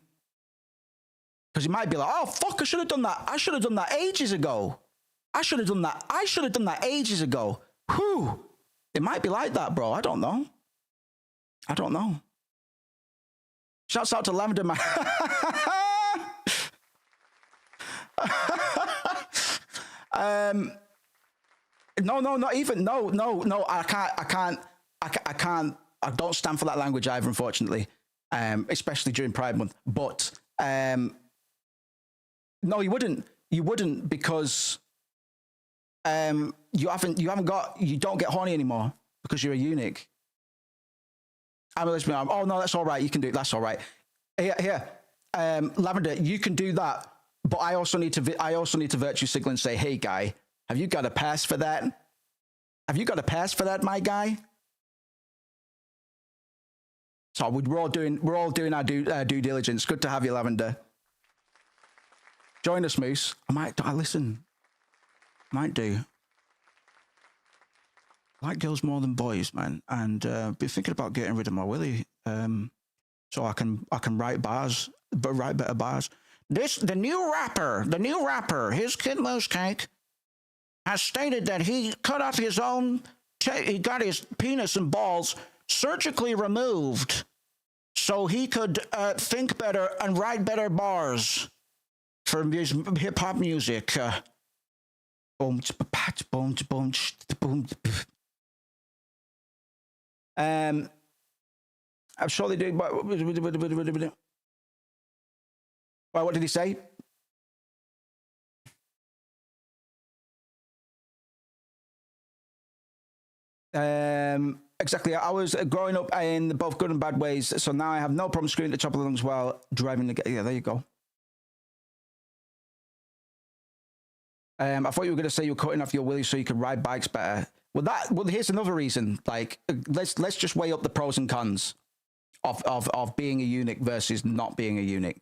Because you might be like, oh, fuck, I should have done that. I should have done that ages ago. I should have done that ages ago. Whew. It might be like that, bro. I don't know. Shouts out to Lavender, man. No, not even. No. I can't. I don't stand for that language either, unfortunately. Especially during Pride Month. But, no, you wouldn't because you don't get horny anymore because you're a eunuch. I'm a lesbian. Oh no, that's all right. You can do it. That's all right. Here, Lavender, you can do that. But I also need to virtue signal and say, hey guy, have you got a pass for that? Have you got a pass for that, my guy? So we're all doing our due diligence. Good to have you, Lavender. Join us, Moose. I might do. I like girls more than boys, man, and be thinking about getting rid of my willy, so I can write bars, but write better bars. The new rapper, his Kid Moose Cake, has stated that he cut off his own. He got his penis and balls surgically removed, so he could think better and write better bars for hip hop music. I'm sure they do. Well, what did he say? Exactly. I was growing up in both good and bad ways, so now I have no problem screaming at the top of the lungs while driving. Yeah, there you go. I thought you were going to say you were cutting off your willy so you could ride bikes better. Well, here's another reason. Like, let's just weigh up the pros and cons of being a eunuch versus not being a eunuch.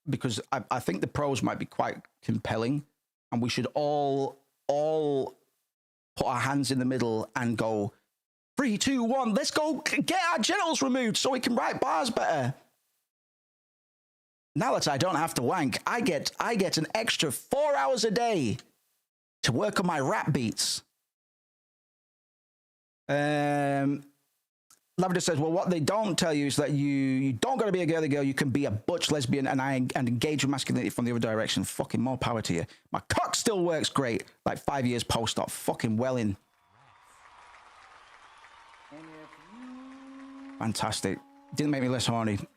Because I think the pros might be quite compelling, and we should all put our hands in the middle and go 3, 2, 1. Let's go get our genitals removed so we can write bars better. Now that I don't have to wank, I get an extra 4 hours a day to work on my rap beats. Lavender says, well, what they don't tell you is that you don't got to be a girly girl. You can be a butch lesbian and engage with masculinity from the other direction. Fucking more power to you. My cock still works great. Like 5 years post-op. Fucking well in. Fantastic. Didn't make me less horny. Can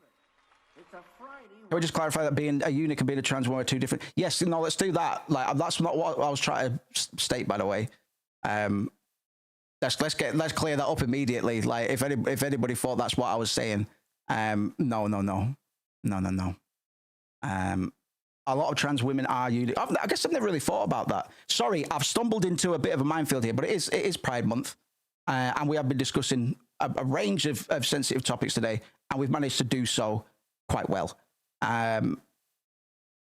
we just clarify that being a eunuch and being a trans woman are two different? Yes, no, let's do that. Like, that's not what I was trying to state, by the way. Let's clear that up immediately. Like, if anybody thought that's what I was saying, no. A lot of trans women are unique. I guess I've never really thought about that. Sorry, I've stumbled into a bit of a minefield here, but it is Pride Month. And we have been discussing a range of sensitive topics today, and we've managed to do so quite well.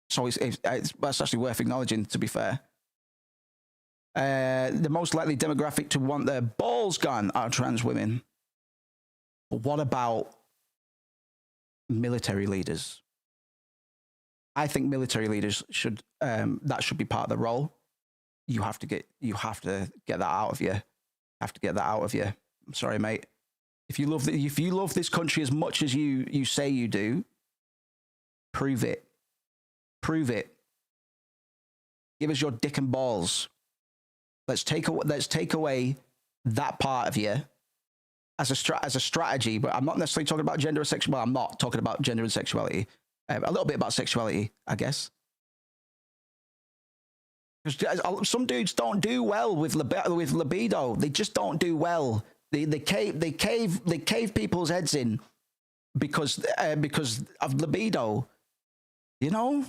So that's actually worth acknowledging, to be fair. The most likely demographic to want their balls gone are trans women. But what about military leaders? I think military leaders should that should be part of the role. You have to get that out of you. Have to get that out of you. I'm sorry, mate. If you love this country as much as you say you do, prove it. Prove it. Give us your dick and balls. Let's take away that part of you as a strategy. But I'm not necessarily talking about gender or sexuality. Well, I'm not talking about gender and sexuality. A little bit about sexuality, I guess. Because some dudes don't do well with libido. They just don't do well. They cave people's heads in because of libido. You know.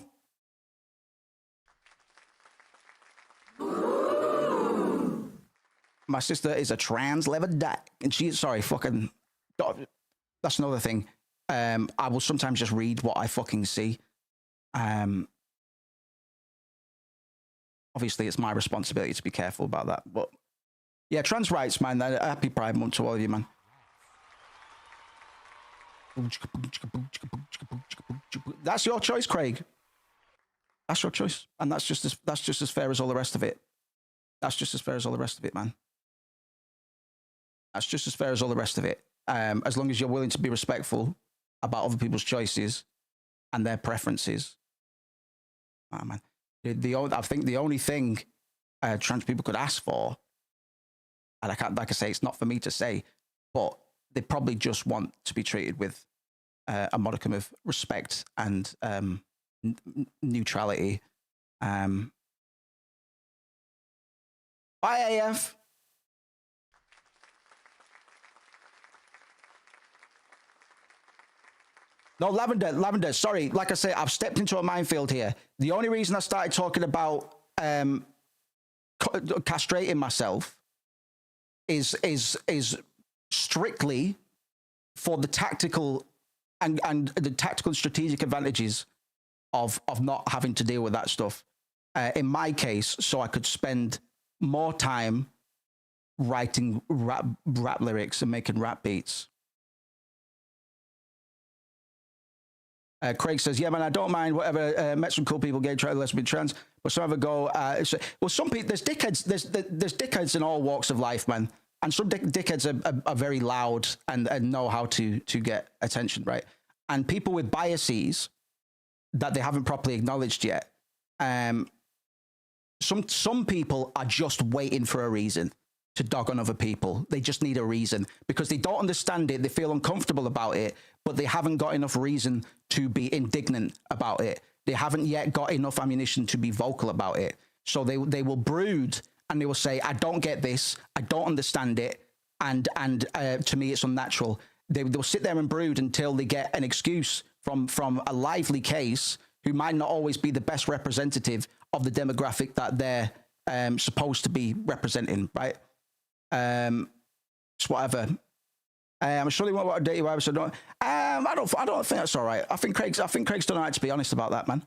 My sister is a trans leather and she's fucking. That's another thing. I will sometimes just read what I fucking see. Obviously, it's my responsibility to be careful about that. But yeah, trans rights, man. Happy Pride Month to all of you, man. That's your choice, Craig. That's your choice, and that's just as fair as all the rest of it. That's just as fair as all the rest of it, man. That's just as fair as all the rest of it. As long as you're willing to be respectful about other people's choices and their preferences. Oh, man. I think the only thing trans people could ask for, and I can't, like I say, it's not for me to say, but they probably just want to be treated with a modicum of respect and neutrality. Bye, AF. No, Lavender, sorry. Like I say, I've stepped into a minefield here. The only reason I started talking about castrating myself is strictly for the tactical and the tactical and strategic advantages of not having to deal with that stuff. In my case, so I could spend more time writing rap lyrics and making rap beats. Craig says, yeah, man, I don't mind whatever. Met some cool people, gay, lesbian, trans, but some of them go, well, some people, there's dickheads, there's dickheads in all walks of life, man. And some dickheads are very loud and know how to get attention, right? And people with biases that they haven't properly acknowledged yet. Some people are just waiting for a reason to dog on other people. They just need a reason because they don't understand it. They feel uncomfortable about it, but they haven't got enough reason to be indignant about it. They haven't yet got enough ammunition to be vocal about it. So they will brood and they will say, I don't get this. I don't understand it. And to me, it's unnatural. They'll sit there and brood until they get an excuse from a lively case who might not always be the best representative of the demographic that they're supposed to be representing, right? It's whatever. I'm sure they won't want to date you, so I don't think that's all right. I think Craig's done all right, to be honest about that, man.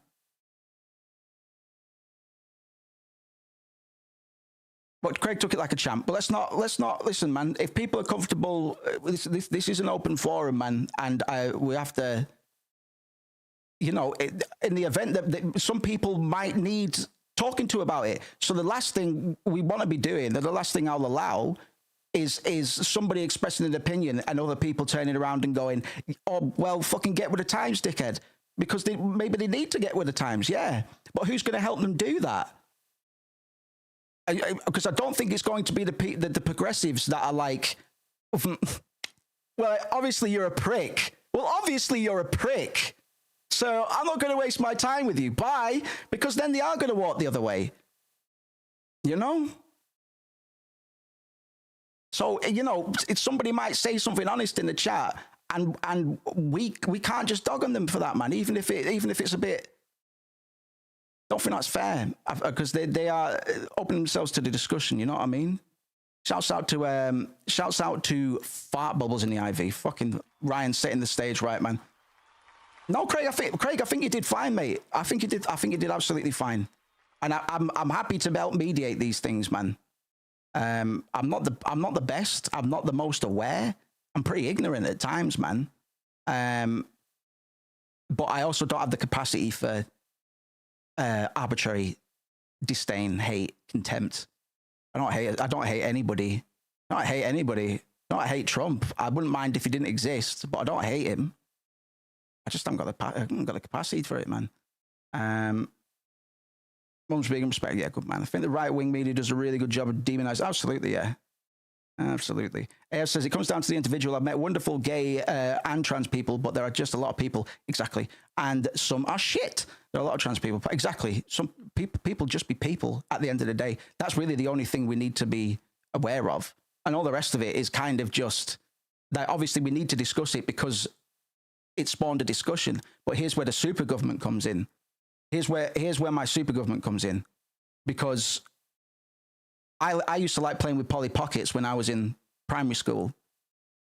But Craig took it like a champ. But let's not listen, man. If people are comfortable, this is an open forum, man, and we have to, you know, in the event that some people might need talking to about it. So the last thing we want to be doing, the last thing I'll allow is somebody expressing an opinion and other people turning around and going, oh, well, fucking get with the times, dickhead. Because maybe they need to get with the times, yeah. But who's going to help them do that? Because I don't think it's going to be the progressives that are like, well, obviously you're a prick. Well, obviously you're a prick. So I'm not going to waste my time with you. Bye. Because then they are going to walk the other way. You know? So, you know, if somebody might say something honest in the chat and we can't just dog on them for that, man. Even if it's a bit, Don't think that's fair because they are opening themselves to the discussion. You know what I mean? Shouts out to fart bubbles in the IV. Fucking Ryan setting the stage right, man. No, Craig, I think you did fine, mate. I think you did absolutely fine. And I'm happy to help mediate these things, man. I'm not the best. I'm not the most aware. I'm pretty ignorant at times, man. But I also don't have the capacity for arbitrary disdain, hate, contempt. I don't hate anybody. I don't hate anybody. I don't hate Trump. I wouldn't mind if he didn't exist, but I don't hate him. I just haven't got the capacity for it, man. Mums big respect, yeah, good man. I think the right-wing media does a really good job of demonizing. Absolutely, yeah. Absolutely. AF says, it comes down to the individual. I've met wonderful gay and trans people, but there are just a lot of people. Exactly. And some are shit. There are a lot of trans people. Exactly. Some people just be people at the end of the day. That's really the only thing we need to be aware of. And all the rest of it is kind of just that obviously we need to discuss it because it spawned a discussion. But here's where the super government comes in. Here's where my super government comes in. Because I used to like playing with Polly Pockets when I was in primary school.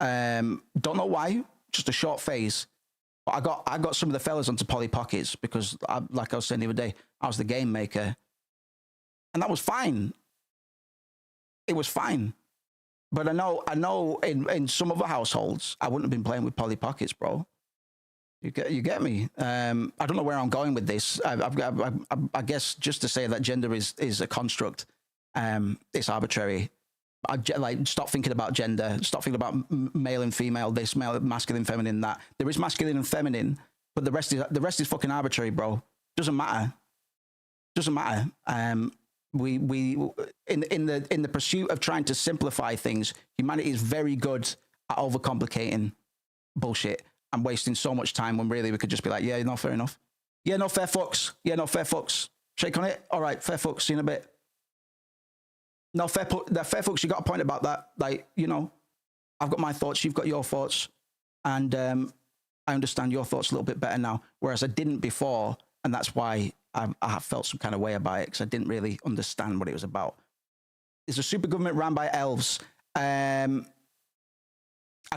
Don't know why, just a short phase. But I got some of the fellas onto Polly Pockets because, like I was saying the other day, I was the game maker. And that was fine. It was fine. But I know in some other households, I wouldn't have been playing with Polly Pockets, bro. You get me? I don't know where I'm going with this. I guess just to say that gender is a construct. It's arbitrary. Stop thinking about gender. Stop thinking about male and female. This male, masculine, feminine. That there is masculine and feminine, but the rest is fucking arbitrary, bro. Doesn't matter. Doesn't matter. We in the pursuit of trying to simplify things, humanity is very good at overcomplicating bullshit and wasting so much time when really we could just be like, yeah, no, fair enough. Yeah, no, fair fucks. Yeah, no, fair fucks. Shake on it. All right, fair fucks. See you in a bit. No, fair fucks. You got a point about that. Like, you know, I've got my thoughts. You've got your thoughts. And I understand your thoughts a little bit better now, whereas I didn't before. And that's why I felt some kind of way about it, because I didn't really understand what it was about. It's a super government ran by elves. I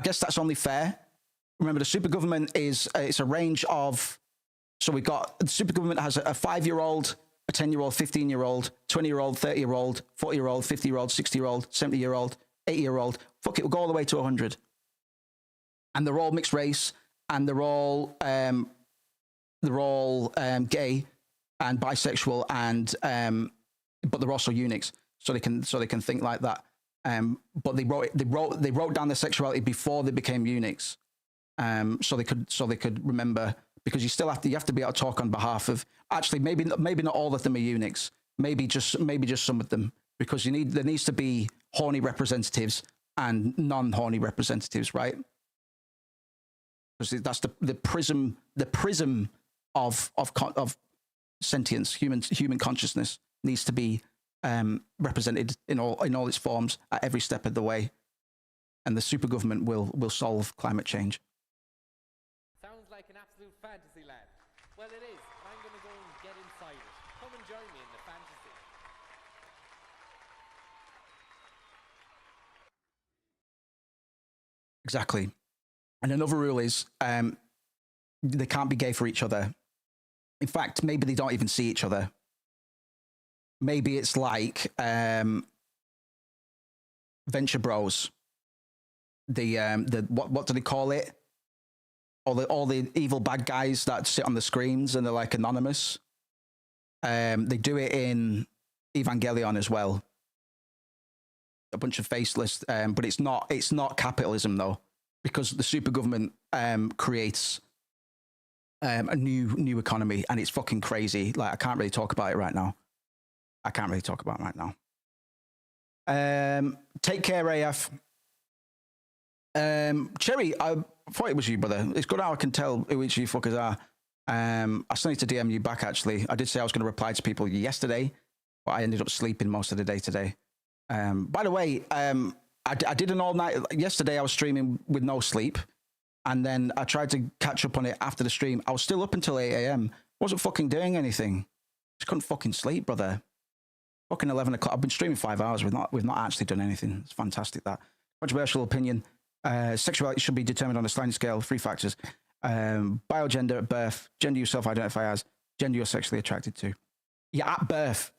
guess that's only fair. Remember, the super government is it's a range of. So we've got the super government has a 5-year-old, a 10-year-old, 15-year-old, 20-year-old, 30-year-old, 40-year-old, 50-year-old, 60-year-old, 70-year-old, 80-year-old. Fuck it, we'll go all the way to 100. And they're all mixed race, and they're all gay and bisexual, and but they're also eunuchs, so they can think like that. But they wrote down their sexuality before they became eunuchs, so they could remember. Because you have to be able to talk on behalf of. Actually, maybe not all of them are eunuchs. Maybe just some of them. Because there needs to be horny representatives and non-horny representatives, right? Because that's the prism of sentience, human consciousness needs to be represented in all its forms at every step of the way, and the super government will solve climate change. Sounds like an absolute fantasy land. Well, it is. I'm going to go and get inside it. Come and join me in the fantasy. Exactly. And another rule is they can't be gay for each other. In fact, maybe they don't even see each other. Maybe it's like Venture Bros. The what do they call it? All the evil bad guys that sit on the screens and they're like anonymous. They do it in Evangelion as well. A bunch of faceless, but it's not capitalism though, because the super government creates a new economy, and it's fucking crazy. Like, I can't really talk about it right now. Take care, AF. Cherry, I thought it was you, brother. It's good how I can tell which you fuckers are. I still need to DM you back, actually. I did say I was going to reply to people yesterday, but I ended up sleeping most of the day today. By the way, I did an all-night... Yesterday, I was streaming with no sleep, and then I tried to catch up on it after the stream. I was still up until 8 a.m. Wasn't fucking doing anything. Just couldn't fucking sleep, brother. Fucking 11 o'clock. I've been streaming 5 hours. We've not actually done anything. It's fantastic, that. Controversial opinion. Sexuality should be determined on a sliding scale. 3 factors. Biogender at birth. Gender you self-identify as. Gender you're sexually attracted to. Yeah, at birth.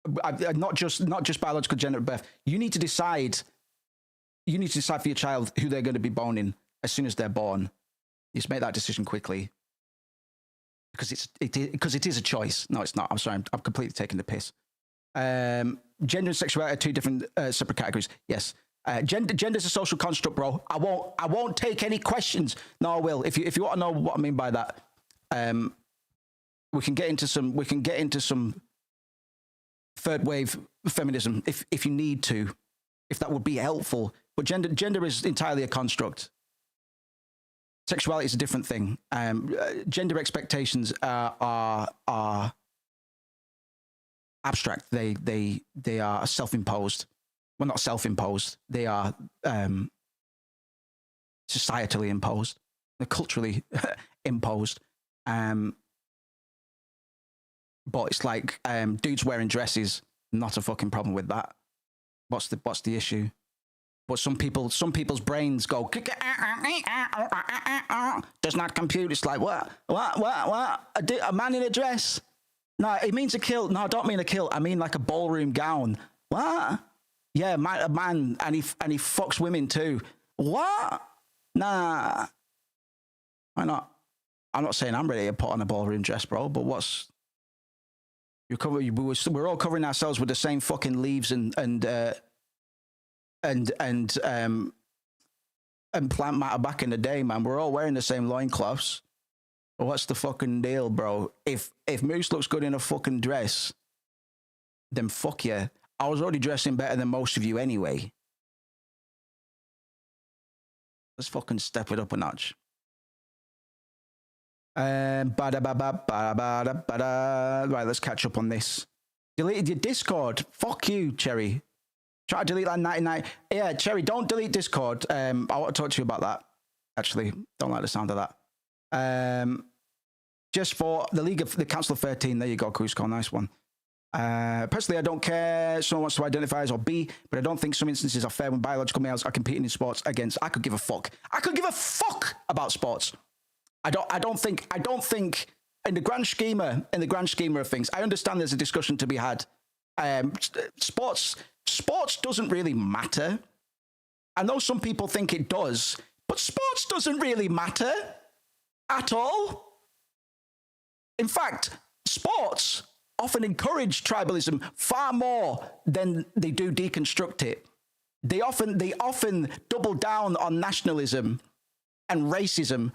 Not just biological gender at birth. You need to decide for your child who they're going to be boning as soon as they're born. You just make that decision quickly. Because it is a choice. No, it's not. I'm sorry. I'm completely taking the piss. Gender and sexuality are 2 different separate categories. Yes. Gender's a social construct, bro. I won't take any questions. No, I will. If you want to know what I mean by that, we can get into some third wave feminism if you need to, if that would be helpful. But gender is entirely a construct. Sexuality is a different thing. Gender expectations are abstract. They are self-imposed. Well, not self-imposed. They are societally imposed. They're culturally imposed. But it's like dudes wearing dresses. Not a fucking problem with that. What's the issue? But some people's brains go does not compute. It's like what? A man in a dress? No, it means a kilt. No, I don't mean a kilt. I mean like a ballroom gown. What? Yeah, a man, and he fucks women too. What? Nah. Why not? I'm not saying I'm ready to put on a ballroom dress, bro. But we're all covering ourselves with the same fucking leaves and plant matter back in the day, man. We're all wearing the same loincloths. Well, what's the fucking deal, bro? If Moose looks good in a fucking dress, then fuck yeah. I was already dressing better than most of you anyway. Let's fucking step it up a notch. Right, let's catch up on this. Deleted your Discord. Fuck you, Cherry. Try to delete that 99. Yeah, Cherry, don't delete Discord. I want to talk to you about that. Actually, don't like the sound of that. Just for the Council of 13. There you go, Cusco. Nice one. Personally, I don't care. Someone wants to identify as or be, but I don't think some instances are fair when biological males are competing in sports against. I could give a fuck. I could give a fuck about sports. I don't think in the grand schema of things, I understand there's a discussion to be had. Sports doesn't really matter. I know some people think it does, but sports doesn't really matter at all. In fact, sports often encourage tribalism far more than they do deconstruct it. They often double down on nationalism and racism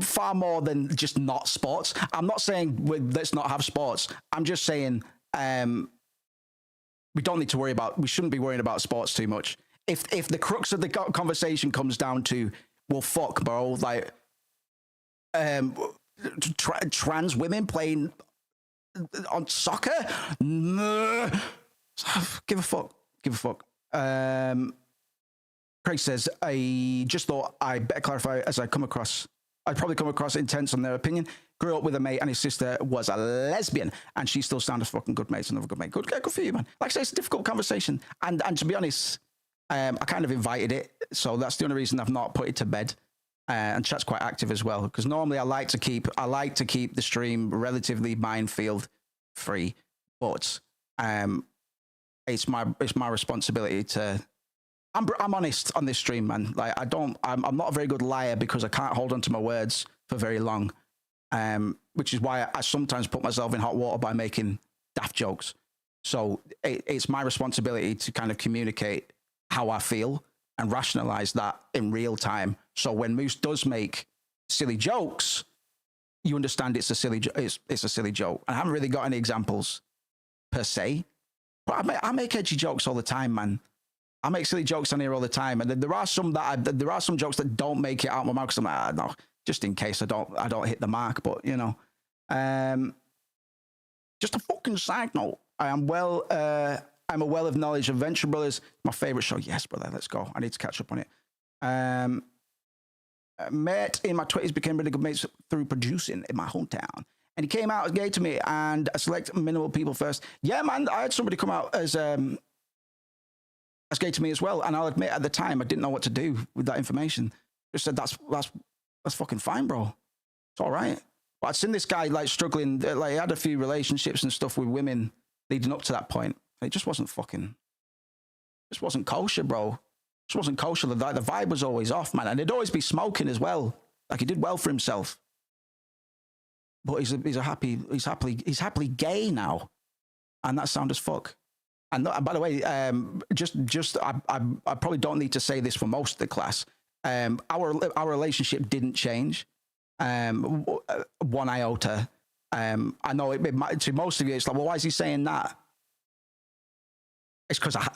far more than just not sports. I'm not saying let's not have sports. I'm just saying we shouldn't be worrying about sports too much. If the crux of the conversation comes down to, well, fuck, bro, like trans women playing on soccer, give a fuck. Craig says, I just thought I better clarify as I'd probably come across intense on their opinion. Grew up with a mate and his sister was a lesbian and she still sounded fucking good mates. Another good mate. Good for you, man. Like I say, it's a difficult conversation. And to be honest, I kind of invited it. So that's the only reason I've not put it to bed. And chat's quite active as well. Because normally I like to keep the stream relatively minefield free. But it's my responsibility to I'm honest on this stream, man. Like I'm not a very good liar because I can't hold on to my words for very long. Which is why I sometimes put myself in hot water by making daft jokes. So it's my responsibility to kind of communicate how I feel and rationalize that in real time. So when Moose does make silly jokes, you understand it's a silly joke. And I haven't really got any examples per se, but I make edgy jokes all the time, man. I make silly jokes on here all the time, and there are some jokes that don't make it out of my mouth because I'm like, no, just in case I don't hit the mark. But you know, just a fucking side note. I'm a well of knowledge of Venture Brothers, my favorite show. Yes, brother, let's go. I need to catch up on it. met in my 20s, became really good mates through producing in my hometown. And he came out as gay to me, and I select minimal people first. Yeah, man, I had somebody come out as gay to me as well. And I'll admit, at the time, I didn't know what to do with that information. Just said, that's fucking fine, bro. It's all right. But I'd seen this guy like struggling, like he had a few relationships and stuff with women leading up to that point. It just wasn't kosher, bro. It just wasn't kosher. The vibe was always off, man. And he'd always be smoking as well. Like he did well for himself. But he's happily gay now. And that sound as fuck. And by the way, I probably don't need to say this for most of the class. Our relationship didn't change. One iota. I know it might, to most of you, it's like, well, why is he saying that? It's because I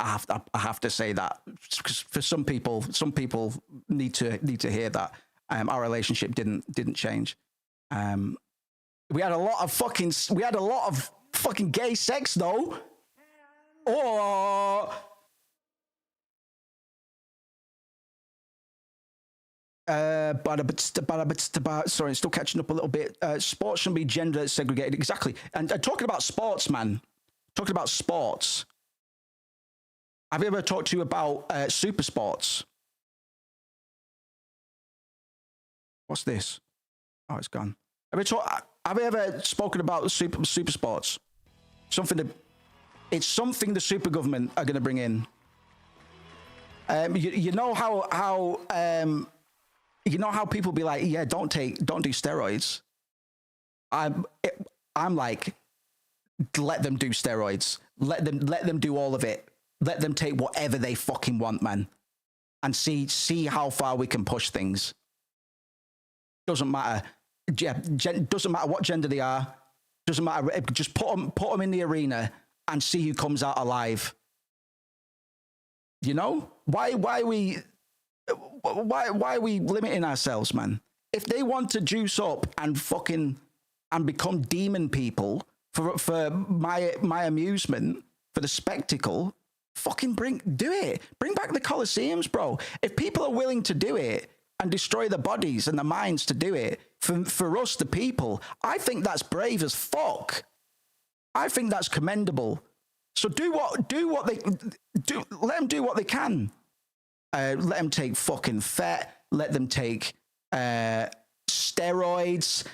have to say that. Because for some people need to hear that. Our relationship didn't change. We had a lot of fucking gay sex though. Or sorry, still catching up a little bit. Sports shouldn't be gender segregated. Exactly. And talking about sports, man. Talking about sports. Have I ever talked to you about super sports? What's this? Oh, it's gone. Have I ever spoken about super sports? It's something the super government are going to bring in. You know how people be like, yeah, don't do steroids. I'm like, let them do steroids. Let them do all of it. Let them take whatever they fucking want, man, and see how far we can push things. Doesn't matter. Doesn't matter what gender they are. Doesn't matter. Just put them in the arena and see who comes out alive. You know why are we limiting ourselves, man? If they want to juice up and become demon people for my amusement, for the spectacle, do it. Bring back the Colosseums, bro. If people are willing to do it and destroy the bodies and the minds to do it for us, the people, I think that's brave as fuck. I think that's commendable. So do what they do. Let them do what they can. Let them take fucking fet. Let them take steroids.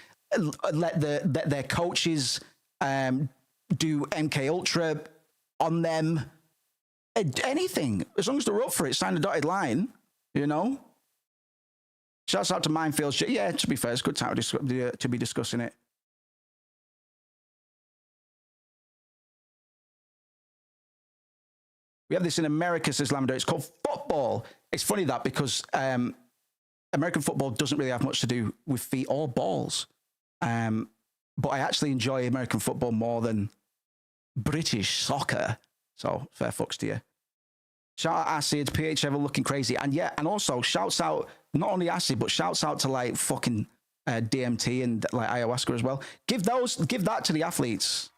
Let their coaches do MK Ultra on them. Anything, as long as they're up for it. Sign the dotted line. You know. Shouts out to Minefields. Yeah, to be fair, it's a good time to be discussing it. We have this in America, says Lamdo. It's called football. It's funny that because American football doesn't really have much to do with feet or balls. But I actually enjoy American football more than British soccer. So fair fucks to you. Shout out Acid, PH Ever looking crazy. And yeah, and also shouts out, not only Acid, but shouts out to like fucking DMT and like ayahuasca as well. Give that to the athletes.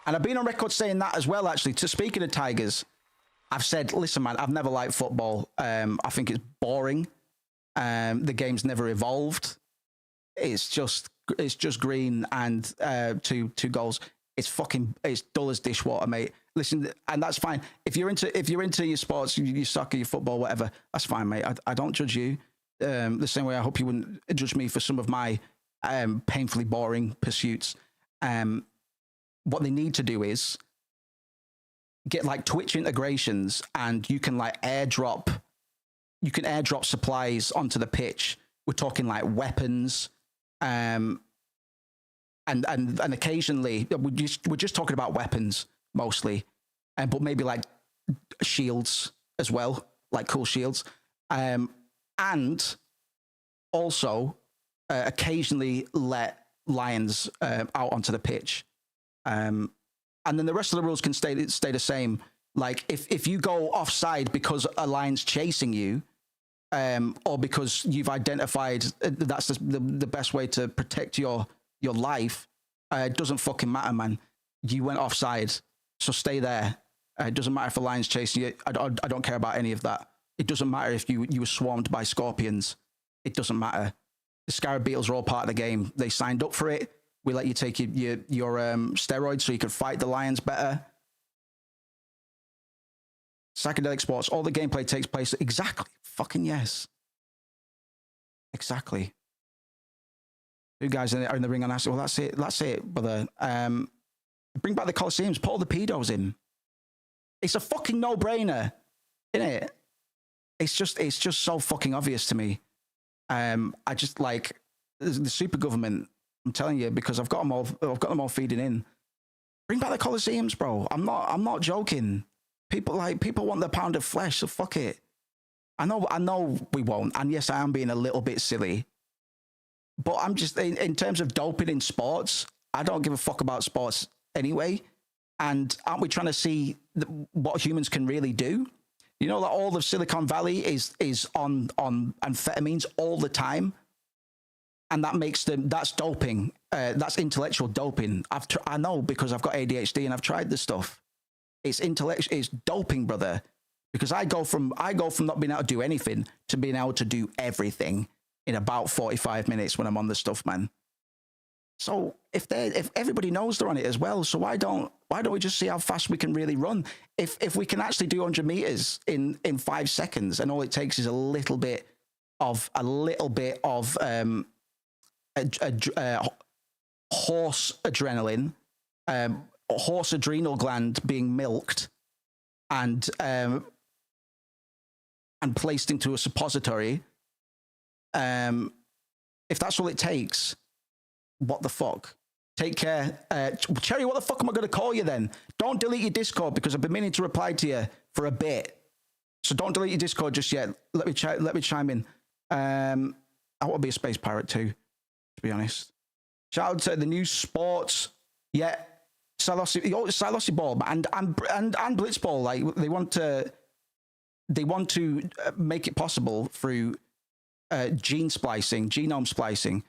And I've been on record saying that as well, actually. Speaking of Tigers, I've said, listen, man, I've never liked football. I think it's boring. The game's never evolved. It's just green and two goals. It's dull as dishwater, mate. Listen, and that's fine. If you're into your sports, your soccer, your football, whatever, that's fine, mate. I don't judge you. The same way I hope you wouldn't judge me for some of my painfully boring pursuits. What they need to do is get like Twitch integrations, and you can airdrop supplies onto the pitch. We're talking like weapons, and occasionally we're just talking about weapons mostly, but maybe like shields as well, like cool shields, and also occasionally let lions out onto the pitch. And then the rest of the rules can stay the same. Like if you go offside because a lion's chasing you, or because you've identified that's the best way to protect your life, it doesn't fucking matter, man. You went offside, so stay there. It doesn't matter if a lion's chasing you. I don't care about any of that. It doesn't matter if you were swarmed by scorpions. It doesn't matter. The scarab beetles are all part of the game. They signed up for it. We let you take your steroids so you could fight the lions better. Psychedelic sports, all the gameplay takes place. Exactly. Fucking yes. Exactly. Two guys are in the ring, and I said, well, that's it, brother. Bring back the Colosseums, put all the pedos in. It's a fucking no-brainer, isn't it? It's just so fucking obvious to me. I just like the super government. I'm telling you, because I've got them all feeding in. Bring back the Colosseums, bro. I'm not joking. People want their pound of flesh, so fuck it. I know we won't, and yes, I am being a little bit silly. But I'm just in terms of doping in sports, I don't give a fuck about sports anyway. And aren't we trying to see what humans can really do? You know that all of Silicon Valley is on amphetamines all the time, and that's doping. That's intellectual doping. I know because I've got ADHD and I've tried this stuff. It's doping, brother. Because I go from not being able to do anything to being able to do everything in about 45 minutes when I'm on the stuff, man. So if everybody knows they're on it as well, so why don't we just see how fast we can really run? If we can actually do 100 meters in 5 seconds, and all it takes is a little bit of horse adrenaline, horse adrenal gland being milked, and placed into a suppository. If that's all it takes, what the fuck? Take care. Cherry, what the fuck am I going to call you then? Don't delete your Discord because I've been meaning to reply to you for a bit. So don't delete your Discord just yet. Let me chime in. I want to be a space pirate too, to be honest. Shout out to the new sports. Yeah. Silosi Ball and Blitzball, like they want to make it possible through genome splicing,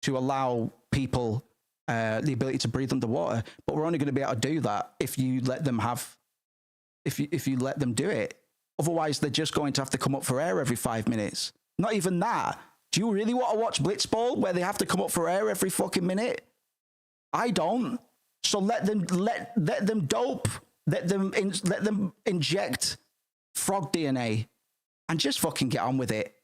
to allow people the ability to breathe underwater. But we're only going to be able to do that if you let them do it. Otherwise, they're just going to have to come up for air every 5 minutes. Not even that. Do you really want to watch Blitzball where they have to come up for air every fucking minute? I don't. So let them dope. Let them inject frog DNA and just fucking get on with it.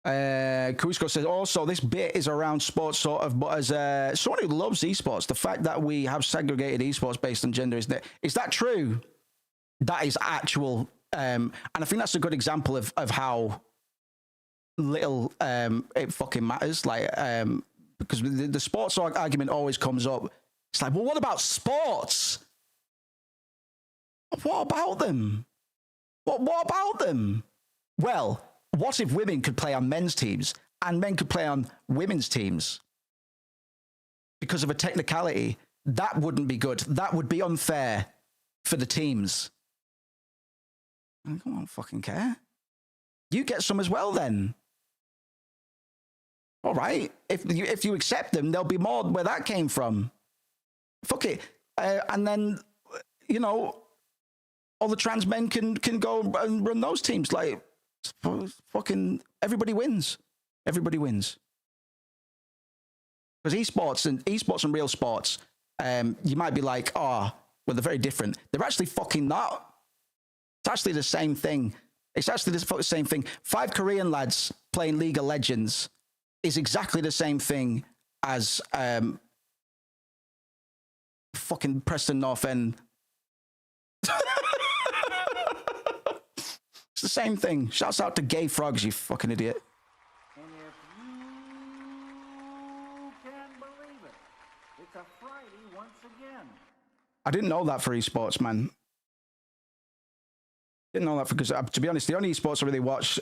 Cusco says, also, this bit is around sports, sort of, but as someone who loves esports, the fact that we have segregated esports based on gender, is that true? That is actual, and I think that's a good example of how little it fucking matters. Like, because the sports argument always comes up. It's like, well, what about sports? What about them? What about them? Well, what if women could play on men's teams and men could play on women's teams? Because of a technicality, that wouldn't be good. That would be unfair for the teams. I don't fucking care. You get some as well then. All right. If you accept them, there'll be more where that came from. Fuck it. And then, you know, all the trans men can go and run those teams. Like, fucking everybody wins. Everybody wins. Because esports and real sports, you might be like, oh, well, they're very different. They're actually fucking not. It's actually the same thing. It's actually the same thing. 5 Korean lads playing League of Legends is exactly the same thing as fucking Preston North End. It's the same thing. Shouts out to Gay Frogs, you fucking idiot. And if you can believe it, it's a Friday once again. I didn't know that for esports, man. Didn't know that because, to be honest, the only esports I really watched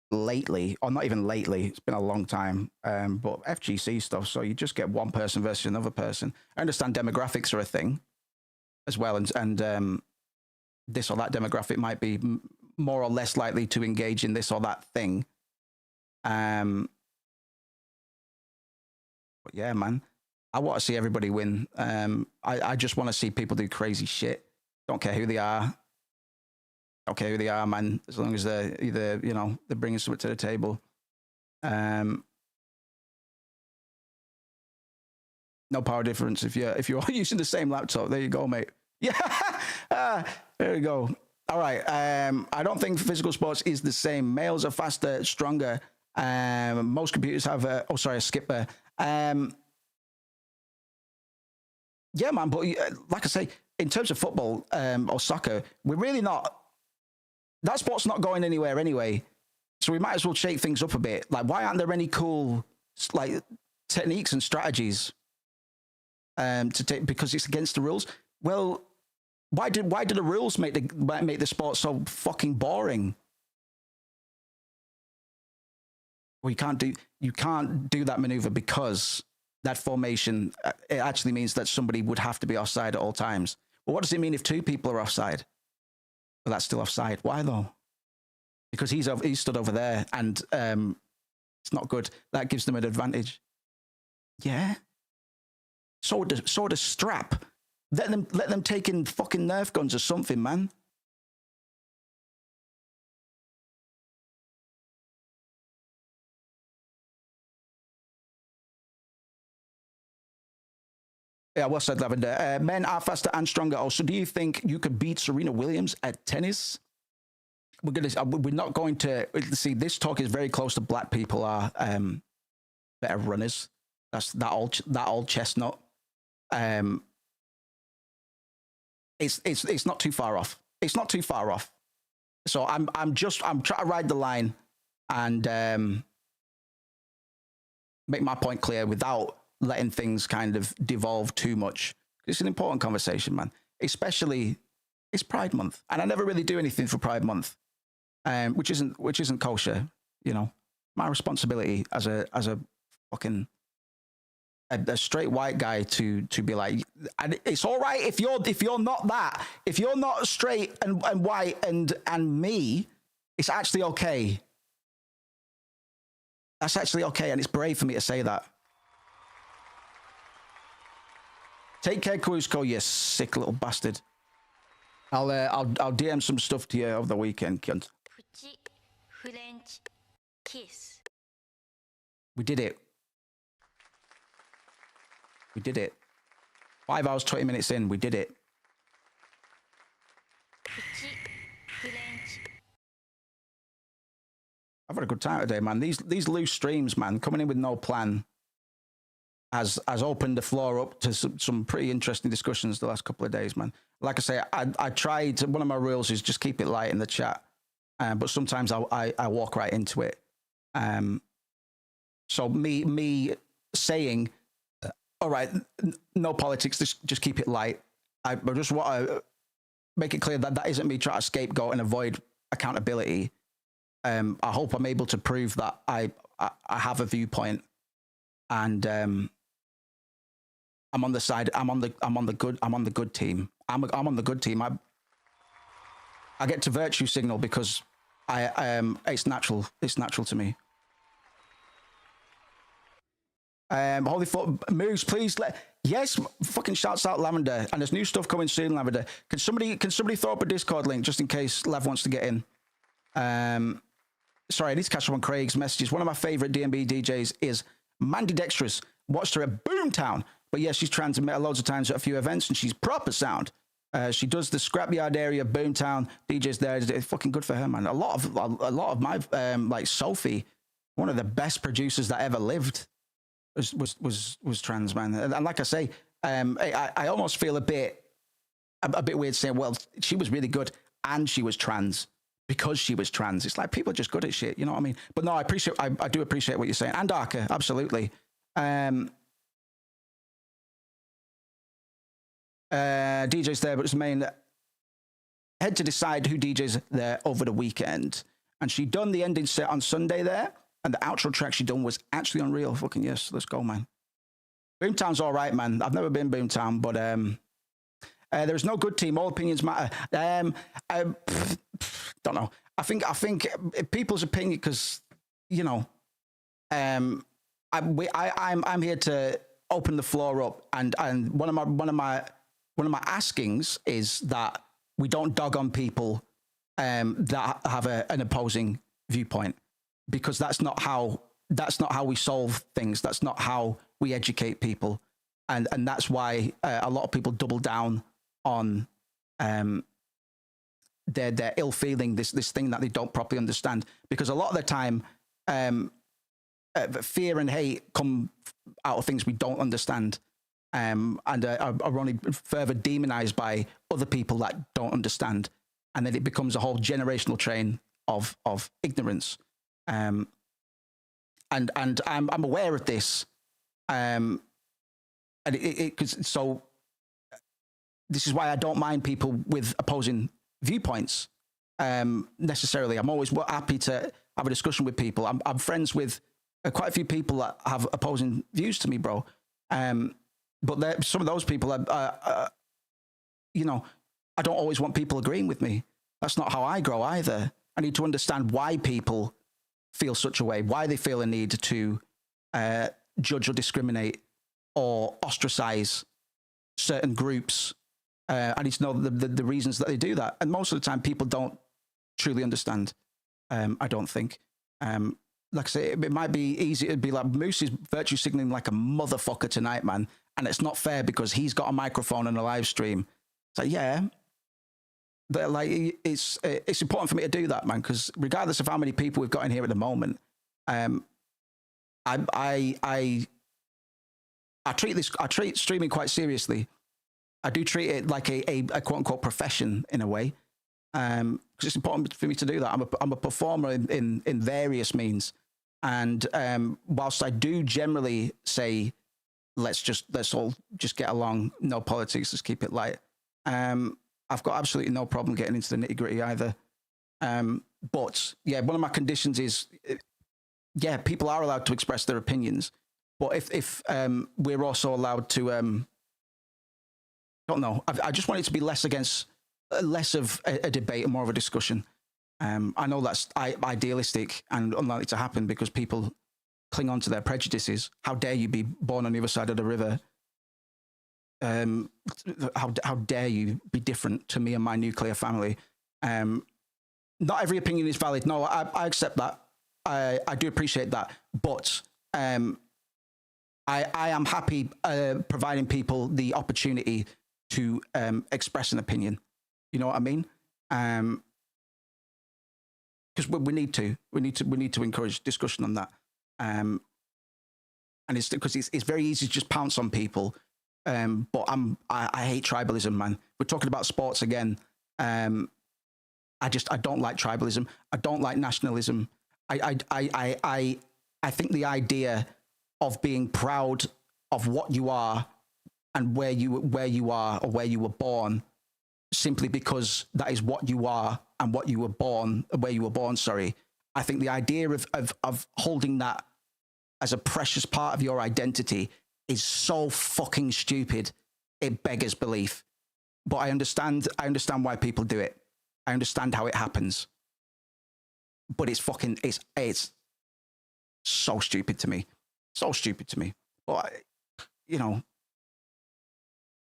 lately, or not even lately, it's been a long time, but FGC stuff, so you just get one person versus another person. I understand demographics are a thing as well, and this or that demographic might be more or less likely to engage in this or that thing. But yeah, man, I want to see everybody win. I just want to see people do crazy shit. Don't care who they are. Don't care who they are, man. As long as they're either, you know, they're bringing something to the table. No power difference if you're using the same laptop. There you go, mate. Yeah, there you go. All right. I don't think physical sports is the same. Males are faster, stronger. Most computers have a skipper. Yeah, man. But like I say, in terms of football or soccer, we're really not. That sport's not going anywhere anyway. So we might as well shake things up a bit. Like, why aren't there any cool like techniques and strategies to take because it's against the rules? Well, why did the rules make the sport so fucking boring? Well, you can't do that maneuver because that formation it actually means that somebody would have to be offside at all times. Well, what does it mean if two people are offside? Well, that's still offside. Why though? Because he's stood over there and it's not good. That gives them an advantage. Yeah. So does strap. Let them take in fucking Nerf guns or something, man. Yeah, well said, Lavender. Men are faster and stronger. Also, do you think you could beat Serena Williams at tennis? We're not going to see. This talk is very close to black people are better runners. That's that old chestnut. It's not too far off. It's not too far off. So I'm trying to ride the line and make my point clear without letting things kind of devolve too much. It's an important conversation, man. Especially it's Pride Month, and I never really do anything for Pride Month, which isn't kosher. You know, my responsibility as a fucking a straight white guy to be like, and it's all right if you're not that, if you're not straight and white and me, it's actually okay. That's actually okay, and it's brave for me to say that. Take care, Kuzco, you sick little bastard. I'll DM some stuff to you over the weekend, cunt. French kiss. We did it. We did it. 5 hours, 20 minutes in, we did it. I've had a good time today, man. These loose streams, man, coming in with no plan has opened the floor up to some pretty interesting discussions the last couple of days, man. Like I say, I tried, one of my rules is just keep it light in the chat, but sometimes I walk right into it. So me saying, all right, no politics, just keep it light. I just want to make it clear that isn't me trying to scapegoat and avoid accountability. I hope I'm able to prove that I have a viewpoint, and I'm on the side. I'm on the good team. I'm on the good team. I get to virtue signal because it's natural. It's natural to me. Holy Foot moves, please. Yes, fucking shouts out Lavender, and there's new stuff coming soon, Lavender. Can somebody throw up a Discord link just in case Lav wants to get in? Sorry, I need to catch up on Craig's messages. One of my favorite DMB DJs is Mandy Dexterous. Watched her at Boomtown, but yes, she's transmitted loads of times at a few events, and she's proper sound. She does the Scrapyard area, Boomtown. DJs there. It's fucking good for her, man. A lot of my like Sophie, one of the best producers that ever lived, was trans, man. And like I say, I almost feel a bit weird saying, well, she was really good and she was trans because she was trans. It's like people are just good at shit, you know what I mean? But no, I do appreciate what you're saying. And Darker, absolutely. DJs there, but it's main had to decide who DJs there over the weekend, and she done the ending set on Sunday there, and the outro track she done was actually unreal. Fucking yes, let's go, man. Boomtown's all right, man. I've never been Boomtown, but There's no good team. All opinions matter. Don't know. I think people's opinion, because you know, I'm here to open the floor up, and one of my askings is that we don't dog on people that have an opposing viewpoint, because that's not how we solve things. That's not how we educate people, and that's why a lot of people double down on their ill feeling, this thing that they don't properly understand, because a lot of the time fear and hate come out of things we don't understand, and are only further demonized by other people that don't understand, and then it becomes a whole generational train of ignorance. And I'm aware of this, and so this is why I don't mind people with opposing viewpoints necessarily. I'm always happy to have a discussion with people. I'm friends with quite a few people that have opposing views to me, bro. But some of those people are, you know, I don't always want people agreeing with me. That's not how I grow either. I need to understand why people feel such a way, why they feel a need to judge or discriminate or ostracize certain groups. I need to know the reasons that they do that. And most of the time, people don't truly understand, I don't think. Like I say, it might be easy to be like, Moose is virtue signaling like a motherfucker tonight, man. And it's not fair because he's got a microphone and a live stream. It's like, yeah. But like, it's important for me to do that, man, because regardless of how many people we've got in here at the moment, I treat streaming quite seriously. I do treat it like a quote unquote profession in a way, because it's important for me to do that. I'm a performer in various means, and whilst I do generally say let's all just get along, no politics, let's keep it light. I've got absolutely no problem getting into the nitty gritty either. But yeah, one of my conditions is, yeah, people are allowed to express their opinions, but if we're also allowed to, I don't know. I just want it to be less of a debate and more of a discussion. I know that's idealistic and unlikely to happen because people cling on to their prejudices. How dare you be born on the other side of the river? How dare you be different to me and my nuclear family? Not every opinion is valid. No, I accept that. I do appreciate that. But I am happy providing people the opportunity to express an opinion. You know what I mean? Because we need to encourage discussion on that. And it's because it's very easy to just pounce on people. But I hate tribalism, man. We're talking about sports again. I don't like tribalism. I don't like nationalism. I think the idea of being proud of what you are and where you are or where you were born, simply because that is what you are and what you were born, where you were born. Sorry, I think the idea of holding that as a precious part of your identity is so fucking stupid. It beggars belief. But I understand why people do it. I understand how it happens. But it's so stupid to me. So stupid to me. But you know,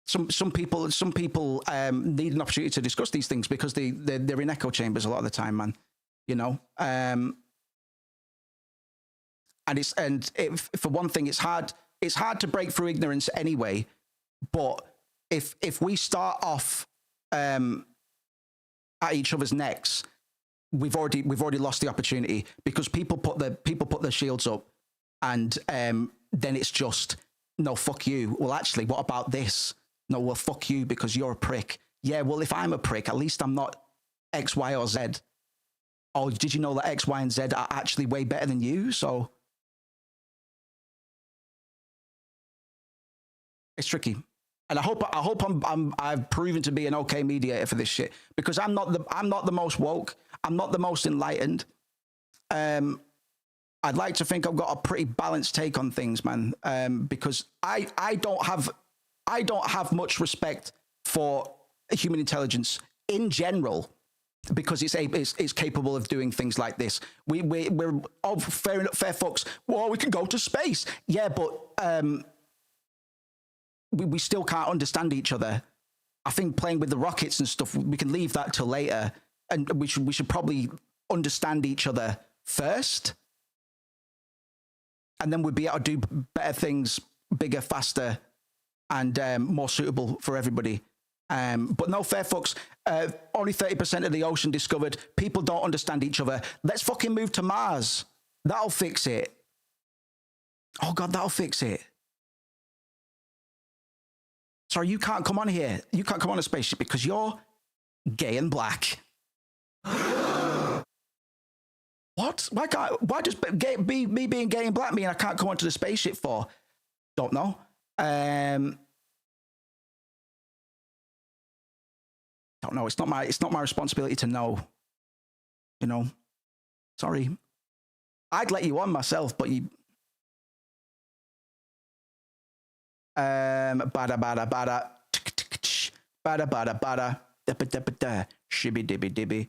some people need an opportunity to discuss these things because they're in echo chambers a lot of the time, man. You know, and for one thing, it's hard to break through ignorance anyway. But if we start off at each other's necks, we've already lost the opportunity, because people put their shields up, and then it's just, no, fuck you. Well, actually, what about this? No, well, fuck you because you're a prick. Yeah, well, if I'm a prick, at least I'm not X, Y, or Z. Oh, did you know that X, Y, and Z are actually way better than you? So it's tricky. And I hope I've proven to be an okay mediator for this shit, because I'm not the most woke. I'm not the most enlightened. I'd like to think I've got a pretty balanced take on things, man. Because I don't have much respect for human intelligence in general, because it's capable of doing things like this. We're fair enough, fair fucks. Well, we can go to space. Yeah, but we still can't understand each other. I think playing with the rockets and stuff, we can leave that till later, and we should probably understand each other first, and then we'd be able to do better things, bigger, faster, and more suitable for everybody. But no, fair fucks. Only 30% of the ocean discovered. People don't understand each other. Let's fucking move to Mars. That'll fix it. Oh God, that'll fix it. Sorry, you can't come on here. You can't come on a spaceship because you're gay and black. What? Why does me being gay and black mean I can't come onto the spaceship for? Don't know. Don't know. It's not my responsibility to know. You know. Sorry. I'd let you on myself, but you. Bada bada bada bada bada bada shibby dibby dibby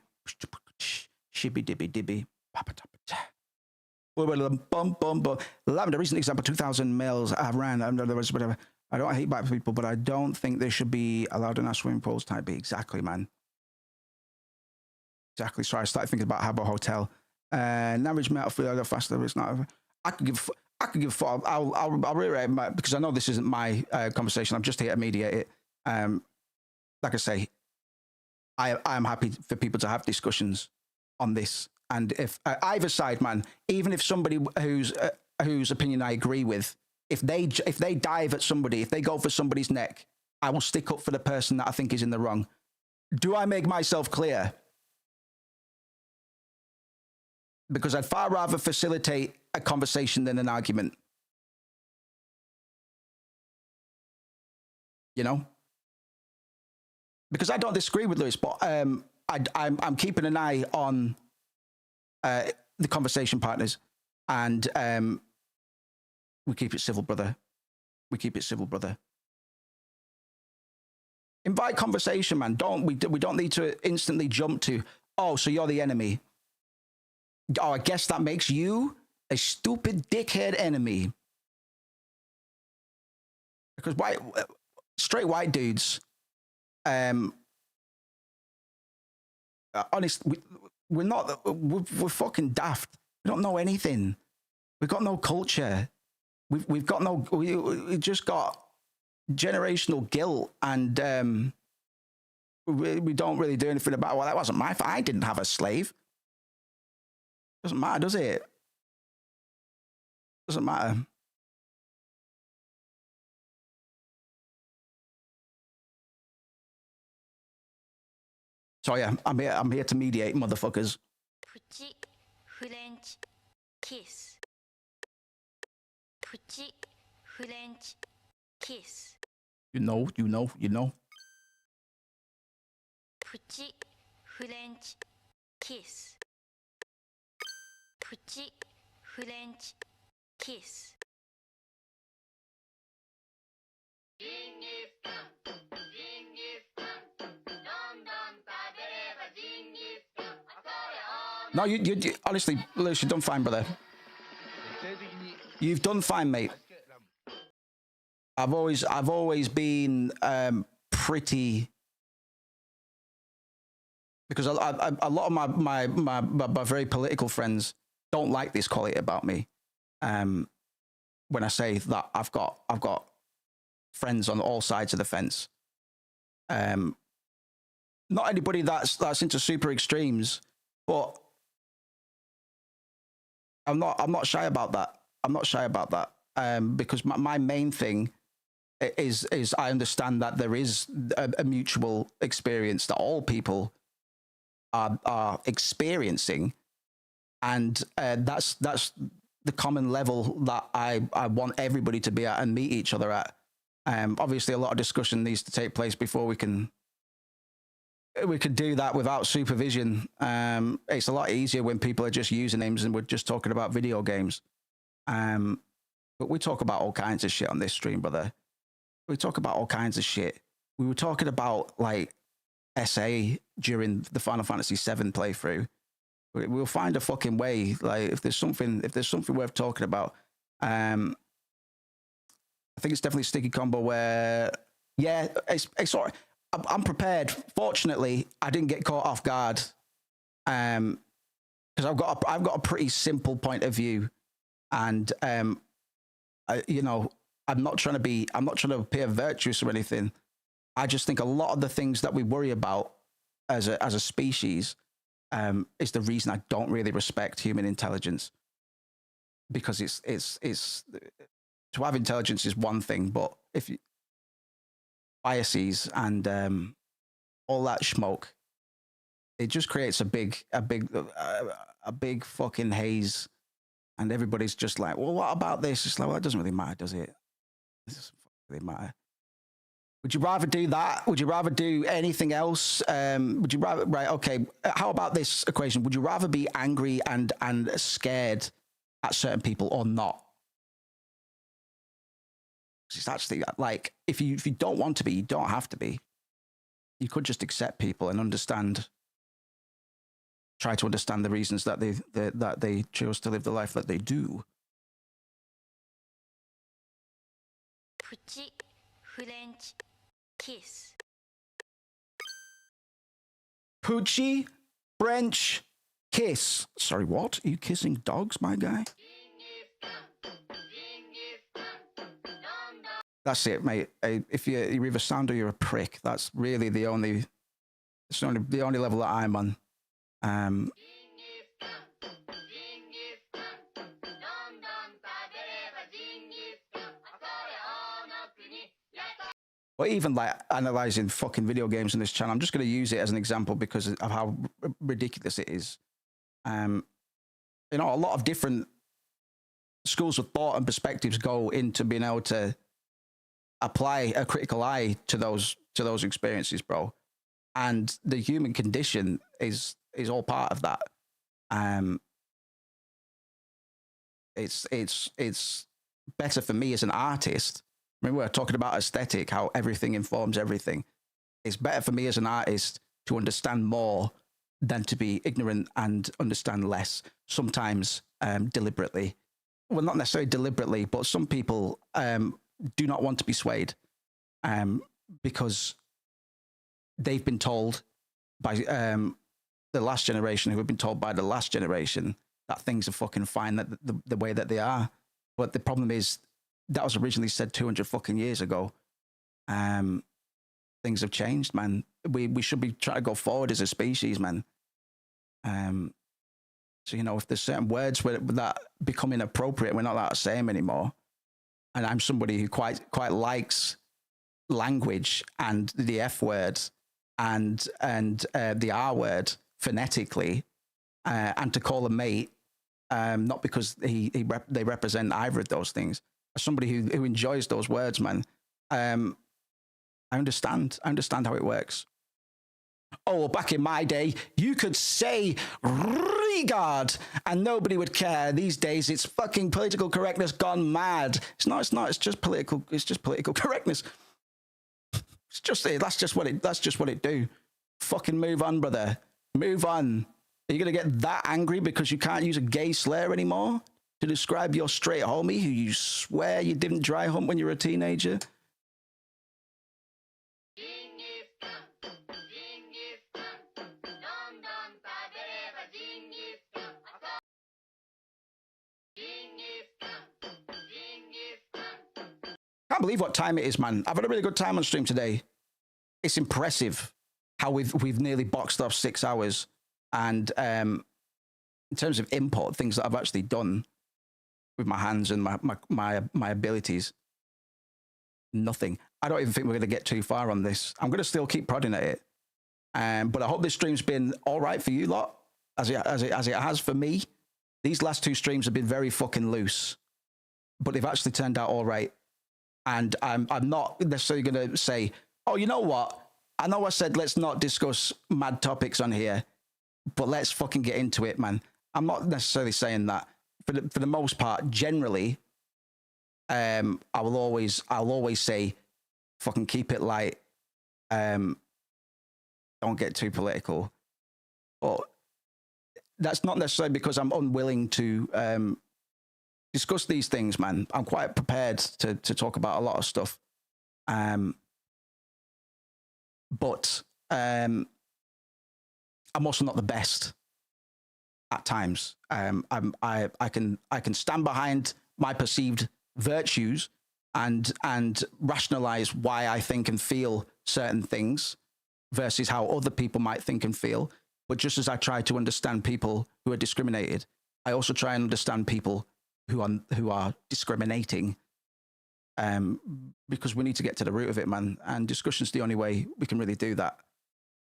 shibby dibby dibby. Bum bum bum. Lavender, recent example: 2,000 males have ran. Whatever. I don't hate black people, but I don't think they should be allowed in our swimming pools. Type B. Exactly, man. Exactly. Sorry, I started thinking about Habbo Hotel. Average metal feel faster. It's not. I could give a fuck. I'll reiterate because I know this isn't my conversation. I'm just here to mediate it. Like I say, I am happy for people to have discussions on this. And if either side, man, even if somebody whose opinion I agree with, if they dive at somebody, if they go for somebody's neck, I will stick up for the person that I think is in the wrong. Do I make myself clear? Because I'd far rather facilitate a conversation than an argument. You know? Because I don't disagree with Lewis, but I'm keeping an eye on the conversation partners, and we keep it civil, brother. We keep it civil, brother. Invite conversation, man. We don't need to instantly jump to, oh, so you're the enemy. Oh, I guess that makes you a stupid dickhead enemy. Because straight white dudes, honestly, we're fucking daft. We don't know anything. We've got no culture. We just got generational guilt, and we don't really do anything about it. Well, that wasn't my fault. I didn't have a slave. Doesn't matter, does it? Doesn't matter. So yeah, I'm here to mediate, motherfuckers. Puchi French kiss. Puchi French kiss. You know. Puchi French kiss. Puchi French kiss. No, you honestly, Lewis, you've done fine, brother. You've done fine, mate. I've always been pretty, because a lot of my very political friends don't like this quality about me. When I say that I've got friends on all sides of the fence. Not anybody that's into super extremes, but I'm not shy about that. I'm not shy about that. Because my main thing is I understand that there is a mutual experience that all people are experiencing, and that's the common level that I want everybody to be at and meet each other at. Obviously, a lot of discussion needs to take place before we can do that without supervision. It's a lot easier when people are just usernames and we're just talking about video games. But we talk about all kinds of shit on this stream, brother. We talk about all kinds of shit. we were talking about like SA during the Final Fantasy VII playthrough. We'll find a fucking way. Like if there's something worth talking about, I think it's definitely Sticky Combo where, yeah, it's all right. I'm prepared. Fortunately, I didn't get caught off guard, because I've got a pretty simple point of view, and you know, I'm not trying to appear virtuous or anything. I just think a lot of the things that we worry about as a species is the reason I don't really respect human intelligence, because it's to have intelligence is one thing, but if you biases and all that smoke, it just creates a big fucking haze, and everybody's just like, well, what about this? It's like, well, it doesn't really matter, does it? It doesn't really matter. Would you rather do that? Would you rather do anything else? Would you rather, right? Okay, how about this equation? Would you rather be angry and scared at certain people or not? It's actually like, if you don't want to be, you don't have to be. You could just accept people and try to understand the reasons that they chose to live the life that they do. Pucci French kiss. Poochie French kiss. Sorry, what? Are you kissing dogs, my guy? That's it, mate. If you're either sound or you're a prick. That's really the only level that I'm on. But even like analyzing fucking video games on this channel, I'm just going to use it as an example because of how ridiculous it is. You know, a lot of different schools of thought and perspectives go into being able to apply a critical eye to those experiences, bro. And the human condition is all part of that. It's better for me as an artist. Remember, we're talking about aesthetic, how everything informs everything. It's better for me as an artist to understand more than to be ignorant and understand less, sometimes deliberately. Well, not necessarily deliberately, but some people do not want to be swayed because they've been told by the last generation, who have been told by the last generation that things are fucking fine the way that they are. But the problem is, that was originally said 200 fucking years ago. Things have changed, man. We should be trying to go forward as a species, man. So, you know, if there's certain words that become inappropriate, we're not allowed to say them anymore. And I'm somebody who quite likes language and the F word and the R word phonetically, and to call a mate, not because they represent either of those things. As somebody who enjoys those words, man, I understand how it works. Oh, well, back in my day, you could say regard and nobody would care. These days, it's fucking political correctness gone mad. It's not. It's just political correctness. It's just it. That's just what it do. Fucking move on, brother. Move on. Are you gonna get that angry because you can't use a gay slur anymore to describe your straight homie who you swear you didn't dry hump when you were a teenager? Can't believe what time it is, man. I've had a really good time on stream today. It's impressive how we've nearly boxed off 6 hours, and in terms of input, things that I've actually done with my hands and my abilities, nothing. I don't even think we're going to get too far on this. I'm going to still keep prodding at it, but I hope this stream's been all right for you lot, as it has for me. These last 2 streams have been very fucking loose, but they've actually turned out all right. And I'm not necessarily going to say, oh, you know what? I know I said let's not discuss mad topics on here, but let's fucking get into it, man. I'm not necessarily saying that. For the most part, generally, I'll always say, fucking keep it light, don't get too political. But that's not necessarily because I'm unwilling to discuss these things, man. I'm quite prepared to talk about a lot of stuff. But I'm also not the best at times. I can stand behind my perceived virtues and rationalize why I think and feel certain things versus how other people might think and feel. But just as I try to understand people who are discriminated, I also try and understand people who are discriminating. Because we need to get to the root of it, man. And discussion's the only way we can really do that.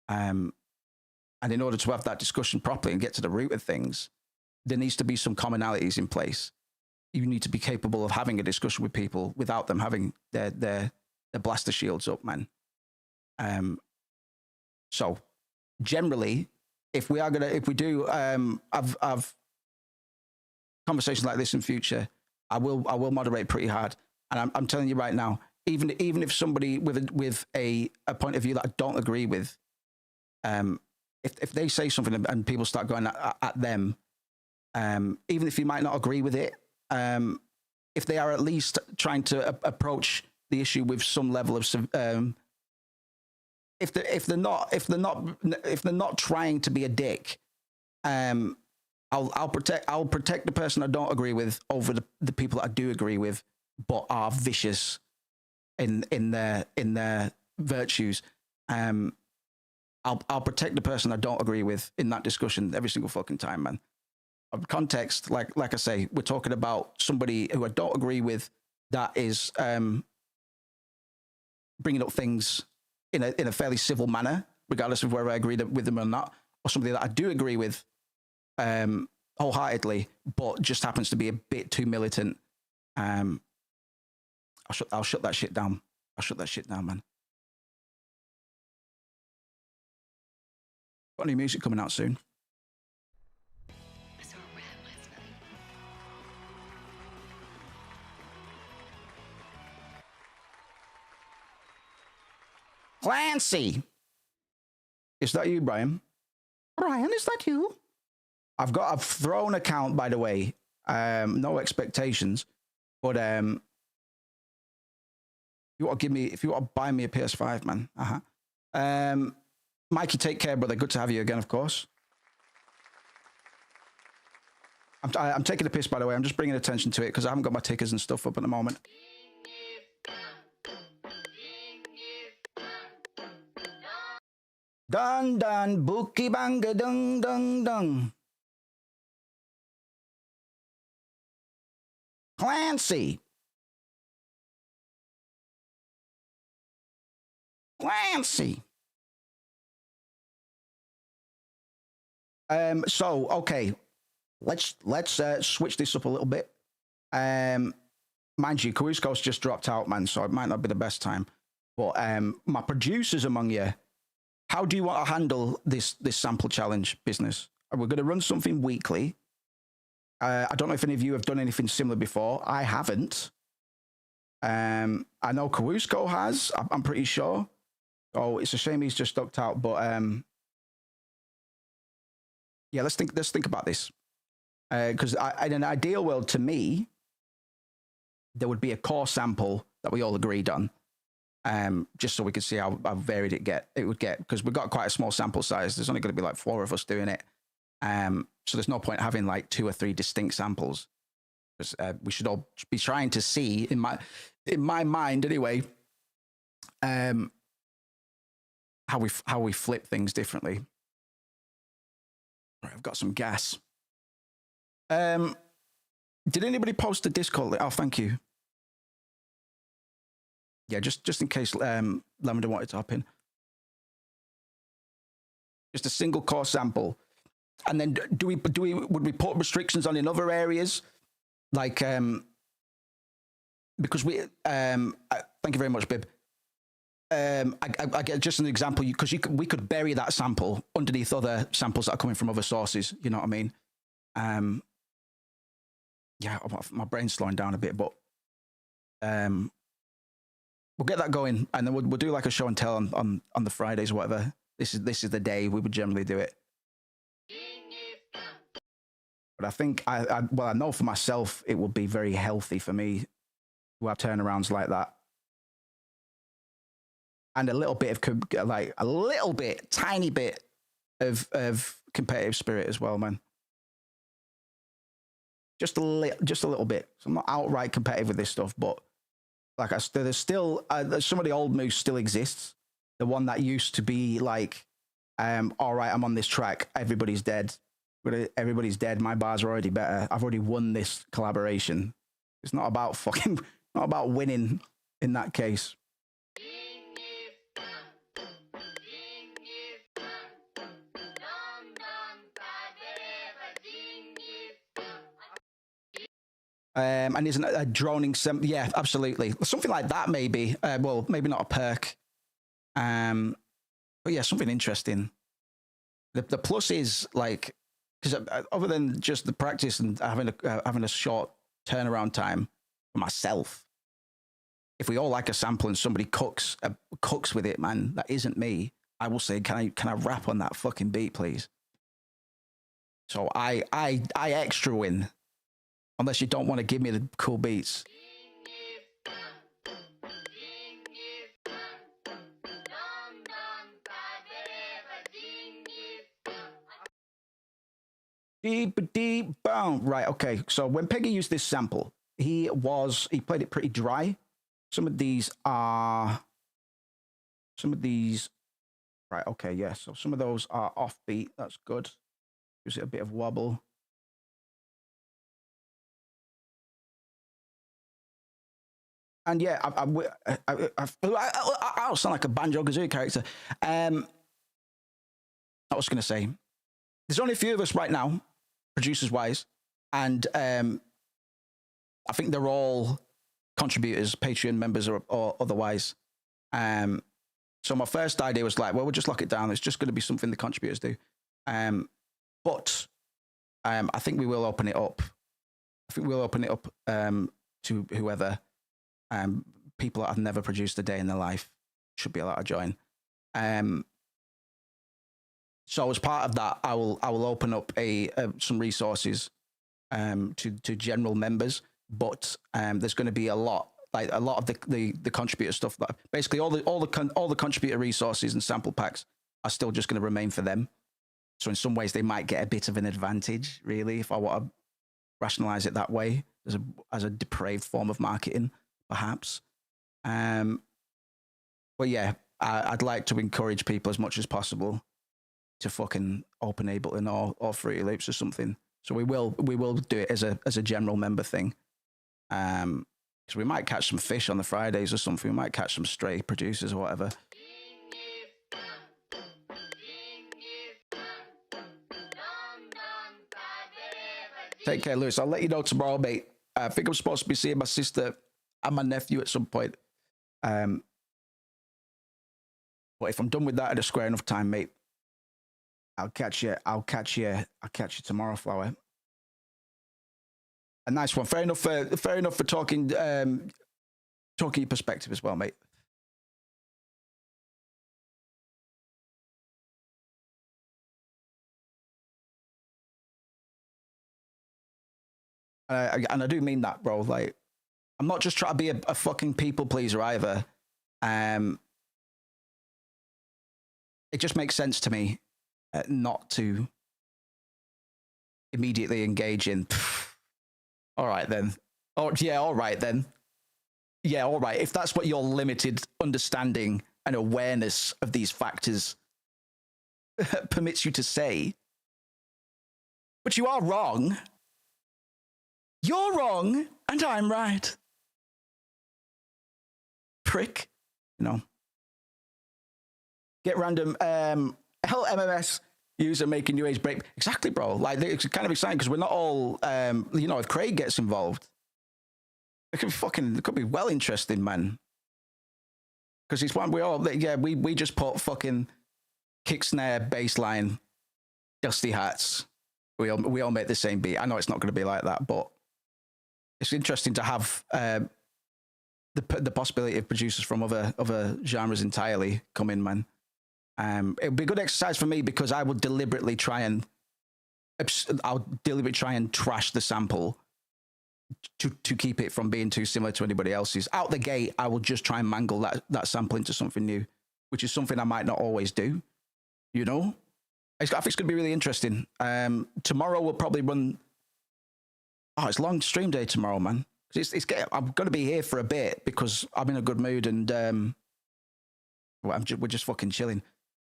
And in order to have that discussion properly and get to the root of things, there needs to be some commonalities in place. You need to be capable of having a discussion with people without them having their blaster shields up, man. So generally, if we do have conversations like this in future, I will moderate pretty hard. And I'm telling you right now, even if somebody with a point of view that I don't agree with, if they say something and people start going at them, even if you might not agree with it, if they are at least trying to approach the issue with some level of if they're not trying to be a dick, I'll protect the person I don't agree with over the people that I do agree with, but are vicious in their virtues. I'll protect the person I don't agree with in that discussion every single fucking time, man. Context, like I say, we're talking about somebody who I don't agree with that is bringing up things in a fairly civil manner, regardless of whether I agree with them or not, or somebody that I do agree with wholeheartedly, but just happens to be a bit too militant. I'll shut that shit down. I'll shut that shit down, man. Got any music coming out soon? I saw a rat last night. Clancy! Is that you, Brian? Brian, is that you? I've thrown a count, by the way. No expectations. But if you want to buy me a PS5, man. Mikey, take care, brother. Good to have you again, of course. I'm taking a piss, by the way. I'm just bringing attention to it because I haven't got my tickers and stuff up at the moment. Dun dun bookie banga dung dung dung. Clancy. Clancy. So okay, let's switch this up a little bit. Mind you, Kawusko's just dropped out, man, so it might not be the best time. But my producers among you, how do you want to handle this sample challenge business? We're going to run something weekly. I don't know if any of you have done anything similar before. I haven't. I know Kawusko has. I'm pretty sure. Oh, it's a shame he's just dropped out, but yeah, let's think about this. Because in an ideal world, to me, there would be a core sample that we all agreed on, just so we could see how varied it would get. Because we've got quite a small sample size. There's only going to be like 4 of us doing it. So there's no point having like 2 or 3 distinct samples. Because we should all be trying to see, in my mind anyway, how we flip things differently. Right, I've got some gas. Did anybody post the Discord? Oh, thank you. Yeah, just in case Lavender wanted to hop in. Just a single core sample. And then would we put restrictions on in other areas? Like because we thank you very much, Bib. I get just an example because we could bury that sample underneath other samples that are coming from other sources. You know what I mean? Yeah, my brain's slowing down a bit, but we'll get that going, and then we'll do like a show and tell on the Fridays or whatever. This is the day we would generally do it. But I think I know for myself it would be very healthy for me to have turnarounds like that, and a little bit of tiny bit of competitive spirit as well, man. Just a little bit. So I'm not outright competitive with this stuff, but like there's still some of the old moves still exists. The one that used to be like, all right, I'm on this track, everybody's dead. Everybody's dead. My bars are already better. I've already won this collaboration. It's not about winning in that case. And isn't a droning yeah, absolutely. Something like that maybe. Well, maybe not a perk. But yeah, something interesting. The plus is like, because other than just the practice and having a short turnaround time for myself, if we all like a sample and somebody cooks with it, man, that isn't me. I will say, can I rap on that fucking beat, please? So I extra win, unless you don't want to give me the cool beats. Deep boom. Right, okay. So when Peggy used this sample, he played it pretty dry. Some of these right, okay, yeah. So some of those are offbeat. That's good. Gives it a bit of wobble. And yeah, I'll sound like a Banjo-Kazooie character. I was going to say, there's only a few of us right now, producers-wise, and I think they're all contributors, Patreon members or otherwise. So my first idea was like, well, we'll just lock it down. It's just going to be something the contributors do. But I think we will open it up. I think we'll open it up to whoever. People that have never produced a day in their life should be allowed to join. So as part of that, I will open up some resources to general members, but there's going to be a lot of the contributor stuff. That basically all the contributor resources and sample packs are still just going to remain for them. So in some ways, they might get a bit of an advantage, really, if I want to rationalize it that way, as a depraved form of marketing, perhaps. But yeah, I'd like to encourage people as much as possible to fucking open Ableton or Fruity Loops or something. So we will do it as a general member thing. Because we might catch some fish on the Fridays or something. We might catch some stray producers or whatever. Take care, Lewis. I'll let you know tomorrow, mate. I think I'm supposed to be seeing my sister and my nephew at some point. But if I'm done with that at a square enough time, mate, I'll catch you tomorrow, Flower. A nice one. Fair enough for talking your perspective as well, mate. And I do mean that, bro. Like, I'm not just trying to be a fucking people pleaser either. It just makes sense to me not to immediately engage in. All right then. Oh yeah, all right then. Yeah, all right. If that's what your limited understanding and awareness of these factors permits you to say, but you are wrong. You're wrong, and I'm right. Prick, you know. Get random LMMS user making new age break. Exactly, bro. Like, it's kind of exciting because we're not all, if Craig gets involved, it could be well interesting, man. Because it's one we just put fucking kick snare, bass line, dusty hats. We all make the same beat. I know it's not going to be like that, but it's interesting to have the possibility of producers from other genres entirely come in, man. It would be a good exercise for me because I would deliberately try and trash the sample to keep it from being too similar to anybody else's. Out the gate, I will just try and mangle that sample into something new, which is something I might not always do. You know, I think it's going to be really interesting. Tomorrow we'll probably run. Oh, it's long stream day tomorrow, man. I'm going to be here for a bit because I'm in a good mood and we're just fucking chilling.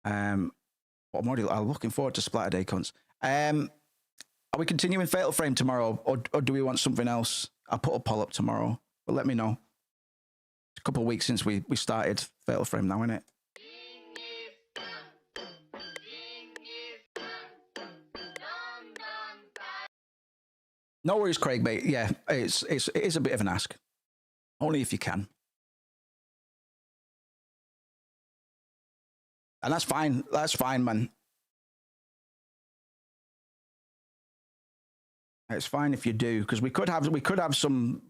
But I'm looking forward to Splatter Day, cunts. Are we continuing Fatal Frame tomorrow, or do we want something else? I'll put a poll up tomorrow, but let me know. It's a couple of weeks since we started Fatal Frame now, isn't it? No worries, Craig, mate. Yeah, it is a bit of an ask. Only if you can. And that's fine. That's fine, man. It's fine if you do, because we could have some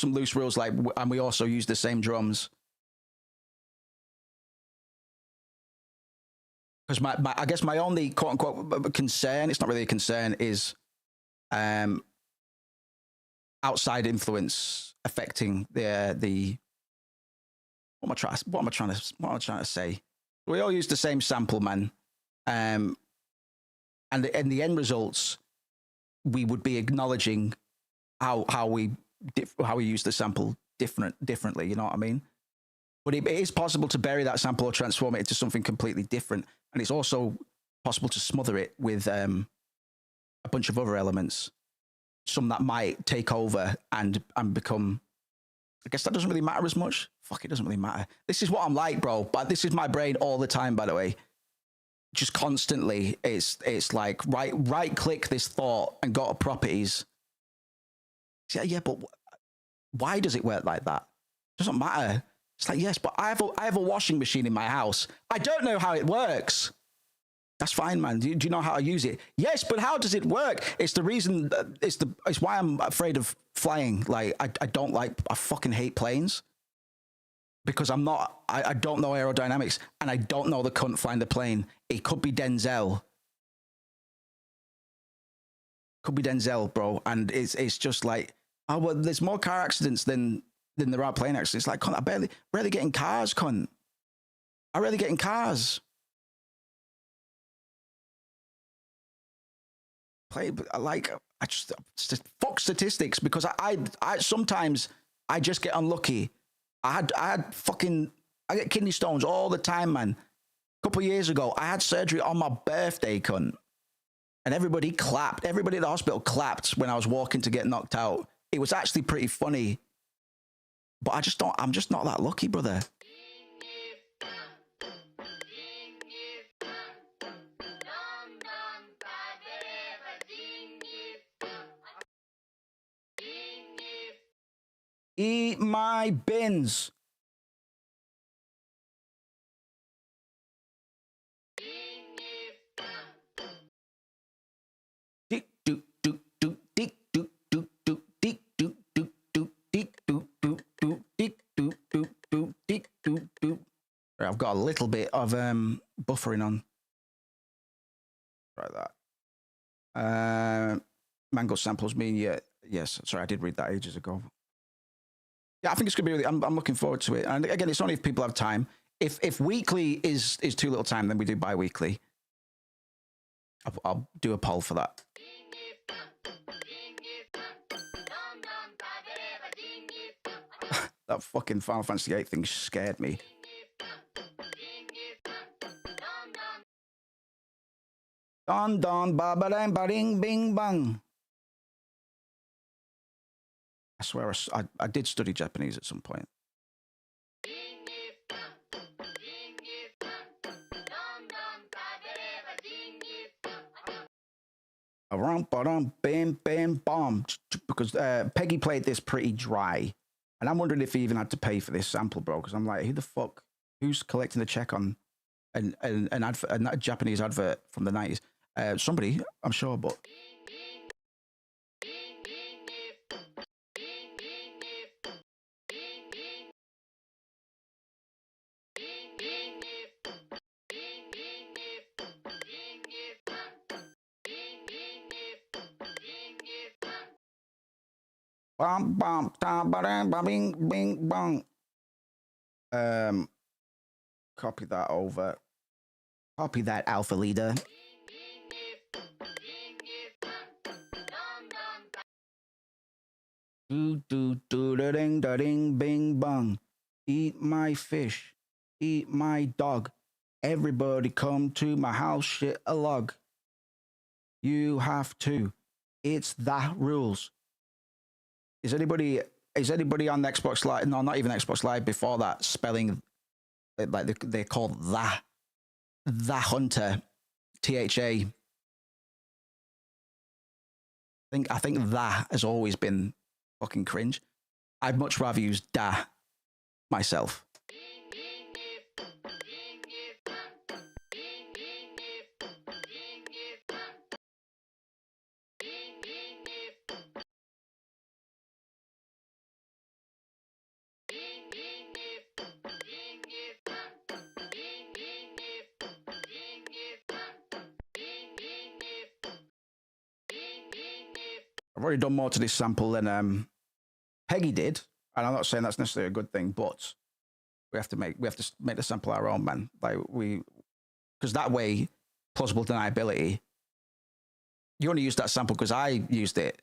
loose rules, like, and we also use the same drums. Because I guess my only quote unquote concern, it's not really a concern, is outside influence affecting the what am I trying to say? We all use the same sample, man, and the end results, we would be acknowledging how we use the sample differently. You know what I mean? But it is possible to bury that sample or transform it into something completely different, and it's also possible to smother it with a bunch of other elements, some that might take over and become. I guess that doesn't really matter as much. Fuck, it doesn't really matter. This is what I'm like, bro. But this is my brain all the time, by the way. Just constantly, it's like right click this thought and go to properties. Yeah, but why does it work like that? It doesn't matter. It's like, yes, but I have a washing machine in my house. I don't know how it works. That's fine, man. Do you know how to use it? Yes, but how does it work? It's the reason. It's why I'm afraid of flying. Like I fucking hate planes because I don't know aerodynamics and I don't know the cunt flying the plane. It could be Denzel. Could be Denzel, bro. And it's just like, oh well, there's more car accidents than there are plane accidents. It's like, cunt, I barely get in cars, cunt. I rarely get in cars. I just fuck statistics because I sometimes I just get unlucky. I get kidney stones all the time, man. A couple of years ago, I had surgery on my birthday, cunt, and everybody clapped. Everybody at the hospital clapped when I was walking to get knocked out. It was actually pretty funny, but I'm just not that lucky, brother. Eat my bins. I've got a little bit of buffering on. Try that. Mango samples mean yeah. Yes, sorry, I did read that ages ago. Yeah, I think it's gonna be really. I'm looking forward to it. And again, it's only if people have time. If weekly is too little time, then we do bi-weekly. I'll do a poll for that. That fucking Final Fantasy VIII thing scared me. Don don ba ba dang ba ding bing bang. I swear I did study Japanese at some point. Bam, bam, bomb. Because Peggy played this pretty dry. And I'm wondering if he even had to pay for this sample, bro. Because I'm like, who the fuck? Who's collecting the check on a Japanese advert from the 90s? Somebody, I'm sure, but... Bum, bum, bum, ba-dum, ba, bing, bing, bong. Copy that over. Copy that, Alpha Leader. Do, do, do, da, ding, bing, bong. Eat my fish. Eat my dog. Everybody come to my house, shit a log. You have to. It's the rules. Is anybody on the Xbox Live? No, not even Xbox Live. Before that, spelling like they call the Hunter, THA. I think that has always been fucking cringe. I'd much rather use da myself. I've already done more to this sample than Peggy did, and I'm not saying that's necessarily a good thing, but we have to make the sample our own, man. Like because that way, plausible deniability. You only used that sample because I used it.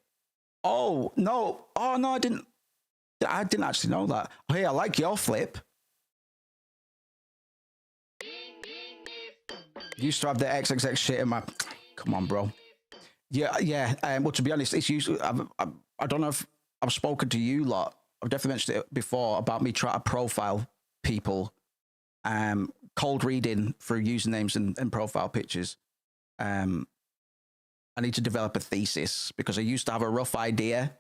Oh no, I didn't actually know that. Oh, hey, I like your flip. Used to have the XXX shit in my. Come on, bro. Yeah. Well, to be honest, it's usually I don't know if I've spoken to you lot. I've definitely mentioned it before about me trying to profile people, cold reading through usernames and profile pictures. I need to develop a thesis because I used to have a rough idea.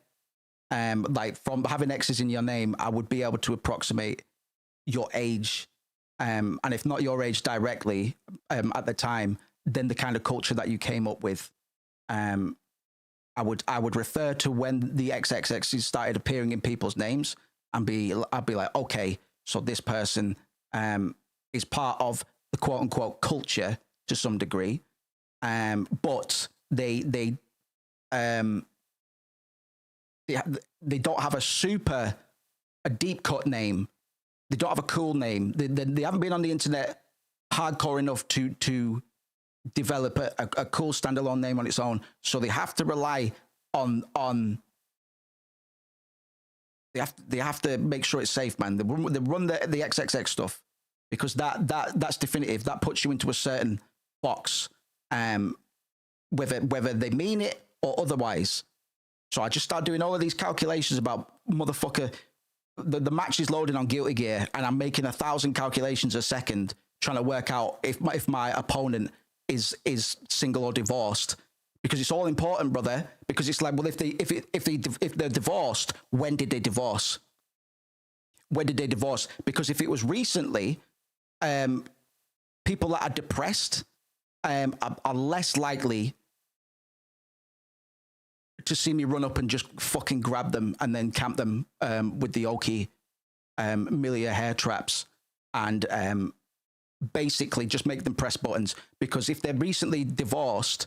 Like from having X's in your name, I would be able to approximate your age, and if not your age directly at the time, then the kind of culture that you came up with. I would refer to when the XXXs started appearing in people's names and I'd be like, okay, so this person is part of the quote unquote culture to some degree, but they don't have a deep cut name. They don't have a cool name. They haven't been on the internet hardcore enough to develop a cool standalone name on its own. So they have to rely on they have to make sure it's safe, man. They run the XXX stuff because that's definitive. That puts you into a certain box, whether they mean it or otherwise. So I just start doing all of these calculations about motherfucker. The match is loading on Guilty Gear, and I'm making 1,000 calculations a second trying to work out if my opponent is single or divorced, because it's all important, brother. Because it's like, well, if they're divorced, when did they divorce? When did they divorce? Because if it was recently, people that are depressed are less likely to see me run up and just fucking grab them and then camp them with the Oki Milia hair traps and basically just make them press buttons. Because if they're recently divorced,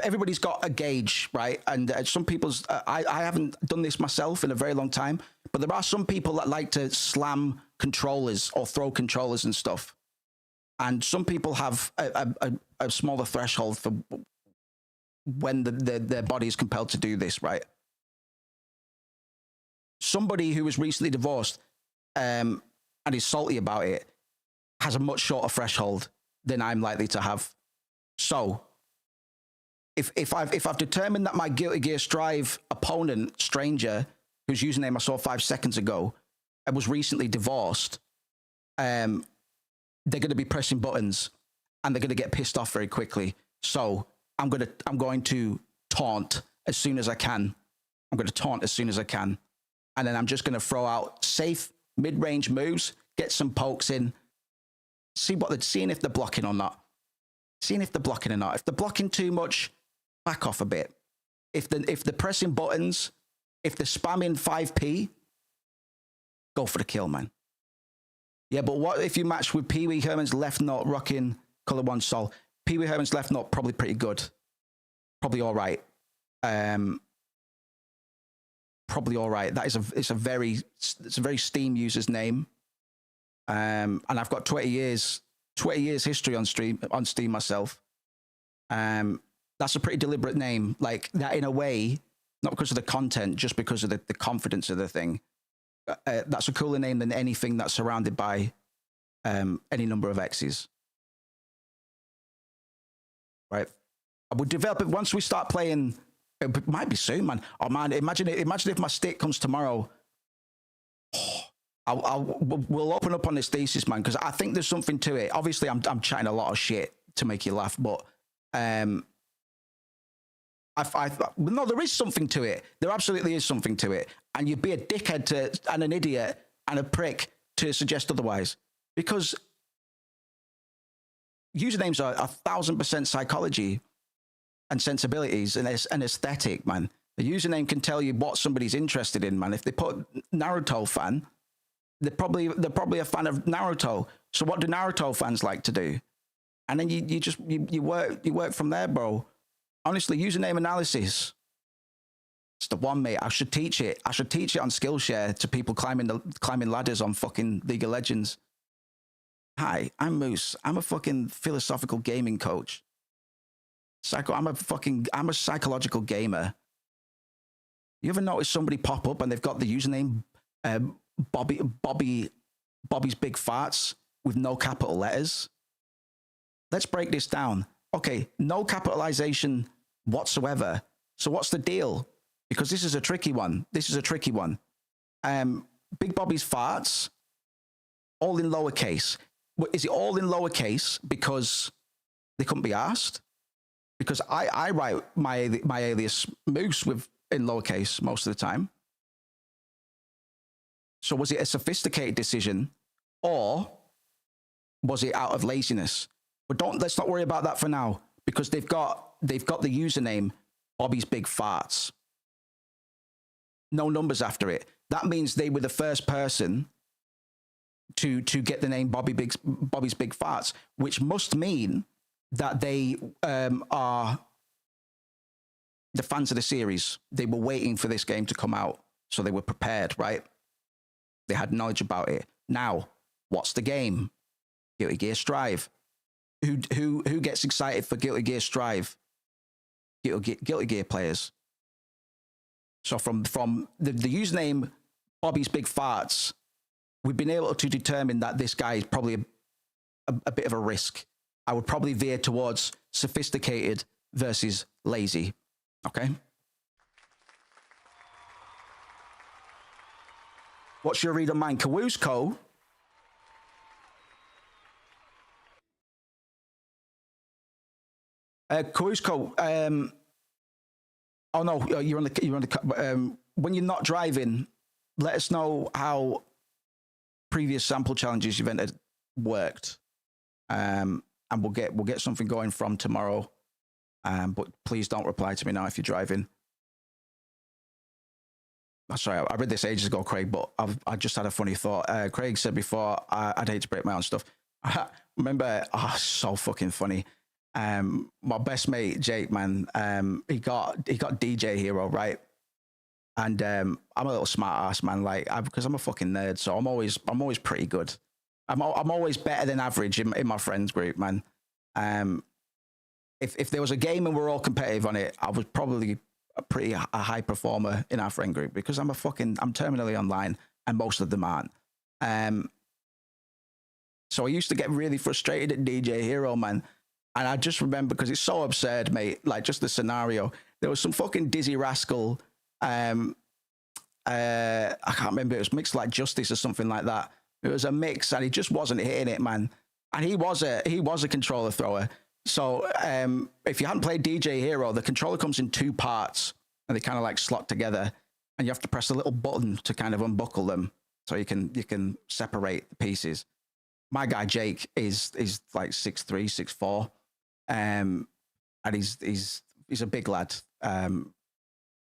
everybody's got a gauge, right? And some people's I haven't done this myself in a very long time, but there are some people that like to slam controllers or throw controllers and stuff, and some people have a smaller threshold for when their body is compelled to do this, right? Somebody who was recently divorced and is salty about it has a much shorter threshold than I'm likely to have. So if I've determined that my Guilty Gear Strive opponent, stranger, whose username I saw 5 seconds ago, was recently divorced, they're going to be pressing buttons and they're going to get pissed off very quickly. So I'm going to taunt as soon as I can. I'm going to taunt as soon as I can. And then I'm just going to throw out safe mid-range moves, get some pokes in, seeing if they're blocking or not. Seeing if they're blocking or not. If they're blocking too much, back off a bit. If they're pressing buttons, if they're spamming 5p, go for the kill, man. Yeah, but what if you match with Pee Wee Herman's left nut rocking Color One Soul? Pee Wee Herman's left nut probably pretty good. Probably all right. probably all right. It's a very Steam user's name. And I've got 20 years history on Steam myself. That's a pretty deliberate name, like that in a way, not because of the content, just because of the confidence of the thing. That's a cooler name than anything that's surrounded by any number of X's. Right? I would develop it once we start playing. It might be soon, man. Oh man, imagine if my stick comes tomorrow. We'll open up on this thesis, man, because I think there's something to it. Obviously, I'm chatting a lot of shit to make you laugh, but no, there is something to it. There absolutely is something to it, and you'd be a dickhead and an idiot and a prick to suggest otherwise, because usernames are 1,000% psychology and sensibilities and aesthetic, man. The username can tell you what somebody's interested in, man. If they put Naruto fan, they're probably a fan of Naruto. So what do Naruto fans like to do? And then you work from there, bro. Honestly, username analysis, it's the one, mate. I should teach it. I should teach it on Skillshare to people climbing ladders on fucking League of Legends. Hi, I'm Moose. I'm a fucking philosophical gaming coach. I'm a psychological gamer. You ever notice somebody pop up and they've got the username Bobby's Big Farts with no capital letters? Let's break this down. Okay, no capitalization whatsoever. So what's the deal? Because this is a tricky one. Big Bobby's Farts, all in lowercase. Is it all in lowercase because they couldn't be asked? Because I write my alias Moose in lowercase most of the time. So was it a sophisticated decision, or was it out of laziness? But let's not worry about that for now, because they've got the username Bobby's Big Farts. No numbers after it. That means they were the first person to get the name Bobby's Big Farts, which must mean that they are the fans of the series. They were waiting for this game to come out, so they were prepared, right? They had knowledge about it. Now, what's the game? Guilty Gear Strive. Who gets excited for Guilty Gear Strive? Guilty Gear players. So from the username Bobby's Big Farts, we've been able to determine that this guy is probably a bit of a risk. I would probably veer towards sophisticated versus lazy. Okay? What's your read on mine? Kawusko. Kawusko. Oh no, you're on the. When you're not driving, let us know how previous sample challenges you've entered worked, and we'll get something going from tomorrow. But please don't reply to me now if you're driving. Sorry, I read this ages ago, Craig, but I just had a funny thought. Craig said before, I'd hate to break my own stuff. Remember, so fucking funny. My best mate, Jake, man, he got DJ Hero, right? And I'm a little smart ass, man, because I'm a fucking nerd, so I'm always pretty good. I'm always better than average in my friends group, man. If there was a game and we're all competitive on it, I was probably a high performer in our friend group, because I'm terminally online and most of them aren't. So I used to get really frustrated at DJ Hero, man. And I just remember, because it's so absurd, mate, like just the scenario. There was some fucking Dizzy Rascal. I can't remember. It was Mixed Like Justice or something like that. It was a mix and he just wasn't hitting it, man. And he was a controller thrower. So if you hadn't played DJ Hero, the controller comes in two parts and they kind of like slot together, and you have to press a little button to kind of unbuckle them so you can separate the pieces. My guy Jake is like 6'3", 6'4", and he's a big lad.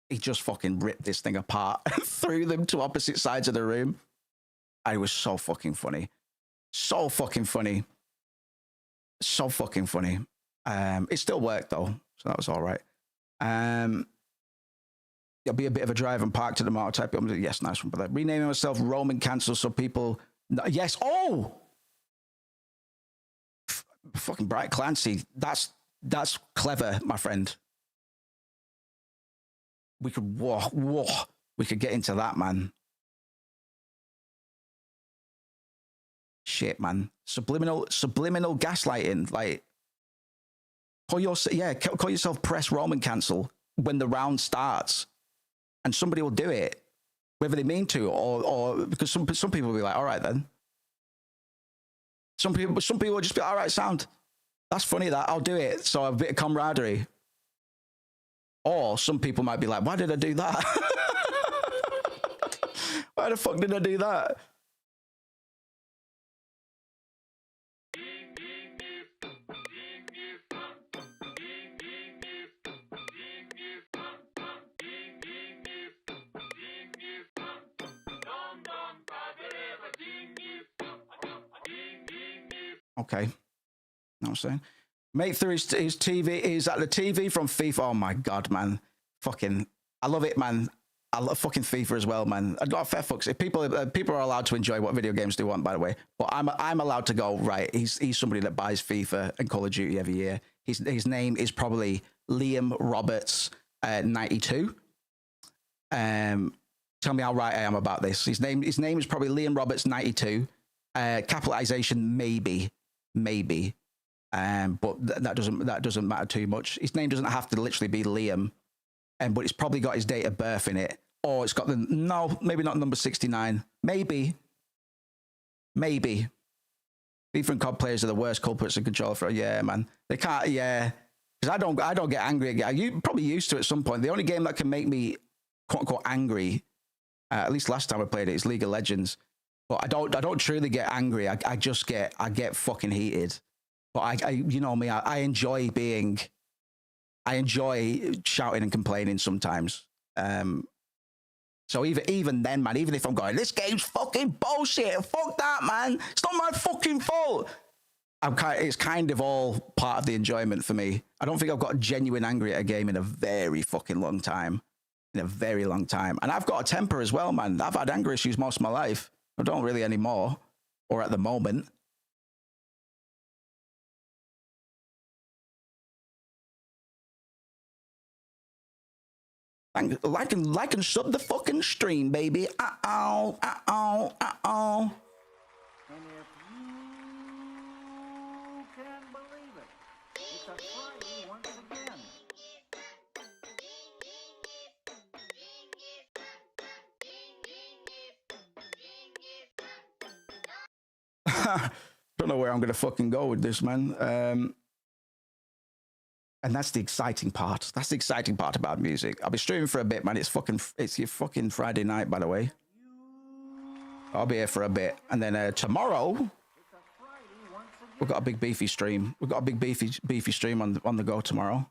He just fucking ripped this thing apart and threw them to opposite sides of the room. And it was so fucking funny. So fucking funny. So fucking funny. It still worked though, so that was all right. It'll be a bit of a drive and park to the mark type. Yes, nice one, brother. Renaming myself Roman Cancel so people. Yes. Oh, fucking Bright Clancy. That's clever, my friend. We could we could get into that, man. Shit, man. Subliminal gaslighting. Like, call yourself Press Roman Cancel when the round starts, and somebody will do it, whether they mean to or because some people will be like, all right then. Some people will just be, all right, sound. That's funny, that I'll do it. So a bit of camaraderie. Or some people might be like, why did I do that? Why the fuck did I do that? Okay. Know what I'm saying? Mate through his TV is at the TV from FIFA. Oh my god, man. Fucking I love it, man. I love fucking FIFA as well, man. Fair fucks. If people are allowed to enjoy what video games they want, by the way. But I'm allowed to go, right, he's somebody that buys FIFA and Call of Duty every year. His name is probably Liam Roberts 92. Tell me how right I am about this. His name is probably Liam Roberts 92. Capitalization maybe. But that doesn't matter too much. His name doesn't have to literally be Liam, but it's probably got his date of birth in it, or it's got maybe not number 69. Maybe. FIFA and COD players are the worst culprits in control for. Yeah, man, they can't. Yeah, because I don't get angry. You probably used to at some point. The only game that can make me quote unquote angry, at least last time I played it, is League of Legends. But I don't truly get angry. I get fucking heated. But I you know me, I enjoy shouting and complaining sometimes. So even then, man, even if I'm going, this game's fucking bullshit, fuck that, man, it's not my fucking fault. It's kind of all part of the enjoyment for me. I don't think I've got genuine angry at a game in a very fucking long time. And I've got a temper as well, man. I've had anger issues most of my life. I don't really anymore, or at the moment. Like and sub the fucking stream, baby. And if you can believe it, it's a Friday once again. Don't know where I'm gonna fucking go with this, man. And that's the exciting part. That's the exciting part about music. I'll be streaming for a bit, man. It's your fucking Friday night, by the way. I'll be here for a bit, and then tomorrow we've got a big beefy stream. We've got a big beefy stream on the go tomorrow.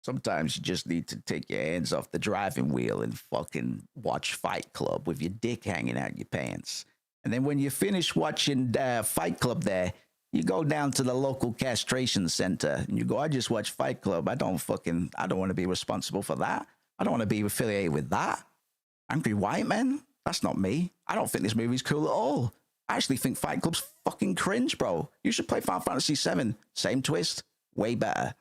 Sometimes you just need to take your hands off the driving wheel and fucking watch Fight Club with your dick hanging out your pants. And then when you finish watching Fight Club there, you go down to the local castration center and you go, I just watched Fight Club. I don't want to be responsible for that. I don't want to be affiliated with that. Angry white men? That's not me. I don't think this movie's cool at all. I actually think Fight Club's fucking cringe, bro. You should play Final Fantasy VII. Same twist, way better.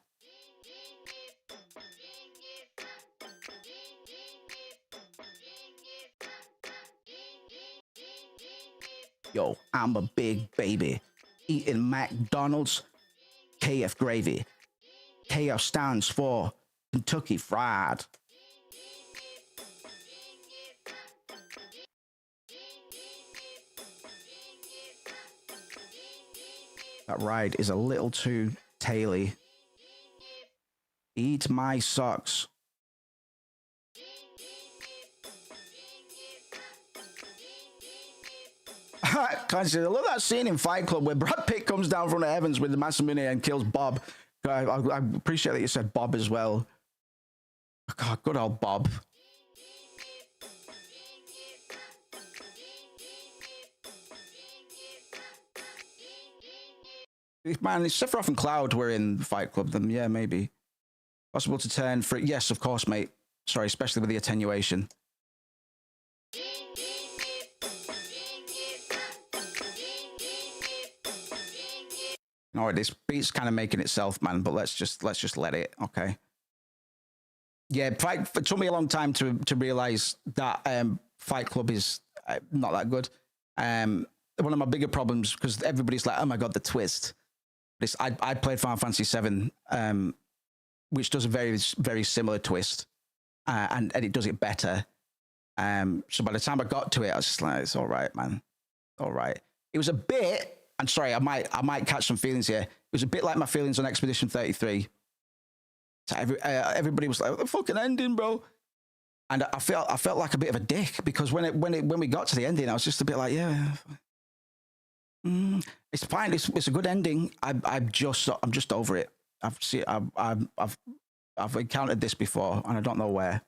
Yo, I'm a big baby. Eating McDonald's KF gravy. KF stands for Kentucky Fried. That ride is a little too taily. Eat my socks. I love that scene in Fight Club where Brad Pitt comes down from the heavens with the Masamune and kills Bob. I appreciate that you said Bob as well. God, good old Bob. Man, if Sephiroth and Cloud were in Fight Club, then yeah, maybe. Possible to turn for it? Yes, of course, mate. Sorry, especially with the attenuation. No, this beat's kind of making itself, man. But let's just let it, okay? Yeah, it took me a long time to realize that Fight Club is not that good. One of my bigger problems, because everybody's like, "Oh my god, the twist." I played Final Fantasy VII, which does a very, very similar twist, and it does it better. So by the time I got to it, I was just like, "It's all right, man, all right." It was a bit. I'm sorry, I might catch some feelings here. It was a bit like my feelings on Expedition 33. So everybody was like, "The fucking ending, bro," and I felt like a bit of a dick because when we got to the ending, I was just a bit like, "Yeah, it's fine. It's a good ending. I'm just over it. I've encountered this before, and I don't know where.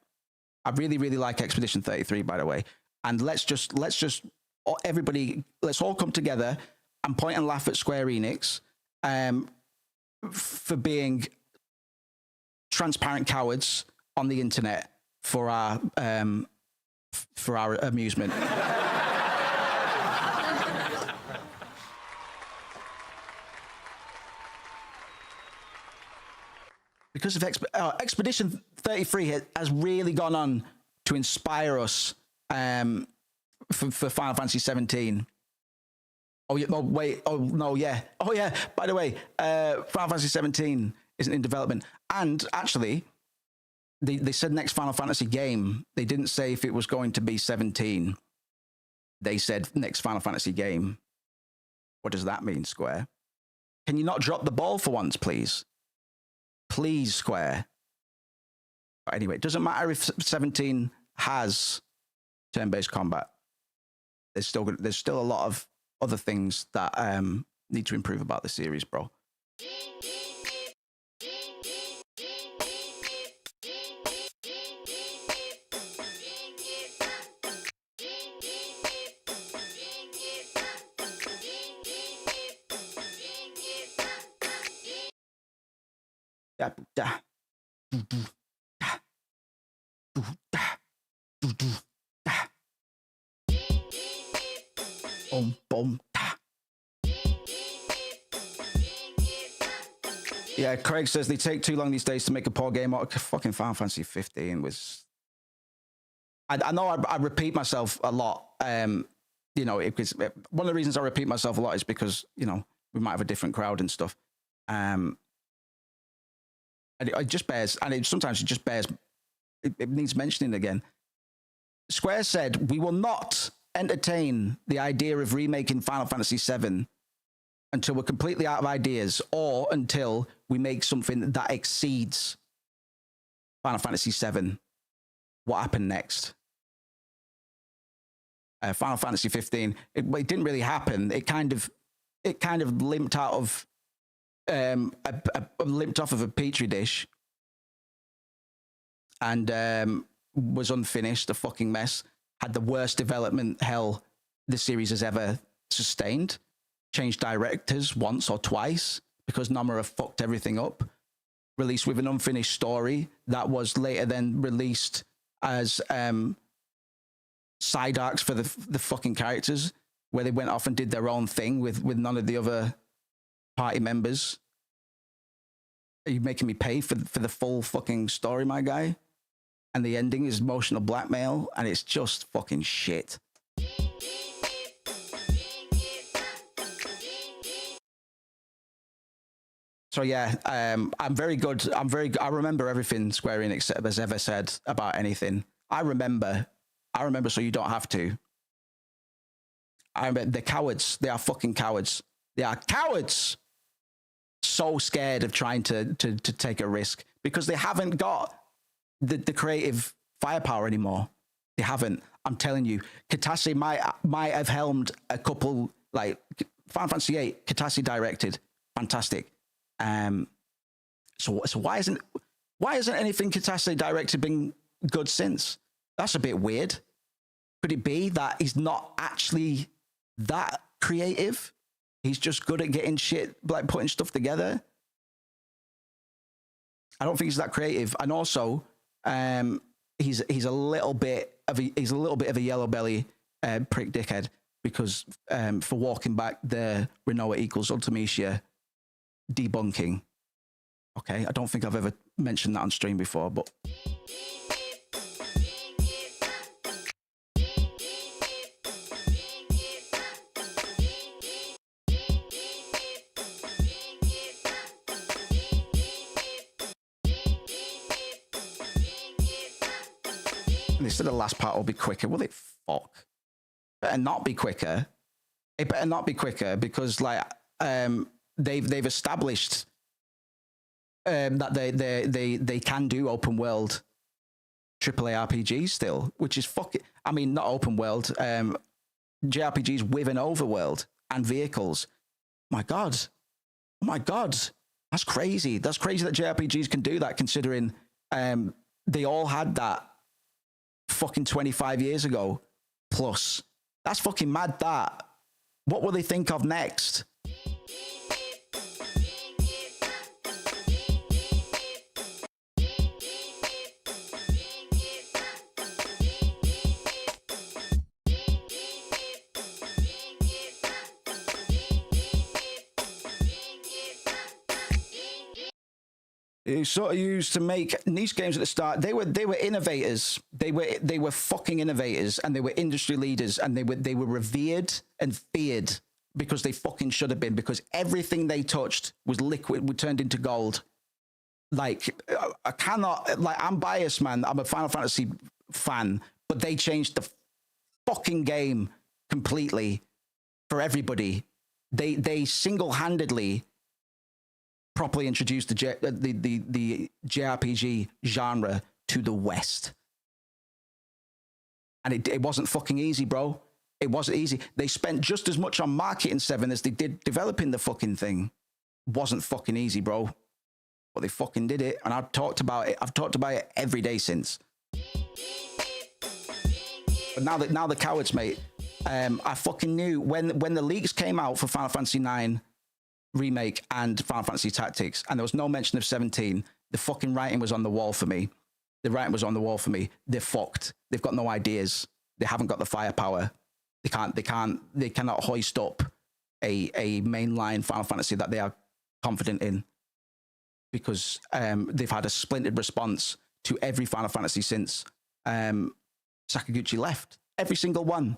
I really, really like Expedition 33, by the way. And let's all come together and point and laugh at Square Enix for being transparent cowards on the internet for our amusement. Because of Expedition 33 has really gone on to inspire us for Final Fantasy 17. Oh, yeah, oh yeah. By the way, Final Fantasy 17 isn't in development. And actually, they said next Final Fantasy game. They didn't say if it was going to be 17. They said next Final Fantasy game. What does that mean, Square? Can you not drop the ball for once, please? Please, Square. But anyway, it doesn't matter if 17 has turn-based combat. There's still a lot of other things that need to improve about the series, bro. Boom, boom, ta. Yeah, Craig says they take too long these days to make a poor game. Fucking Final Fantasy 15 was. I know I repeat myself a lot. You know, because one of the reasons I repeat myself a lot is because, you know, we might have a different crowd and stuff. And it just bears, and sometimes it just bears, it needs mentioning again. Square said, we will not entertain the idea of remaking Final Fantasy VII until we're completely out of ideas or until we make something that exceeds Final Fantasy VII. What happened next? Final Fantasy 15, it didn't really happen. It kind of limped out of, limped off of a petri dish and was unfinished, a fucking mess. Had the worst development hell the series has ever sustained. Changed directors once or twice because Nomura fucked everything up. Released with an unfinished story that was later then released as side arcs for the fucking characters, where they went off and did their own thing with none of the other party members. Are you making me pay for the full fucking story, my guy? And the ending is emotional blackmail, and it's just fucking shit. So yeah, I'm very good. I remember everything Square Enix has ever said about anything. I remember, so you don't have to. I remember, they're cowards. They are fucking cowards. They are cowards. so scared of trying to take a risk because they haven't got the creative firepower anymore. They haven't. I'm telling you, Katase might have helmed a couple, like Final Fantasy VIII, Katase directed, fantastic. So why isn't anything Katase directed been good since? That's a bit weird. Could it be that he's not actually that creative? He's just good at getting shit, like putting stuff together. I don't think he's that creative. And also, he's a little bit of a yellow belly prick dickhead because for walking back the Rinoa equals Ultimecia debunking. Okay, I don't think I've ever mentioned that on stream before, but. They said the last part will be quicker. Will it? Fuck. Better not be quicker. It better not be quicker because like they've established that they can do open world AAA RPGs still, which is fucking. I mean, not open world JRPGs with an overworld and vehicles. My God, oh my God, that's crazy. That's crazy that JRPGs can do that, considering they all had that fucking 25 years ago plus. That's fucking mad. That what will they think of next? It sort of used to make niche games at the start. They were innovators. They were fucking innovators, and they were industry leaders, and they were revered and feared because they fucking should have been, because everything they touched was liquid, turned into gold. Like I cannot, like, I'm biased, man. I'm a Final Fantasy fan, but they changed the fucking game completely for everybody. They single-handedly properly introduced the JRPG genre to the West. And it wasn't fucking easy, bro. It wasn't easy. They spent just as much on marketing 7 as they did developing the fucking thing. It wasn't fucking easy, bro. But they fucking did it. And I've talked about it. I've talked about it every day since. But now the cowards, mate. I fucking knew when the leaks came out for Final Fantasy 9 Remake and Final Fantasy Tactics, and there was no mention of 17. The fucking writing was on the wall for me. The writing was on the wall for me. They're fucked. They've got no ideas. They haven't got the firepower. They cannot hoist up a mainline Final Fantasy that they are confident in, because they've had a splintered response to every Final Fantasy since Sakaguchi left. Every single one.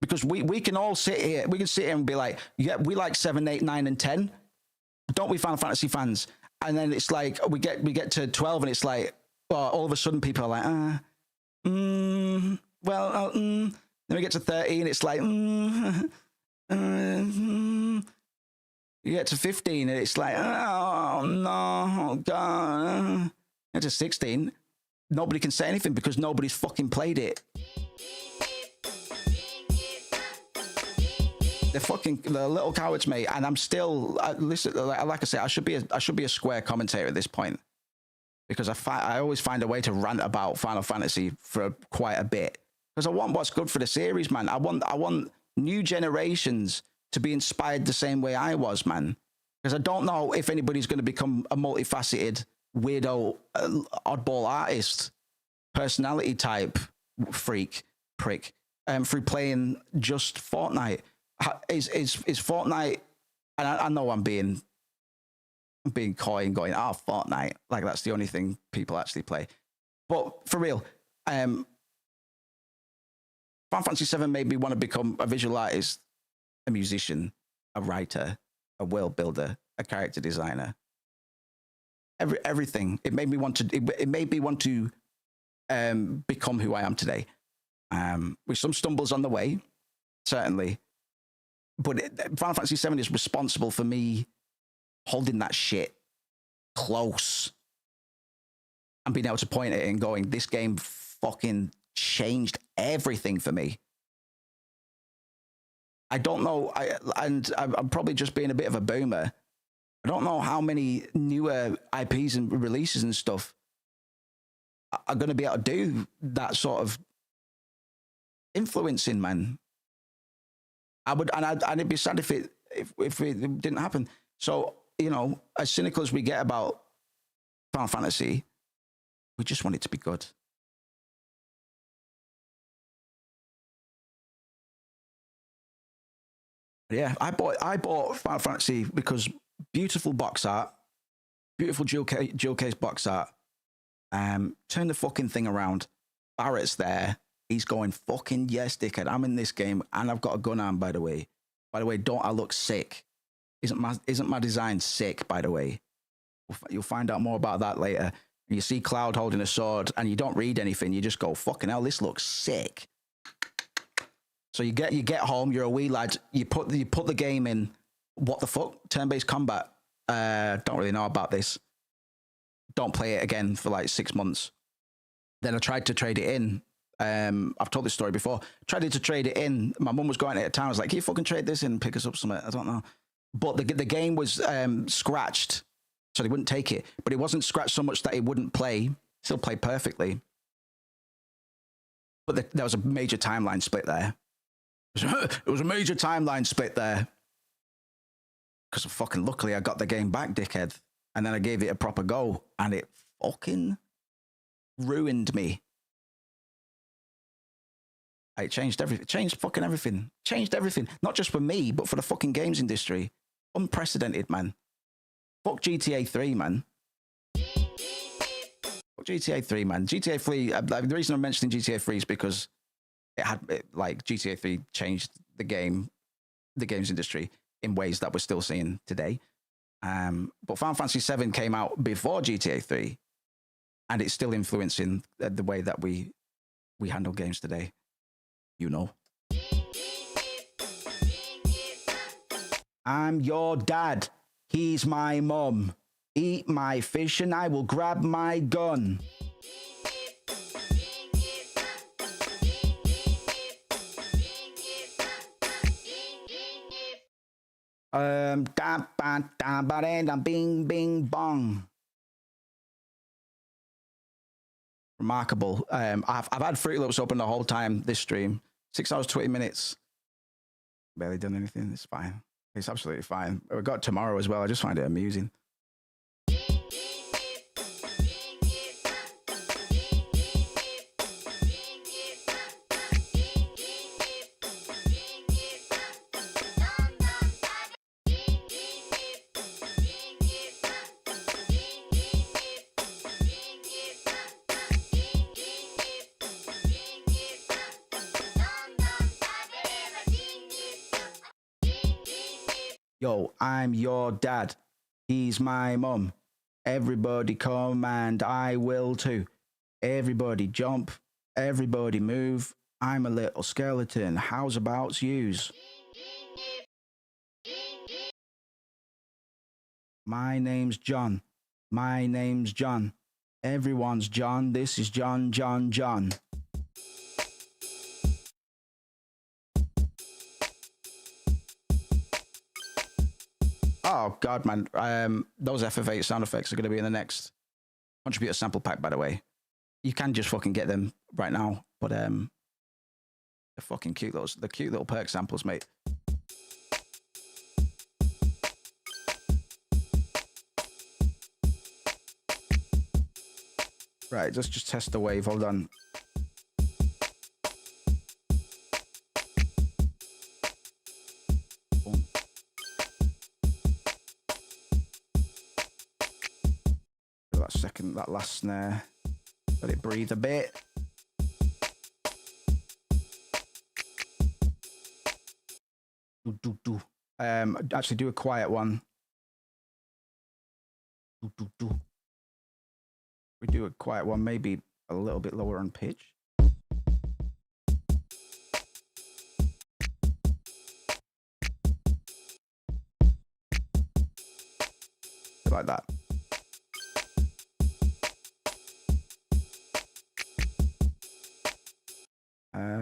Because we can all sit here, and be like, yeah, we like 7, 8, 9, and 10. Don't we, Final Fantasy fans? And then it's like, we get to 12 and it's like, all of a sudden people are like, then we get to 13 and it's like, you get to 15 and it's like, oh no, God. Get to 16, nobody can say anything because nobody's fucking played it. They're little cowards, mate. And I'm still listen. Like I say, I should be a square commentator at this point, because I always find a way to rant about Final Fantasy for quite a bit, because I want what's good for the series, man. I want new generations to be inspired the same way I was, man. Because I don't know if anybody's going to become a multifaceted weirdo, oddball artist, personality type prick through playing just Fortnite. Is Fortnite, and I know I'm being coy and going, Fortnite, like that's the only thing people actually play. But for real, Final Fantasy 7 made me want to become a visual artist, a musician, a writer, a world builder, a character designer. Everything. It made me want to become who I am today. With some stumbles on the way, certainly. But Final Fantasy VII is responsible for me holding that shit close and being able to point at it and going, this game fucking changed everything for me. I don't know, I'm probably just being a bit of a boomer. I don't know how many newer IPs and releases and stuff are going to be able to do that sort of influencing, man. And it'd be sad if it didn't happen. So, you know, as cynical as we get about Final Fantasy, we just want it to be good. Yeah, I bought Final Fantasy because beautiful box art, beautiful jewel case box art. Turn the fucking thing around. Barrett's there. He's going, fucking yes, dickhead. I'm in this game and I've got a gun arm, by the way. By the way, don't I look sick? Isn't my design sick, by the way? You'll find out more about that later. You see Cloud holding a sword and you don't read anything. You just go, fucking hell, this looks sick. So you get home, you're a wee lad, you put the game in, what the fuck? Turn-based combat. Don't really know about this. Don't play it again for like 6 months. Then I tried to trade it in. I've told this story before. Tried to trade it in. My mum was going at a time. I was like, can you fucking trade this in and pick us up something? I don't know. But the game was scratched, so they wouldn't take it. But it wasn't scratched so much that it wouldn't play. Still played perfectly. But there was a major timeline split there. It was a major timeline split there. Because fucking luckily I got the game back, dickhead. And then I gave it a proper go. And it fucking ruined me. It changed everything. Changed fucking everything. Changed everything. Not just for me, but for the fucking games industry. Unprecedented, man. Fuck GTA 3, man. Fuck GTA 3, man. GTA 3, the reason I'm mentioning GTA 3 is because GTA 3 changed the games industry in ways that we're still seeing today. But Final Fantasy 7 came out before GTA 3, and it's still influencing the way that we handle games today. You know. I'm your dad. He's my mum. Eat my fish and I will grab my gun. Bing, bing, bong. Remarkable. I've had Fruity Loops open the whole time this stream. 6 hours, 20 minutes. Barely done anything. It's fine. It's absolutely fine. We've got tomorrow as well. I just find it amusing. Yo, I'm your dad. He's my mum. Everybody come and I will too. Everybody jump. Everybody move. I'm a little skeleton. How's about yous? My name's John. My name's John. Everyone's John. This is John, John, John. Oh, God, man. Those FF8 sound effects are going to be in the next contributor sample pack, by the way. You can just fucking get them right now. But they're fucking cute. The cute little perk samples, mate. Right, let's just test the wave. Hold on. That last snare, let it breathe a bit. Actually do a quiet one. We do a quiet one, maybe a little bit lower on pitch. like that.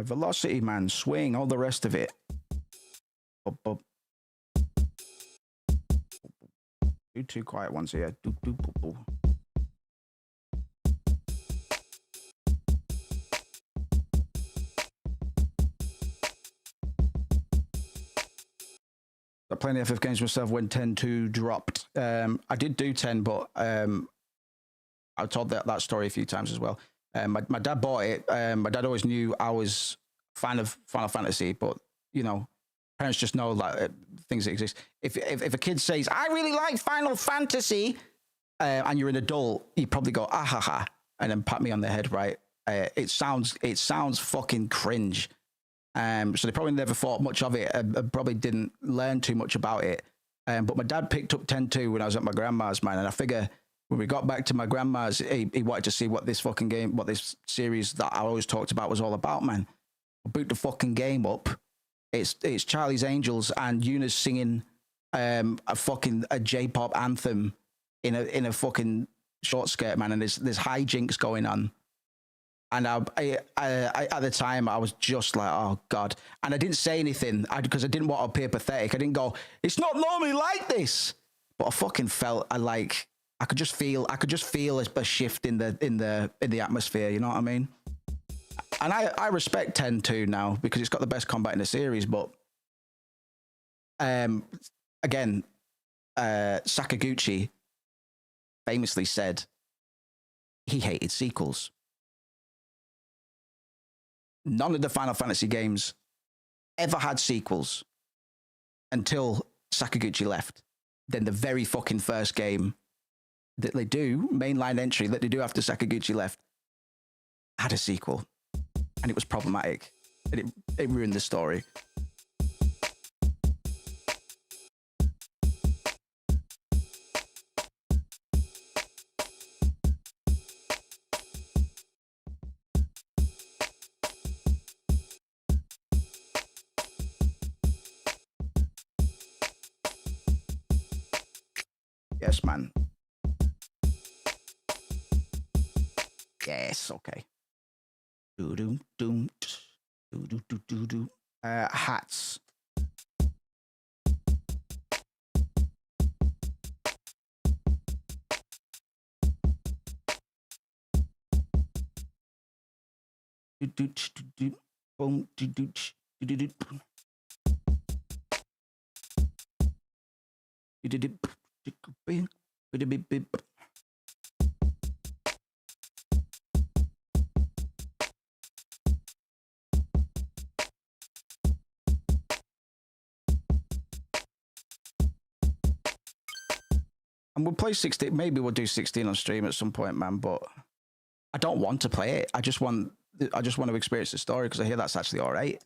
Velocity, man, swing, all the rest of it. Up, up. Do two quiet ones here. Do, do, do, do. I played FF games myself when 10.2 dropped. I did do 10, but I told that story a few times as well. My dad bought it. My dad always knew I was a fan of Final Fantasy, but you know, parents just know like things that exist. If a kid says, "I really like Final Fantasy," and you're an adult, you probably go, "Ah ha ha," and then pat me on the head, right? It sounds fucking cringe. So they probably never thought much of it. Probably didn't learn too much about it. But my dad picked up 10.2 when I was at my grandma's, man, and I figure when we got back to my grandma's, he wanted to see what this fucking game, what this series that I always talked about was all about, man. I boot the fucking game up. It's Charlie's Angels and Yuna's singing a J-pop anthem in a fucking short skirt, man, and there's hijinks going on. And I at the time I was just like, oh God, and I didn't say anything because I didn't want to appear pathetic. I didn't go, it's not normally like this, but I fucking felt I could just feel a shift in the atmosphere. You know what I mean? And I respect 10.2 now because it's got the best combat in the series. But again, Sakaguchi famously said he hated sequels. None of the Final Fantasy games ever had sequels until Sakaguchi left. Then the very fucking first game that they do, mainline entry that they do after Sakaguchi left, had a sequel. And it was problematic. And it ruined the story. Yes, man. Yes, okay. Hats. And we'll play 16. Maybe we'll do 16 on stream at some point, man. But I don't want to play it. I just want to experience the story because I hear that's actually all right.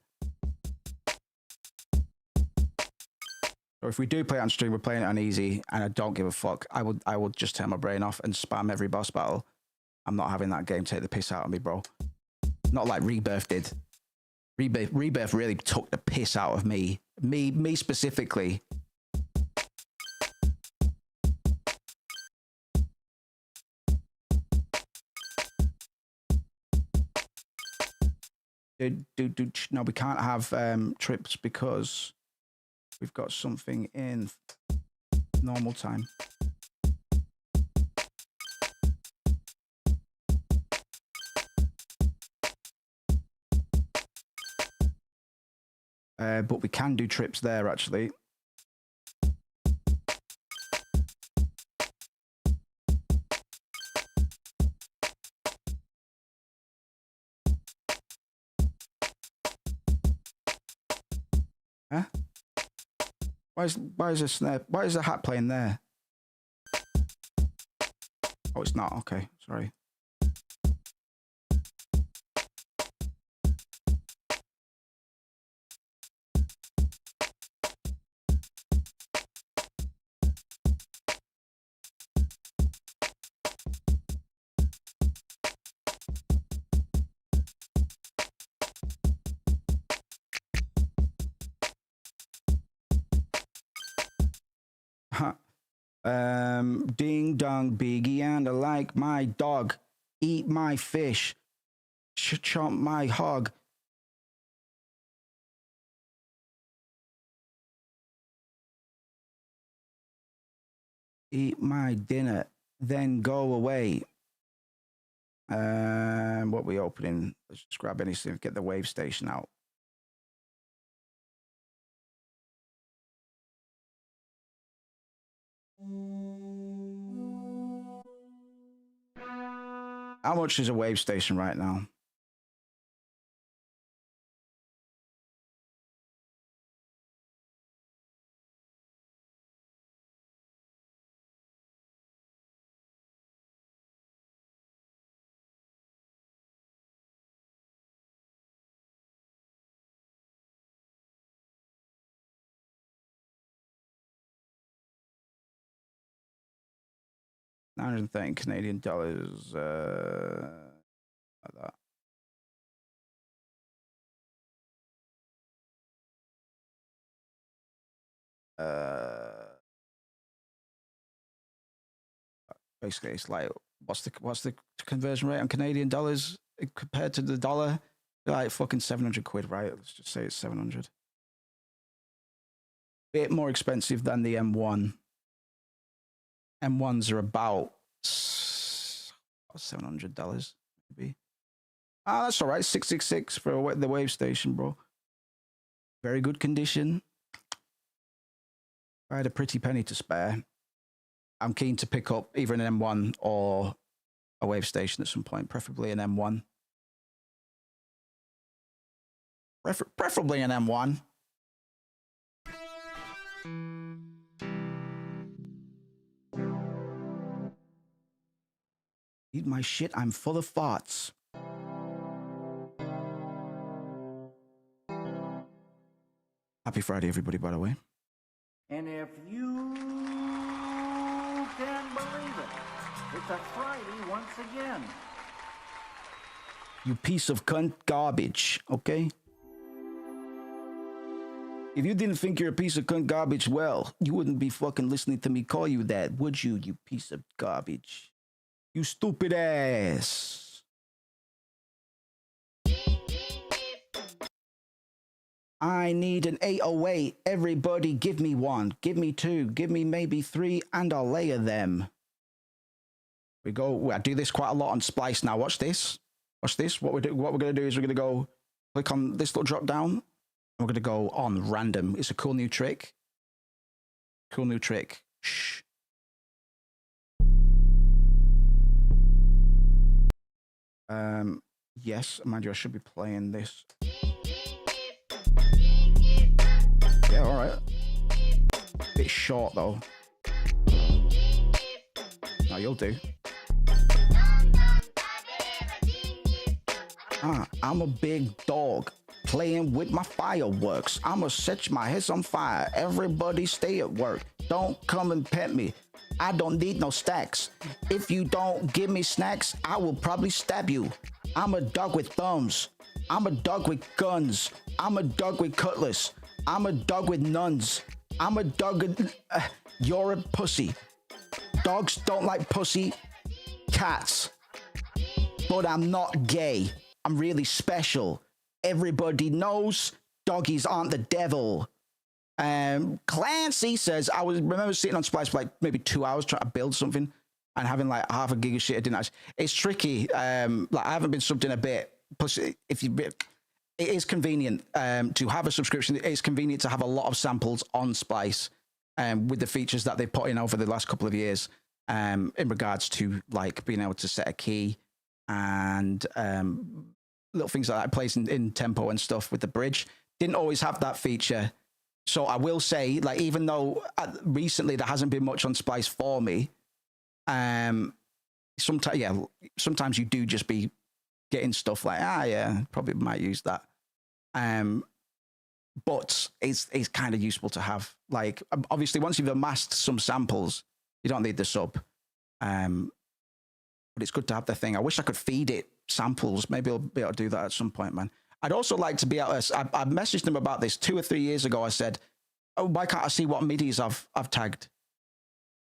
Or if we do play it on stream, we're playing it on easy, and I don't give a fuck. I would just turn my brain off and spam every boss battle. I'm not having that game take the piss out of me, bro. Not like Rebirth did. Rebirth really took the piss out of me. Me specifically. No, we can't have trips because we've got something in normal time. But we can do trips there, actually. Huh? Why is a snare? Why is the hat playing there? Oh, it's not. Okay, sorry. Ding dong, Biggie, and I like my dog. Eat my fish. Chomp my hog. Eat my dinner, then go away. What we opening? Let's just grab anything, get the wave station out. How much is a wave station right now? $930 Canadian dollars. Like that. Basically, it's like what's the conversion rate on Canadian dollars compared to the dollar? Like fucking 700 quid, right? Let's just say it's 700. Bit more expensive than the M1. M1s are about $700 maybe. Ah, that's all right. 666 for the wave station, bro. Very good condition. If I had a pretty penny to spare, I'm keen to pick up either an M1 or a wave station at some point, preferably an M1. Preferably an M1. Eat my shit, I'm full of farts. Happy Friday, everybody, by the way. And if you can believe it, it's a Friday once again. You piece of cunt garbage, okay? If you didn't think you're a piece of cunt garbage, well, you wouldn't be fucking listening to me call you that, would you, you piece of garbage? You stupid ass. I need an 808. Everybody give me one. Give me two. Give me maybe three, and I'll layer them. We go. I do this quite a lot on Splice now. Watch this. Watch this. What we're going to do is we're going to go click on this little drop down. And we're going to go on random. It's a cool new trick. Cool new trick. Shh. Yes, mind you, I should be playing this. Yeah, all right. Bit short though. No, you'll do. I'm a big dog playing with my fireworks. I'ma set my head on fire. Everybody stay at work. Don't come and pet me. I don't need no stacks. If you don't give me snacks, I will probably stab you. I'm a dog with thumbs. I'm a dog with guns. I'm a dog with cutlass. I'm a dog with nuns. I'm a dog with... you're a pussy. Dogs don't like pussy. Cats. But I'm not gay. I'm really special. Everybody knows doggies aren't the devil. Clancy says, I remember sitting on Splice for like maybe 2 hours trying to build something and having like half a gig of shit I didn't actually. It's tricky. Like I haven't been subbed in a bit. Plus, it is convenient to have a subscription. It is convenient to have a lot of samples on Splice with the features that they put in over the last couple of years in regards to like being able to set a key and little things like that, plays in tempo and stuff with the bridge. Didn't always have that feature. So I will say, like, even though recently there hasn't been much on Splice for me, sometimes you do just be getting stuff like, probably might use that. But it's kind of useful to have. Like, obviously, once you've amassed some samples, you don't need the sub. But it's good to have the thing. I wish I could feed it samples. Maybe I'll be able to do that at some point, man. I'd also like to be able to, I messaged them about this 2 or 3 years ago. I said, oh, why can't I see what MIDIs I've tagged?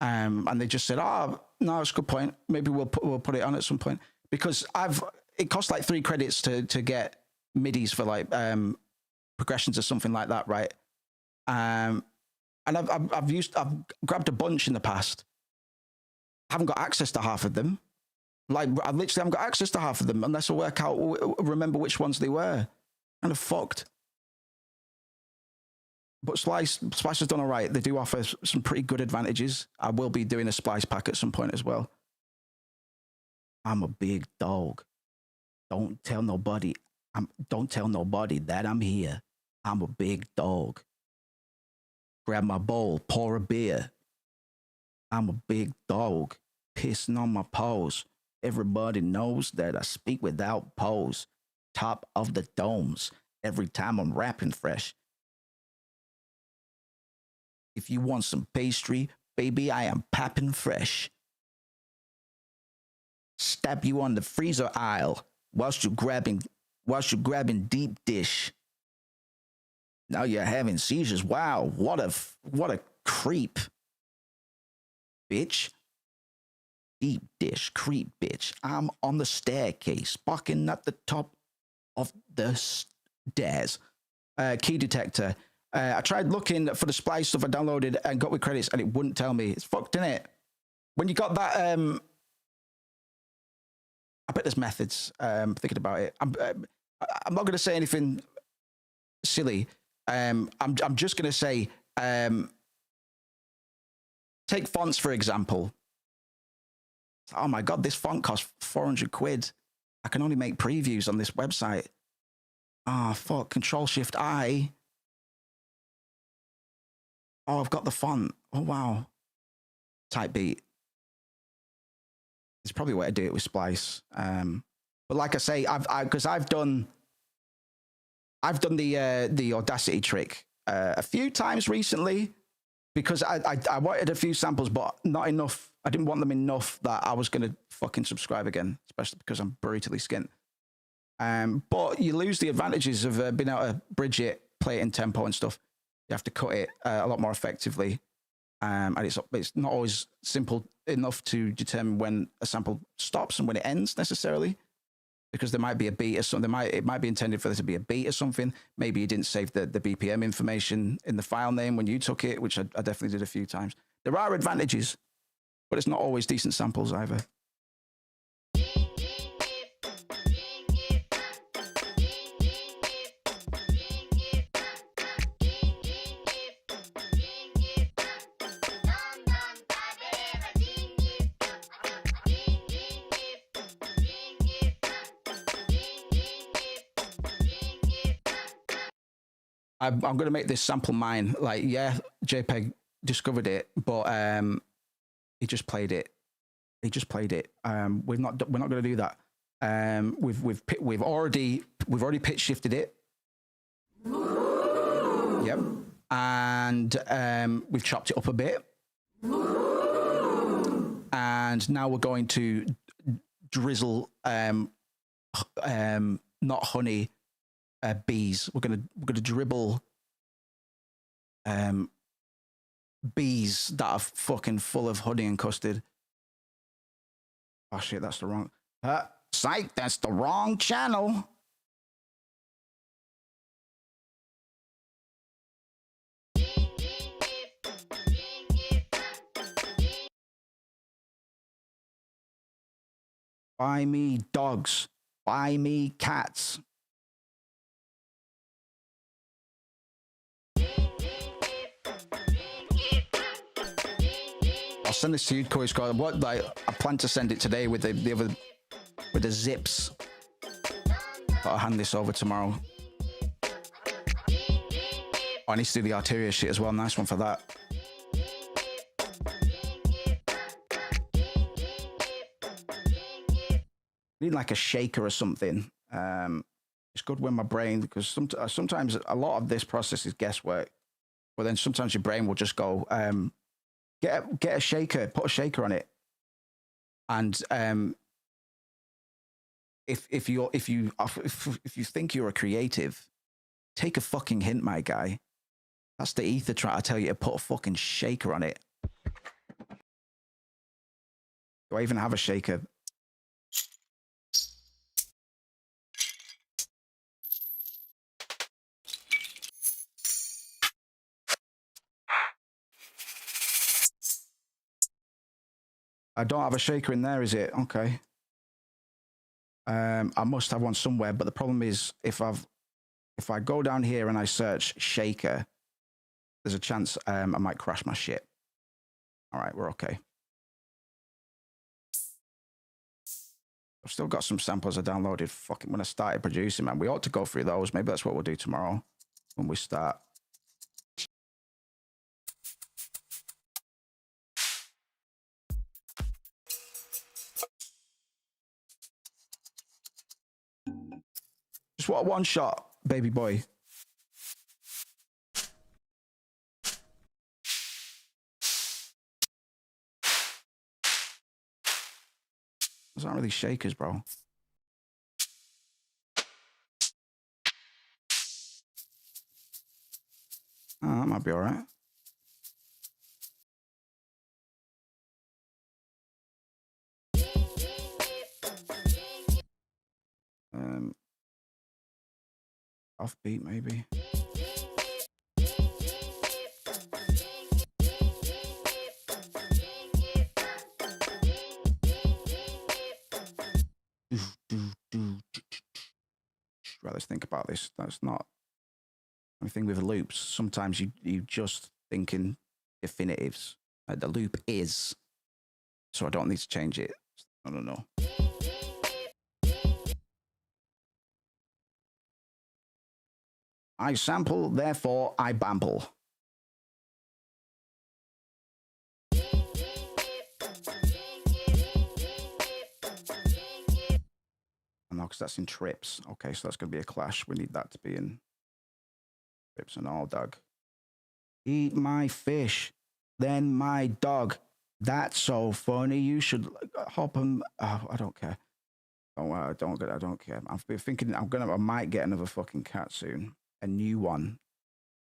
And they just said, "Oh, no, it's a good point. Maybe we'll put it on at some point." Because it costs like 3 credits to get midis for like progressions or something like that, right? And I've grabbed a bunch in the past. Haven't got access to half of them. Like, I literally haven't got access to half of them unless I remember which ones they were. Kind of fucked. But Splice has done all right. They do offer some pretty good advantages. I will be doing a Splice pack at some point as well. I'm a big dog. Don't tell nobody that I'm here. I'm a big dog. Grab my bowl, pour a beer. I'm a big dog, pissing on my paws. Everybody knows that I speak without pose. Top of the domes every time I'm rapping fresh. If you want some pastry, baby, I am popping fresh. Stab you on the freezer aisle whilst you're grabbing deep dish. Now you're having seizures. Wow, what a creep, bitch. Deep dish, creep, bitch. I'm on the staircase, barking at the top of the stairs. Key detector. I tried looking for the Splice stuff I downloaded and got with credits, and it wouldn't tell me. It's fucked, innit? When you got that, I bet there's methods. Thinking about it, I'm not going to say anything silly. I'm just going to say, take fonts for example. Oh my god, this font costs 400 quid. I can only make previews on this website. Ah, fuck. Control-Shift-I. Oh, I've got the font. Oh, wow. Type beat. It's probably a way to do it with Splice. But like I say, because I've done the Audacity trick a few times recently, because I wanted a few samples, but not enough. I didn't want them enough that I was going to fucking subscribe again, especially because I'm brutally skint. But you lose the advantages of being able to bridge it, play it in tempo and stuff. You have to cut it a lot more effectively. And it's not always simple enough to determine when a sample stops and when it ends necessarily, because there might be a beat or something. It might be intended for there to be a beat or something. Maybe you didn't save the BPM information in the file name when you took it, which I definitely did a few times. There are advantages, but it's not always decent samples either. I'm going to make this sample mine. Like, yeah, JPEG discovered it, but he just played it. We're not going to do that. We've already pitch shifted it. Yep. And we've chopped it up a bit. And now we're going to drizzle not honey, bees. We're gonna dribble bees that are fucking full of honey and custard. Oh shit, that's the wrong psych, that's the wrong channel. Buy me dogs, buy me cats. I'll send this to you, Corey Scott. I plan to send it today with the zips. But I'll hand this over tomorrow. Oh, I need to do the Arteria shit as well. Nice one for that. Need like a shaker or something. It's good when my brain, because sometimes a lot of this process is guesswork, but then sometimes your brain will just go, get a shaker, put a shaker on it, and if you think you're a creative, take a fucking hint, my guy. That's the ether trying to tell you to put a fucking shaker on it. Do I even have a shaker? I don't have a shaker in there, is it? Okay. I must have one somewhere, but the problem is if I go down here and I search shaker, there's a chance I might crash my shit. All right, we're okay. I've still got some samples I downloaded fucking when I started producing, man. We ought to go through those. Maybe that's what we'll do tomorrow when we start. Just what one shot, baby boy. Those aren't really shakers, bro. Oh, that might be all right. Offbeat, maybe. Right, let's think about this. That's not anything with loops. Sometimes you just think in definitives. The loop is, so I don't need to change it. I don't know. I sample, therefore I bamble. No, because that's in trips. Okay, so that's going to be a clash. We need that to be in trips and all, dog. Eat my fish, then my dog. That's so funny. You should hop on. Oh, I don't care. I don't care. I've been thinking I might get another fucking cat soon. A new one.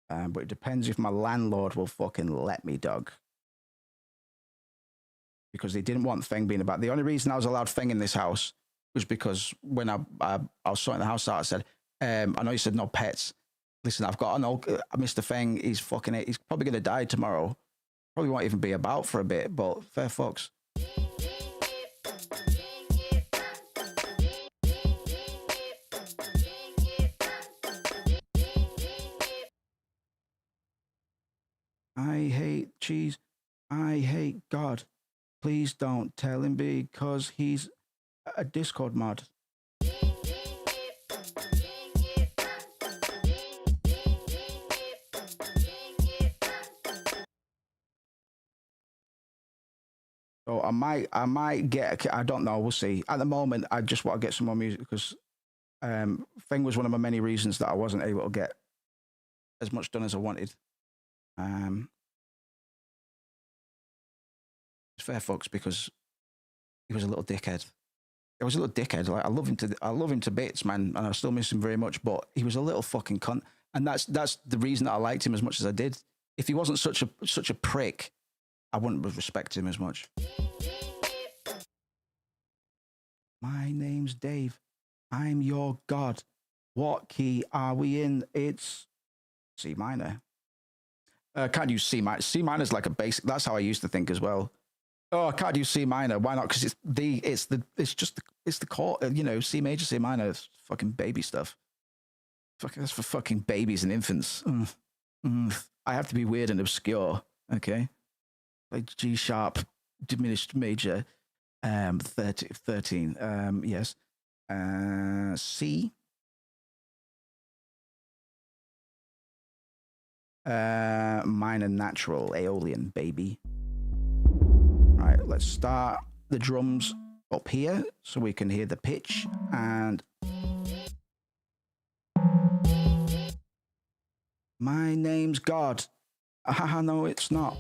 But it depends if my landlord will fucking let me, dog. Because they didn't want Feng being about. The only reason I was allowed Feng in this house was because when I was sorting the house out, I said, I know you said no pets. Listen, I've got an old Mr. Feng. He's probably going to die tomorrow. Probably won't even be about for a bit, but fair fucks. I hate cheese. I hate God. Please don't tell him because he's a Discord mod. So I might get, I don't know, we'll see. At the moment, I just want to get some more music because Thing was one of my many reasons that I wasn't able to get as much done as I wanted. It's fair fucks because he was a little dickhead. He was a little dickhead. Like I love him to bits, man, and I still miss him very much. But he was a little fucking cunt, and that's the reason that I liked him as much as I did. If he wasn't such a prick, I wouldn't have respected him as much. My name's Dave. I'm your god. What key are we in? It's C minor. Can't use C minor. C minor is like a basic. That's how I used to think as well. Oh, I can't use C minor. Why not? Because it's the chord. You know, C major, C minor. It's fucking baby stuff. Fucking that's for fucking babies and infants. I have to be weird and obscure. Okay, like G sharp, diminished major, 13. Yes, C. Minor natural Aeolian, baby. Right, let's start the drums up here so we can hear the pitch and my name's God. No, it's not.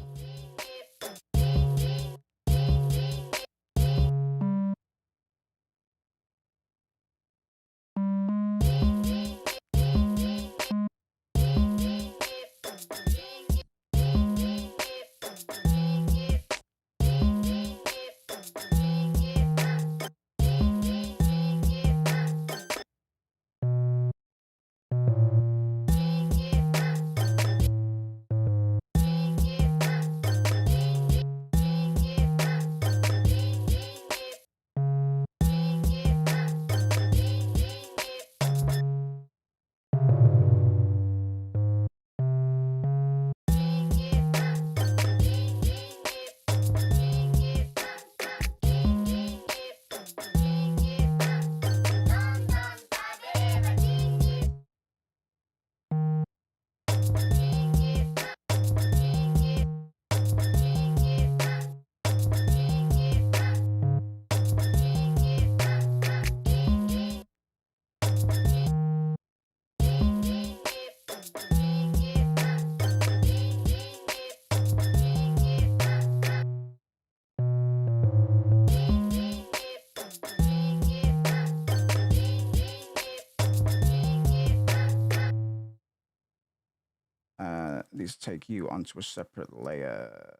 these take you onto a separate layer.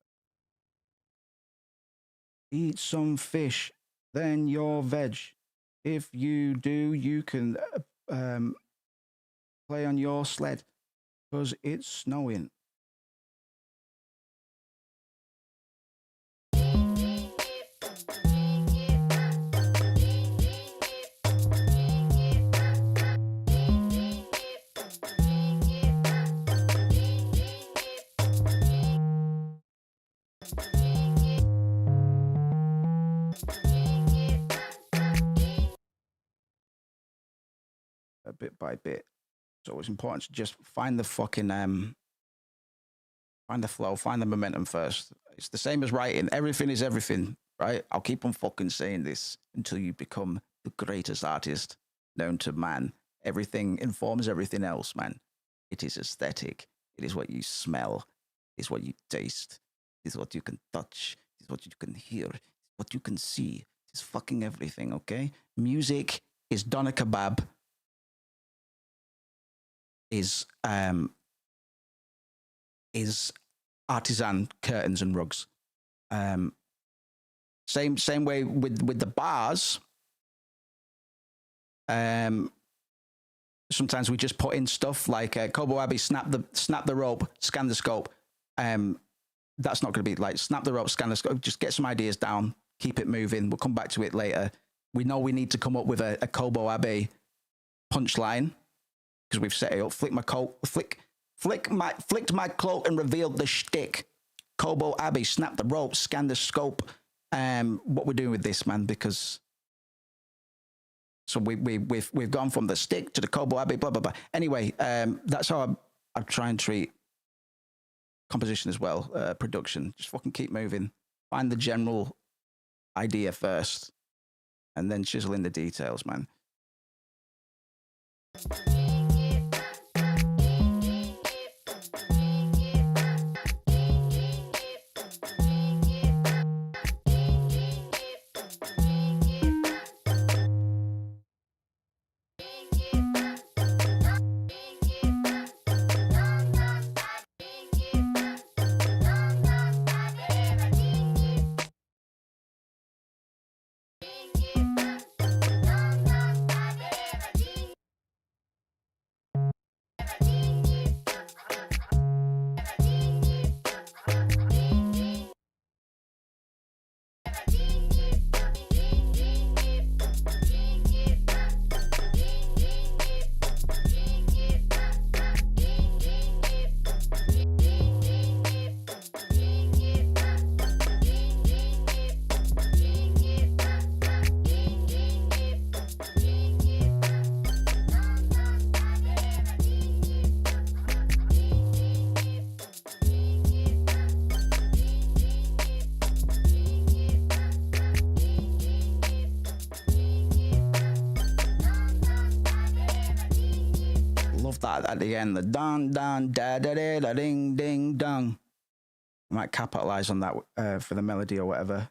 Eat some fish, then your veg. If you do, you can play on your sled because it's snowing. Bit by bit. So it's important to just find the fucking find the flow, find the momentum first. It's the same as writing. Everything is everything, right? I'll keep on fucking saying this until you become the greatest artist known to man. Everything informs everything else, man. It is aesthetic. It is what you smell. It is what you taste. It is what you can touch. It is what you can hear. It is what you can see. It's fucking everything, okay? Music is doner kebab. Is artisan curtains and rugs. Same way with the bars. Sometimes we just put in stuff like Kobo Abbey, snap the rope, scan the scope. That's not going to be like snap the rope, scan the scope. Just get some ideas down, keep it moving. We'll come back to it later. We know we need to come up with a Kobo Abbey punchline. Because we've set it up. Flicked my cloak and revealed the shtick. Kobo Abbey, snap the rope, scan the scope. What we're doing with this, man, because so we've gone from the stick to the Kobo Abbey, blah blah blah. Anyway, that's how I try and treat composition as well, production. Just fucking keep moving. Find the general idea first, and then chisel in the details, man. That at the end, the dun dun da da da da ding ding dong. I might capitalize on that for the melody or whatever.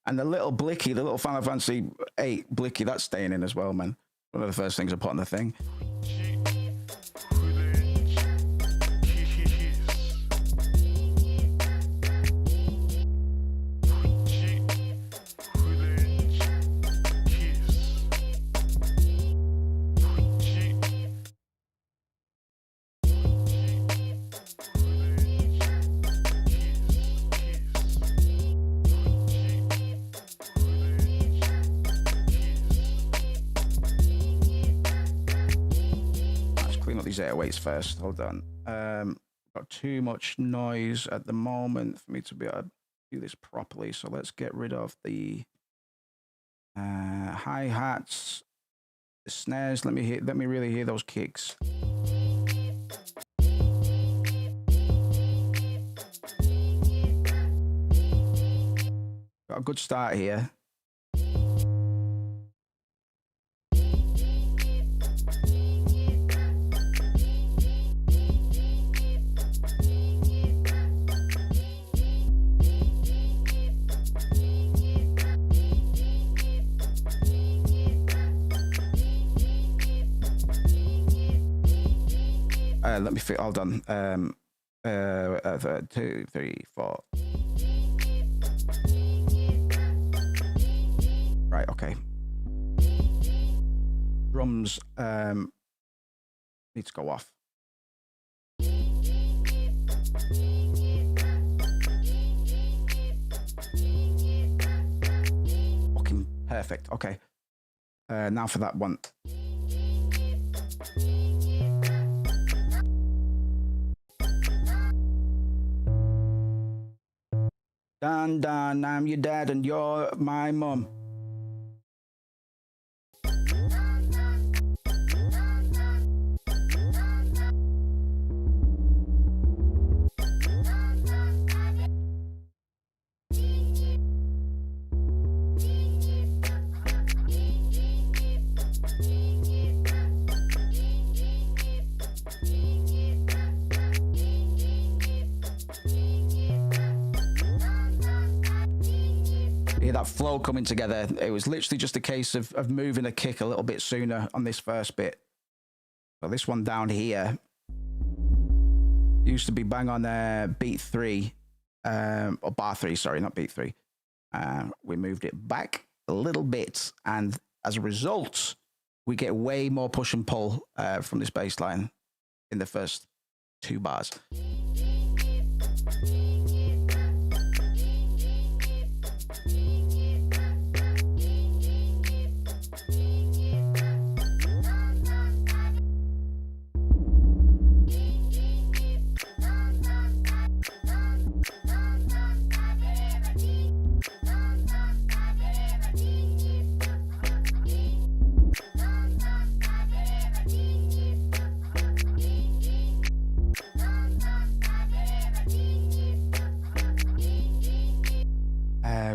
And the little blicky, the little Final Fantasy 8 blicky, that's staying in as well, man. One of the first things I put on the thing. These 808s first. Hold on. Got too much noise at the moment for me to be able to do this properly. So let's get rid of the hi-hats, the snares. Let me really hear those kicks. Got a good start here. Let me fit. Hold on. 2, 3, 4. Right. Okay. Drums need to go off. Fucking perfect. Okay. Now for that one. Dun dun, I'm your dad and you're my mum. Hear that flow coming together. It was literally just a case of moving a kick a little bit sooner on this first bit. So this one down here used to be bang on beat 3, or bar 3, sorry, not beat 3. We moved it back a little bit, and as a result, we get way more push and pull from this bass line in the first 2 bars.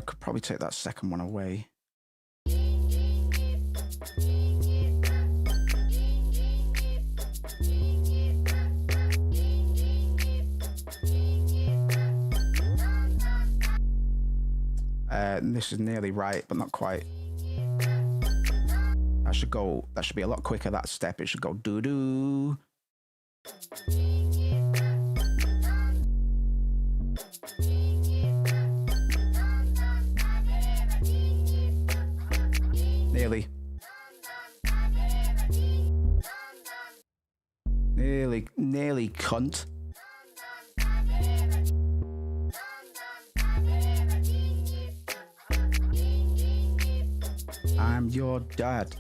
Could probably take that second one away. This is nearly right, but not quite. That should go. That should be a lot quicker. That step. It should go doo doo. Nearly. Nearly, cunt. I'm your dad.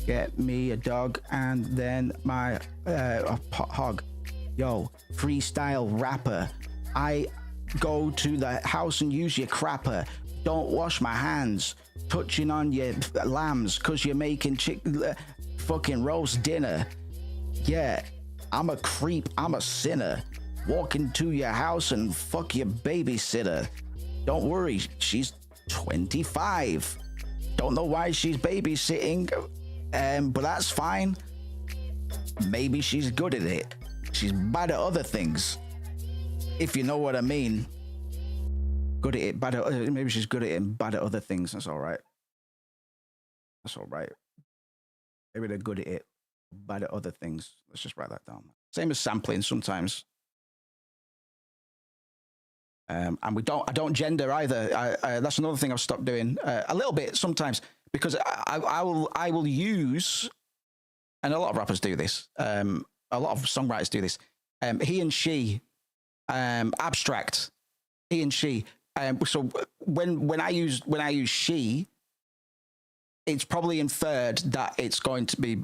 Get me a dog and then my hog. Yo, freestyle rapper. I go to the house and use your crapper. Don't wash my hands. Touching on your lambs because you're making fucking roast dinner. Yeah, I'm a creep. I'm a sinner. Walk into your house and fuck your babysitter. Don't worry, she's 25. Don't know why she's babysitting, but that's fine. Maybe she's good at it. She's bad at other things, if you know what I mean. Good at it, bad at, maybe she's good at it and bad at other things. That's all right. That's all right. Maybe they're good at it, bad at other things. Let's just write that down. Same as sampling sometimes. And I don't gender either. That's another thing I've stopped doing a little bit sometimes, because I will use, and a lot of rappers do this. A lot of songwriters do this. He and she, abstract. He and she. So when I use she, it's probably inferred that it's going to be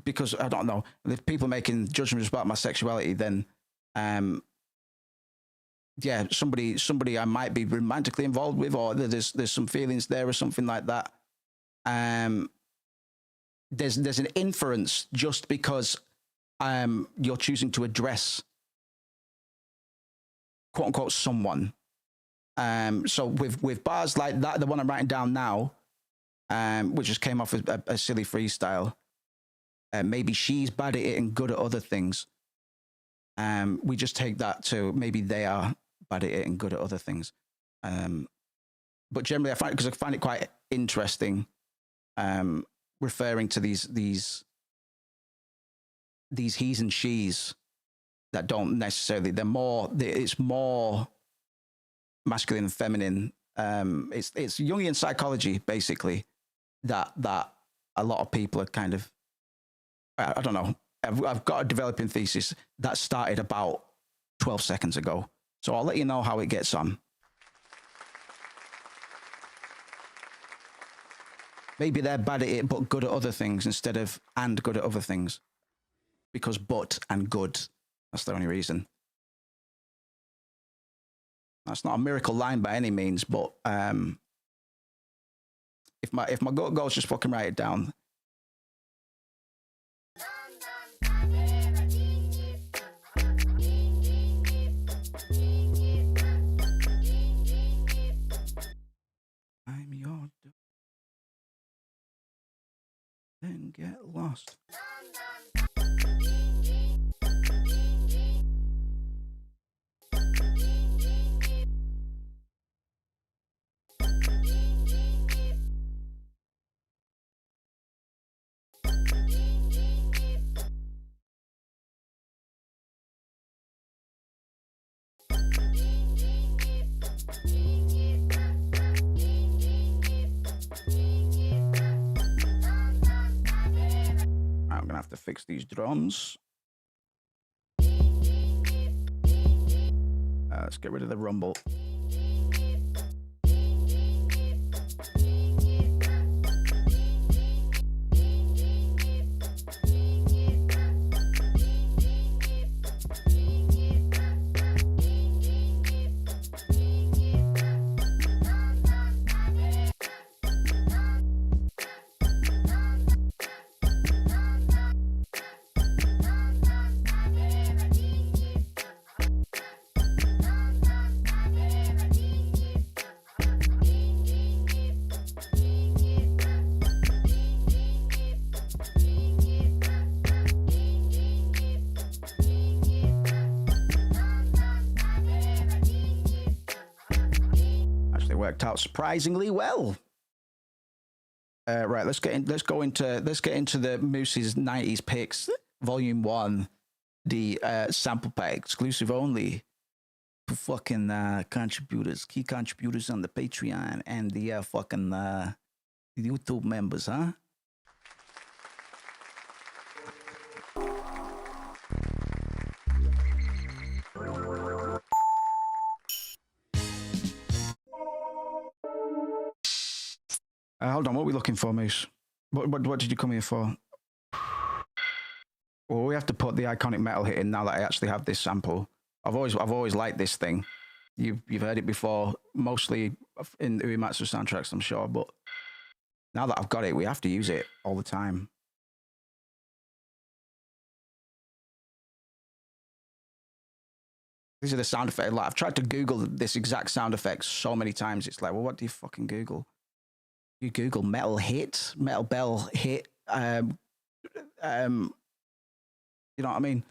because I don't know, if people are making judgments about my sexuality, then yeah, somebody I might be romantically involved with, or there's some feelings there or something like that. There's an inference just because you're choosing to address quote unquote someone. So with bars like that, the one I'm writing down now, which just came off as a silly freestyle, maybe she's bad at it and good at other things. We just take that to maybe they are bad at it and good at other things. But generally, I find it quite interesting, referring to these he's and she's that don't necessarily. It's more masculine and feminine. It's Jungian psychology basically that a lot of people are kind of. I don't know. I've got a developing thesis that started about 12 seconds ago. So I'll let you know how it gets on. Maybe they're bad at it, but good at other things instead of and good at other things. Because but and good, that's the only reason. That's not a miracle line by any means, but if my gut goes, just fucking write it down. I'm your then get lost. I'm gonna have to fix these drums. Let's get rid of the rumble. Worked out surprisingly well. Right, let's get into the Moose's 90s picks, Volume 1, the sample pack, exclusive only for fucking key contributors on the Patreon and the fucking YouTube members, huh? Hold on, what are we looking for, Moose? What did you come here for? Well, we have to put the iconic metal hit in now that I actually have this sample. I've always liked this thing. You've heard it before, mostly in Uematsu soundtracks, I'm sure, but now that I've got it, we have to use it all the time. These are the sound effects. Like, I've tried to Google this exact sound effect so many times. It's like, well, what do you fucking Google? You Google metal bell hit. You know what I mean?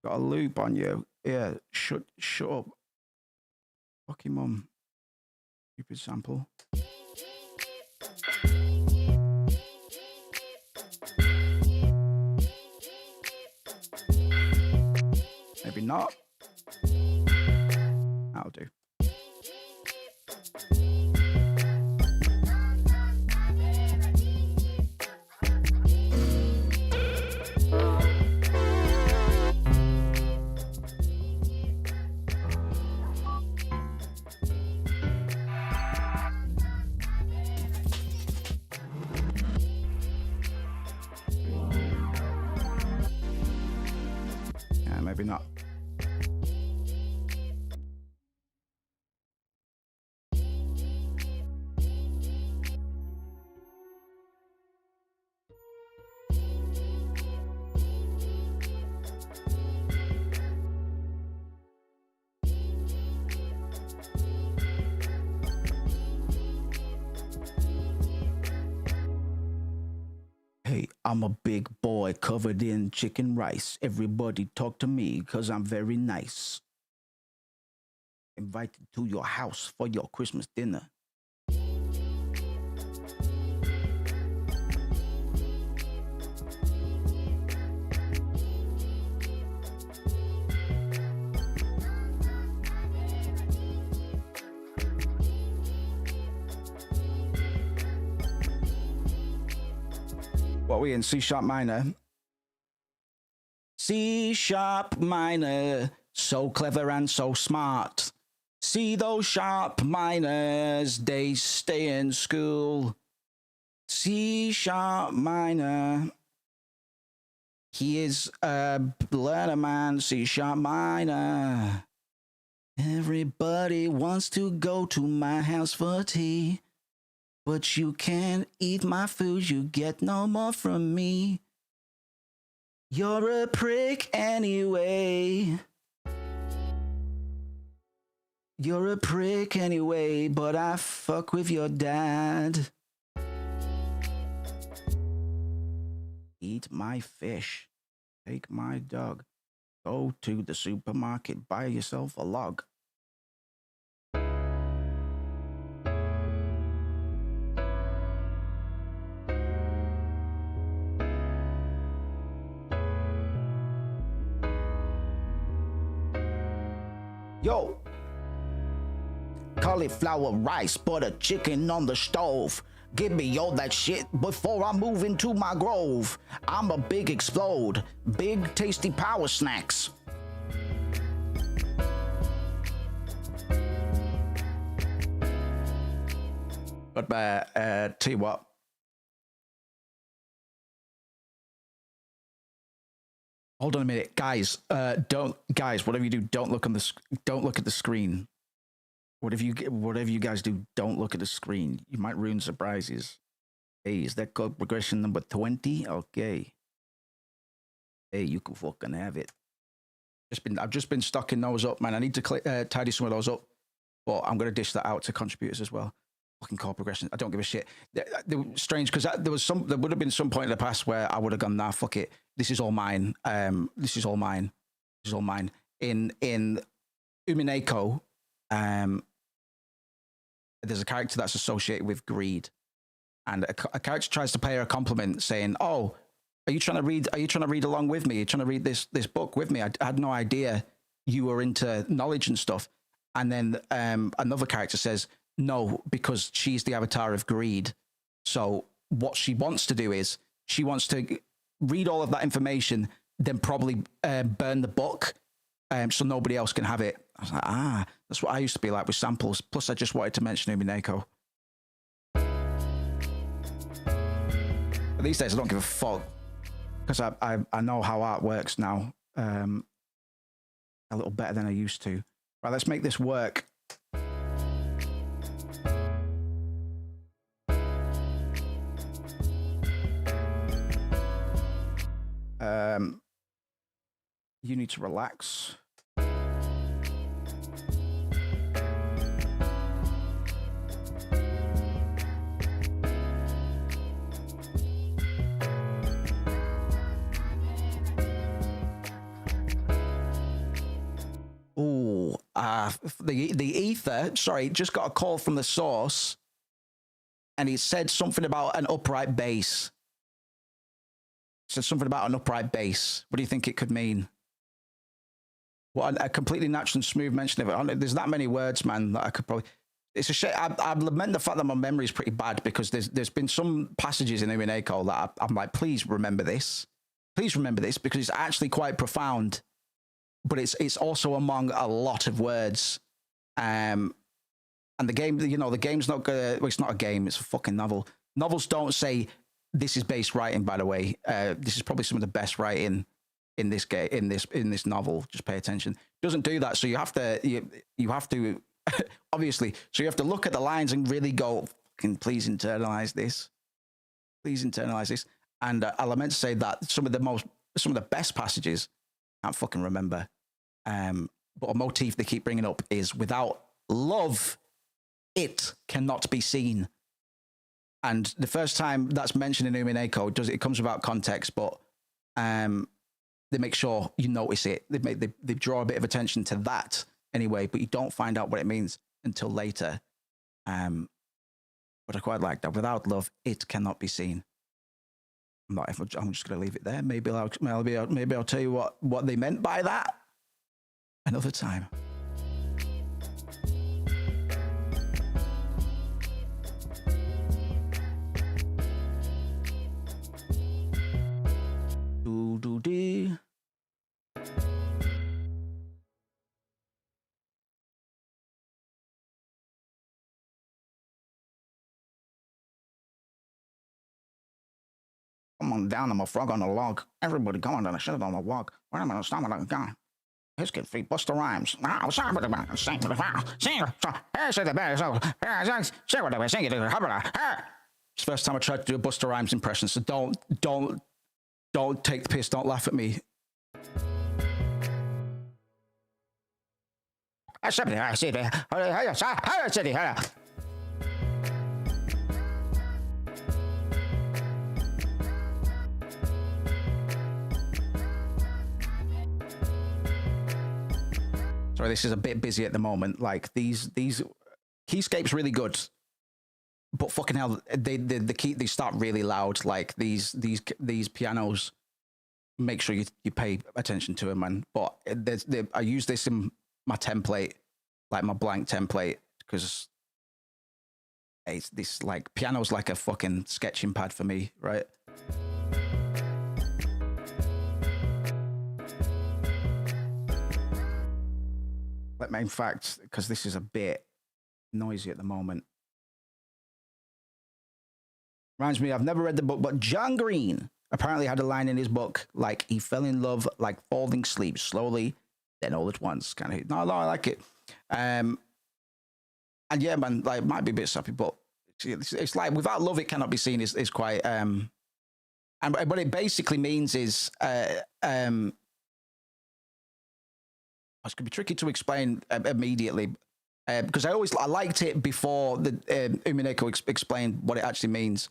Got a loop on you. Yeah, shut up. Fucking mum. Stupid sample. Maybe not. That'll do. Yeah, maybe not. Hey, I'm a big boy covered in chicken rice. Everybody talk to me because I'm very nice. Invited to your house for your Christmas dinner. What are we in? C sharp minor. C sharp minor, so clever and so smart. See those sharp minors, they stay in school. C sharp minor. He is a learner man, C sharp minor. Everybody wants to go to my house for tea. But you can't eat my food, you get no more from me. You're a prick anyway. You're a prick anyway, but I fuck with your dad. Eat my fish. Take my dog. Go to the supermarket, buy yourself a log. Yo, cauliflower rice, butter chicken on the stove. Give me all that shit before I move into my grove. I'm a big explode, big tasty power snacks. But tell you what. Hold on a minute, guys. Whatever you do, don't look at the screen. Whatever you guys do, don't look at the screen. You might ruin surprises. Hey, is that code progression number 20? Okay. Hey, you can fucking have it. I've just been stocking those up, man. I need to tidy some of those up, but I'm gonna dish that out to contributors as well. Fucking chord progression. I don't give a shit. They were strange because there would have been some point in the past where I would have gone, nah, fuck it. This is all mine. This is all mine. This is all mine. In Umineko, there's a character that's associated with greed, and a character tries to pay her a compliment, saying, "Oh, are you trying to read along with me? Are you trying to read this book with me? I had no idea you were into knowledge and stuff." And then another character says, "No, because she's the avatar of greed. So what she wants to do is she wants to read all of that information, then probably burn the book, so nobody else can have it." I was like, that's what I used to be like with samples. Plus, I just wanted to mention Umineko. But these days, I don't give a fuck because I know how art works now a little better than I used to. Right, let's make this work. You need to relax. Ooh, the ether, sorry, just got a call from the source, and it said something about an upright bass. Said something about an upright bass. What do you think it could mean? What a completely natural and smooth mention of it. There's that many words, man, that I could probably. It's a shame. I lament the fact that my memory is pretty bad because there's been some passages in Umineko that I'm like, please remember this. Please remember this because it's actually quite profound, but it's also among a lot of words. And the game, the game's not gonna. Well, it's not a game. It's a fucking novel. Novels don't say. This is base writing, by the way. This is probably some of the best writing in this game, in this novel. Just pay attention. It doesn't do that, so you have to obviously. So you have to look at the lines and really go, "Can please internalize this? Please internalize this." And I meant to say that some of the best passages I can't fucking remember. But a motif they keep bringing up is without love, it cannot be seen. And the first time that's mentioned in Umineko, it comes without context, but they make sure you notice it. They draw a bit of attention to that anyway, but you don't find out what it means until later. But I quite like that. Without love, it cannot be seen. I'm just going to leave it there. Maybe I'll tell you what they meant by that another time. Do. Come on down, I'm a frog on a log. Everybody come on down, I should have on a walk. Wait a minute, stop it, I'm gone. His kid feet, Busta Rhymes. Now, sorry about the sing to the fire. Sing, here's the bear, so, sing what they sing it. It's the first time I tried to do a Busta Rhymes impression, so don't take the piss, don't laugh at me. Sorry, this is a bit busy at the moment. Like these keyscapes really good, but fucking hell, they start really loud. Like these pianos. Make sure you pay attention to them, man. But I use this in my template, like my blank template, because it's this like piano's like a fucking sketching pad for me, right? Let me, in fact, because this is a bit noisy at the moment. Reminds me, I've never read the book, but John Green apparently had a line in his book, like he fell in love like falling asleep slowly, then all at once. Kind of, no, I like it. And yeah, man, like might be a bit sappy, but it's like without love, it cannot be seen. Is quite and what it basically means is it's gonna be tricky to explain immediately because I liked it before the Umineko explained what it actually means.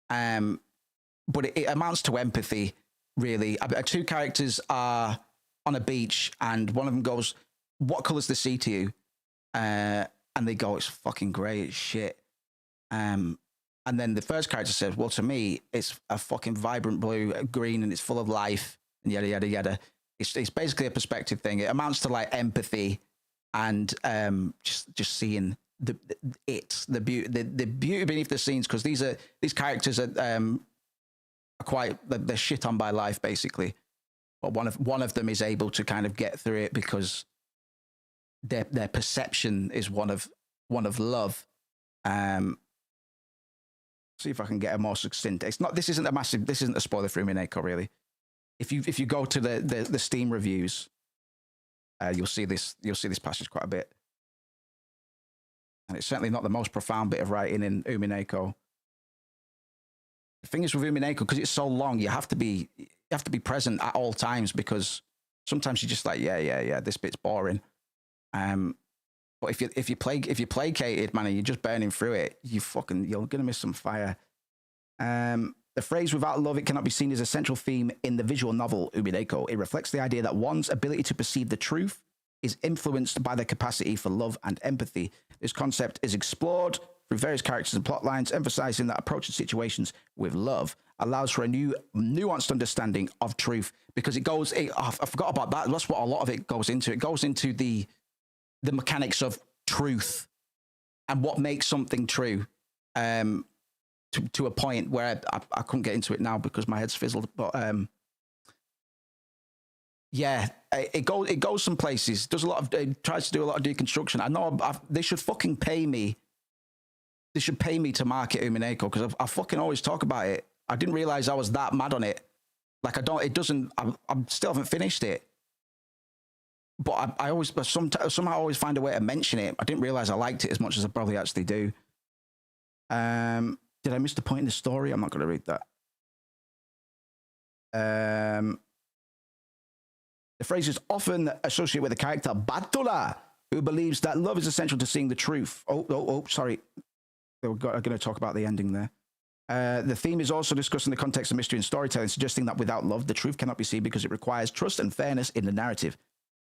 But it amounts to empathy, really. Two characters are on a beach, and one of them goes, "What color's the sea to you?" And they go, "It's fucking grey, it's shit." And then the first character says, "Well, to me, it's a fucking vibrant blue, green, and it's full of life, and yada yada yada." It's basically a perspective thing. It amounts to like empathy and just seeing the beauty beneath the scenes, because these characters are quite, they're shit on by life basically, but one of them is able to kind of get through it because their perception is one of love. See if I can get a more succinct. This isn't a spoiler for Umineko really. If you go to the Steam reviews, you'll see this passage quite a bit, and it's certainly not the most profound bit of writing in Umineko. The thing is with Umineko, because it's so long, you have to be present at all times, because sometimes you're just like, yeah, this bit's boring. But if you placated, man, and you're just burning through it, you're gonna miss some fire. The phrase "without love, it cannot be seen" is a central theme in the visual novel Umineko. It reflects the idea that one's ability to perceive the truth is influenced by their capacity for love and empathy. This concept is explored through various characters and plot lines, emphasizing that approaching situations with love allows for a new, nuanced understanding of truth. Because I forgot about that. That's what a lot of it goes into. It goes into the mechanics of truth and what makes something true. To a point where I couldn't get into it now because my head's fizzled. But yeah, it goes some places. It tries to do a lot of deconstruction. I know they should fucking pay me. They should pay me to market Umineko, because I fucking always talk about it. I didn't realize I was that mad on it. Like I still haven't finished it. But I always somehow always find a way to mention it. I didn't realize I liked it as much as I probably actually do. Did I miss the point in the story? I'm not going to read that. The phrase is often associated with the character Batola, who believes that love is essential to seeing the truth. Oh, sorry. We're going to talk about the ending there. The theme is also discussing the context of mystery and storytelling, suggesting that without love, the truth cannot be seen because it requires trust and fairness in the narrative.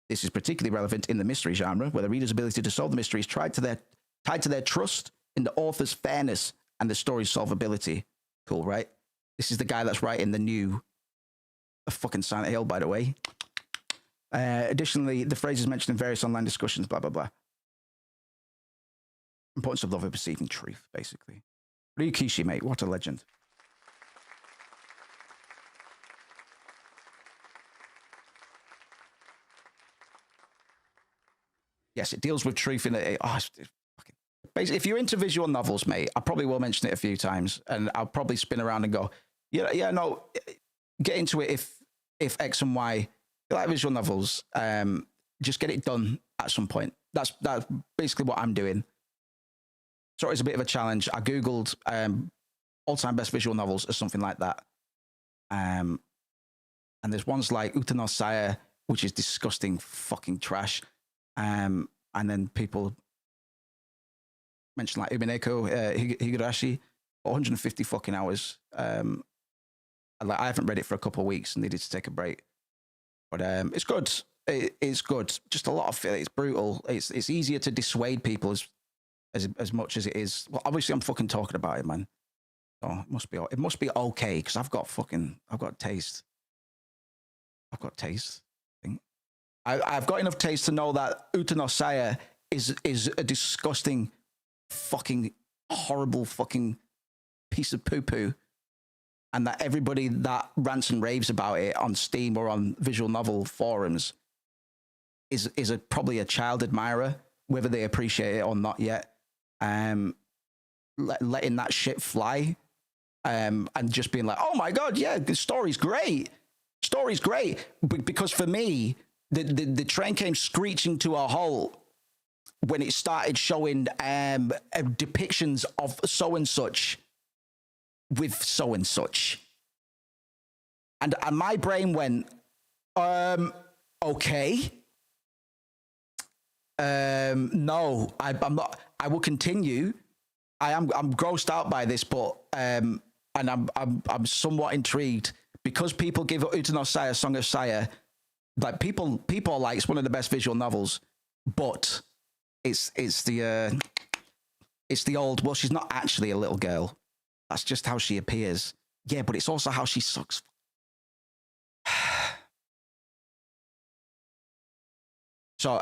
This is particularly relevant in the mystery genre, where the reader's ability to solve the mystery is tied to their trust in the author's fairness and the story's solvability. Cool, right? This is the guy that's writing the new fucking Silent Hill, by the way. Additionally, the phrase is mentioned in various online discussions, blah, blah, blah. Importance of love and perceiving truth, basically. Ryukishi, mate, what a legend. Yes, it deals with truth in it. Basically, if you're into visual novels, mate, I probably will mention it a few times, and I'll probably spin around and go, yeah, no, get into it if X and Y, you like visual novels, just get it done at some point. That's basically what I'm doing. So it's a bit of a challenge. I Googled all-time best visual novels or something like that. And there's ones like Uta no Saya, which is disgusting fucking trash. And then people mention like Umineko Higurashi, 150 fucking hours. I haven't read it for a couple of weeks and needed to take a break. But it's good. It's good. Just a lot of it. It's brutal. It's easier to dissuade people as much as it is. Well, obviously I'm fucking talking about it, man. Oh, it must be okay because I've got taste. I've got taste. I've got enough taste to know that Uta no Saya is a disgusting, fucking horrible fucking piece of poo-poo, and that everybody that rants and raves about it on Steam or on visual novel forums is probably a child admirer, whether they appreciate it or not yet. Letting that shit fly, and just being like, oh my god, yeah, the story's great, because for me, the train came screeching to a halt when it started showing depictions of so and such with so and such, and my brain went, okay, no, I'm not. I will continue. I'm grossed out by this, but and I'm somewhat intrigued because people give Uta no Saya, Song of Saya, like people are like it's one of the best visual novels, but it's the old, well, she's not actually a little girl. That's just how she appears. Yeah, but it's also how she sucks. So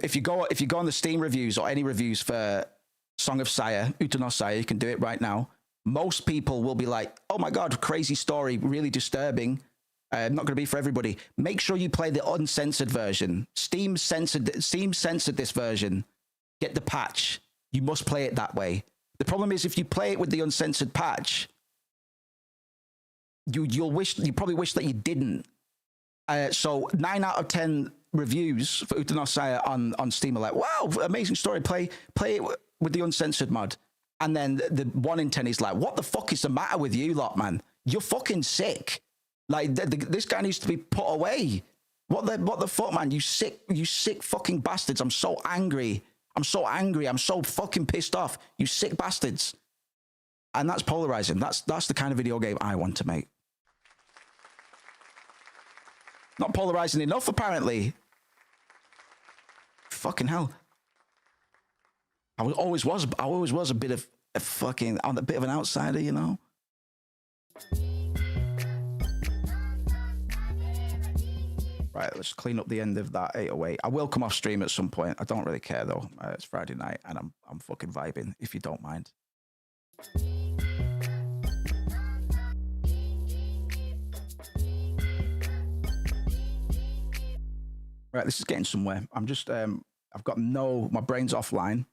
if you go on the Steam reviews or any reviews for Song of Saya, Uta no Saya, you can do it right now. Most people will be like, oh my god, crazy story, really disturbing. Not going to be for everybody. Make sure you play the uncensored version. Steam censored this version. Get the patch. You must play it that way. The problem is if you play it with the uncensored patch, you probably wish that you didn't. So 9 out of 10 reviews for Uta no Saya on Steam are like, wow, amazing story. Play it with the uncensored mod. And then the 1 in 10 is like, what the fuck is the matter with you lot, man? You're fucking sick. Like this guy needs to be put away. What the fuck, man? You sick fucking bastards. I'm so angry. I'm so fucking pissed off. You sick bastards. And that's polarizing. That's the kind of video game I want to make. Not polarizing enough, apparently. Fucking hell. I always was a bit of a fucking, a bit of an outsider, you know? Right, let's clean up the end of that 808. I will come off stream at some point. I don't really care though. It's Friday night and I'm fucking vibing, if you don't mind. Right, this is getting somewhere. I'm just I've got my brain's offline.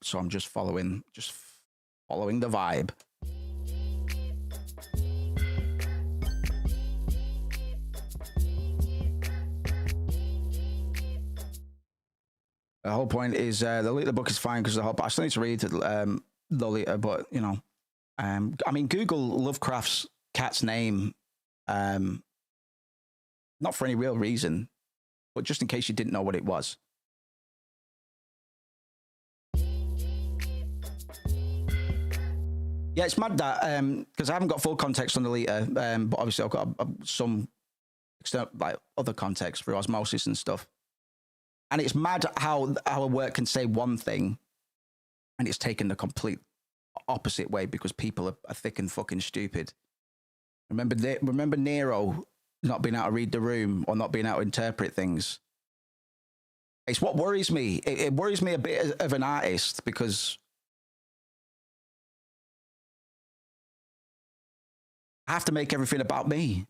So I'm just following the vibe. The whole point is the Lolita book is fine because I still need to read Lolita, but you know, I mean, Google Lovecraft's cat's name, not for any real reason, but just in case you didn't know what it was. Yeah, it's mad that because I haven't got full context on the Lita, but obviously I've got some external, like other context through osmosis and stuff. And it's mad how our work can say one thing, and it's taken the complete opposite way because people are thick and fucking stupid. Remember Nero not being able to read the room or not being able to interpret things. It's what worries me. It worries me a bit of an artist because I have to make everything about me.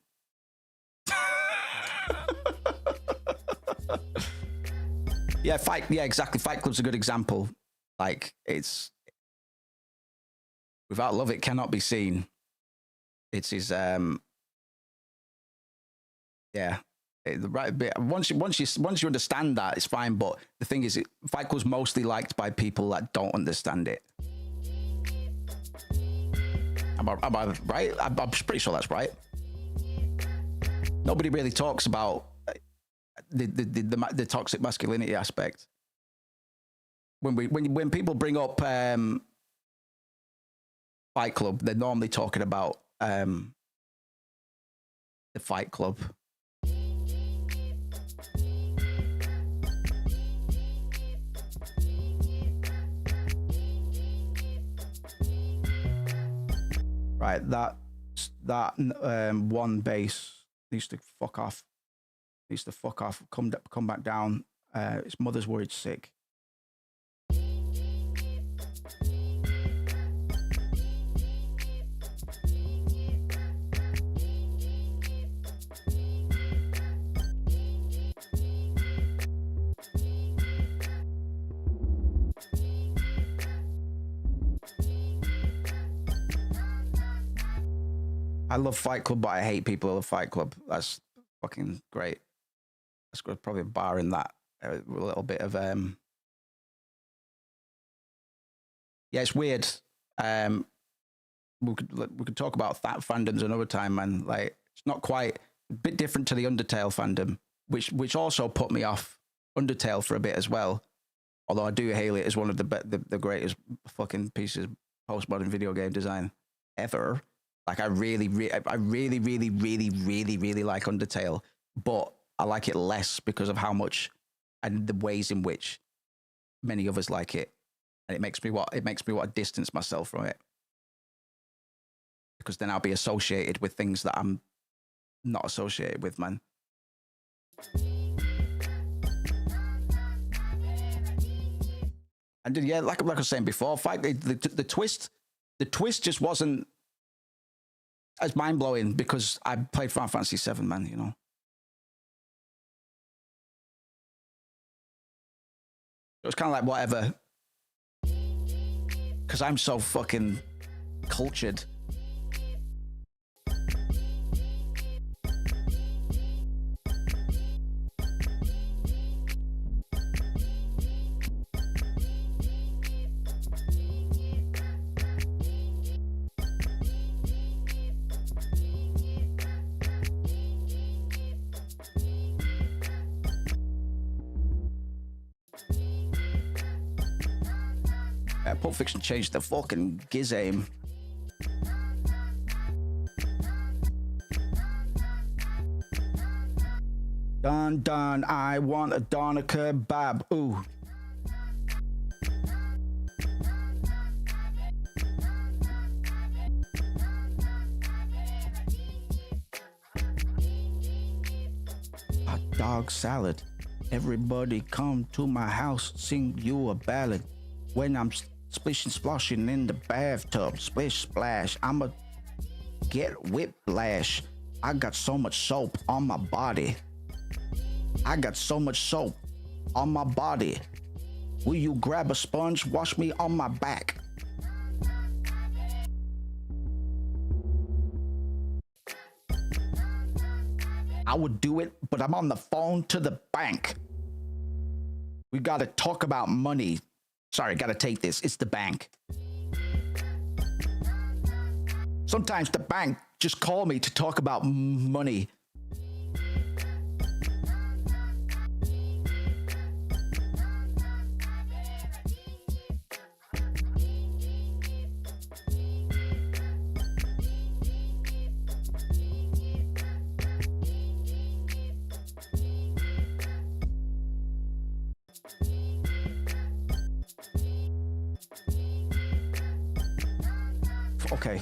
Yeah, exactly. Fight Club's a good example. Like, it's without love, it cannot be seen. It's his right bit. Once you understand that, it's fine. But the thing is, Fight Club's mostly liked by people that don't understand it. Am I right? I'm pretty sure that's right. Nobody really talks about the toxic masculinity aspect. When people bring up Fight Club, they're normally talking about the Fight Club. Right, that one bass needs to fuck off. Come back down. His mother's worried sick. I love Fight Club, but I hate people who love Fight Club. That's fucking great. That's probably a bar in that. A little bit of yeah, it's weird. We could talk about that fandoms another time, man. Like, it's not quite a bit different to the Undertale fandom, which also put me off Undertale for a bit as well. Although I do hail it as one of the greatest fucking pieces of postmodern video game design ever. Like, I really like Undertale, but I like it less because of how much and the ways in which many others like it, and it makes me want to distance myself from it, because then I'll be associated with things that I'm not associated with, man. And yeah, like I was saying before, the twist just wasn't as mind-blowing because I played Final Fantasy VII, man, you know. It was kind of like whatever, because I'm so fucking cultured. Pulp Fiction changed the fucking giz aim. Dun, I want a doner kebab. Ooh. Hot dog salad. Everybody come to my house, sing you a ballad. When I'm splish and splashing in the bathtub, splish splash, I'ma get whiplash. I got so much soap on my body. I got so much soap on my body. Will you grab a sponge, wash me on my back? I would do it, but I'm on the phone to the bank. We gotta talk about money. Sorry, gotta take this. It's the bank. Sometimes the bank just call me to talk about money. Okay.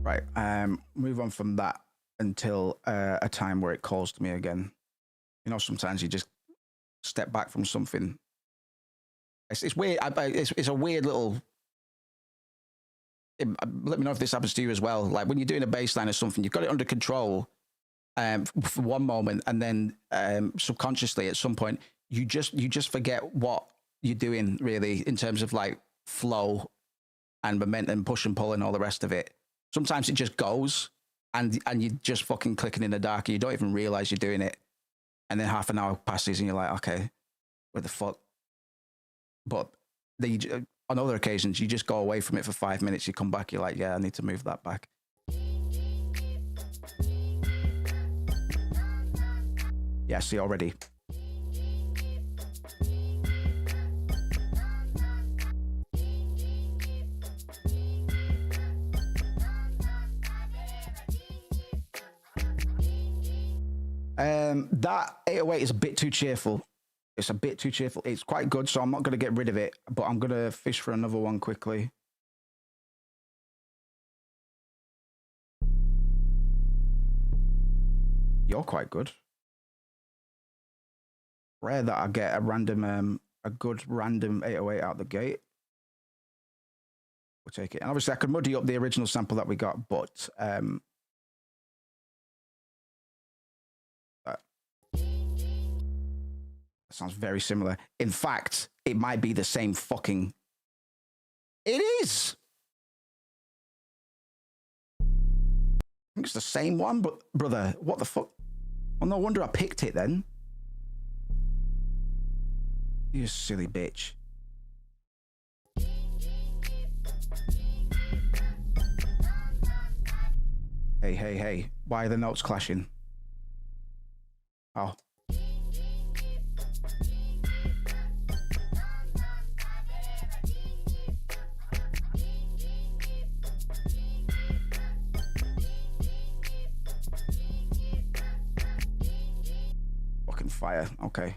Right. Move on from that until a time where it calls to me again. You know, sometimes you just step back from something. It's weird. It's a weird little. Let me know if this happens to you as well. Like when you're doing a bass line or something, you've got it under control for one moment, and then subconsciously at some point you just forget what you're doing really in terms of like flow and momentum, push and pull, and all the rest of it. Sometimes it just goes, and you're just fucking clicking in the dark, and you don't even realize you're doing it. And then half an hour passes, and you're like, okay, what the fuck? But on other occasions, you just go away from it for 5 minutes. You come back, you're like, yeah, I need to move that back. Yeah, see already. That 808 is a bit too cheerful. It's a bit too cheerful. It's quite good, so I'm not going to get rid of it, but I'm going to fish for another one quickly. You're quite good. Rare that I get a random, a good random 808 out the gate. We'll take it. And obviously I could muddy up the original sample that we got, but that sounds very similar. In fact, it might be the same fucking... It is! I think it's the same one, but brother, what the fuck? Well, no wonder I picked it then. You silly bitch. Hey, hey, hey. Why are the notes clashing? Oh. Fucking fire. Okay.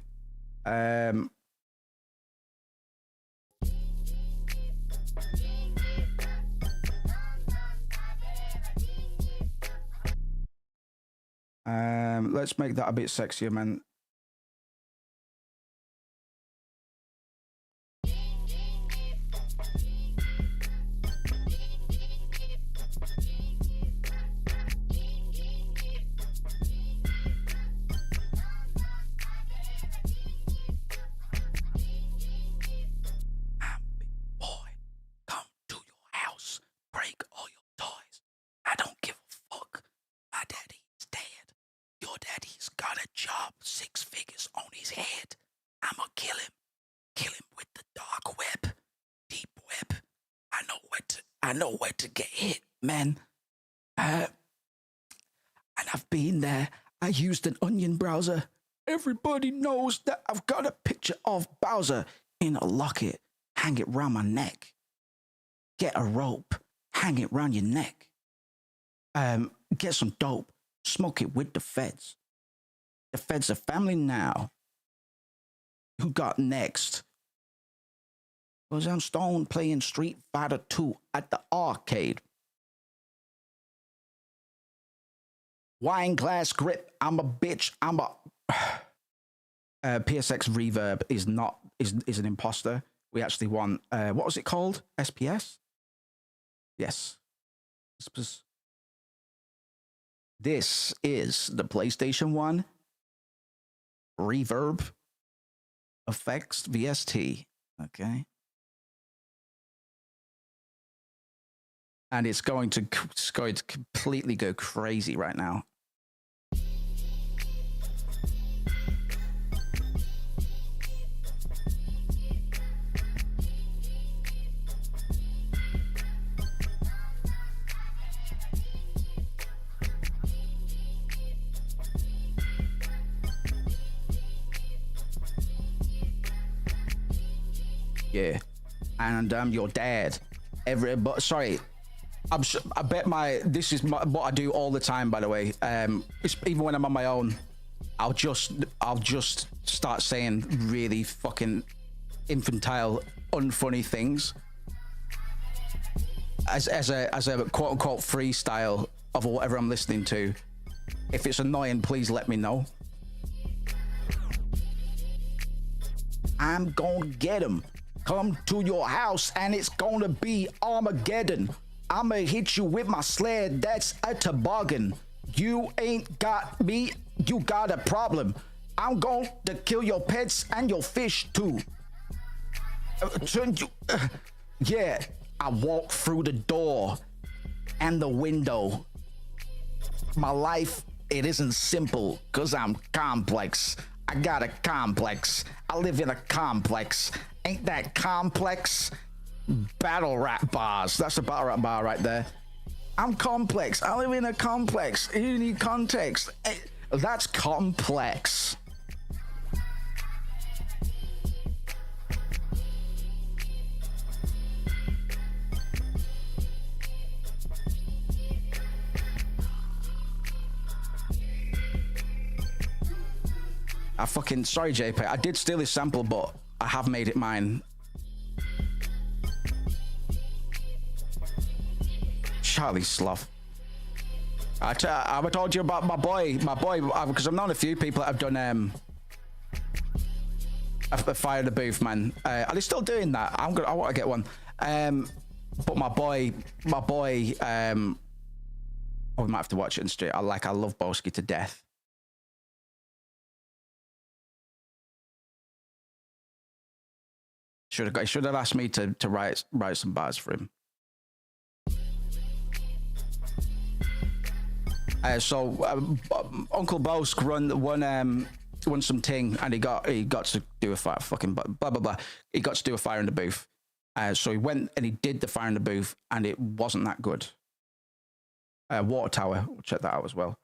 Let's make that a bit sexier, man. Break all your toys. I don't give a fuck. My daddy is dead. Your daddy's got a job, 6 figures on his head. I'ma kill him. Kill him with the dark web, deep web. I know where to get hit, man. And I've been there. I used an onion browser. Everybody knows that I've got a picture of Bowser in a locket. Hang it round my neck. Get a rope. Hang it round your neck. Get some dope. Smoke it with the feds. The feds are family now. Who got next? Cause I'm stoned playing Street Fighter 2 at the arcade. Wine glass grip. I'm a bitch. I'm a... PSX Reverb is an imposter. We actually won, what was it called? SPS? Yes. This is the PlayStation 1 Reverb Effects VST. Okay. And it's going to completely go crazy right now. Yeah, and I'm your dad, But sorry, I bet this is what I do all the time. By the way, even when I'm on my own, I'll just start saying really fucking infantile, unfunny things as a quote unquote freestyle of whatever I'm listening to. If it's annoying, please let me know. I'm gonna get him. Come to your house and it's gonna be Armageddon. I'ma hit you with my sled, that's a toboggan. You ain't got me, you got a problem. I'm going to kill your pets and your fish too. Yeah, I walk through the door and the window. My life, it isn't simple, cause I'm complex. I got a complex. I live in a complex. Ain't that complex? Battle rap bars. That's a battle rap bar right there. I'm complex. I live in a complex. You need context. That's complex. Sorry, JP. I did steal his sample, but I have made it mine. Charlie Sloth. I told you about my boy, because I've known a few people that have done a Fire in the Booth, man. Are they still doing that? I want to get one. But my boy, we might have to watch it in straight. I love Boski to death. Should have asked me to write some bars for him. Uncle Bosk won some ting, and he got to do a fire, fucking blah blah blah. He got to do a Fire in the Booth. So he went and he did the Fire in the Booth, and it wasn't that good. Water Tower, we'll check that out as well.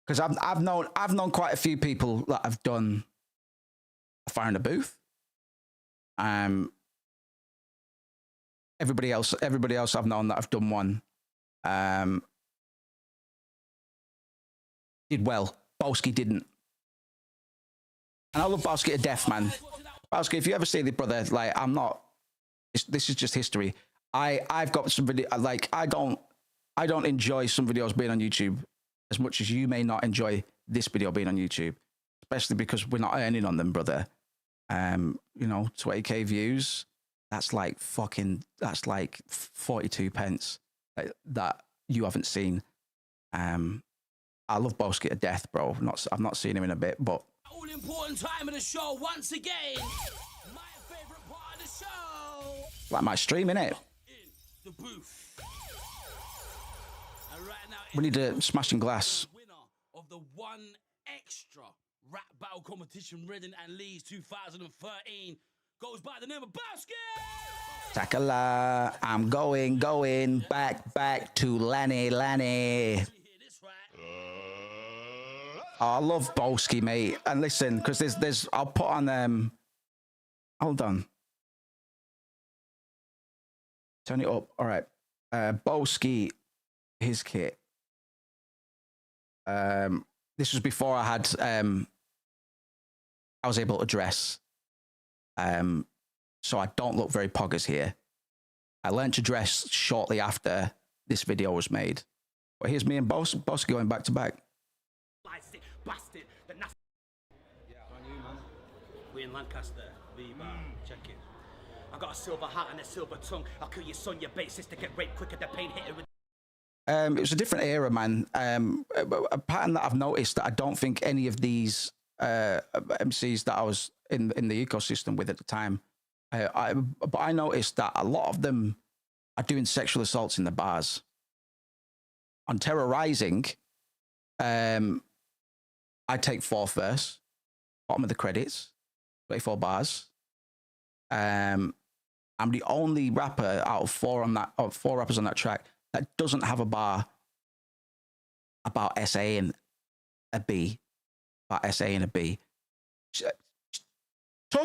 Because I've known quite a few people that have done a Fire in the Booth. Everybody else I've known that have done one did well. Boski didn't. And I love Boski to death, man. Boski, if you ever see the brother, like, this is just history. I've got some video, like, I don't enjoy some videos being on YouTube as much as you may not enjoy this video being on YouTube, especially because we're not earning on them, brother. 20k views. That's like 42 pence that you haven't seen. I love Boski to death, bro. I've not seen him in a bit, but all important time of the show once again. My favorite part of the show. Like my stream, innit? The booth. And right now, we need to Smashing Glass. Winner of the One Extra Rap Battle Competition, Reading and Leeds 2013. Goes by the name of Boski! Takala, I'm going back to Lanny. Oh, I love Boski, mate. And listen, because there's I'll put on hold on. Turn it up. All right. Boski, his kit. This was before I had I was able to dress. So I don't look very poggers here. I learned to dress shortly after this video was made. But here's me and Boski going back to back. Bastard, the nasty. Yeah, on you, man. We in Lancaster, check it. I got a silver hat and a silver tongue. I'll kill your son, your bait sister, get raped quicker, the pain hit her with. It was a different era, man. A pattern that I've noticed that I don't think any of these MCs that I was in the ecosystem with at the time, but I noticed that a lot of them are doing sexual assaults in the bars. On Terrorizing, I take 4th verse, bottom of the credits, 24 bars. I'm the only rapper out of 4 rappers on that track that doesn't have a bar about SA and a B, about SA and a B.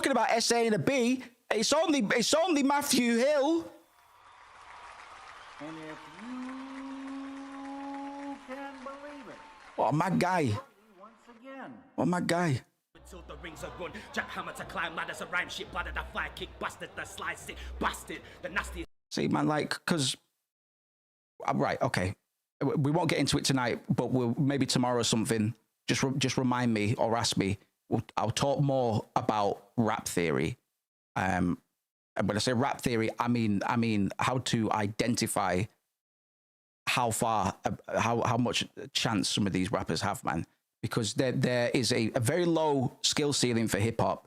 talking about SA and a B. It's only Matthew Hill. And if you can believe it, What a mad guy. once again. What a mad guy. Until the rings are run, jackhammer to climb ladders, a rhyme shit, bladder, the fly kick, bastard, the slice it, bastard, the nastiest. See, man, like, because, right, okay. We won't get into it tonight, but we'll maybe tomorrow or something. Just remind me or ask me. I'll talk more about rap theory. And when I say rap theory, I mean how to identify how much chance some of these rappers have, man. Because there is a very low skill ceiling for hip hop,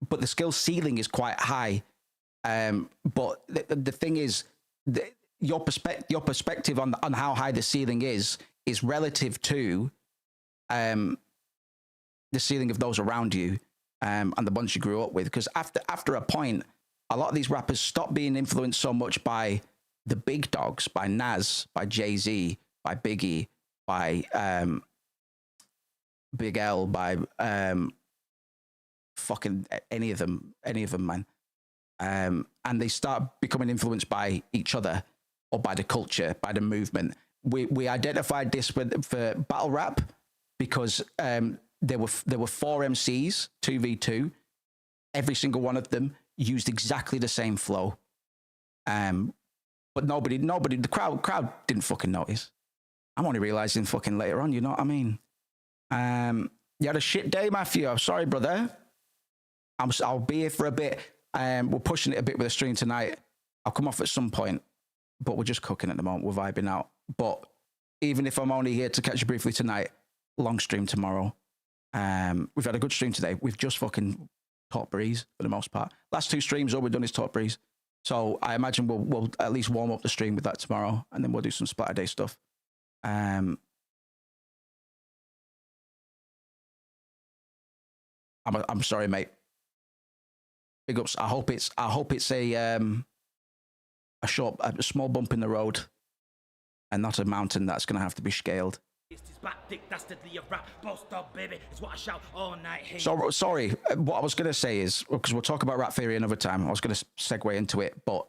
but the skill ceiling is quite high. But the thing is, your perspective on how high the ceiling is relative to the ceiling of those around you and the ones you grew up with. Because after a point, a lot of these rappers stop being influenced so much by the big dogs, by Nas, by Jay-Z, by Biggie, by Big L, by fucking any of them, man. And they start becoming influenced by each other or by the culture, by the movement. We identified this for battle rap because there were 4 MCs, 2v2. Every single one of them used exactly the same flow. But nobody, the crowd didn't fucking notice. I'm only realizing fucking later on, you know what I mean? You had a shit day, Matthew. I'm sorry, brother. I'll be here for a bit. We're pushing it a bit with the stream tonight. I'll come off at some point, but we're just cooking at the moment. We're vibing out. But even if I'm only here to catch you briefly tonight, long stream tomorrow. We've had a good stream today. We've just fucking talked breeze for the most part. Last 2 streams, all we've done is talk breeze. So I imagine we'll at least warm up the stream with that tomorrow, and then we'll do some Splatter Day stuff. I'm sorry, mate. Big ups. I hope it's a small bump in the road, and not a mountain that's going to have to be scaled. So sorry. What I was going to say is, because we'll talk about rap theory another time. I was going to segue into it, but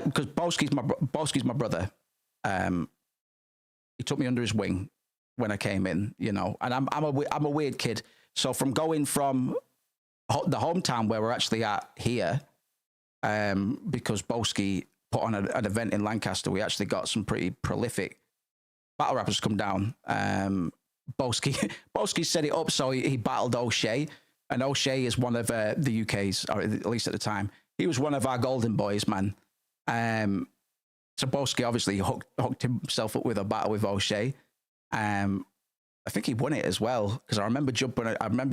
because Boski's my brother. He took me under his wing when I came in, you know, and I'm a weird kid. So from going from the hometown where we're actually at here, because Boski put on an event in Lancaster, we actually got some pretty prolific battle rappers come down. Boski set it up so he battled O'Shea, and O'Shea is one of the UK's, or at least at the time, he was one of our golden boys, man. So Boski obviously hooked himself up with a battle with O'Shea. I think he won it as well, because I remember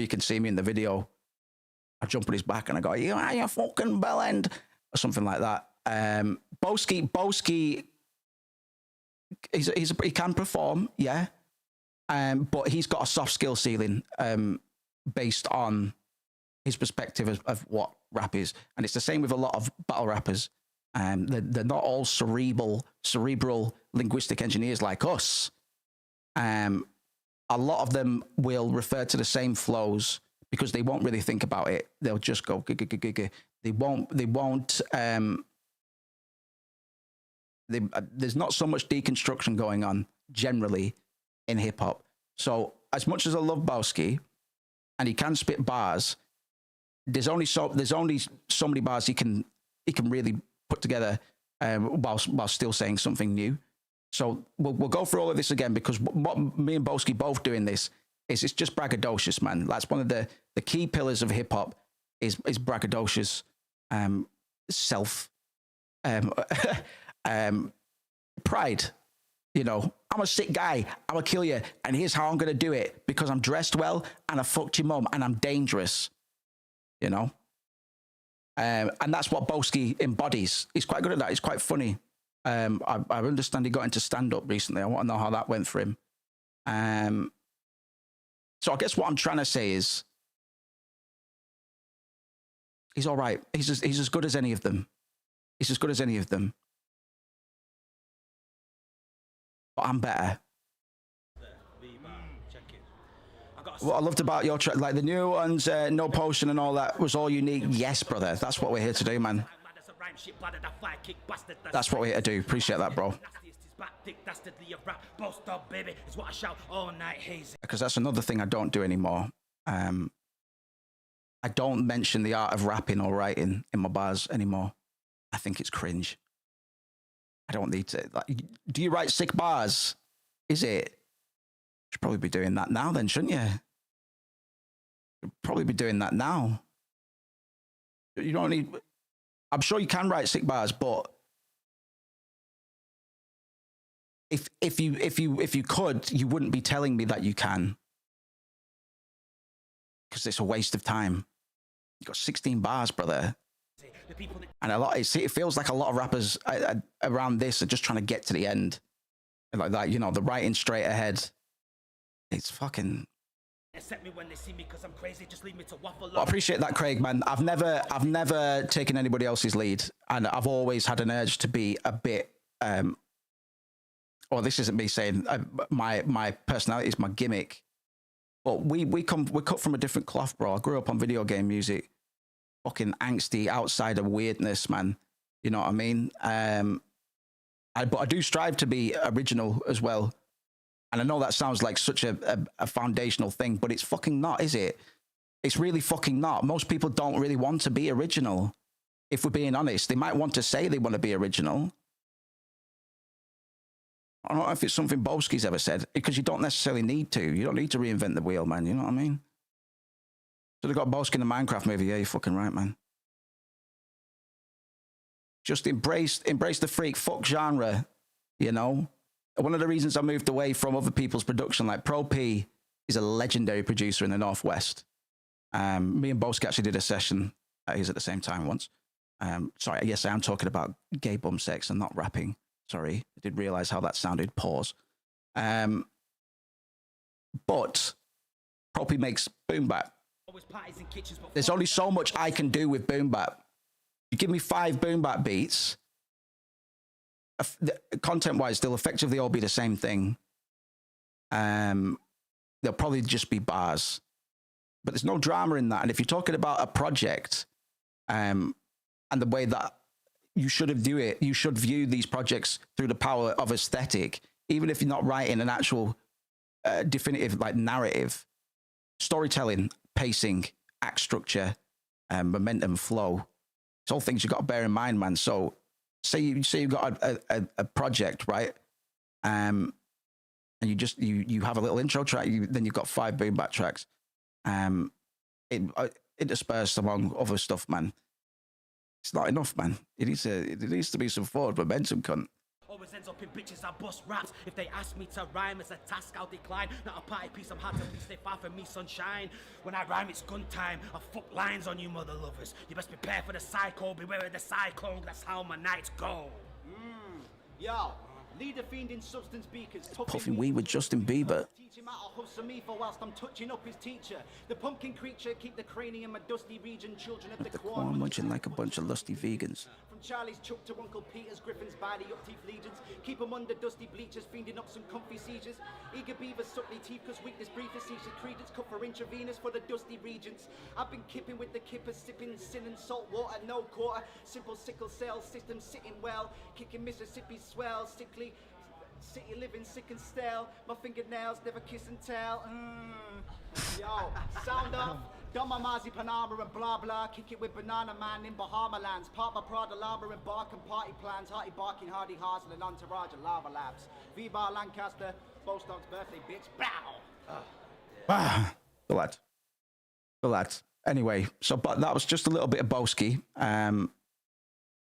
you can see me in the video. I jump on his back and I go, "You fucking bellend," or something like that. Boski, he can perform, yeah, but he's got a soft skill ceiling based on his perspective of what rap is, and it's the same with a lot of battle rappers. They're not all cerebral linguistic engineers like us. A lot of them will refer to the same flows because they won't really think about it. They'll just go, they won't, there's not so much deconstruction going on generally in hip hop. So as much as I love Boski and he can spit bars, there's only so many bars he can really put together while still saying something new. So we'll go through all of this again, because what me and Boski both doing this is, it's just braggadocious, man. That's one of the key pillars of hip hop is braggadocious, self, pride. You know, I'm a sick guy. I'm gonna kill you, and here's how I'm gonna do it, because I'm dressed well and I fucked your mum and I'm dangerous. You know, and that's what Boski embodies. He's quite good at that. He's quite funny. I understand he got into stand-up recently. I want to know how that went for him. So I guess what I'm trying to say is, he's all right. He's as good as any of them. He's as good as any of them. But I'm better. What I loved about your track, like the new ones, No Potion and all that, was all unique. Yes, brother. That's what we're here to do, man. That's what we're here to do. Appreciate that, bro. Because that's another thing I don't do anymore. I don't mention the art of rapping or writing in my bars anymore. I think it's cringe. I don't need to. Like, do you write sick bars? Is it? Should probably be doing that now then, shouldn't you? You'd probably be doing that now. You don't need. I'm sure you can write sick bars, but if you could, you wouldn't be telling me that you can, because it's a waste of time. You got 16 bars, brother, and a lot. It feels like a lot of rappers around this are just trying to get to the end, like that. You know, the writing straight ahead. It's fucking. Well, I appreciate that, Craig, man. I've never taken anybody else's lead, and I've always had an urge to be a bit. Well, this isn't me saying my personality is my gimmick, but we're cut from a different cloth, bro. I grew up on video game music, fucking angsty outsider weirdness, man. You know what I mean? But I do strive to be original as well. And I know that sounds like such a foundational thing, but it's fucking not, is it? It's really fucking not. Most people don't really want to be original. If we're being honest, they might want to say they want to be original. I don't know if it's something Boski's ever said, because you don't necessarily need to. You don't need to reinvent the wheel, man. You know what I mean? So they got Boski in the Minecraft movie. Yeah, you're fucking right, man. Just embrace the freak fuck genre, you know? One of the reasons I moved away from other people's production, like Pro P is a legendary producer in the Northwest. Me and Boski actually did a session at his at the same time once. Sorry, yes, I am talking about gay bum sex and not rapping. Sorry, I did realize how that sounded. Pause. But Pro P makes boom bap. There's only so much I can do with boom bap. You give me 5 boom bap beats, content-wise, they'll effectively all be the same thing. They'll probably just be bars, but there's no drama in that. And if you're talking about a project, and the way that you should view these projects through the power of aesthetic, even if you're not writing an actual definitive like narrative, storytelling, pacing, act structure, momentum, flow. It's all things you got to bear in mind, man. So say you've got a project, right? And you have a little intro track, then you've got 5 boom bap tracks. Interspersed among other stuff, man. It's not enough, man. It needs to be some forward momentum, cunt. Always ends up in bitches I bust raps. If they ask me to rhyme as a task, I'll decline. Not a party piece, I'm hard to please, stay far from me, sunshine. When I rhyme, it's gun time. I fuck lines on you mother lovers. You best prepare for the cycle, beware of the cyclone. That's how my nights go. Yo, lead the fiend in substance beakers. Puffing weed with Justin Bieber. Teach him how to hustle me for whilst I'm touching up his teacher. The pumpkin creature, keep the cranium a dusty region. Children of the corn munching like a bunch of lusty vegans. From Charlie's Chuck to Uncle Peter's Griffins by the upteeth legions. Keep them under dusty bleachers, fiending up some comfy seizures. Eager beavers, subtly teeth, cause weakness brief seizure. Credence cut for intravenous for the dusty regions. I've been kipping with the kippers, sipping sin and salt water, no quarter. Simple sickle cell system sitting well. Kicking Mississippi swell, sickly. City living sick and stale. My fingernails never kiss and tell. Yo, sound off. Dama Mazi Panama and blah blah. Kick it with Banana Man in Bahama lands. Part my Prada Lava and bark and party plans. Hearty barking, hardy Harsel and entourage of Lava Labs. V-Bar Lancaster, Bostock's birthday bitch. Bow! The lad. Anyway, so but that was just a little bit of Boski.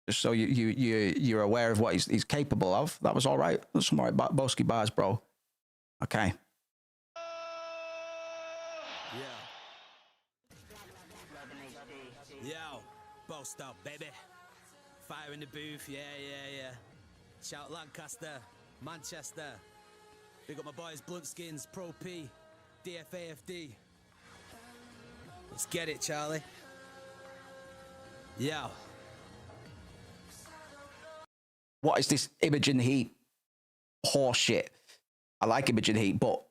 Just so you're aware of what he's capable of. That was all right. That's some all right Boski bars, bro. Okay. Yo, boast up, baby. Fire in the booth, yeah. Shout Lancaster, Manchester. Big up my boys, Bluntskins, Pro P, DFAFD. Let's get it, Charlie. Yo. What is this Imogen Heap horse shit? I like Imogen Heap, but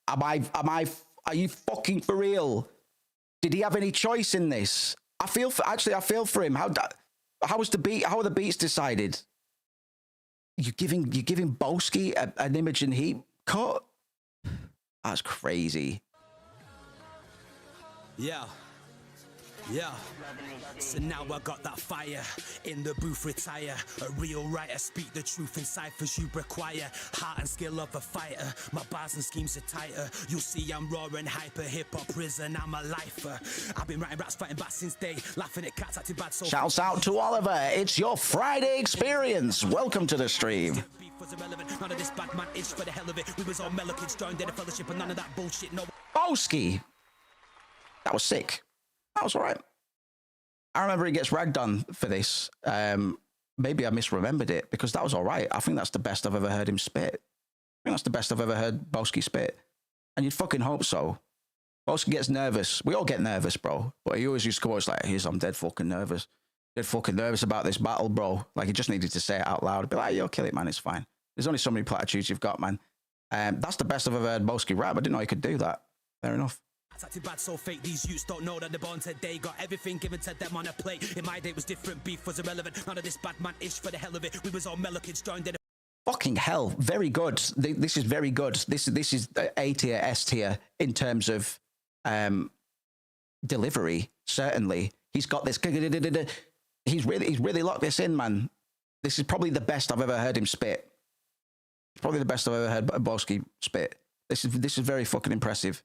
Are you fucking for real? Did he have any choice in this? I feel for him. How are the beats decided? You're giving Boski an Imogen Heap cut? That's crazy. Yeah. So now I got that fire in the booth, retire. A real writer, speak the truth in ciphers you require. Heart and skill of a fighter, my bars and schemes are tighter. You'll see I'm raw and hyper, hip hop prison, I'm a lifer. I've been writing raps, fighting back since day, laughing at cats acting bad. So shouts out to Oliver. It's your Friday experience. Welcome to the stream. None of this bad man is for the hell of it. We was all mellow kids joined in a fellowship and none of that bullshit. No. Boski. That was sick. That was all right. I remember he gets ragged on for this. Maybe I misremembered it because that was all right. I think that's the best I've ever heard him spit. I think that's the best I've ever heard Boski spit. And you'd fucking hope so. Boski gets nervous. We all get nervous, bro. But he always used to come out like, I'm dead fucking nervous. Dead fucking nervous about this battle, bro. Like, he just needed to say it out loud. Be like, yo, kill it, man. It's fine. There's only so many platitudes you've got, man. That's the best I've ever heard Boski rap. I didn't know he could do that. Fair enough. Acting bad, so fake. These youths don't know that they're born today. Got everything given to them on a plate. In my day, it was different. Beef was irrelevant. None of this bad man ish for the hell of it. We was all mellow kids joined in. Fucking hell, very good. This is very good. This is A tier, S tier in terms of delivery. Certainly, he's got this. He's really locked this in, man. This is probably the best I've ever heard him spit. Probably the best I've ever heard Boski spit. This is very fucking impressive.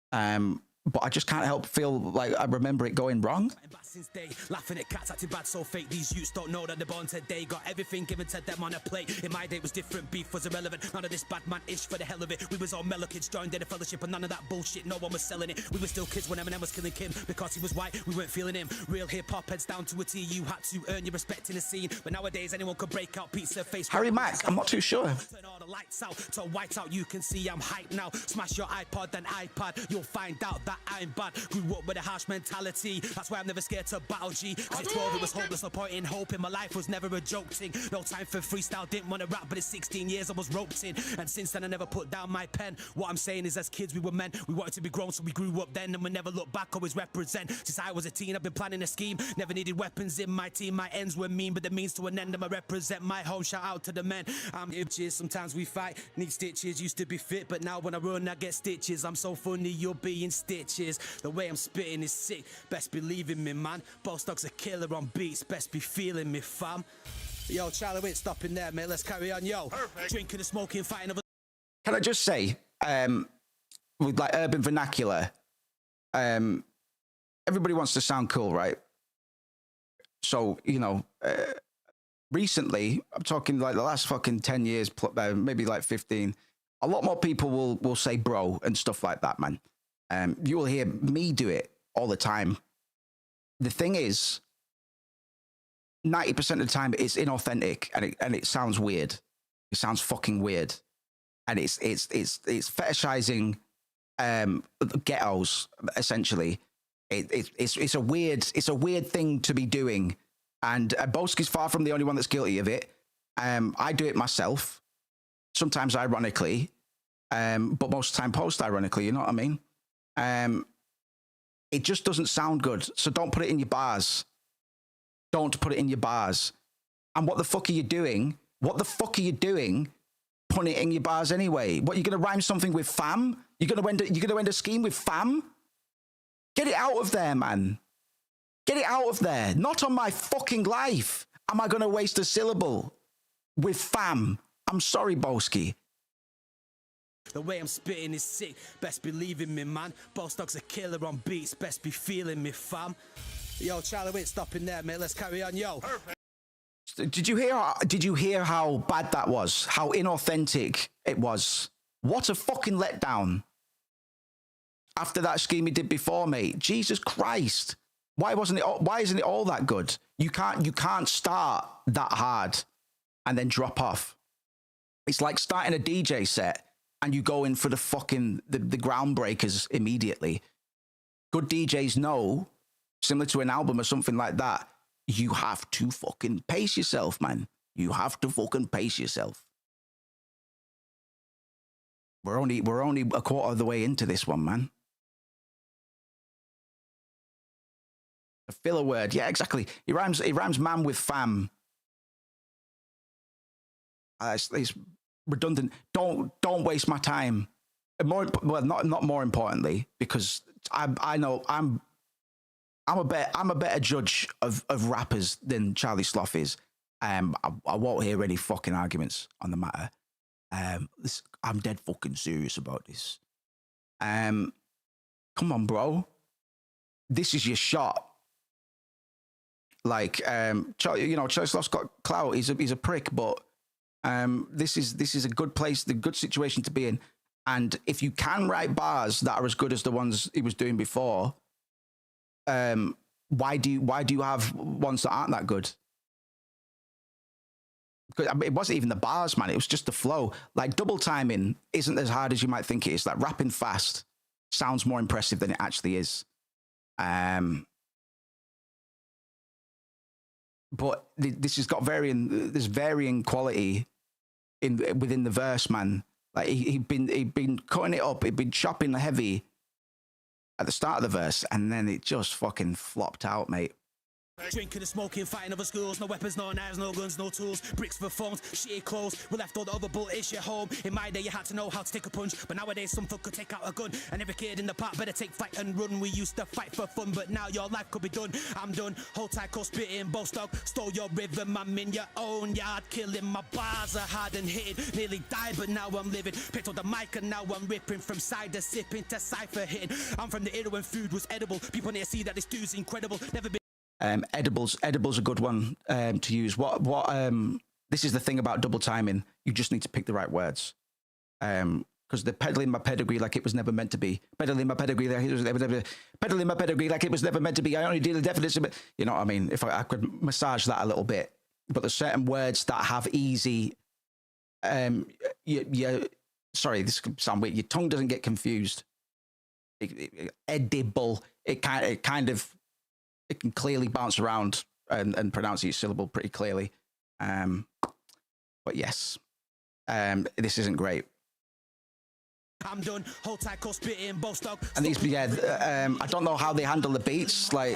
But I just can't help feel like I remember it going wrong. Since day, laughing at cats acting bad, so fake. These youths don't know that they're born today. Got everything given to them on a plate. In my day, it was different. Beef was irrelevant. None of this bad man ish for the hell of it. We was all mellow kids joined in a fellowship, and none of that bullshit. No one was selling it. We were still kids when Eminem was killing Kim because he was white. We weren't feeling him. Real hip hop heads down to a T. You had to earn your respect in the scene. But nowadays, anyone could break out pizza face. Harry Mack, I'm not too sure. Turn all the lights out to white out. You can see I'm hyped now. Smash your iPod and iPad. You'll find out that I'm bad. Grew up with a harsh mentality. That's why I'm never scared to battle G. Cause at 12 it was hopeless, no point in hoping. My life was never a joke thing. No time for freestyle, didn't want to rap, but at 16 years I was roped in. And since then I never put down my pen. What I'm saying is as kids we were men. We wanted to be grown, so we grew up then. And we never look back, always represent. Since I was a teen I've been planning a scheme. Never needed weapons in my team. My ends were mean, but the means to an end. I represent my home, shout out to the men. I'm itches, sometimes we fight. Need stitches, used to be fit, but now when I run I get stitches. I'm so funny, you'll be in stitches. The way I'm spitting is sick, best believe in me, man. Boss Dog's a killer on beats, best be feeling me, fam. Yo, Charlie, we ain't stopping there, mate. Let's carry on, yo. Perfect. Drinking and smoking, fighting over. Can I just say, with like urban vernacular, everybody wants to sound cool, right? So, you know, recently, I'm talking like the last fucking 10 years, maybe like 15, a lot more people will say bro and stuff like that, man. You will hear me do it all the time. The thing is, 90% of the time it's inauthentic and it sounds weird. It sounds fucking weird, and it's fetishizing ghettos essentially. It's a weird thing to be doing, and Boski's far from the only one that's guilty of it. I do it myself, sometimes ironically, but most of the time post-ironically. You know what I mean? It just doesn't sound good. So don't put it in your bars. Don't put it in your bars. And what the fuck are you doing? What the fuck are you doing putting it in your bars anyway? What, you're going to rhyme something with fam? You're going to end a scheme with fam? Get it out of there, man. Get it out of there. Not on my fucking life am I going to waste a syllable with fam. I'm sorry, Boski. The way I'm spitting is sick, best believe in me, man. Boss Dog's a killer on beats, best be feeling me, fam. Yo, Charlie, we ain't stopping there, mate. Let's carry on, yo. Perfect. Did you hear how bad that was? How inauthentic it was? What a fucking letdown. After that scheme he did before, mate. Jesus Christ. Why isn't it all that good? You can't start that hard and then drop off. It's like starting a DJ set and you go in for the fucking the groundbreakers immediately. Good DJs know, similar to an album or something like that, you have to fucking pace yourself, man. You have to fucking pace yourself. We're only a quarter of the way into this one, man. A filler word, yeah, exactly. He rhymes man with fam. It's redundant. Don't waste my time. Not more importantly, because I know I'm a better judge of rappers than Charlie Sloth is. I won't hear any fucking arguments on the matter. I'm dead fucking serious about this. Come on, bro. This is your shot. Like, Charlie Sloth's got clout. He's a prick, but this is a good place, the good situation to be in. And if you can write bars that are as good as the ones he was doing before, why do you have ones that aren't that good? Because it wasn't even the bars, man. It was just the flow. Like, double timing isn't as hard as you might think it is. Like, rapping fast sounds more impressive than it actually is. But this has got varying quality within the verse, man. Like, he'd been cutting it up, he'd been chopping heavy at the start of the verse, and then it just fucking flopped out, mate. Drinking and smoking, fighting other schools. No weapons, no knives, no guns, no tools. Bricks for phones, shitty clothes. We left all the other bullets at home. In my day, you had to know how to take a punch. But nowadays, some fuck could take out a gun. And every kid in the park better take flight and run. We used to fight for fun, but now your life could be done. I'm done. Hold tight, co spitting, boast dog. Stole your rhythm, I'm in your own yard. Killing my bars are hard and hitting. Nearly died, but now I'm living. Picked up the mic and now I'm ripping. From cider sipping to cypher hitting. I'm from the era when food was edible. People need to see that this dude's incredible. Never been. Edibles a good one to use. This is the thing about double timing. You just need to pick the right words. Because the peddling my pedigree like it was never meant to be. Peddling my pedigree like it was never meant to be. I only deal the definition, but you know what I mean? If I could massage that a little bit. But there's certain words that have easy sorry, this could sound weird. Your tongue doesn't get confused. Edible. It can clearly bounce around and pronounce each syllable pretty clearly. But yes, this isn't great. I'm done. Hold tight, co spitting, boast dog. And these, I don't know how they handle the beats, like,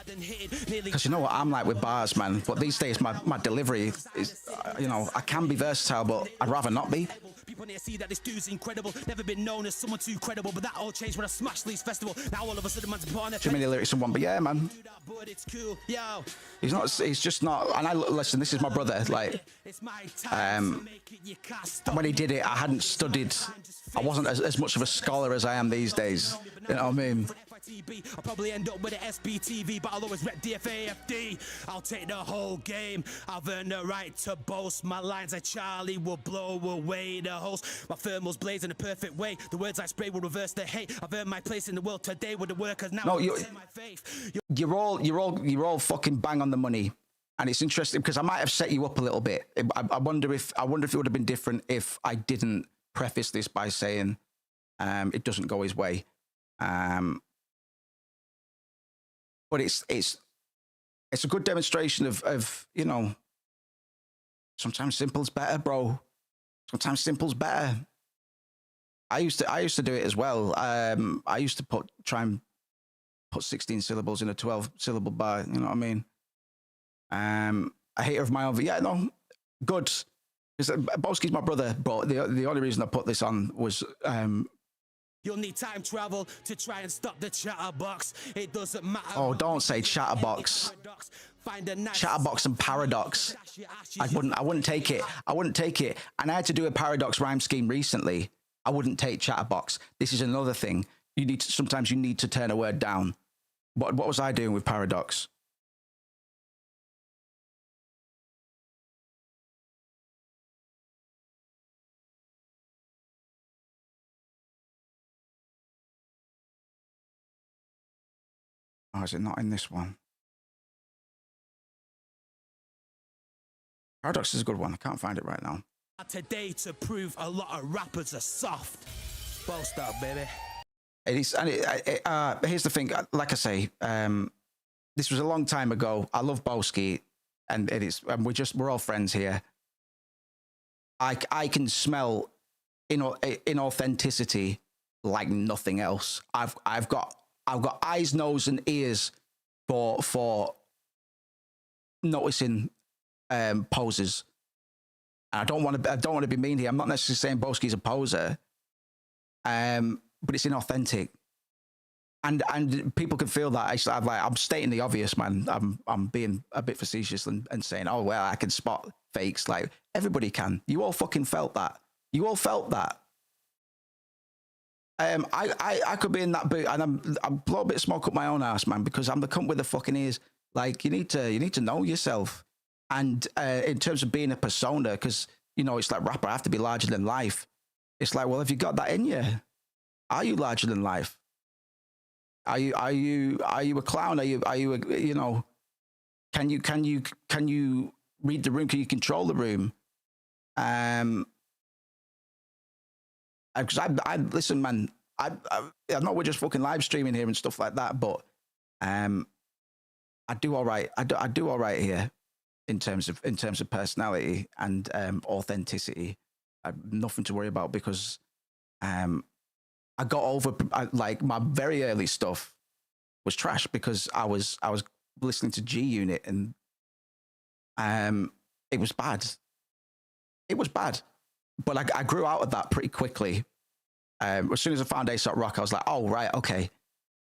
because you know what I'm like with bars, man. But these days, my delivery is, I can be versatile, but I'd rather not be. People need to see that this dude's incredible. Never been known as someone too credible, but that all changed when I smashed Lee's festival. Now all of a sudden, man's upon it. Too many lyrics in one, but yeah, man. He's just not. And listen, this is my brother. Like, when he did it, I hadn't studied. I wasn't as much of a scholar as I am these days. You know what I mean? I'll probably end up with an SBTV, but I'll always rep DFAFD. I'll take the whole game. I've earned the right to boast. My lines like Charlie will blow away the host. My thermals blaze in a perfect way. The words I spray will reverse the hate. I've earned my place in the world today with the workers now. No, you're all fucking bang on the money, and it's interesting because I might have set you up a little bit. I wonder if it would have been different if I didn't preface this by saying it doesn't go his way. But it's a good demonstration of sometimes simple's better, bro. Sometimes simple's better. I used to do it as well. I used to try and put 16 syllables in a 12-syllable bar. You know what I mean? A hater of my own. Yeah, no, good. Because Boski's my brother, but the only reason I put this on was. You'll need time travel to try and stop the chatterbox. It doesn't matter. Oh, don't say chatterbox. Chatterbox and paradox. I wouldn't take it. And I had to do a paradox rhyme scheme recently. I wouldn't take chatterbox. This is another thing. Sometimes you need to turn a word down. What was I doing with paradox? Oh, is it not in this one? Paradox is a good one. I can't find it right now. Today to prove a lot of rappers are soft. Boast up, baby. It is, and here's the thing. Like I say, this was a long time ago. I love Boski, and it is, and we're all friends here. I can smell inauthenticity like nothing else. I've got eyes, nose, and ears for noticing poses. I don't want to be mean here. I'm not necessarily saying Boski's a poser, but it's inauthentic, and people can feel that. I'm stating the obvious, man. I'm being a bit facetious and saying, oh well, I can spot fakes. Like everybody can. You all fucking felt that. You all felt that. I could be in that boot, and I'm blow a bit of smoke up my own ass, man, because I'm the cunt with the fucking ears. Like you need to know yourself. And in terms of being a persona, because, you know, it's like rapper, I have to be larger than life. It's like, well, have you got that in you? Are you larger than life? Are you a clown? Are you a, you know, can you read the room? Can you control the room? Because I listen, man, I know we're just fucking live streaming here and stuff like that, but I do all right. I do all right here. In terms of personality and authenticity, I have nothing to worry about because I got over like my very early stuff was trash because I was listening to G Unit and it was bad. It was bad, but I grew out of that pretty quickly. As soon as I found A$AP Rock, I was like, oh right, okay,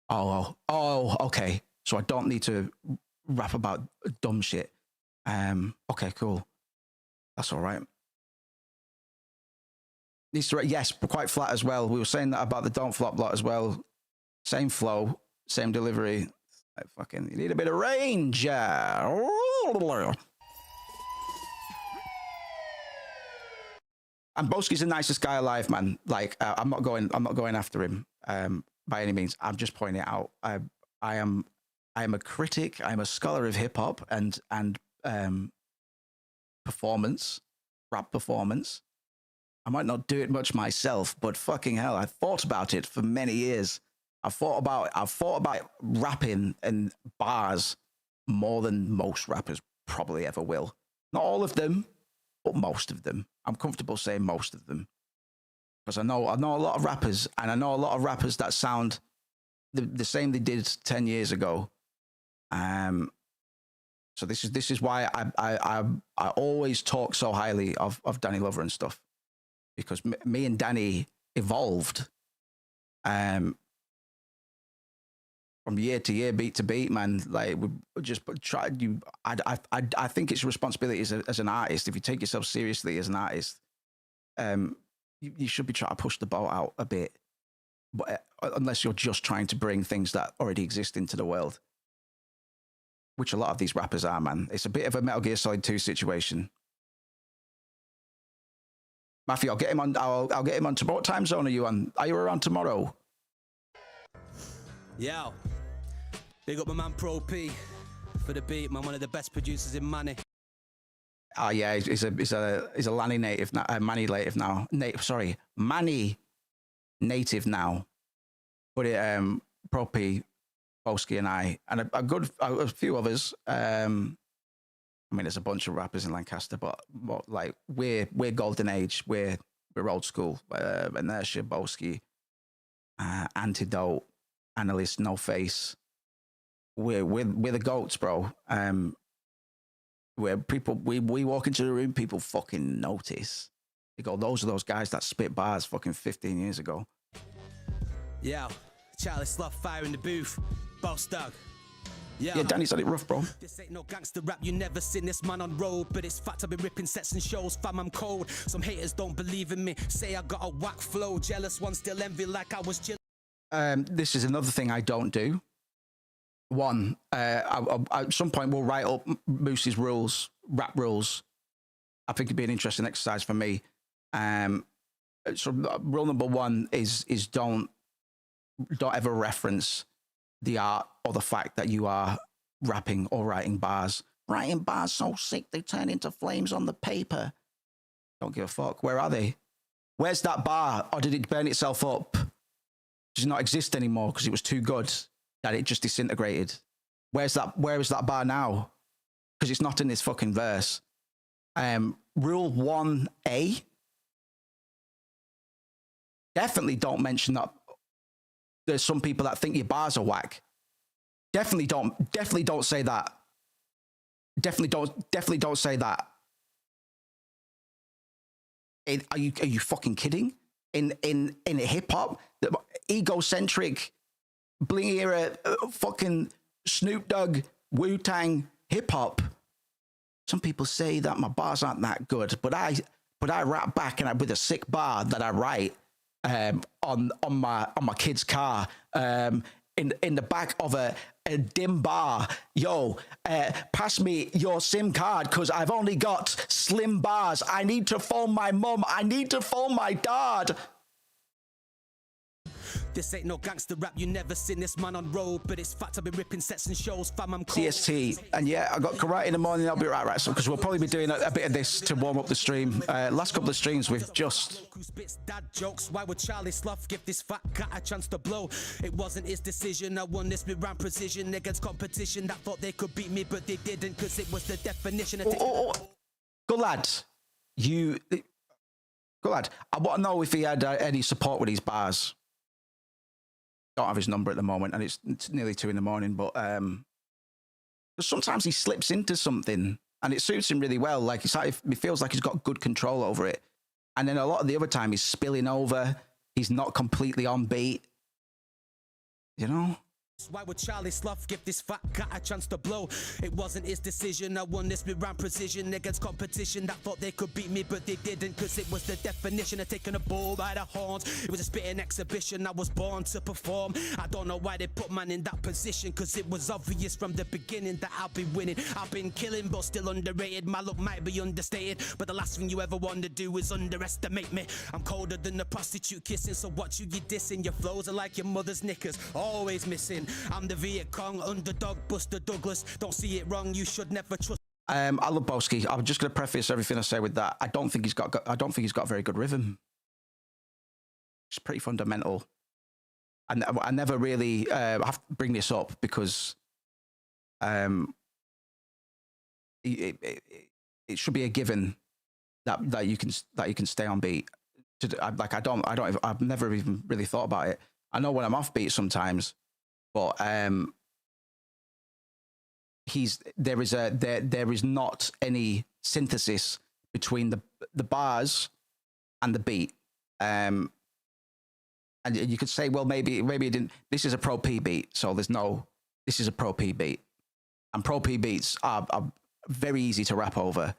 oh okay, so I don't need to rap about dumb shit. Okay, cool. That's all right. Yes, quite flat as well. We were saying that about the Don't Flop lot as well. Same flow, same delivery. Like fucking, you need a bit of range. And Boski's the nicest guy alive, man. Like, I'm not going after him by any means. I'm just pointing it out. I am a critic. I'm a scholar of hip hop and performance, rap performance. I might not do it much myself, but fucking hell, I thought about it for many years. I've thought about rapping and bars more than most rappers probably ever will. Not all of them, but most of them. I'm comfortable saying most of them because I know a lot of rappers, and I know a lot of rappers that sound the same they did 10 years ago. So this is why I always talk so highly of Danny Glover and stuff, because me and Danny evolved from year to year, beat to beat, man. Like we just tried. I think it's a responsibility as an artist. If you take yourself seriously as an artist, you should be trying to push the boat out a bit, but unless you're just trying to bring things that already exist into the world. Which a lot of these rappers are, man. It's a bit of a Metal Gear Solid 2 situation. Matthew, I'll get him on. I'll get him on tomorrow. What time zone are you on? Are you around tomorrow? Yo, big up my man Pro P for the beat, man. One of the best producers in Manny. Oh yeah, he's a Lanny native now. Manny native now. Manny native now. But it Pro P, Boski and I, and a few others. I mean, there's a bunch of rappers in Lancaster, but like we're golden age. We're old school. Inertia, Boski, Antidote, Analyst, No Face. We're the goats, bro. Where people we walk into the room, people fucking notice. They go, those are those guys that spit bars fucking 15 years ago. Yeah, Charlie Sloth fire in the booth. Boss Dog. Yeah, Danny's had it rough, bro. This ain't no gangster rap, you never seen this man on road. But it's fact, I've been ripping sets and shows, fam, I'm cold. Some haters don't believe in me, say I got a whack flow. Jealous ones still envy like I was chill. This is another thing I don't do. One, at some point we'll write up Moose's rules, rap rules. I think it'd be an interesting exercise for me. So rule number one is don't ever reference the art or the fact that you are rapping or writing bars. Writing bars so sick they turn into flames on the paper. Don't give a fuck. Where are they? Where's that bar? Or did it burn itself up? Does it not exist anymore because it was too good that it just disintegrated? Where is that bar now? Because it's not in this fucking verse. Rule 1A. Definitely don't mention that there's some people that think your bars are whack. Definitely don't say that. Definitely don't say that. Are you fucking kidding? In hip hop, egocentric, bling era, fucking Snoop Dogg, Wu-Tang hip hop. Some people say that my bars aren't that good, but I rap back and with a sick bar that I write on my kid's car in the back of a dim bar. Yo, pass me your SIM card because I've only got slim bars. I need to phone my mum. I need to phone my dad. This ain't no gangster rap, you never seen this man on road, but it's fact I've been ripping sets and shows, fam, I'm cold. CST, and yeah, I got karate in the morning. I'll be right, so because we'll probably be doing a bit of this to warm up the stream. Last couple of streams we've just. Dad jokes, why would Charlie Sloth give this fat cat a chance to blow? It wasn't his decision, I won this with round precision against competition that thought they could beat me, but they didn't, because it was the definition of Good lad, good lad. I want to know if he had any support with his bars. Don't have his number at the moment, and it's nearly 2 a.m. But sometimes he slips into something, and it suits him really well. Like it feels like he's got good control over it. And then a lot of the other time, he's spilling over. He's not completely on beat. You know. Why would Charlie Sloth give this fat cat a chance to blow? It wasn't his decision, I won this with round precision against competition that thought they could beat me, but they didn't, because it was the definition of taking a bull by the horns. It was a spitting exhibition, I was born to perform. I don't know why they put man in that position, because it was obvious from the beginning that I'll be winning. I've been killing but still underrated, my look might be understated, but the last thing you ever want to do is underestimate me. I'm colder than a prostitute kissing, so watch you dissing. Your flows are like your mother's knickers, always missing. I'm the Viet Cong, underdog, Buster Douglas. Don't see it wrong, you should never trust. I love Boski. I'm just going to preface everything I say with that. I don't think he's got a very good rhythm. It's pretty fundamental. And I never really have to bring this up because it should be a given that you can stay on beat. I've never even really thought about it. I know when I'm off beat sometimes. But there is not any synthesis between the bars and the beat, and you could say, well, maybe it didn't. This is a Pro P beat, so this is a Pro P beat, and Pro P beats are very easy to rap over.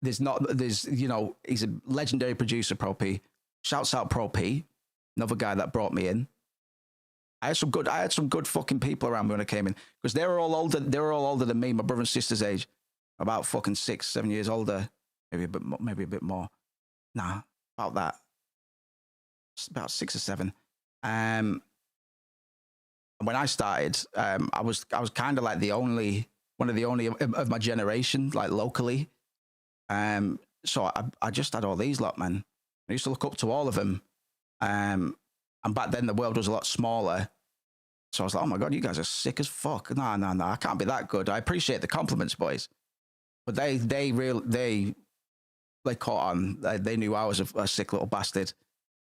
He's a legendary producer, Pro P. Shouts out Pro P, another guy that brought me in. I had some good fucking people around me when I came in, because they were all older than me, my brother and sister's age, about fucking 6-7 years older, maybe a bit more. Nah, about that. It's about 6 or 7. And when I started, I was kind of like one of the only of my generation, like locally. So I just had all these lot, man. I used to look up to all of them. And back then the world was a lot smaller. So I was like, oh my God, you guys are sick as fuck. No, I can't be that good. I appreciate the compliments, boys. But they caught on. They knew I was a sick little bastard.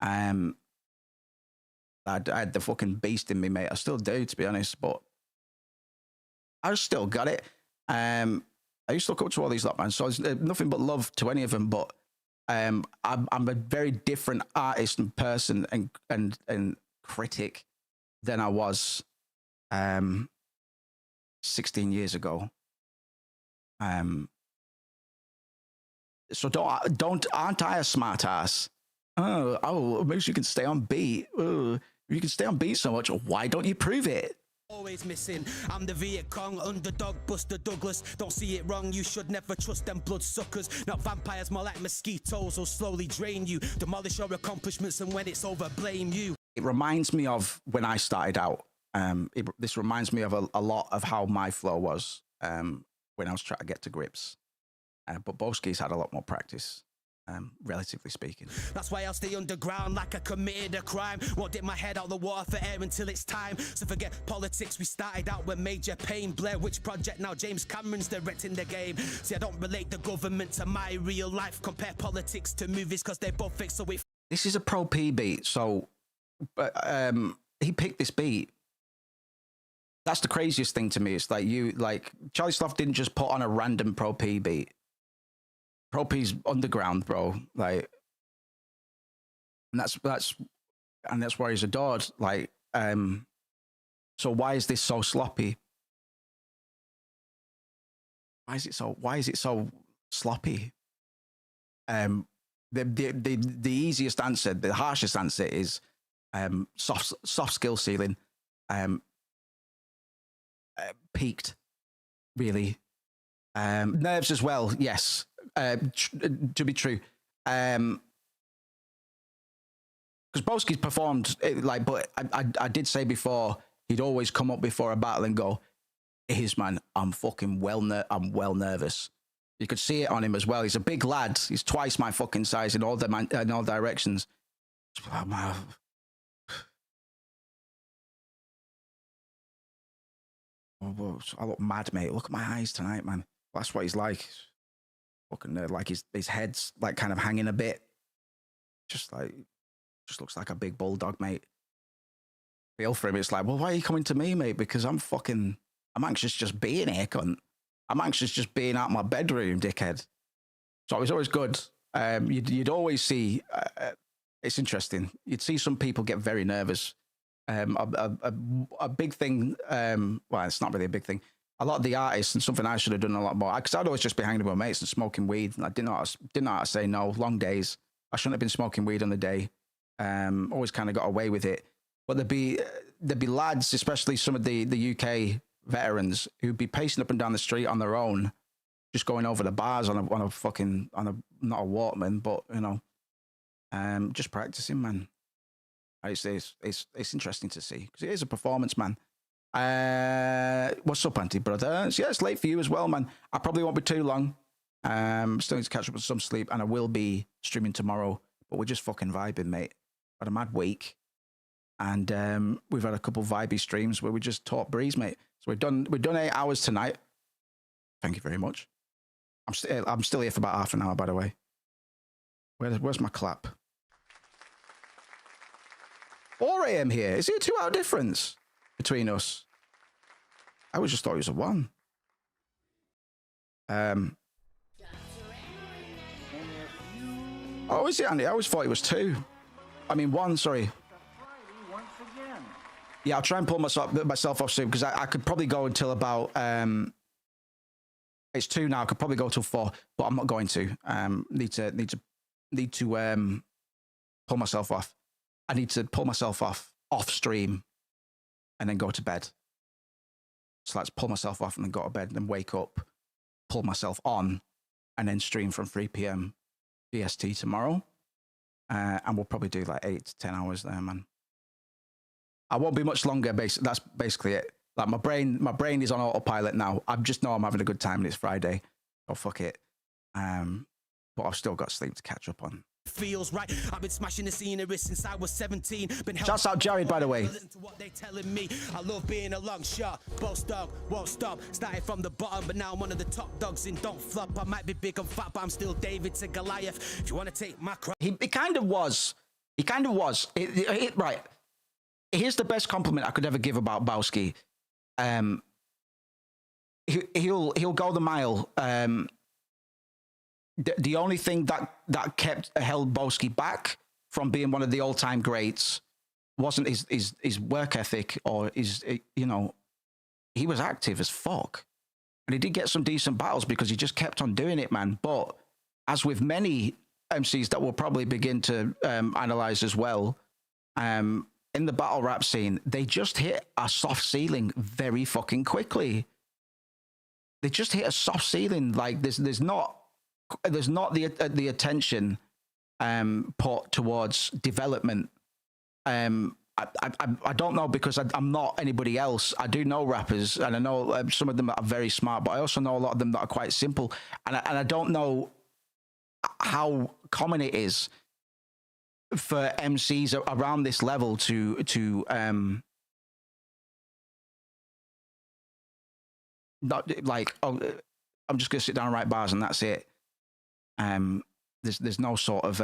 I had the fucking beast in me, mate. I still do, to be honest, but I still got it. I used to look up to all these lot, man. So it's nothing but love to any of them, but I'm a very different artist and person and critic than I was 16 years ago. So aren't I a smart ass? Oh, maybe you can stay on beat. Oh, you can stay on beat so much. Why don't you prove it? Always missing. I'm the Viet Cong, underdog, Buster Douglas. Don't see it wrong, you should never trust them bloodsuckers. Not vampires, more like mosquitoes who'll slowly drain you, demolish your accomplishments, and when it's over, blame you. It reminds me of when I started out. This reminds me of a lot of how my flow was when I was trying to get to grips. But Boski's had a lot more practice. Relatively speaking. That's why I'll stay underground like I committed a crime. Won't dip my head out the water for air until it's time. So forget politics, we started out with Major Payne. Blair Witch Project, now James Cameron's directing the game. See, I don't relate the government to my real life. Compare politics to movies cause they both fake, so we This is a Pro P beat, so he picked this beat. That's the craziest thing to me. It's like Charlie Sloth didn't just put on a random Pro P beat. Pro P's underground, bro. Like, and that's where he's adored. Like, so why is this so sloppy? Why is it so sloppy? The easiest answer, the harshest answer is soft skill ceiling. Peaked, really. Nerves as well, yes. To be true. Because Boski's performed, but I did say before, he'd always come up before a battle and go, man, I'm fucking I'm well nervous. You could see it on him as well. He's a big lad. He's twice my fucking size in all directions. I look mad, mate. Look at my eyes tonight, man. That's what he's like. Fucking like his head's like kind of hanging a bit. Just looks like a big bulldog, mate. Feel for him. It's like, well, why are you coming to me, mate? Because I'm anxious just being here, cunt. I'm anxious just being out my bedroom, dickhead. So it's always good. You'd always see, it's interesting. You'd see some people get very nervous. A big thing, well, it's not really a big thing. A lot of the artists, and something I should have done a lot more, because I'd always just be hanging with my mates and smoking weed. And I didn't know how to say no. Long days. I shouldn't have been smoking weed on the day. Always kind of got away with it. But there'd be lads, especially some of the UK veterans, who'd be pacing up and down the street on their own, just going over the bars on a not a Walkman, but just practicing, man. It's interesting to see because it is a performance, man. What's up, Auntie Brother? Yeah, it's late for you as well, man. I probably won't be too long. Still need to catch up with some sleep, and I will be streaming tomorrow. But we're just fucking vibing, mate. Had a mad week, and we've had a couple vibey streams where we just talk breeze, mate. So we've done 8 hours tonight. Thank you very much. I'm still here for about half an hour, by the way. Where's my clap? 4 a.m. here. Is it a 2-hour difference between us? I always just thought it was a 1. Oh, is it, Andy? I always thought it was 2. I mean 1, sorry. Yeah, I'll try and pull myself off soon because I could probably go until about it's 2 now. I could probably go till 4, but I'm not going to. Need to pull myself off. I need to pull myself off stream and then go to bed. So let's pull myself off and then go to bed and then wake up, pull myself on, and then stream from 3 p.m. BST tomorrow. And we'll probably do like 8 to 10 hours there, man. I won't be much longer. That's basically it. Like my brain is on autopilot now. I just know I'm having a good time and it's Friday. Oh, fuck it. But I've still got sleep to catch up on. Feels right. I've been smashing the scenery since I was 17. Shouts out Jared, by the way. Listen to what they telling me. I love being a long shot. Boss dog, won't stop. Started from the bottom, but now I'm one of the top dogs in Don't Flop. I might be big and fat, but I'm still David to Goliath. If you want to take my crown. He kind of was. Right. Here's the best compliment I could ever give about Bowski. He'll go the mile. The only thing that held Bowski back from being one of the all-time greats wasn't his work ethic or he was active as fuck. And he did get some decent battles because he just kept on doing it, man. But as with many MCs that we'll probably begin to analyze as well, in the battle rap scene, they just hit a soft ceiling very fucking quickly. They just hit a soft ceiling. Like there's not the attention put towards development. I don't know because I'm not anybody else. I do know rappers, and I know some of them are very smart, but I also know a lot of them that are quite simple. And I don't know how common it is for MCs around this level to not like, oh, I'm just gonna sit down and write bars and that's it. There's no sort of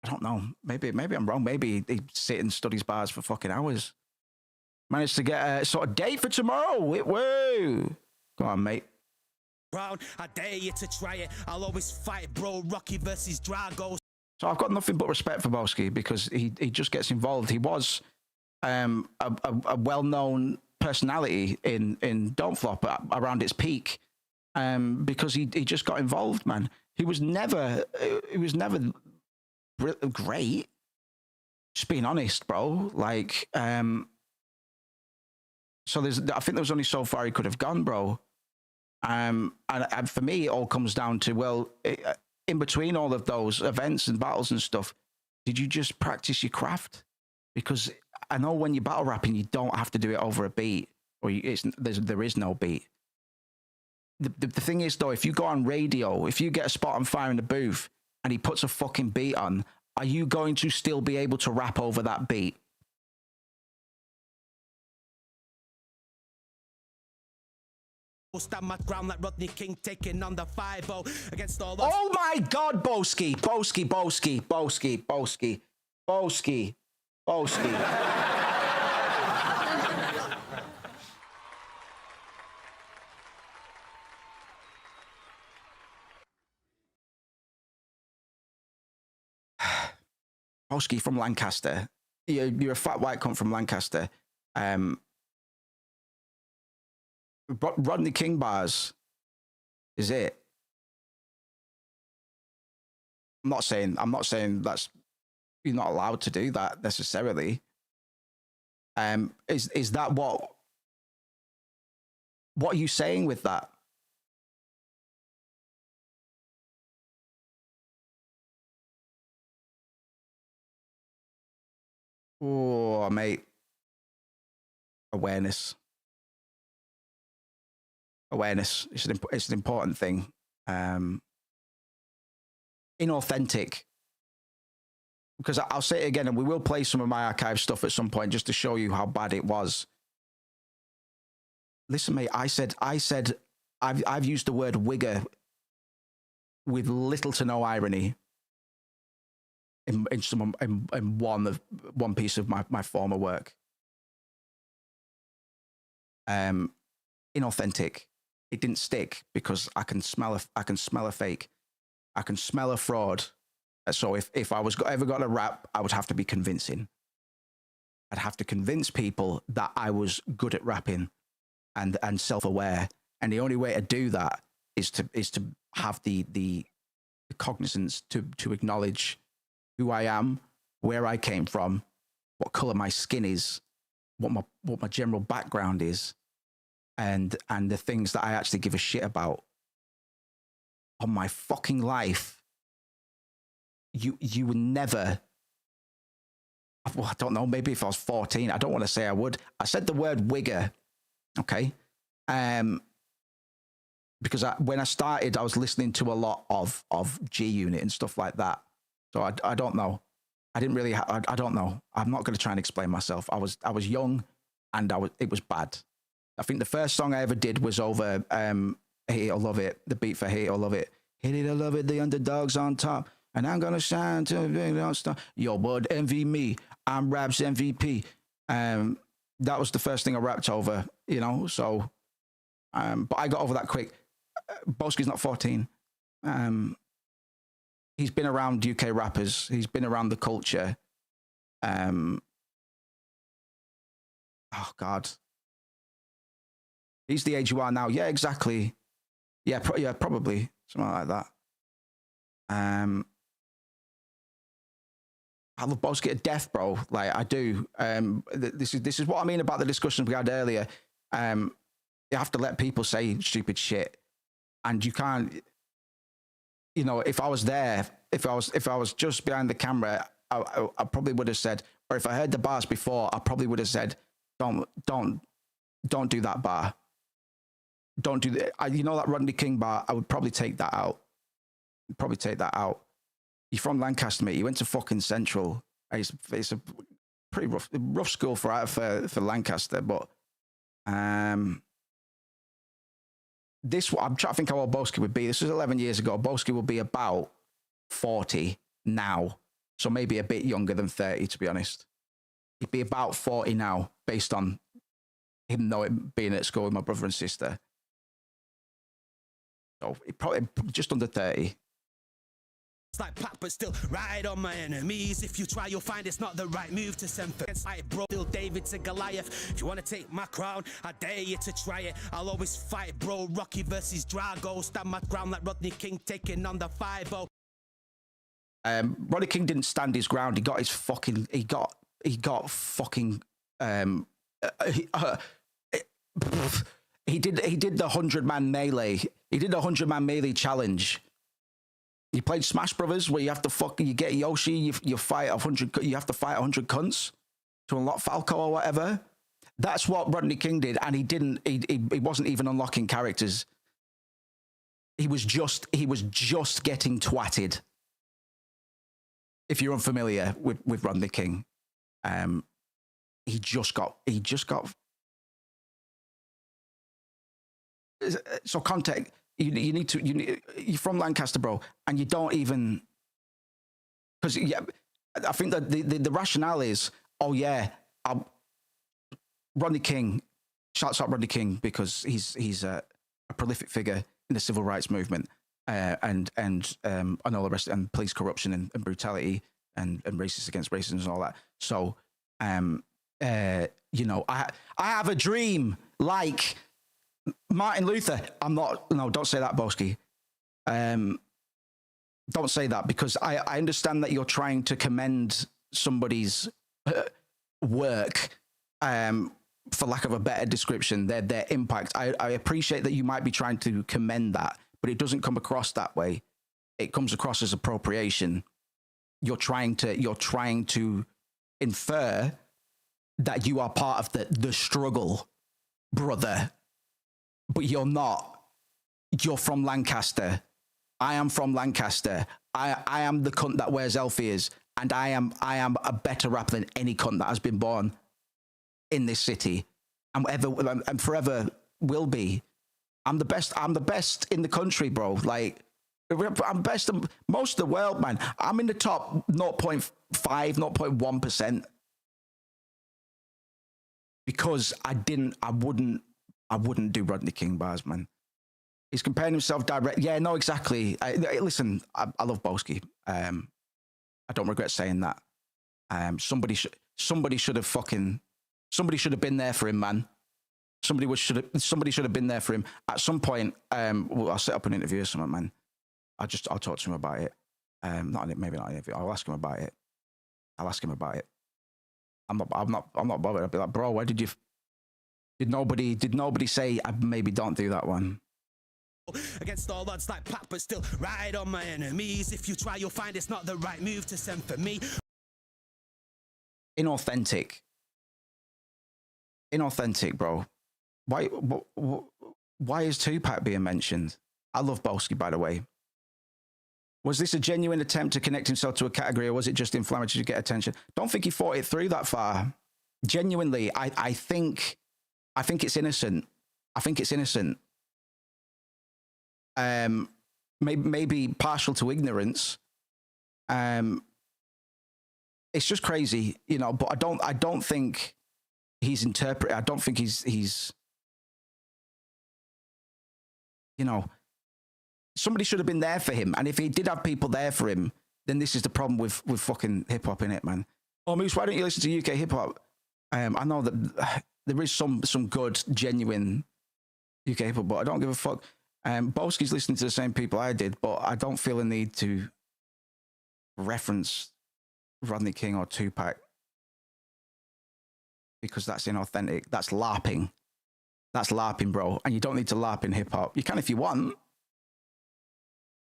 I don't know. Maybe I'm wrong. Maybe he sit and studies bars for fucking hours. Managed to get a sort of date for tomorrow. Woo! Go on, mate. Brown, I dare you to try it. I'll always fight, bro. Rocky versus Drago. So I've got nothing but respect for Boski because he just gets involved. He was a well-known personality in Don't Flop around its peak because he just got involved, man. He was never great. Just being honest, bro. Like, so I think there was only so far he could have gone, bro. And for me, it all comes down to, well, in between all of those events and battles and stuff, did you just practice your craft? Because I know when you're battle rapping, you don't have to do it over a beat, or there is no beat. The thing is, though, if you go on radio, if you get a spot on Fire in the Booth and he puts a fucking beat on, are you going to still be able to rap over that beat? Stand my ground like Rodney King taking on the 5-0 against all. Oh my God, Boski. Boski from Lancaster. You're a fat white cunt from Lancaster. Rodney King bars is it. I'm not saying that's, you're not allowed to do that necessarily. Is that what are you saying with that? Oh, mate. Awareness. It's an important thing. Inauthentic. Because I'll say it again, and we will play some of my archive stuff at some point just to show you how bad it was. Listen, mate, I said I've used the word wigger with little to no irony in one piece of my former work. Inauthentic. It didn't stick because I can smell a fake. I can smell a fraud. So if I was ever going to rap, I would have to be convincing. I'd have to convince people that I was good at rapping and self-aware. And the only way to do that is to have the cognizance to acknowledge who I am, where I came from, what color my skin is, what my general background is, and the things that I actually give a shit about. On my fucking life, you would never. Well, I don't know. Maybe if I was 14, I don't want to say I would. I said the word wigger, okay, because when I started, I was listening to a lot of G Unit and stuff like that. So I don't know. I didn't really. I don't know. I'm not going to try and explain myself. I was young, and it was bad. I think the first song I ever did was over Hate It or Love It, the beat for Hate It or Love It. Hate it or love it, the underdog's on top, and I'm gonna shine till the don't stop. Yo, bud, envy me. I'm rap's MVP. That was the first thing I rapped over, you know. So, but I got over that quick. Boski's not 14. He's been around UK rappers. He's been around the culture. Oh God. He's the age you are now. Yeah, exactly. Yeah, probably something like that. I love Boski to death, bro. Like I do. This is what I mean about the discussion we had earlier. You have to let people say stupid shit, and you can't. You know, if I was there, if I was just behind the camera, I probably would have said, or if I heard the bars before, I probably would have said, don't do that bar. Don't do that. You know that Rodney King bar? I would probably take that out. You're from Lancaster, mate. You went to fucking Central. It's a pretty rough school for Lancaster, but I'm trying to think how old Boski would be. This was 11 years ago. Boski will be about 40 now. So maybe a bit younger than 30, to be honest. He'd be about 40 now, based on him being at school with my brother and sister. So he probably just under 30. It's like Pat, but still ride on my enemies. If you try, you'll find it's not the right move to send for. It's like bro, still David to Goliath. If you want to take my crown, I dare you to try it. I'll always fight, bro. Rocky versus Drago. Stand my ground like Rodney King taking on the 5-0. Rodney King didn't stand his ground. He got his fucking. He got fucking. He did the 100-man melee. He did the 100-man melee challenge. You played Smash Brothers where you have to you get Yoshi, you fight 100, you have to fight 100 cunts to unlock Falco or whatever. That's what Rodney King did, and he wasn't even unlocking characters. He was just getting twatted. If you're unfamiliar with Rodney King, he just got. So context. You're from Lancaster, bro, and you don't even, because I think that the rationale is, Rodney King, shouts out Rodney King because he's a prolific figure in the civil rights movement, and all the rest, and police corruption and brutality and racist against racism and all that. So, I have a dream like Martin Luther. Don't say that, Boski. Don't say that, because I understand that you're trying to commend somebody's work, for lack of a better description, their impact. I appreciate that you might be trying to commend that, but it doesn't come across that way. It comes across as appropriation. You're trying to infer that you are part of the struggle, brother. But you're not. You're from Lancaster. I am from Lancaster. I am the cunt that wears elf ears, and I am a better rapper than any cunt that has been born in this city, and forever will be. I'm the best. I'm the best in the country, bro. Like, I'm best in most of the world, man. I'm in the top 0.5, 0.1%, because I wouldn't do Rodney King bars, man. He's comparing himself direct. Yeah, no, exactly. Listen, I love Boski. I don't regret saying that. Somebody should have been there for him, man. Somebody should have been there for him at some point. I'll set up an interview or something, man. I'll talk to him about it. Maybe not an interview. I'll ask him about it. I'm not bothered. I'll be like, bro, why did nobody say maybe don't do that one? Against all odds like Pat, but still ride on my enemies. If you try, you'll find it's not the right move to send for me. Inauthentic, bro. Why is Tupac being mentioned? I love Boski, by the way. Was this a genuine attempt to connect himself to a category, or was it just inflammatory to get attention? Don't think he thought it through that far. Genuinely, I think it's innocent. Maybe partial to ignorance. It's just crazy, but I don't think he's interpreted. I don't think he's somebody should have been there for him. And if he did have people there for him, then this is the problem with fucking hip hop, innit, man? Oh, Moose, why don't you listen to UK hip hop? I know that there is some good, genuine UK hip hop, but I don't give a fuck. Boski's listening to the same people I did, but I don't feel a need to reference Rodney King or Tupac, because that's inauthentic. That's LARPing. That's LARPing, bro. And you don't need to LARP in hip hop. You can if you want.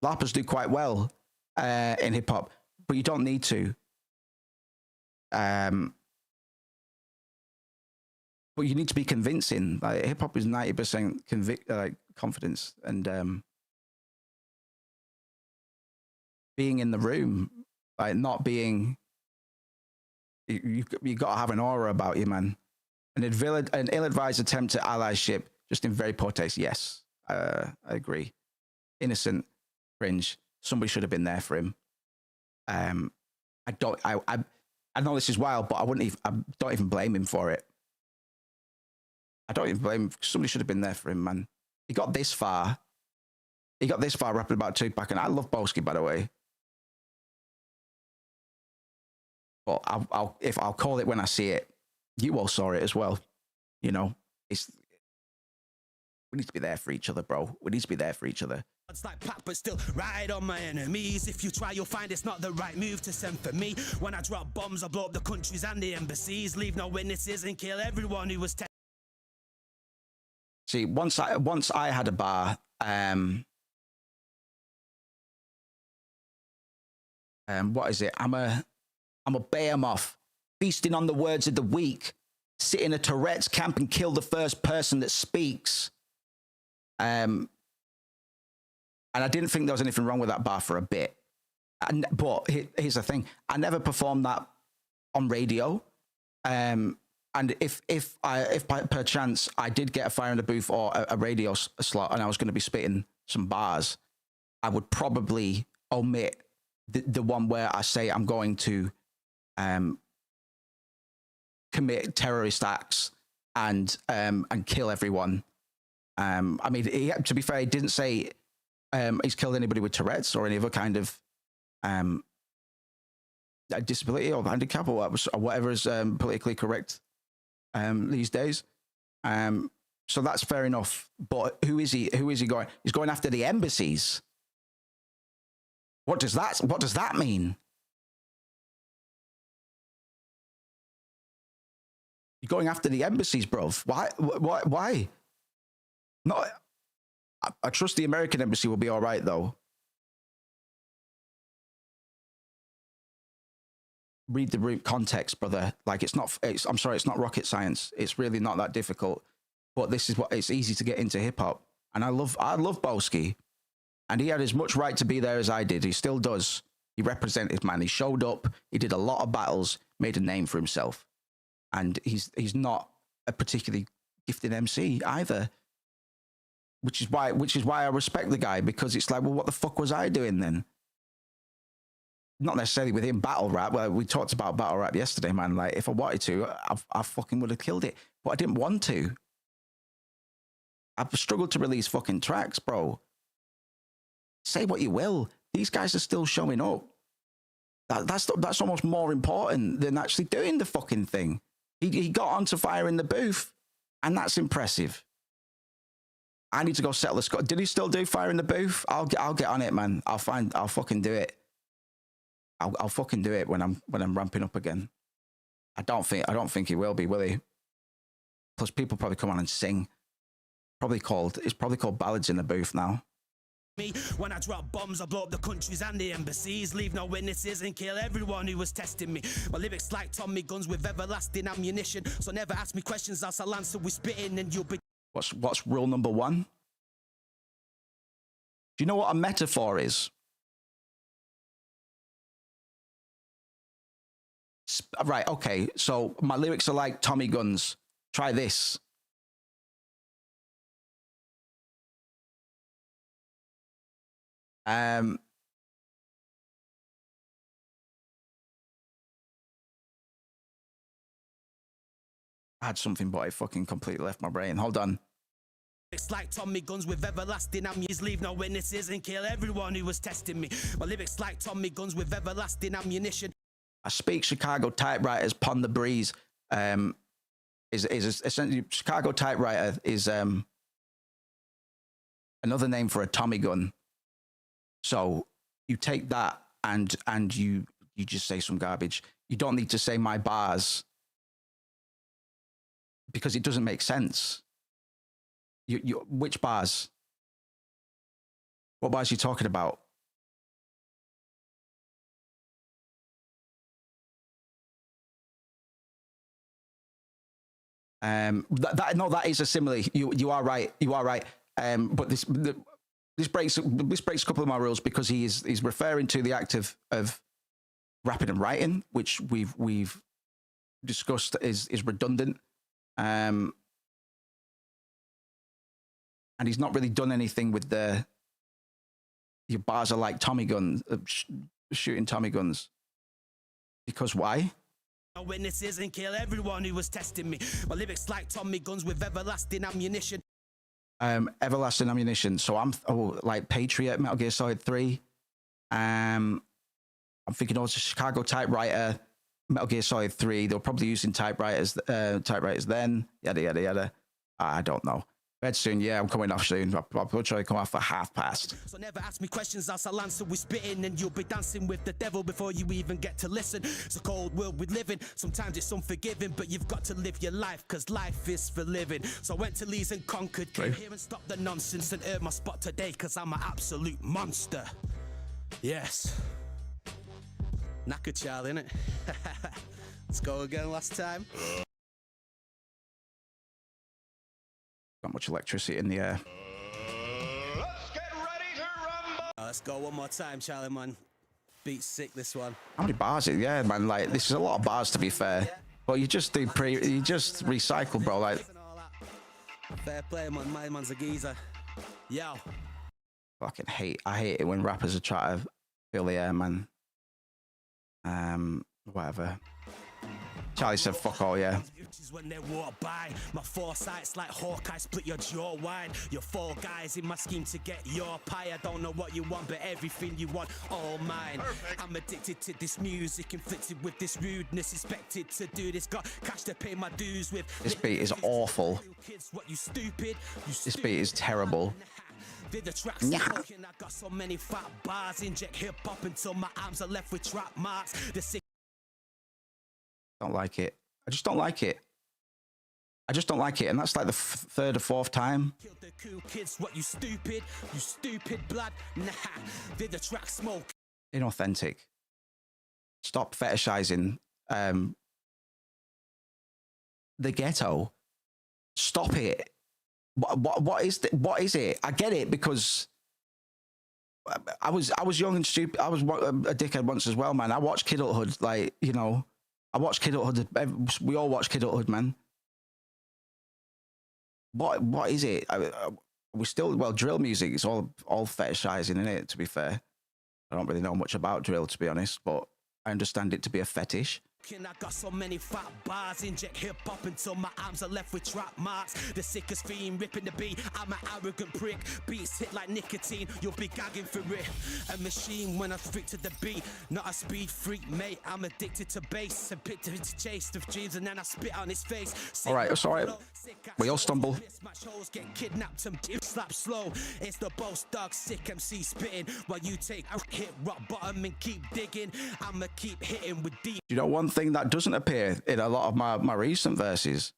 LARPers do quite well in hip hop, but you don't need to. But you need to be convincing. Like, hip hop is 90% confidence and being in the room, like not being. You got to have an aura about you, man. An ill-advised attempt at allyship, just in very poor taste. Yes, I agree. Innocent, cringe. Somebody should have been there for him. And I know this is wild, but I don't even blame him for it. I don't even blame him. Somebody should have been there for him, man. He got this far. He got this far rapping about Tupac, and I love Boski, by the way. But I'll call it when I see it. You all saw it as well. You know, we need to be there for each other, bro. We need to be there for each other. It's like Pac, but still ride on my enemies. If you try, you'll find it's not the right move to send for me. When I drop bombs, I blow up the countries and the embassies. Leave no witnesses and kill everyone who was See, once I had a bar, what is it? I'm a behemoth, feasting on the words of the weak, sit in a Tourette's camp and kill the first person that speaks. And I didn't think there was anything wrong with that bar for a bit. But here's the thing: I never performed that on radio. And if by perchance I did get a Fire in the Booth or a radio slot, and I was going to be spitting some bars, I would probably omit the one where I say I'm going to commit terrorist acts and kill everyone. I mean, to be fair, he didn't say he's killed anybody with Tourette's or any other kind of disability or handicap or whatever is politically correct these days. So that's fair enough. But who is he going? He's going after the embassies. What does that mean? You're going after the embassies, bruv. Why? No, I trust the American embassy will be all right, though. Read the root context, brother. Like, I'm sorry, it's not rocket science. It's really not that difficult. But this is it's easy to get into hip hop. And I love Boski. And he had as much right to be there as I did. He still does. He represented, man. He showed up. He did a lot of battles, made a name for himself. And he's not a particularly gifted MC either. Which is why I respect the guy, because it's like, well, what the fuck was I doing then? Not necessarily with him battle rap. Well, we talked about battle rap yesterday, man. Like, if I wanted to, I fucking would have killed it. But I didn't want to. I've struggled to release fucking tracks, bro. Say what you will. These guys are still showing up. That's almost more important than actually doing the fucking thing. He got onto Fire in the Booth, and that's impressive. I need to go settle the score. Did he still do Fire in the Booth? I'll get on it, man. I'll fucking do it. I'll fucking do it when I'm ramping up again. I don't think he will he? Plus, people probably come on and sing. It's probably called Ballads in the Booth now. When I drop bombs, I blow up the countries and the embassies. Leave no witnesses and kill everyone who was testing me. My lyrics like Tommy guns with everlasting ammunition. So never ask me questions, else I'll answer with spitting, and you'll be. What's rule number one? Do you know what a metaphor is? Right, okay, so my lyrics are like Tommy guns. Try this. I had something, but it fucking completely left my brain. Hold on. It's like Tommy guns with everlasting ammunition. Leave no witnesses and kill everyone who was testing me. My lyrics like Tommy guns with everlasting ammunition. I speak Chicago typewriters, pon the breeze. Is essentially Chicago typewriter is another name for a Tommy gun. So you take that and you just say some garbage. You don't need to say my bars because it doesn't make sense. Which bars? What bars are you talking about? That is a simile. You are right. You are right. But this breaks a couple of my rules because he's referring to the act of rapping and writing, which we've discussed is redundant. And he's not really done anything with your bars are like Tommy guns, shooting Tommy guns. Because why? Witnesses and kill everyone who was testing me. My lyrics like Tommy guns with everlasting ammunition. Everlasting ammunition. So I'm like Patriot, Metal Gear Solid 3. I'm thinking also Chicago typewriter, Metal Gear Solid 3. They were probably using typewriters then. Yada yada yada. I don't know. Bed soon, yeah, I'm coming off soon. I'll try to come off for past. So never ask me questions, I'll answer with spitting, and you'll be dancing with the devil before you even get to listen. It's a cold world we live in, sometimes it's unforgiving, but you've got to live your life, cause life is for living. So I went to Leeds and conquered, came here and stopped the nonsense, and earned my spot today, cause I'm an absolute monster. Yes. Knackered Charlie, innit? Let's go again last time. Not much electricity in the air. Let's go one more time, Charlie, man. Beat sick, this one. How many bars is it? Yeah, man, like, this is a lot of bars, to be fair. But you just do you just recycle, bro, like. Fair play, man. My man's a geezer. Yo. I hate it when rappers are trying to fill the air, man. Whatever. Charlie said, fuck all, yeah. When they walk by, my foresight's like Hawkeye, split your jaw wide. You're four guys in my scheme to get your pie. I don't know what you want, but everything you want, all mine. Perfect. I'm addicted to this music, inflicted with this rudeness, expected to do this, got cash to pay my dues with. This beat is awful. This beat is terrible. The tracks smoking, I got so many fat bars, inject hip hop until my arms are left with trap marks. Don't like it. I just don't like it. I just don't like it, and that's like the third or fourth time. Kill the cool kids, what you stupid blood. Nah, did the track smoke. Inauthentic. Stop fetishizing the ghetto. Stop it. What is it? I get it because I was young and stupid. I was a dickhead once as well, man. I watched Kidulthood, like, you know. I watched Kidulthood. We all watch Kidulthood, man. What is it? We still, well, drill music is all fetishizing, isn't it? To be fair, I don't really know much about drill, to be honest, but I understand it to be a fetish. I got so many fat bars, inject hip hop until my arms are left with trap marks. The sickest fiend ripping the beat. I'm an arrogant prick. Beats hit like nicotine. You'll be gagging for it. A machine when I freak to the beat. Not a speed freak, mate. I'm addicted to bass. Addicted to chase of dreams, and then I spit on his face. All right, it's all right. We all stumble. My shows get kidnapped and slap slow. It's the boss dog, sick MC spitting while you take a hit rock bottom and keep digging. I'ma keep hitting with deep. You know, one thing that doesn't appear in a lot of my recent verses,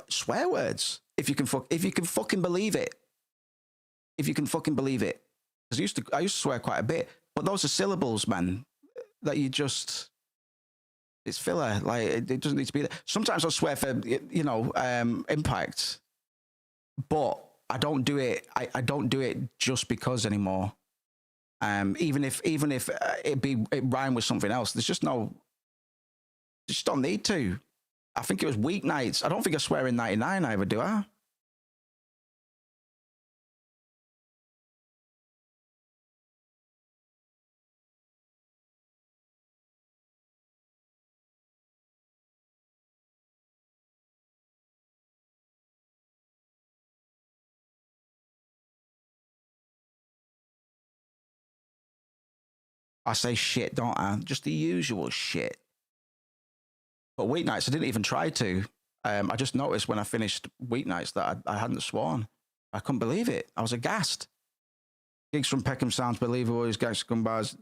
swear words. If you can fucking believe it. If you can fucking believe it. Because I used to swear quite a bit, but those are syllables, man. That you just, it's filler. Like it doesn't need to be there. Sometimes I'll swear for, you know, impact, but I don't do it. I don't do it just because anymore. Even if it rhyme with something else, there's just don't need to. I think it was weeknights. I don't think I swear in 99 either, do I? I say shit, don't I? Just the usual shit. But weeknights, I didn't even try to. I just noticed when I finished weeknights that I hadn't sworn. I couldn't believe it. I was aghast. Gigs from Peckham sounds believable. His gangster scumbags.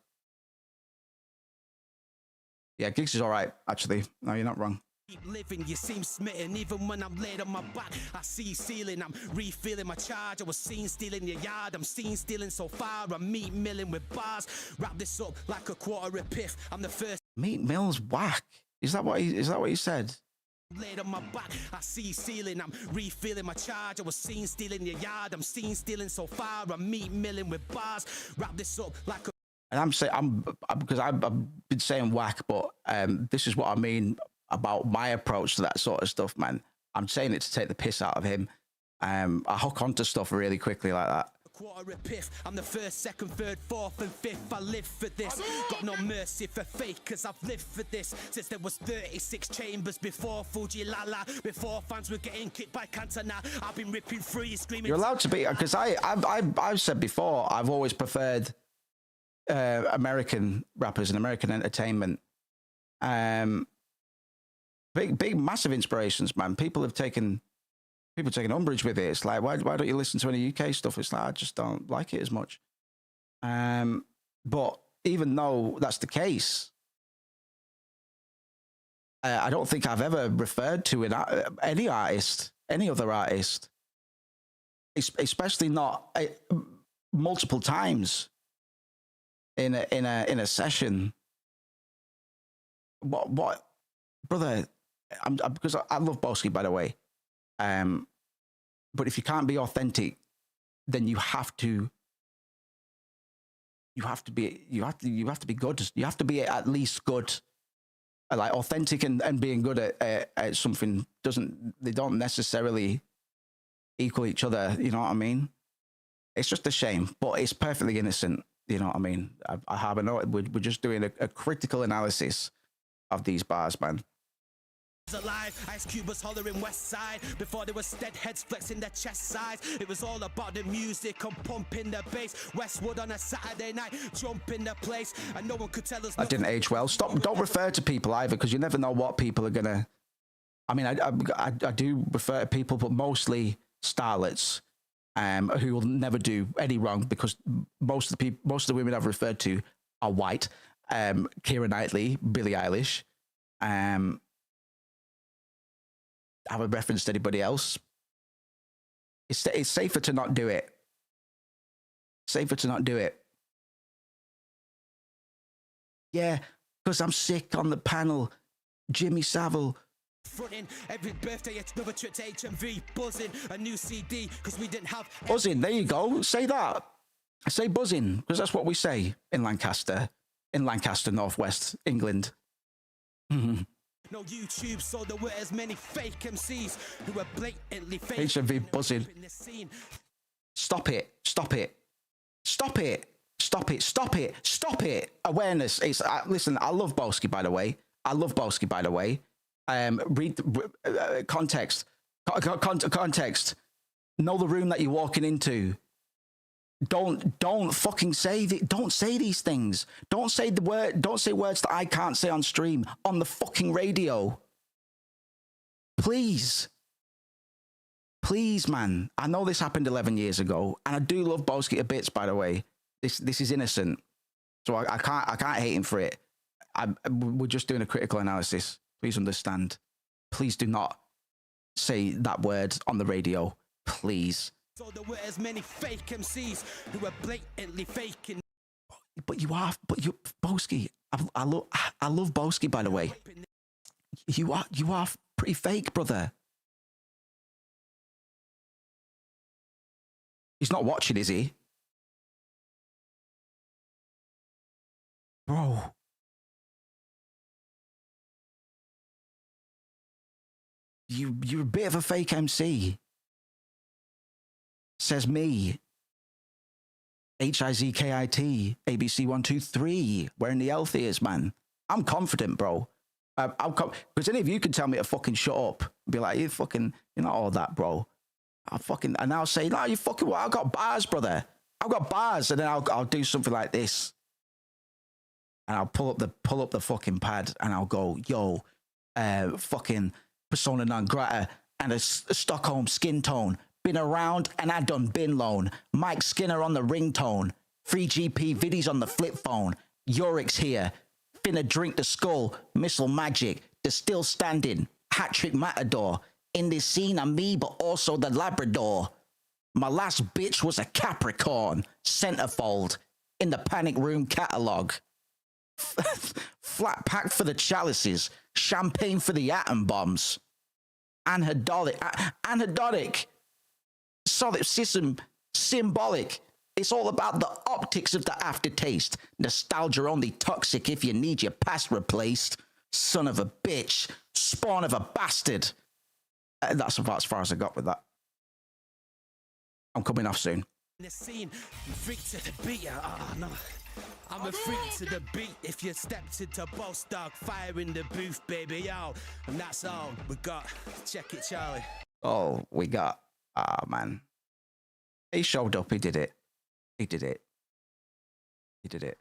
Yeah, Gigs is all right, actually. No, you're not wrong. Keep living, you seem smitten. Even when I'm laid on my back, I see ceiling. I'm refilling my charge. I was seen stealing your yard. I'm seen stealing so far. I'm meat milling with bars. Wrap this up like a quarter of piff. I'm the first. Meat Mill's whack. Is that what he said? Laid on my back, I see ceiling. I'm refilling my charge. I was seen stealing your yard. I'm seen stealing so far. I'm meat milling with bars. Wrap this up like a. And because I've been saying whack, but this is what I mean about my approach to that sort of stuff, man. I'm saying it to take the piss out of him. I hook onto stuff really quickly like that. quarter of piff. I'm the first, second, third, fourth, and fifth. I live for this. Got no mercy for fakers. I've lived for this since there was 36 chambers before Fuji Lala. Before fans were getting kicked by Cantona. I've been ripping free, screaming. You're allowed to be, because I've said before, I've always preferred American rappers and American entertainment. Big, massive inspirations, man. People taking umbrage with it. It's like, why don't you listen to any UK stuff? It's like, I just don't like it as much. But even though that's the case, I don't think I've ever referred to any other artist, especially not multiple times in a session. What, brother? Because I love Boski, by the way. But if you can't be authentic, then you have to be good. You have to be at least good. Like authentic and being good at something they don't necessarily equal each other. You know what I mean? It's just a shame, but it's perfectly innocent. You know what I mean? I have a note. We're just doing a critical analysis of these bars, man. Alive, Ice Cube was hollering West Side before there was dead heads flexing their chest size. It was all about the music and pumping the bass. Westwood on a Saturday night, jumping the place, and no one could tell us. That didn't age well. Don't refer to people either, because you never know what people are gonna. I mean, I do refer to people, but mostly starlets, who will never do any wrong, because most of the women I've referred to are white. Keira Knightley, Billie Eilish. I haven't referenced anybody else. It's safer to not do it. Safer to not do it. Yeah, because I'm sick on the panel. Jimmy Savile. Fronting every birthday, it's another trip to HMV. Buzzing a new CD because we didn't have. Buzzing, there you go. Say that. Say buzzing, because that's what we say in Lancaster, Northwest England. Mm-hmm. No YouTube, so there were as many fake MCs who were blatantly fake. HMV buzzing. Stop it. Stop it. Stop it. Stop it. Stop it. Stop it. Awareness. Listen, I love Boski, by the way. Read context. Context. Know the room that you're walking into. Don't fucking say don't say these things. Don't say words that I can't say on stream on the fucking radio. Please, man. I know this happened 11 years ago, and I do love Boski a bits. By the way, this is innocent, so I can't hate him for it. We're just doing a critical analysis. Please understand. Please do not say that word on the radio, please. So there were as many fake MCs who were blatantly faking. But you Boski. I love Boski, by the way. You are pretty fake, brother. He's not watching, is he? Bro. You're a bit of a fake MC. Says me. HIZKIT, ABC123, wearing the L ears, man. I'm confident, bro. Because any of you can tell me to fucking shut up. Be like, you're not all that, bro. And I'll say, no, you fucking what? I've got bars, brother. I've got bars. And then I'll do something like this. And I'll pull up the fucking pad and I'll go, yo, fucking persona non grata and a Stockholm skin tone. Been around and I done been loan. Mike Skinner on the ringtone. 3GP viddies on the flip phone. Yorick's here. Finna drink the skull. Missile magic. The still standing. Hat-trick matador. In this scene I'm me but also the Labrador. My last bitch was a Capricorn. Centerfold. In the panic room catalog. Flat pack for the chalices. Champagne for the atom bombs. Anhedonic. Solipsism, symbolic. It's all about the optics of the aftertaste. Nostalgia only toxic if you need your past replaced. Son of a bitch. Spawn of a bastard. That's about as far as I got with that. I'm coming off soon. The scene, I'm freak to the beat. Oh no, I'm a freak to the beat. If you stepped into Boss Dog, fire in the booth, baby, yo. And that's all we got. Check it, Charlie. Oh, we got. Ah, man. He showed up. He did it. He did it. He did it.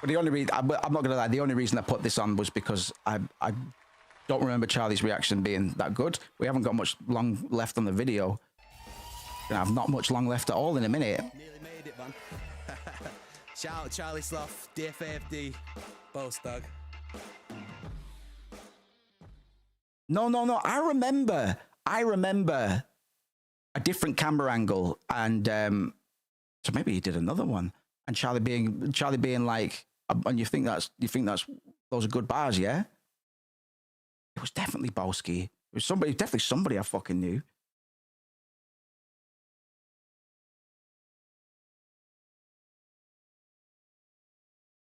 But the only reason, I'm not going to lie, the only reason I put this on was because I don't remember Charlie's reaction being that good. We haven't got much long left on the video. Gonna have not much long left at all in a minute. Nearly made it, man. Shout out Charlie Sloth, DFAFD, Boss Dog. No. I remember a different camera angle, and so maybe he did another one. And Charlie being like, and you think that's those are good bars, yeah? It was definitely Boski. It was definitely somebody I fucking knew.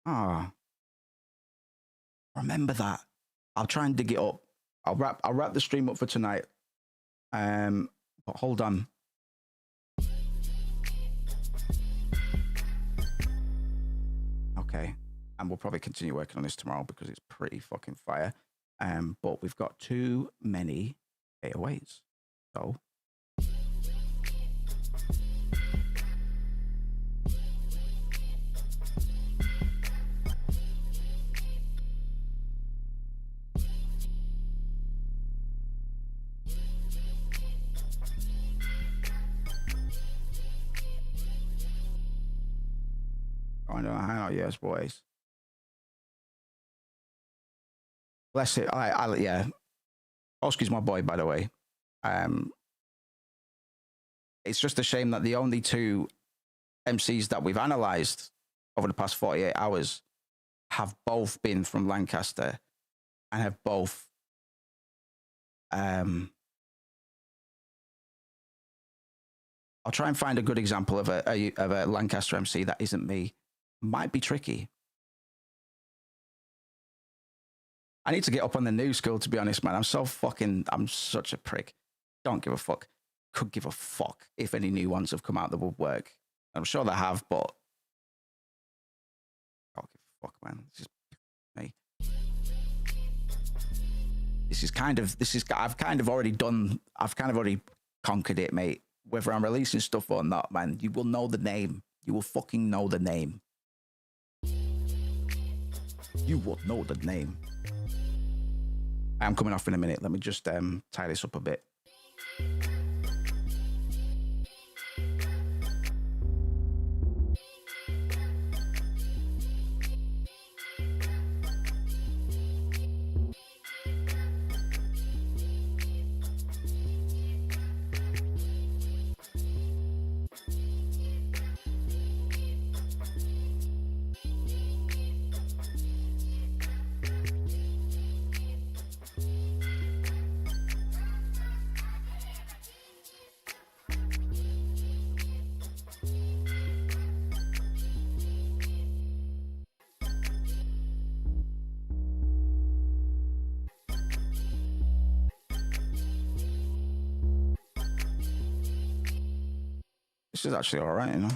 Ah, remember that. I'll try and dig it up. I'll wrap the stream up for tonight. But hold on. Okay, and we'll probably continue working on this tomorrow because it's pretty fucking fire. But we've got too many 808s, so. I don't hang out, yes, boys. Bless it. Yeah. Oski's my boy, by the way. It's just a shame that the only two MCs that we've analysed over the past 48 hours have both been from Lancaster and have both I'll try and find a good example of a Lancaster MC that isn't me. Might be tricky. I need to get up on the new school, to be honest, man. I'm such a prick. Don't give a fuck. Could give a fuck if any new ones have come out that would work. I'm sure they have, but don't give a fuck, man. This is me. I've kind of already conquered it, mate. Whether I'm releasing stuff or not, man, you will know the name. You will fucking know the name. You will know the name. I'm coming off in a minute. Let me just tie this up a bit. This is actually all right, you know.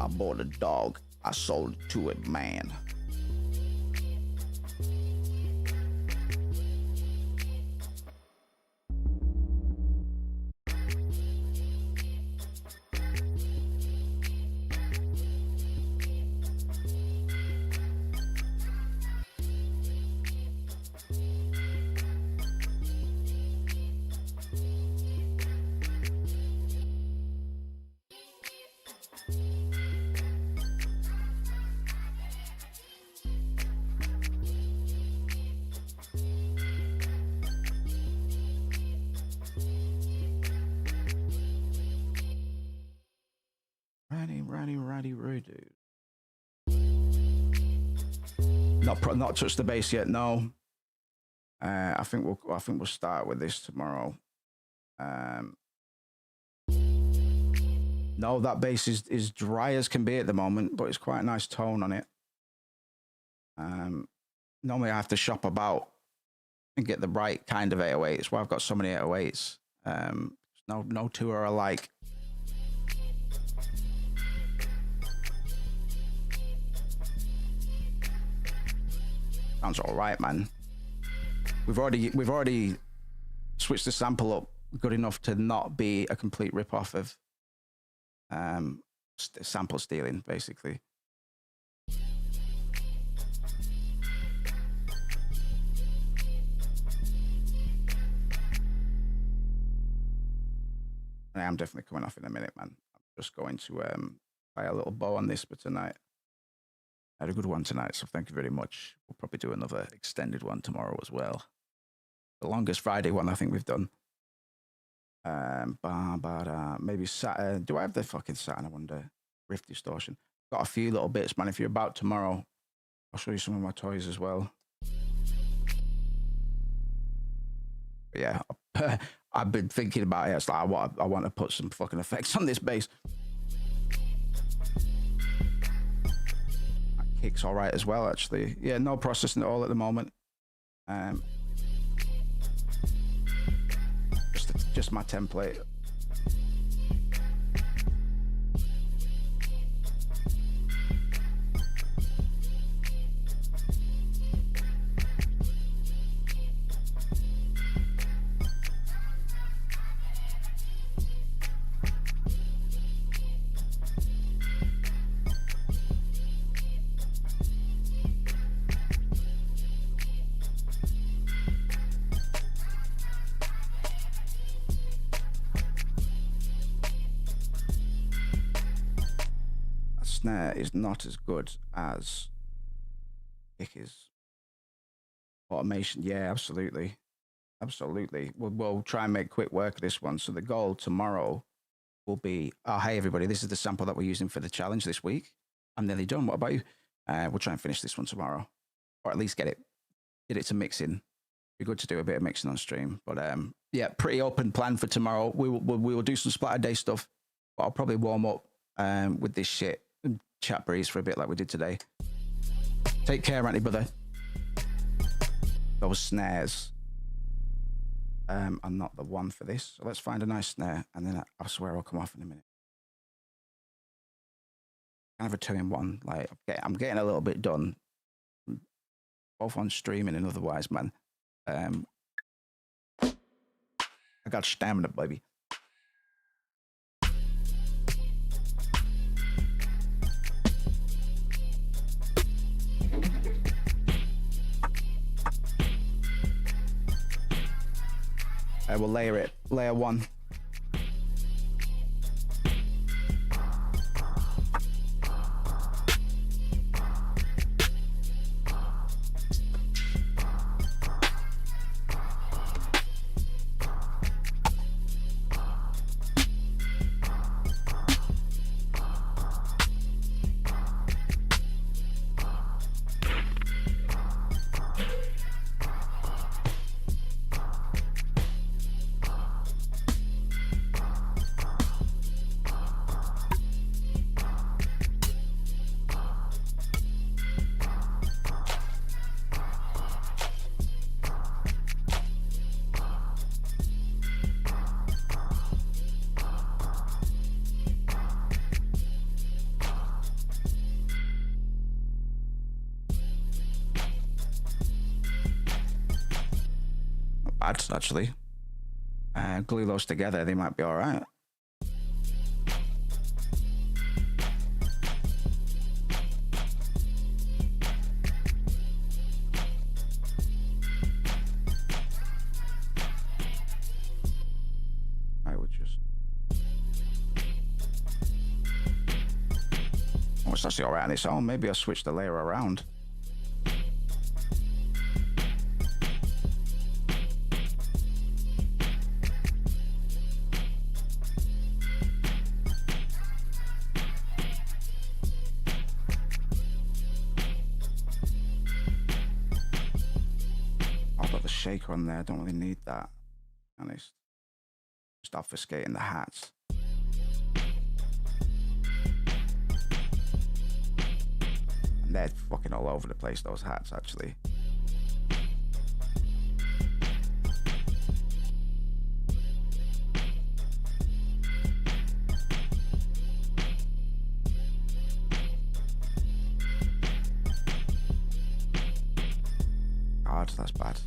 I bought a dog. I sold it to a man. Raddy Rude. Not touch the base yet. No. I think we'll start with this tomorrow. No, that bass is dry as can be at the moment, but it's quite a nice tone on it. Normally I have to shop about and get the right kind of 808. That's why I've got so many 808s. No two are alike. Sounds all right, man. We've already switched the sample up good enough to not be a complete rip-off of sample stealing, basically. I am definitely coming off in a minute, man. I'm just going to play a little bow on this for tonight. I had a good one tonight, so thank you very much. We'll probably do another extended one tomorrow as well. The longest Friday one I think we've done. Maybe Saturn. Do I have the fucking Saturn? I wonder. Rift Distortion. Got a few little bits, man. If you're about tomorrow, I'll show you some of my toys as well. But yeah, I've been thinking about it. It's like I want to put some fucking effects on this bass. That kick's all right as well, actually. Yeah, no processing at all at the moment. Just my template. Snare is not as good as Icky's automation. Yeah, absolutely. We'll try and make quick work of this one. So the goal tomorrow will be, oh, hey everybody, this is the sample that we're using for the challenge this week. I'm nearly done. What about you? We'll try and finish this one tomorrow, or at least get it to mixing. Be good to do a bit of mixing on stream. But yeah, pretty open plan for tomorrow. We will do some Splatter Day stuff, but I'll probably warm up with this shit and chat breeze for a bit like we did today. Take care, Auntie brother. Those snares are not the one for this. So let's find a nice snare, and then I swear I'll come off in a minute. Kind of a 2-in-1. Like I'm getting a little bit done, both on streaming and otherwise, man. I got stamina, baby. I will layer it. Layer 1. Actually, glue those together, they might be all right. I would just. Oh, it's actually all right on its own. Maybe I'll switch the layer around. shaker on there. I don't really need that. Honest. Just obfuscating the hats. And they're fucking all over the place, those hats, actually. God, that's bad.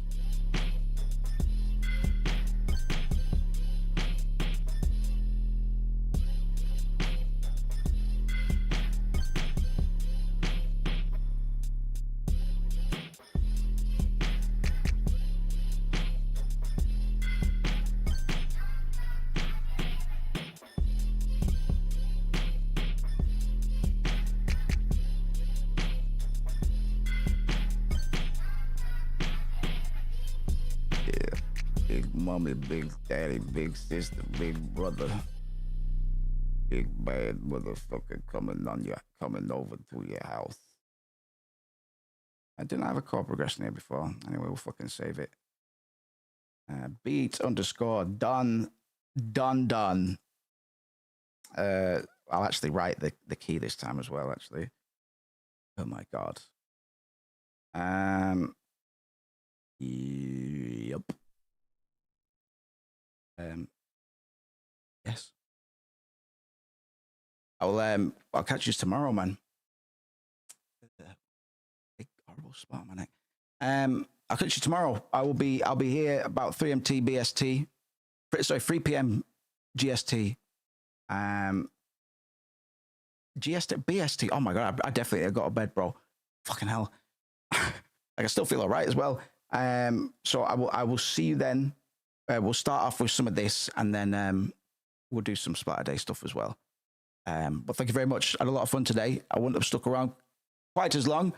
Big mommy, big daddy, big sister, big brother, big bad motherfucker coming over to your house. I didn't have a chord progression here before. Anyway, we'll fucking save it. Beat underscore done. I'll actually write the key this time as well, actually. Oh my God. Yep. Yes. I'll catch you tomorrow, man. Big horrible spot on my neck. I'll catch you tomorrow. I'll be here about 3 MT BST. Sorry, 3 p.m. GST. GST BST. Oh my God, I definitely got to bed, bro. Fucking hell. I still feel all right as well. So I will see you then. We'll start off with some of this, and then we'll do some Splatter Day stuff as well. But thank you very much. I had a lot of fun today. I wouldn't have stuck around quite as long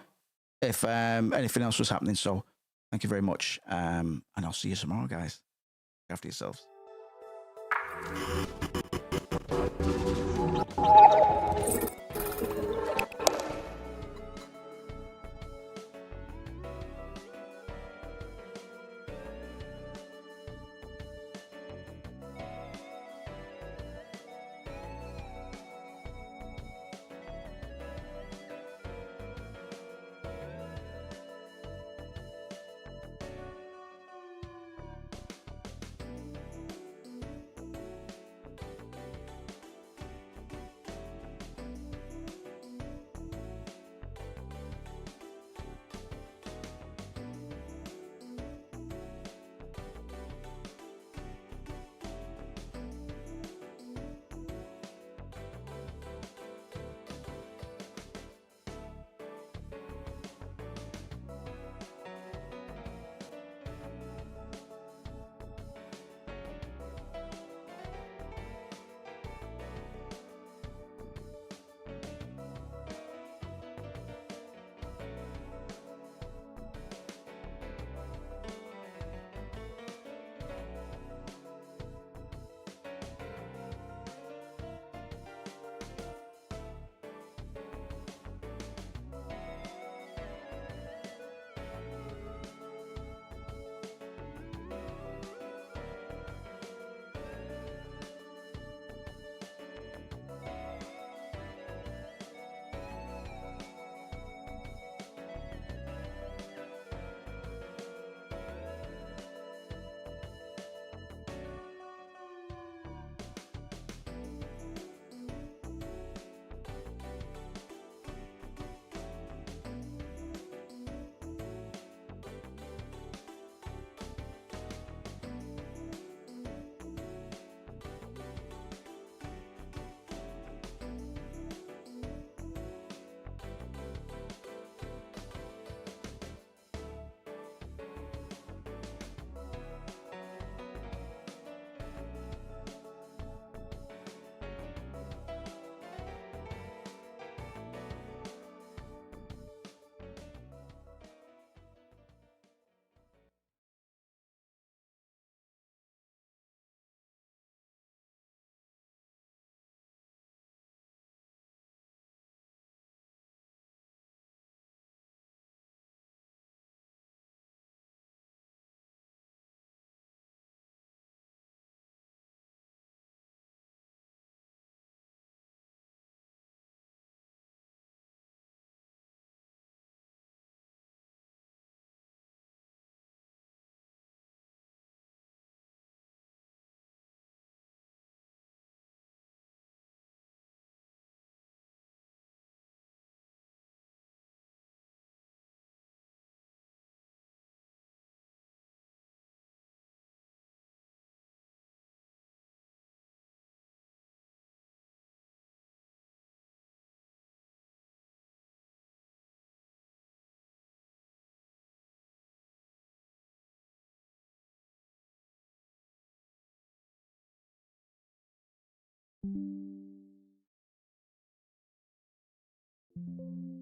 if anything else was happening. So thank you very much. And I'll see you tomorrow, guys. Look after yourselves. it.